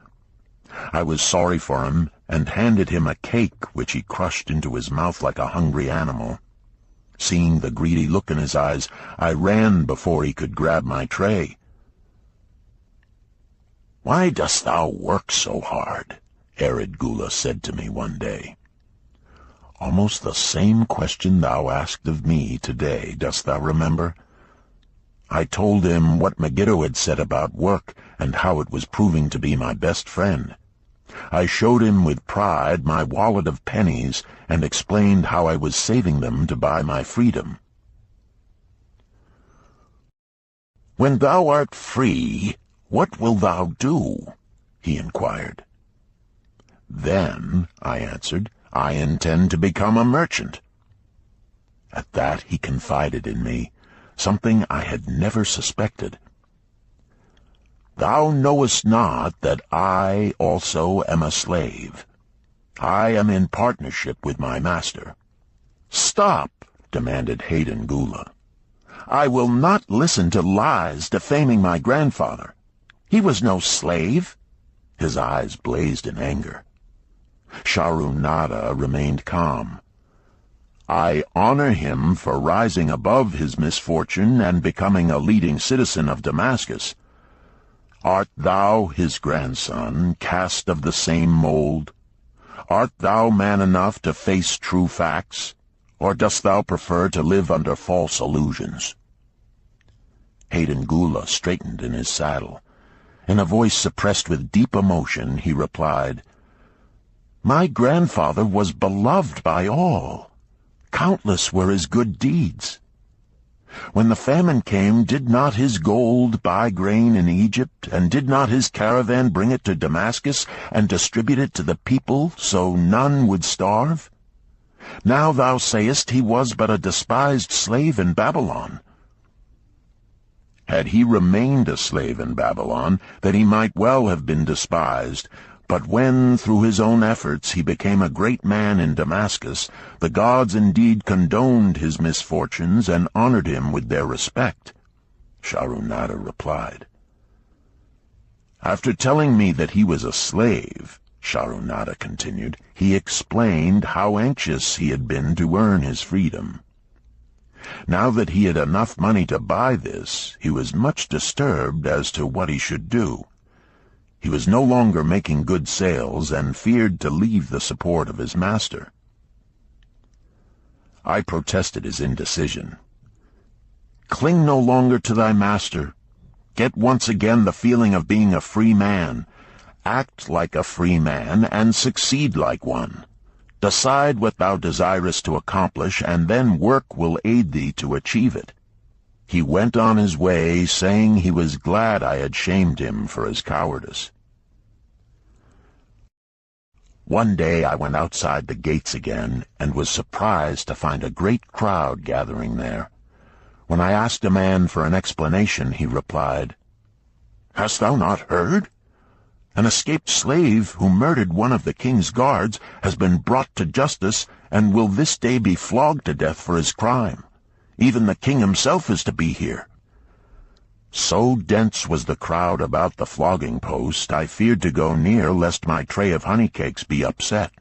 I was sorry for him, and handed him a cake which he crushed into his mouth like a hungry animal. Seeing the greedy look in his eyes, I ran before he could grab my tray. "Why dost thou work so hard?" Arid Gula said to me one day. "Almost the same question thou asked of me today, dost thou remember?" I told him what Megiddo had said about work, and how it was proving to be my best friend. I showed him with pride my wallet of pennies, and explained how I was saving them to buy my freedom. "When thou art free, what wilt thou do?" he inquired. "Then," I answered, "I intend to become a merchant." At that he confided in me, something I had never suspected. "Thou knowest not that I also am a slave. I am in partnership with my master." "Stop," demanded Hayden Gula. "I will not listen to lies defaming my grandfather. He was no slave." His eyes blazed in anger. Sharunada remained calm. "I honor him for rising above his misfortune and becoming a leading citizen of Damascus. Art thou his grandson, cast of the same mold? Art thou man enough to face true facts, or dost thou prefer to live under false illusions?" Hayden Gula straightened in his saddle. In a voice suppressed with deep emotion, he replied, "My grandfather was beloved by all. Countless were his good deeds. When the famine came, did not his gold buy grain in Egypt, and did not his caravan bring it to Damascus and distribute it to the people, so none would starve? Now thou sayest he was but a despised slave in Babylon." Had he remained a slave in Babylon, then he might well have been despised. But when, through his own efforts, he became a great man in Damascus, the gods indeed condoned his misfortunes and honored him with their respect, Sharunada replied. After telling me that he was a slave, Sharonada continued, he explained how anxious he had been to earn his freedom. Now that he had enough money to buy this, he was much disturbed as to what he should do. He was no longer making good sales and feared to leave the support of his master. I protested his indecision. "Cling no longer to thy master. Get once again the feeling of being a free man. Act like a free man, and succeed like one. Decide what thou desirest to accomplish, and then work will aid thee to achieve it." He went on his way, saying he was glad I had shamed him for his cowardice. One day I went outside the gates again, and was surprised to find a great crowd gathering there. When I asked a man for an explanation, he replied, "Hast thou not heard? An escaped slave who murdered one of the king's guards has been brought to justice and will this day be flogged to death for his crime. Even the king himself is to be here." So dense was the crowd about the flogging post, I feared to go near lest my tray of honey cakes be upset.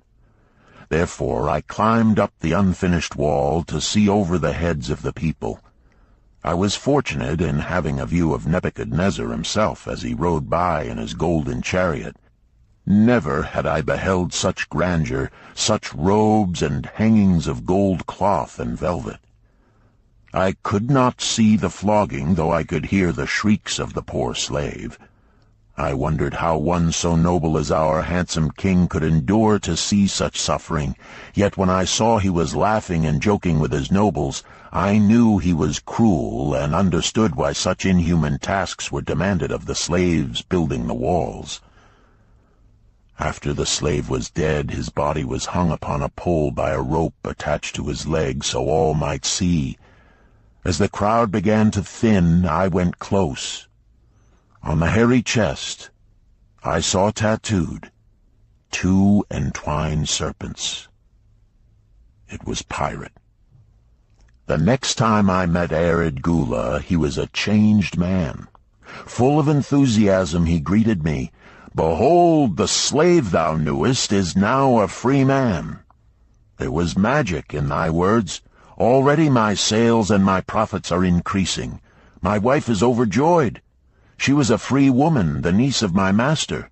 Therefore I climbed up the unfinished wall to see over the heads of the people. I was fortunate in having a view of Nebuchadnezzar himself as he rode by in his golden chariot. Never had I beheld such grandeur, such robes and hangings of gold cloth and velvet. I could not see the flogging, though I could hear the shrieks of the poor slave. I wondered how one so noble as our handsome king could endure to see such suffering, yet when I saw he was laughing and joking with his nobles, I knew he was cruel and understood why such inhuman tasks were demanded of the slaves building the walls. After the slave was dead, his body was hung upon a pole by a rope attached to his leg so all might see. As the crowd began to thin, I went close. On the hairy chest, I saw tattooed 2 entwined serpents. It was Pirate. The next time I met Arid Gula, he was a changed man. Full of enthusiasm, he greeted me. "Behold, the slave thou knewest is now a free man. There was magic in thy words. Already my sales and my profits are increasing. My wife is overjoyed. She was a free woman, the niece of my master.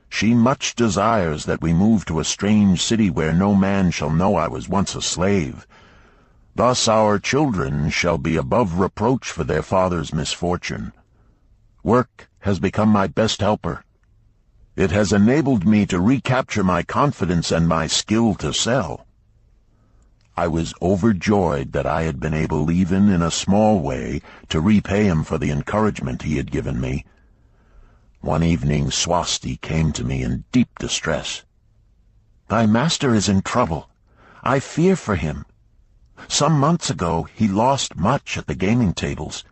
She much desires that we move to a strange city where no man shall know I was once a slave. Thus our children shall be above reproach for their father's misfortune. Work has become my best helper. It has enabled me to recapture my confidence and my skill to sell." I was overjoyed that I had been able, even in a small way, to repay him for the encouragement he had given me. One evening Swasti came to me in deep distress. "Thy master is in trouble. I fear for him. Some months ago he lost much at the gaming tables.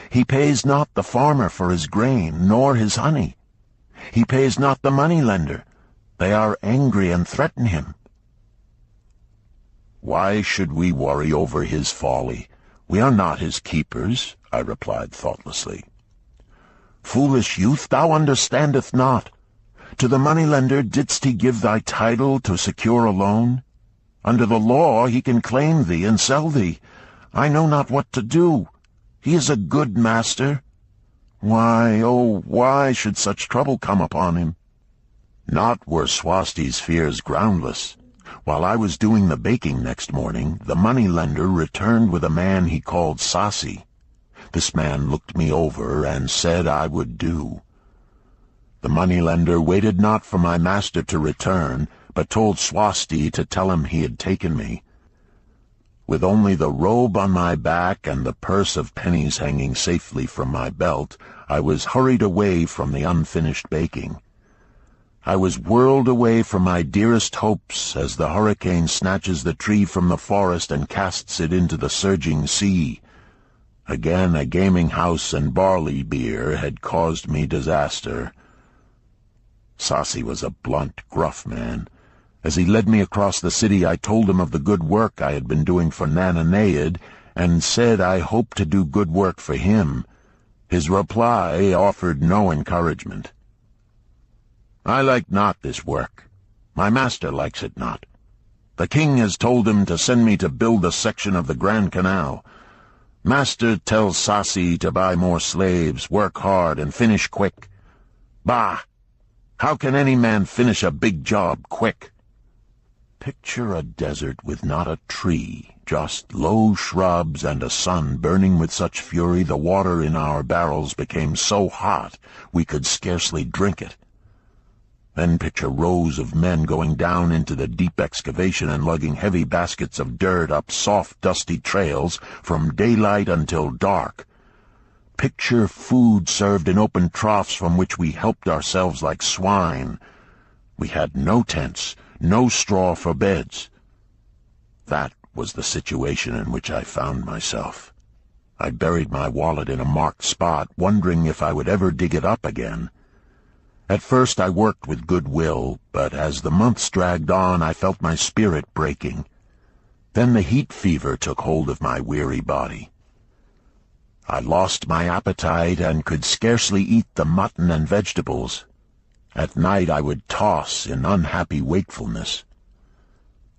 He pays not the farmer for his grain, nor his honey. He pays not the money-lender. They are angry and threaten him." "Why should we worry over his folly? We are not his keepers," I replied thoughtlessly. "Foolish youth, thou understandest not. To the moneylender didst he give thy title to secure a loan? Under the law he can claim thee and sell thee. I know not what to do. He is a good master. Why, oh, why should such trouble come upon him?" Not were Swasti's fears groundless. While I was doing the baking next morning, the money-lender returned with a man he called Sasi. This man looked me over and said I would do. The money-lender waited not for my master to return, but told Swasti to tell him he had taken me. With only the robe on my back and the purse of pennies hanging safely from my belt, I was hurried away from the unfinished baking. I was whirled away from my dearest hopes as the hurricane snatches the tree from the forest and casts it into the surging sea. Again a gaming house and barley beer had caused me disaster. Sasi was a blunt, gruff man. As he led me across the city, I told him of the good work I had been doing for Nananeid, and said I hoped to do good work for him. His reply offered no encouragement. "I like not this work. My master likes it not. The king has told him to send me to build a section of the Grand Canal. Master tells Sasi to buy more slaves, work hard, and finish quick. Bah! How can any man finish a big job quick? Picture a desert with not a tree, just low shrubs and a sun burning with such fury the water in our barrels became so hot we could scarcely drink it. Then picture rows of men going down into the deep excavation and lugging heavy baskets of dirt up soft, dusty trails from daylight until dark. Picture food served in open troughs from which we helped ourselves like swine. We had no tents, no straw for beds. That was the situation in which I found myself. I buried my wallet in a marked spot, wondering if I would ever dig it up again. At first I worked with good will, but as the months dragged on I felt my spirit breaking. Then the heat fever took hold of my weary body. I lost my appetite and could scarcely eat the mutton and vegetables. At night I would toss in unhappy wakefulness.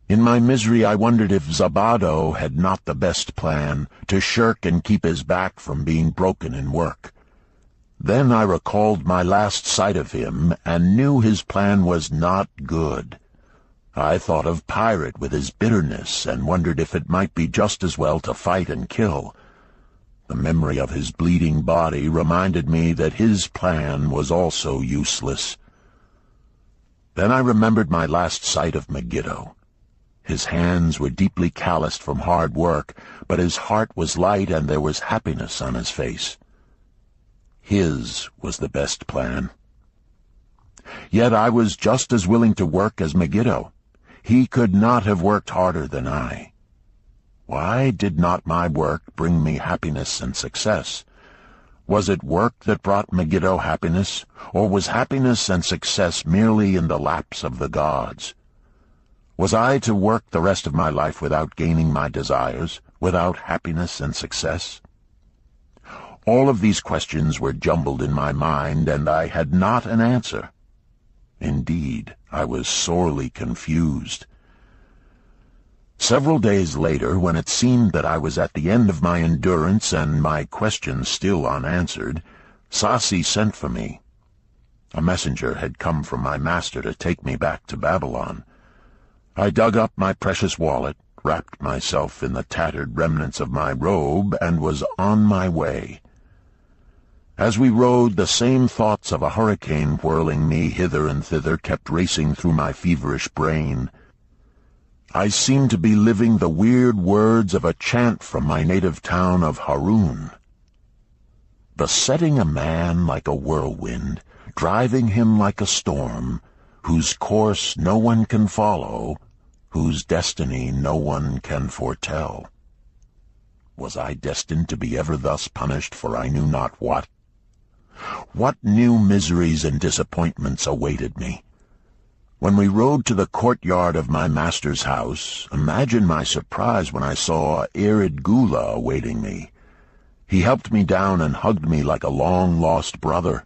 In my misery I wondered if Zabado had not the best plan, to shirk and keep his back from being broken in work. Then I recalled my last sight of him and knew his plan was not good. I thought of Pirate with his bitterness and wondered if it might be just as well to fight and kill. The memory of his bleeding body reminded me that his plan was also useless. Then I remembered my last sight of Megiddo. His hands were deeply calloused from hard work, but his heart was light and there was happiness on his face. His was the best plan. Yet I was just as willing to work as Megiddo. He could not have worked harder than I. Why did not my work bring me happiness and success? Was it work that brought Megiddo happiness, or was happiness and success merely in the laps of the gods? Was I to work the rest of my life without gaining my desires, without happiness and success? All of these questions were jumbled in my mind, and I had not an answer. Indeed, I was sorely confused. Several days later, when it seemed that I was at the end of my endurance and my questions still unanswered, Sasi sent for me. A messenger had come from my master to take me back to Babylon. I dug up my precious wallet, wrapped myself in the tattered remnants of my robe, and was on my way. As we rode, the same thoughts of a hurricane whirling me hither and thither kept racing through my feverish brain. I seemed to be living the weird words of a chant from my native town of Harun. Besetting a man like a whirlwind, driving him like a storm, whose course no one can follow, whose destiny no one can foretell. Was I destined to be ever thus punished for I knew not what? What new miseries and disappointments awaited me? When we rode to the courtyard of my master's house, imagine my surprise when I saw Arid Gula awaiting me. He helped me down and hugged me like a long-lost brother.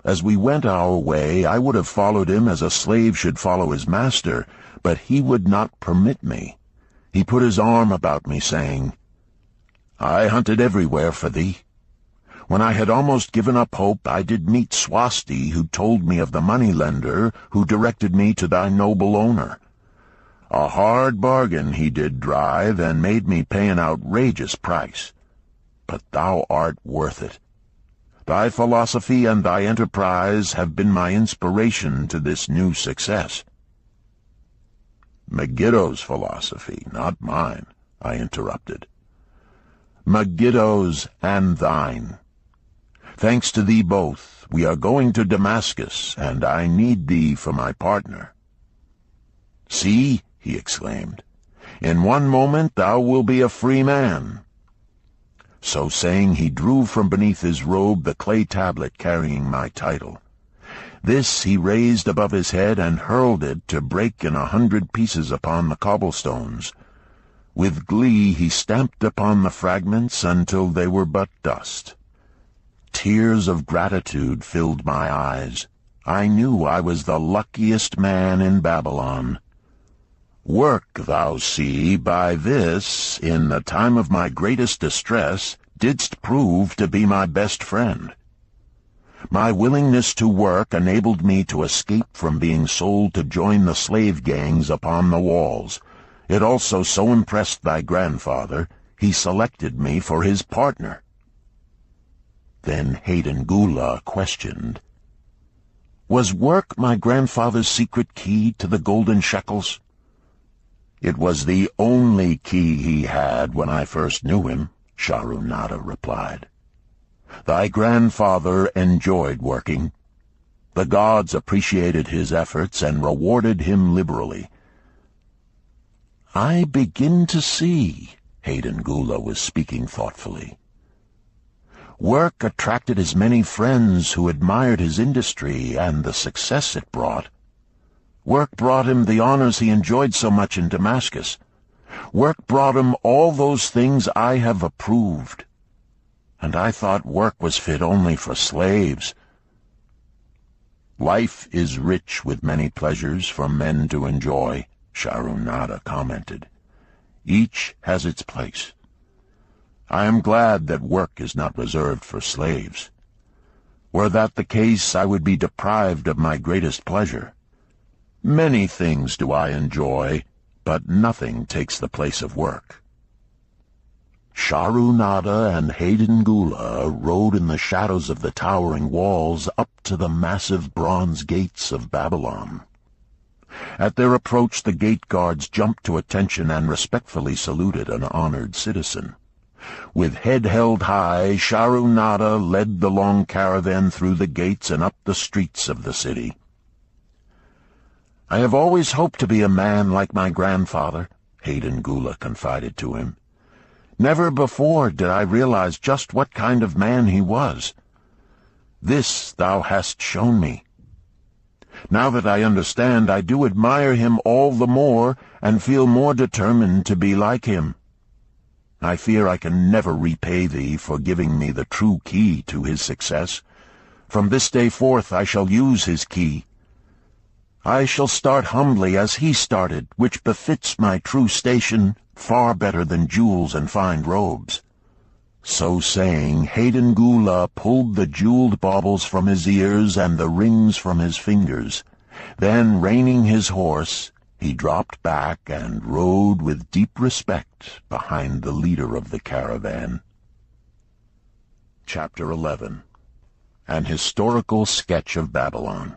As we went our way, I would have followed him as a slave should follow his master, but he would not permit me. He put his arm about me, saying, "I hunted everywhere for thee. When I had almost given up hope, I did meet Swasti, who told me of the money-lender who directed me to thy noble owner. A hard bargain he did drive, and made me pay an outrageous price. But thou art worth it. Thy philosophy and thy enterprise have been my inspiration to this new success." "Megiddo's philosophy, not mine," I interrupted. "Megiddo's and thine. Thanks to thee both, we are going to Damascus, and I need thee for my partner." "See," he exclaimed, "in one moment thou wilt be a free man." So saying, he drew from beneath his robe the clay tablet carrying my title. This he raised above his head and hurled it to break in 100 pieces upon the cobblestones. With glee he stamped upon the fragments until they were but dust. Tears of gratitude filled my eyes. I knew I was the luckiest man in Babylon. Work, thou see, by this, in the time of my greatest distress, didst prove to be my best friend. My willingness to work enabled me to escape from being sold to join the slave gangs upon the walls. It also so impressed thy grandfather, he selected me for his partner. Then Hayden-Gula questioned, "Was work my grandfather's secret key to the golden shekels?" "It was the only key he had when I first knew him," Sharu-Nada replied. "Thy grandfather enjoyed working. The gods appreciated his efforts and rewarded him liberally." "I begin to see," Hayden-Gula was speaking thoughtfully. "Work attracted his many friends who admired his industry and the success it brought. Work brought him the honors he enjoyed so much in Damascus. Work brought him all those things I have approved. And I thought work was fit only for slaves." "Life is rich with many pleasures for men to enjoy," Sharu-Nada commented. "Each has its place. I am glad that work is not reserved for slaves. Were that the case, I would be deprived of my greatest pleasure. Many things do I enjoy, but nothing takes the place of work." Sharu-Nada and Hayden-Gula rode in the shadows of the towering walls up to the massive bronze gates of Babylon. At their approach, the gate guards jumped to attention and respectfully saluted an honored citizen. With head held high, Sharu-Nada led the long caravan through the gates and up the streets of the city. "I have always hoped to be a man like my grandfather," Hayden-Gula confided to him. "Never before did I realize just what kind of man he was. This thou hast shown me. Now that I understand, I do admire him all the more and feel more determined to be like him. I fear I can never repay thee for giving me the true key to his success. From this day forth I shall use his key. I shall start humbly as he started, which befits my true station far better than jewels and fine robes." So saying, Hayden-Gula pulled the jeweled baubles from his ears and the rings from his fingers. Then, reining his horse, he dropped back and rode with deep respect behind the leader of the caravan. Chapter 11. An Historical Sketch of Babylon.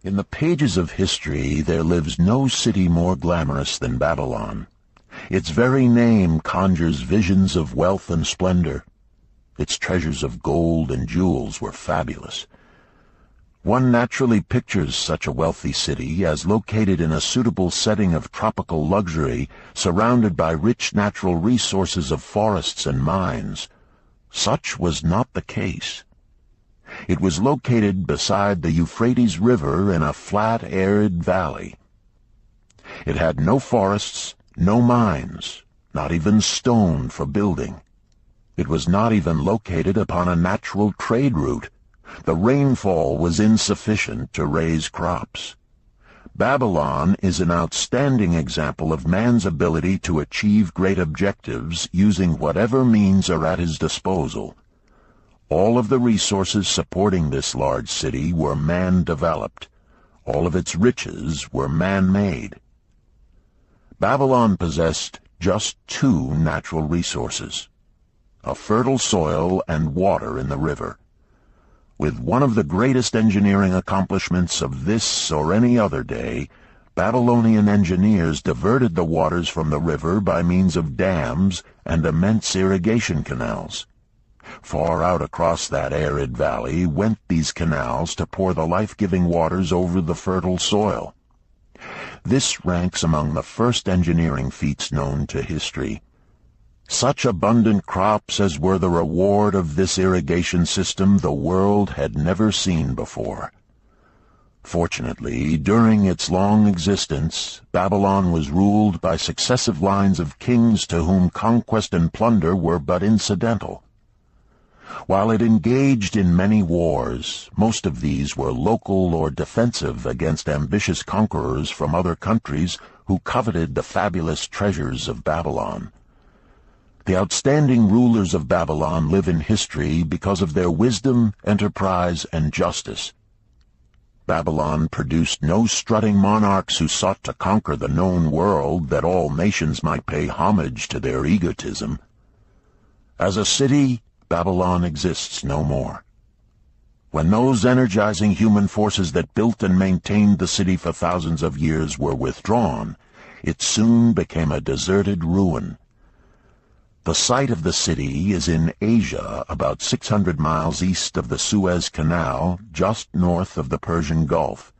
In the pages of history there lives no city more glamorous than Babylon. Its very name conjures visions of wealth and splendor. Its treasures of gold and jewels were fabulous. One naturally pictures such a wealthy city as located in a suitable setting of tropical luxury, surrounded by rich natural resources of forests and mines. Such was not the case. It was located beside the Euphrates River in a flat, arid valley. It had no forests, no mines, not even stone for building. It was not even located upon a natural trade route. The rainfall was insufficient to raise crops. Babylon is an outstanding example of man's ability to achieve great objectives using whatever means are at his disposal. All of the resources supporting this large city were man-developed. All of its riches were man-made. Babylon possessed just two natural resources: a fertile soil and water in the river. With one of the greatest engineering accomplishments of this or any other day, Babylonian engineers diverted the waters from the river by means of dams and immense irrigation canals. Far out across that arid valley went these canals to pour the life-giving waters over the fertile soil. This ranks among the first engineering feats known to history. Such abundant crops as were the reward of this irrigation system the world had never seen before. Fortunately, during its long existence, Babylon was ruled by successive lines of kings to whom conquest and plunder were but incidental. While it engaged in many wars, most of these were local or defensive against ambitious conquerors from other countries who coveted the fabulous treasures of Babylon. The outstanding rulers of Babylon live in history because of their wisdom, enterprise, and justice. Babylon produced no strutting monarchs who sought to conquer the known world that all nations might pay homage to their egotism. As a city, Babylon exists no more. When those energizing human forces that built and maintained the city for thousands of years were withdrawn, it soon became a deserted ruin. The site of the city is in Asia, about 600 miles east of the Suez Canal, just north of the Persian Gulf.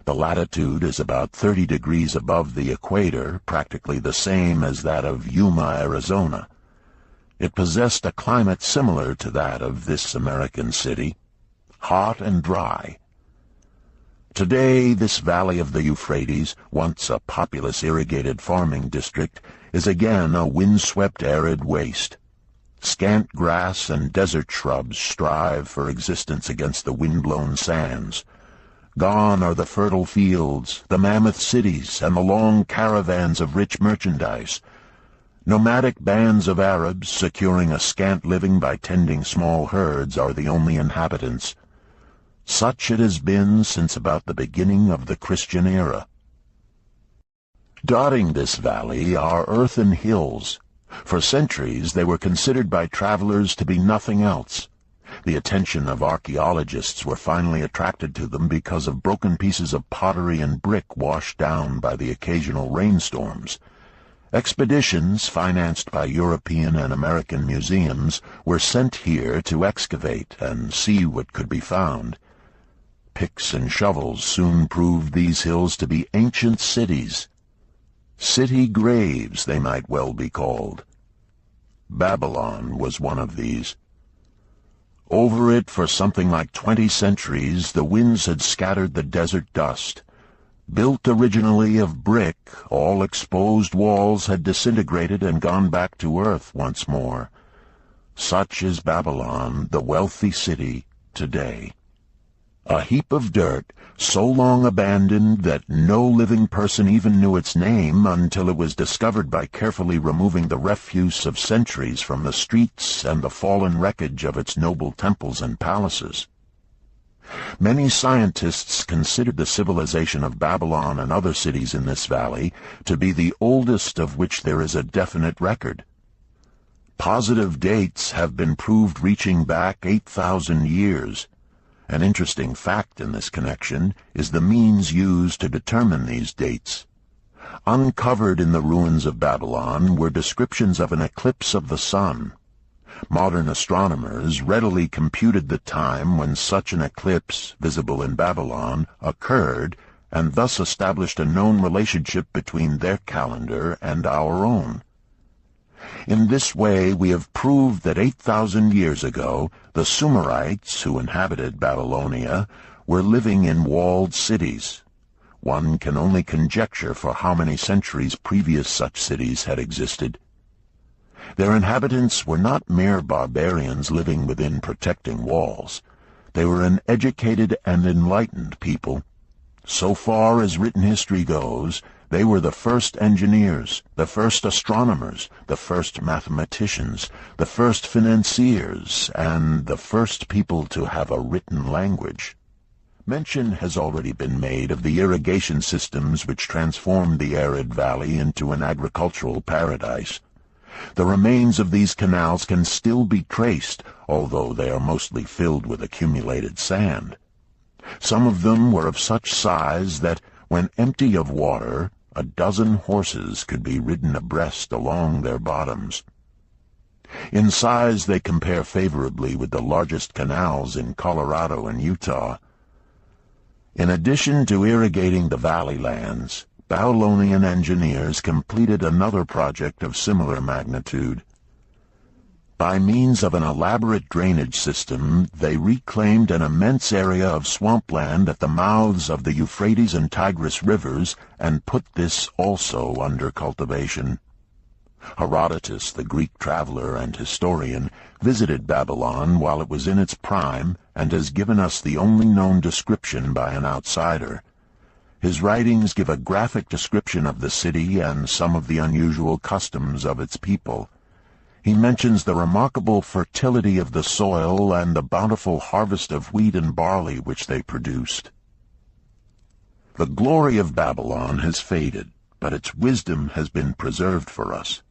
The latitude is about 30 degrees above the equator, practically the same as that of Yuma, Arizona. It possessed a climate similar to that of this American city, hot and dry. Today, this valley of the Euphrates, once a populous irrigated farming district, is again a windswept arid waste. Scant grass and desert shrubs strive for existence against the wind-blown sands. Gone are the fertile fields, the mammoth cities, and the long caravans of rich merchandise. Nomadic bands of Arabs, securing a scant living by tending small herds, are the only inhabitants. Such it has been since about the beginning of the Christian era. Dotting this valley are earthen hills. For centuries they were considered by travelers to be nothing else. The attention of archaeologists were finally attracted to them because of broken pieces of pottery and brick washed down by the occasional rainstorms. Expeditions, financed by European and American museums, were sent here to excavate and see what could be found. Picks and shovels soon proved these hills to be ancient cities. City graves, they might well be called. Babylon was one of these. Over it for something like 20 centuries, the winds had scattered the desert dust. Built originally of brick, all exposed walls had disintegrated and gone back to earth once more. Such is Babylon, the wealthy city, today. A heap of dirt, so long abandoned that no living person even knew its name until it was discovered by carefully removing the refuse of centuries from the streets and the fallen wreckage of its noble temples and palaces. Many scientists consider the civilization of Babylon and other cities in this valley to be the oldest of which there is a definite record. Positive dates have been proved reaching back 8,000 years. An interesting fact in this connection is the means used to determine these dates. Uncovered in the ruins of Babylon were descriptions of an eclipse of the sun. Modern astronomers readily computed the time when such an eclipse, visible in Babylon, occurred, and thus established a known relationship between their calendar and our own. In this way we have proved that 8,000 years ago the Sumerites, who inhabited Babylonia, were living in walled cities. One can only conjecture for how many centuries previous such cities had existed. Their inhabitants were not mere barbarians living within protecting walls. They were an educated and enlightened people. So far as written history goes, they were the first engineers, the first astronomers, the first mathematicians, the first financiers, and the first people to have a written language. Mention has already been made of the irrigation systems which transformed the arid valley into an agricultural paradise. The remains of these canals can still be traced, although they are mostly filled with accumulated sand. Some of them were of such size that, when empty of water, a dozen horses could be ridden abreast along their bottoms. In size they compare favorably with the largest canals in Colorado and Utah. In addition to irrigating the valley lands, Babylonian engineers completed another project of similar magnitude. By means of an elaborate drainage system, they reclaimed an immense area of swampland at the mouths of the Euphrates and Tigris rivers and put this also under cultivation. Herodotus, the Greek traveler and historian, visited Babylon while it was in its prime and has given us the only known description by an outsider. His writings give a graphic description of the city and some of the unusual customs of its people. He mentions the remarkable fertility of the soil and the bountiful harvest of wheat and barley which they produced. The glory of Babylon has faded, but its wisdom has been preserved for us.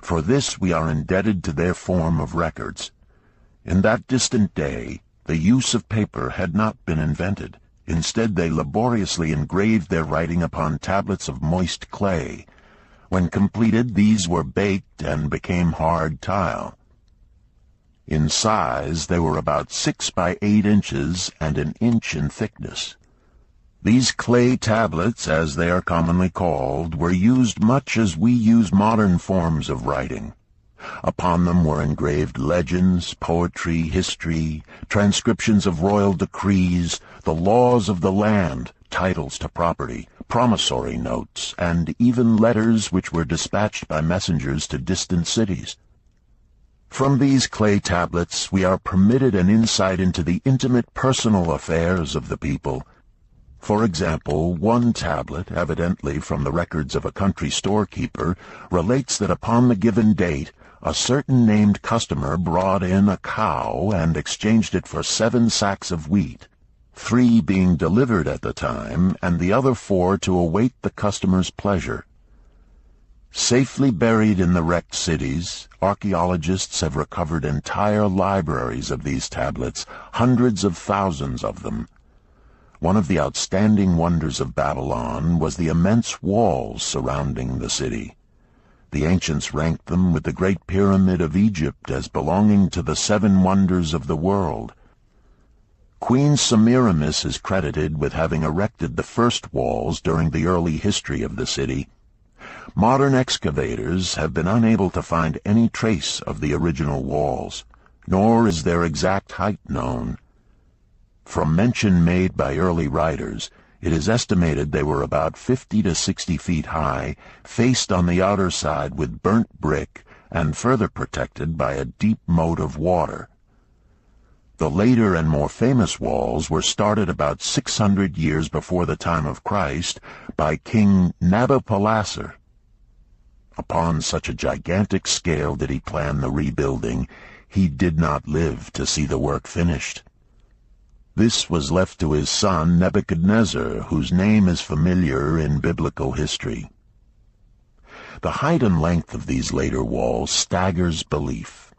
For this we are indebted to their form of records. In that distant day, the use of paper had not been invented. Instead, they laboriously engraved their writing upon tablets of moist clay. When completed, these were baked and became hard tile. In size, they were about 6 by 8 inches and an inch in thickness. These clay tablets, as they are commonly called, were used much as we use modern forms of writing. Upon them were engraved legends, poetry, history, transcriptions of royal decrees, the laws of the land, titles to property, promissory notes, and even letters which were dispatched by messengers to distant cities. From these clay tablets we are permitted an insight into the intimate personal affairs of the people. For example, one tablet, evidently from the records of a country storekeeper, relates that upon the given date a certain named customer brought in a cow and exchanged it for 7 sacks of wheat, 3 being delivered at the time, and the other 4 to await the customer's pleasure. Safely buried in the wrecked cities, archaeologists have recovered entire libraries of these tablets, hundreds of thousands of them. One of the outstanding wonders of Babylon was the immense walls surrounding the city. The ancients ranked them with the Great Pyramid of Egypt as belonging to the 7 wonders of the world. Queen Semiramis is credited with having erected the first walls during the early history of the city. Modern excavators have been unable to find any trace of the original walls, nor is their exact height known. From mention made by early writers, it is estimated they were about 50 to 60 feet high, faced on the outer side with burnt brick, and further protected by a deep moat of water. The later and more famous walls were started about 600 years before the time of Christ by King Nabopolassar. Upon such a gigantic scale did he plan the rebuilding, he did not live to see the work finished. This was left to his son Nebuchadnezzar, whose name is familiar in biblical history. The height and length of these later walls staggers belief.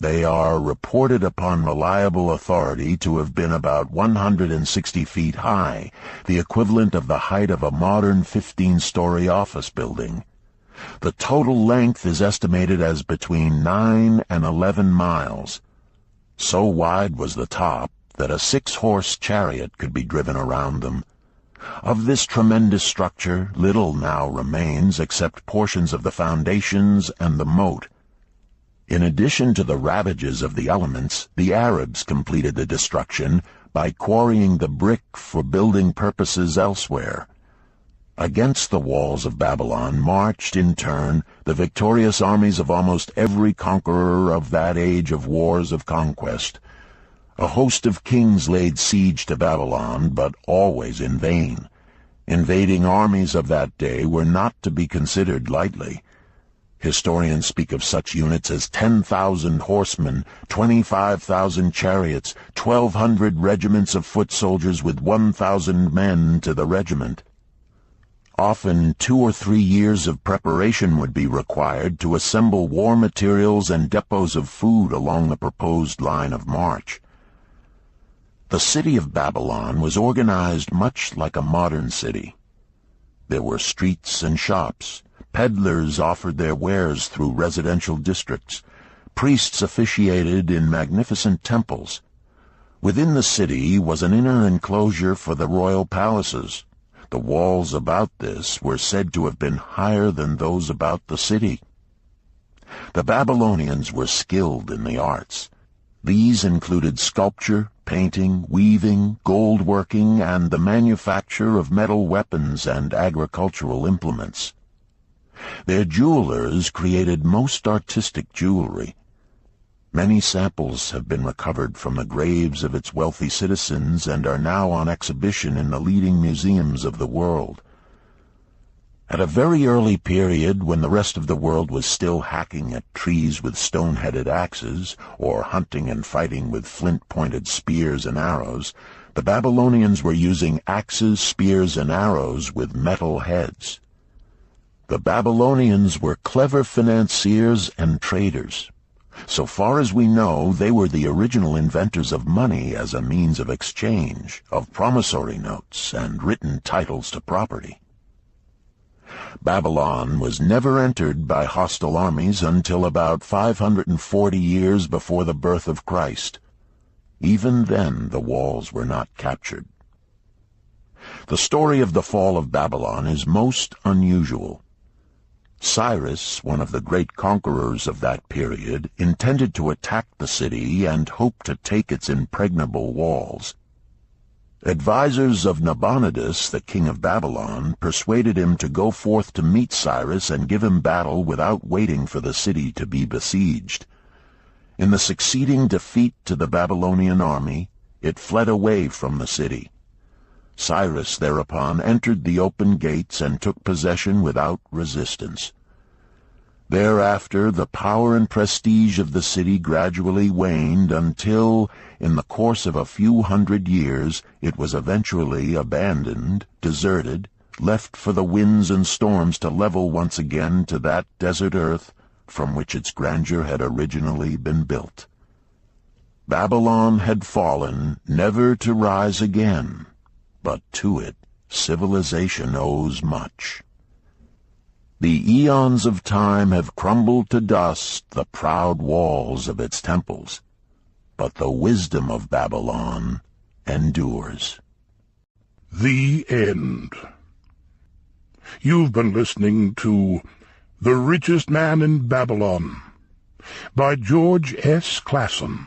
They are reported upon reliable authority to have been about 160 feet high, the equivalent of the height of a modern 15-story office building. The total length is estimated as between 9 and 11 miles. So wide was the top that a 6-horse chariot could be driven around them. Of this tremendous structure, little now remains except portions of the foundations and the moat. In addition to the ravages of the elements, the Arabs completed the destruction by quarrying the brick for building purposes elsewhere. Against the walls of Babylon marched, in turn, the victorious armies of almost every conqueror of that age of wars of conquest. A host of kings laid siege to Babylon, but always in vain. Invading armies of that day were not to be considered lightly. Historians speak of such units as 10,000 horsemen, 25,000 chariots, 1,200 regiments of foot soldiers with 1,000 men to the regiment. Often 2 or 3 years of preparation would be required to assemble war materials and depots of food along the proposed line of march. The city of Babylon was organized much like a modern city. There were streets and shops. Peddlers offered their wares through residential districts. Priests officiated in magnificent temples. Within the city was an inner enclosure for the royal palaces. The walls about this were said to have been higher than those about the city. The Babylonians were skilled in the arts. These included sculpture, painting, weaving, gold working, and the manufacture of metal weapons and agricultural implements. Their jewelers created most artistic jewelry. Many samples have been recovered from the graves of its wealthy citizens and are now on exhibition in the leading museums of the world. At a very early period, when the rest of the world was still hacking at trees with stone-headed axes, or hunting and fighting with flint-pointed spears and arrows, the Babylonians were using axes, spears, and arrows with metal heads. The Babylonians were clever financiers and traders. So far as we know, they were the original inventors of money as a means of exchange, of promissory notes, and written titles to property. Babylon was never entered by hostile armies until about 540 years before the birth of Christ. Even then the walls were not captured. The story of the fall of Babylon is most unusual. Cyrus, one of the great conquerors of that period, intended to attack the city and hoped to take its impregnable walls. Advisors of Nabonidus, the king of Babylon, persuaded him to go forth to meet Cyrus and give him battle without waiting for the city to be besieged. In the succeeding defeat to the Babylonian army, it fled away from the city. Cyrus thereupon entered the open gates and took possession without resistance. Thereafter the power and prestige of the city gradually waned until, in the course of a few hundred years, it was eventually abandoned, deserted, left for the winds and storms to level once again to that desert earth from which its grandeur had originally been built. Babylon had fallen, never to rise again, but to it civilization owes much. The eons of time have crumbled to dust the proud walls of its temples, but the wisdom of Babylon endures. The End. You've been listening to The Richest Man in Babylon by George S. Clason.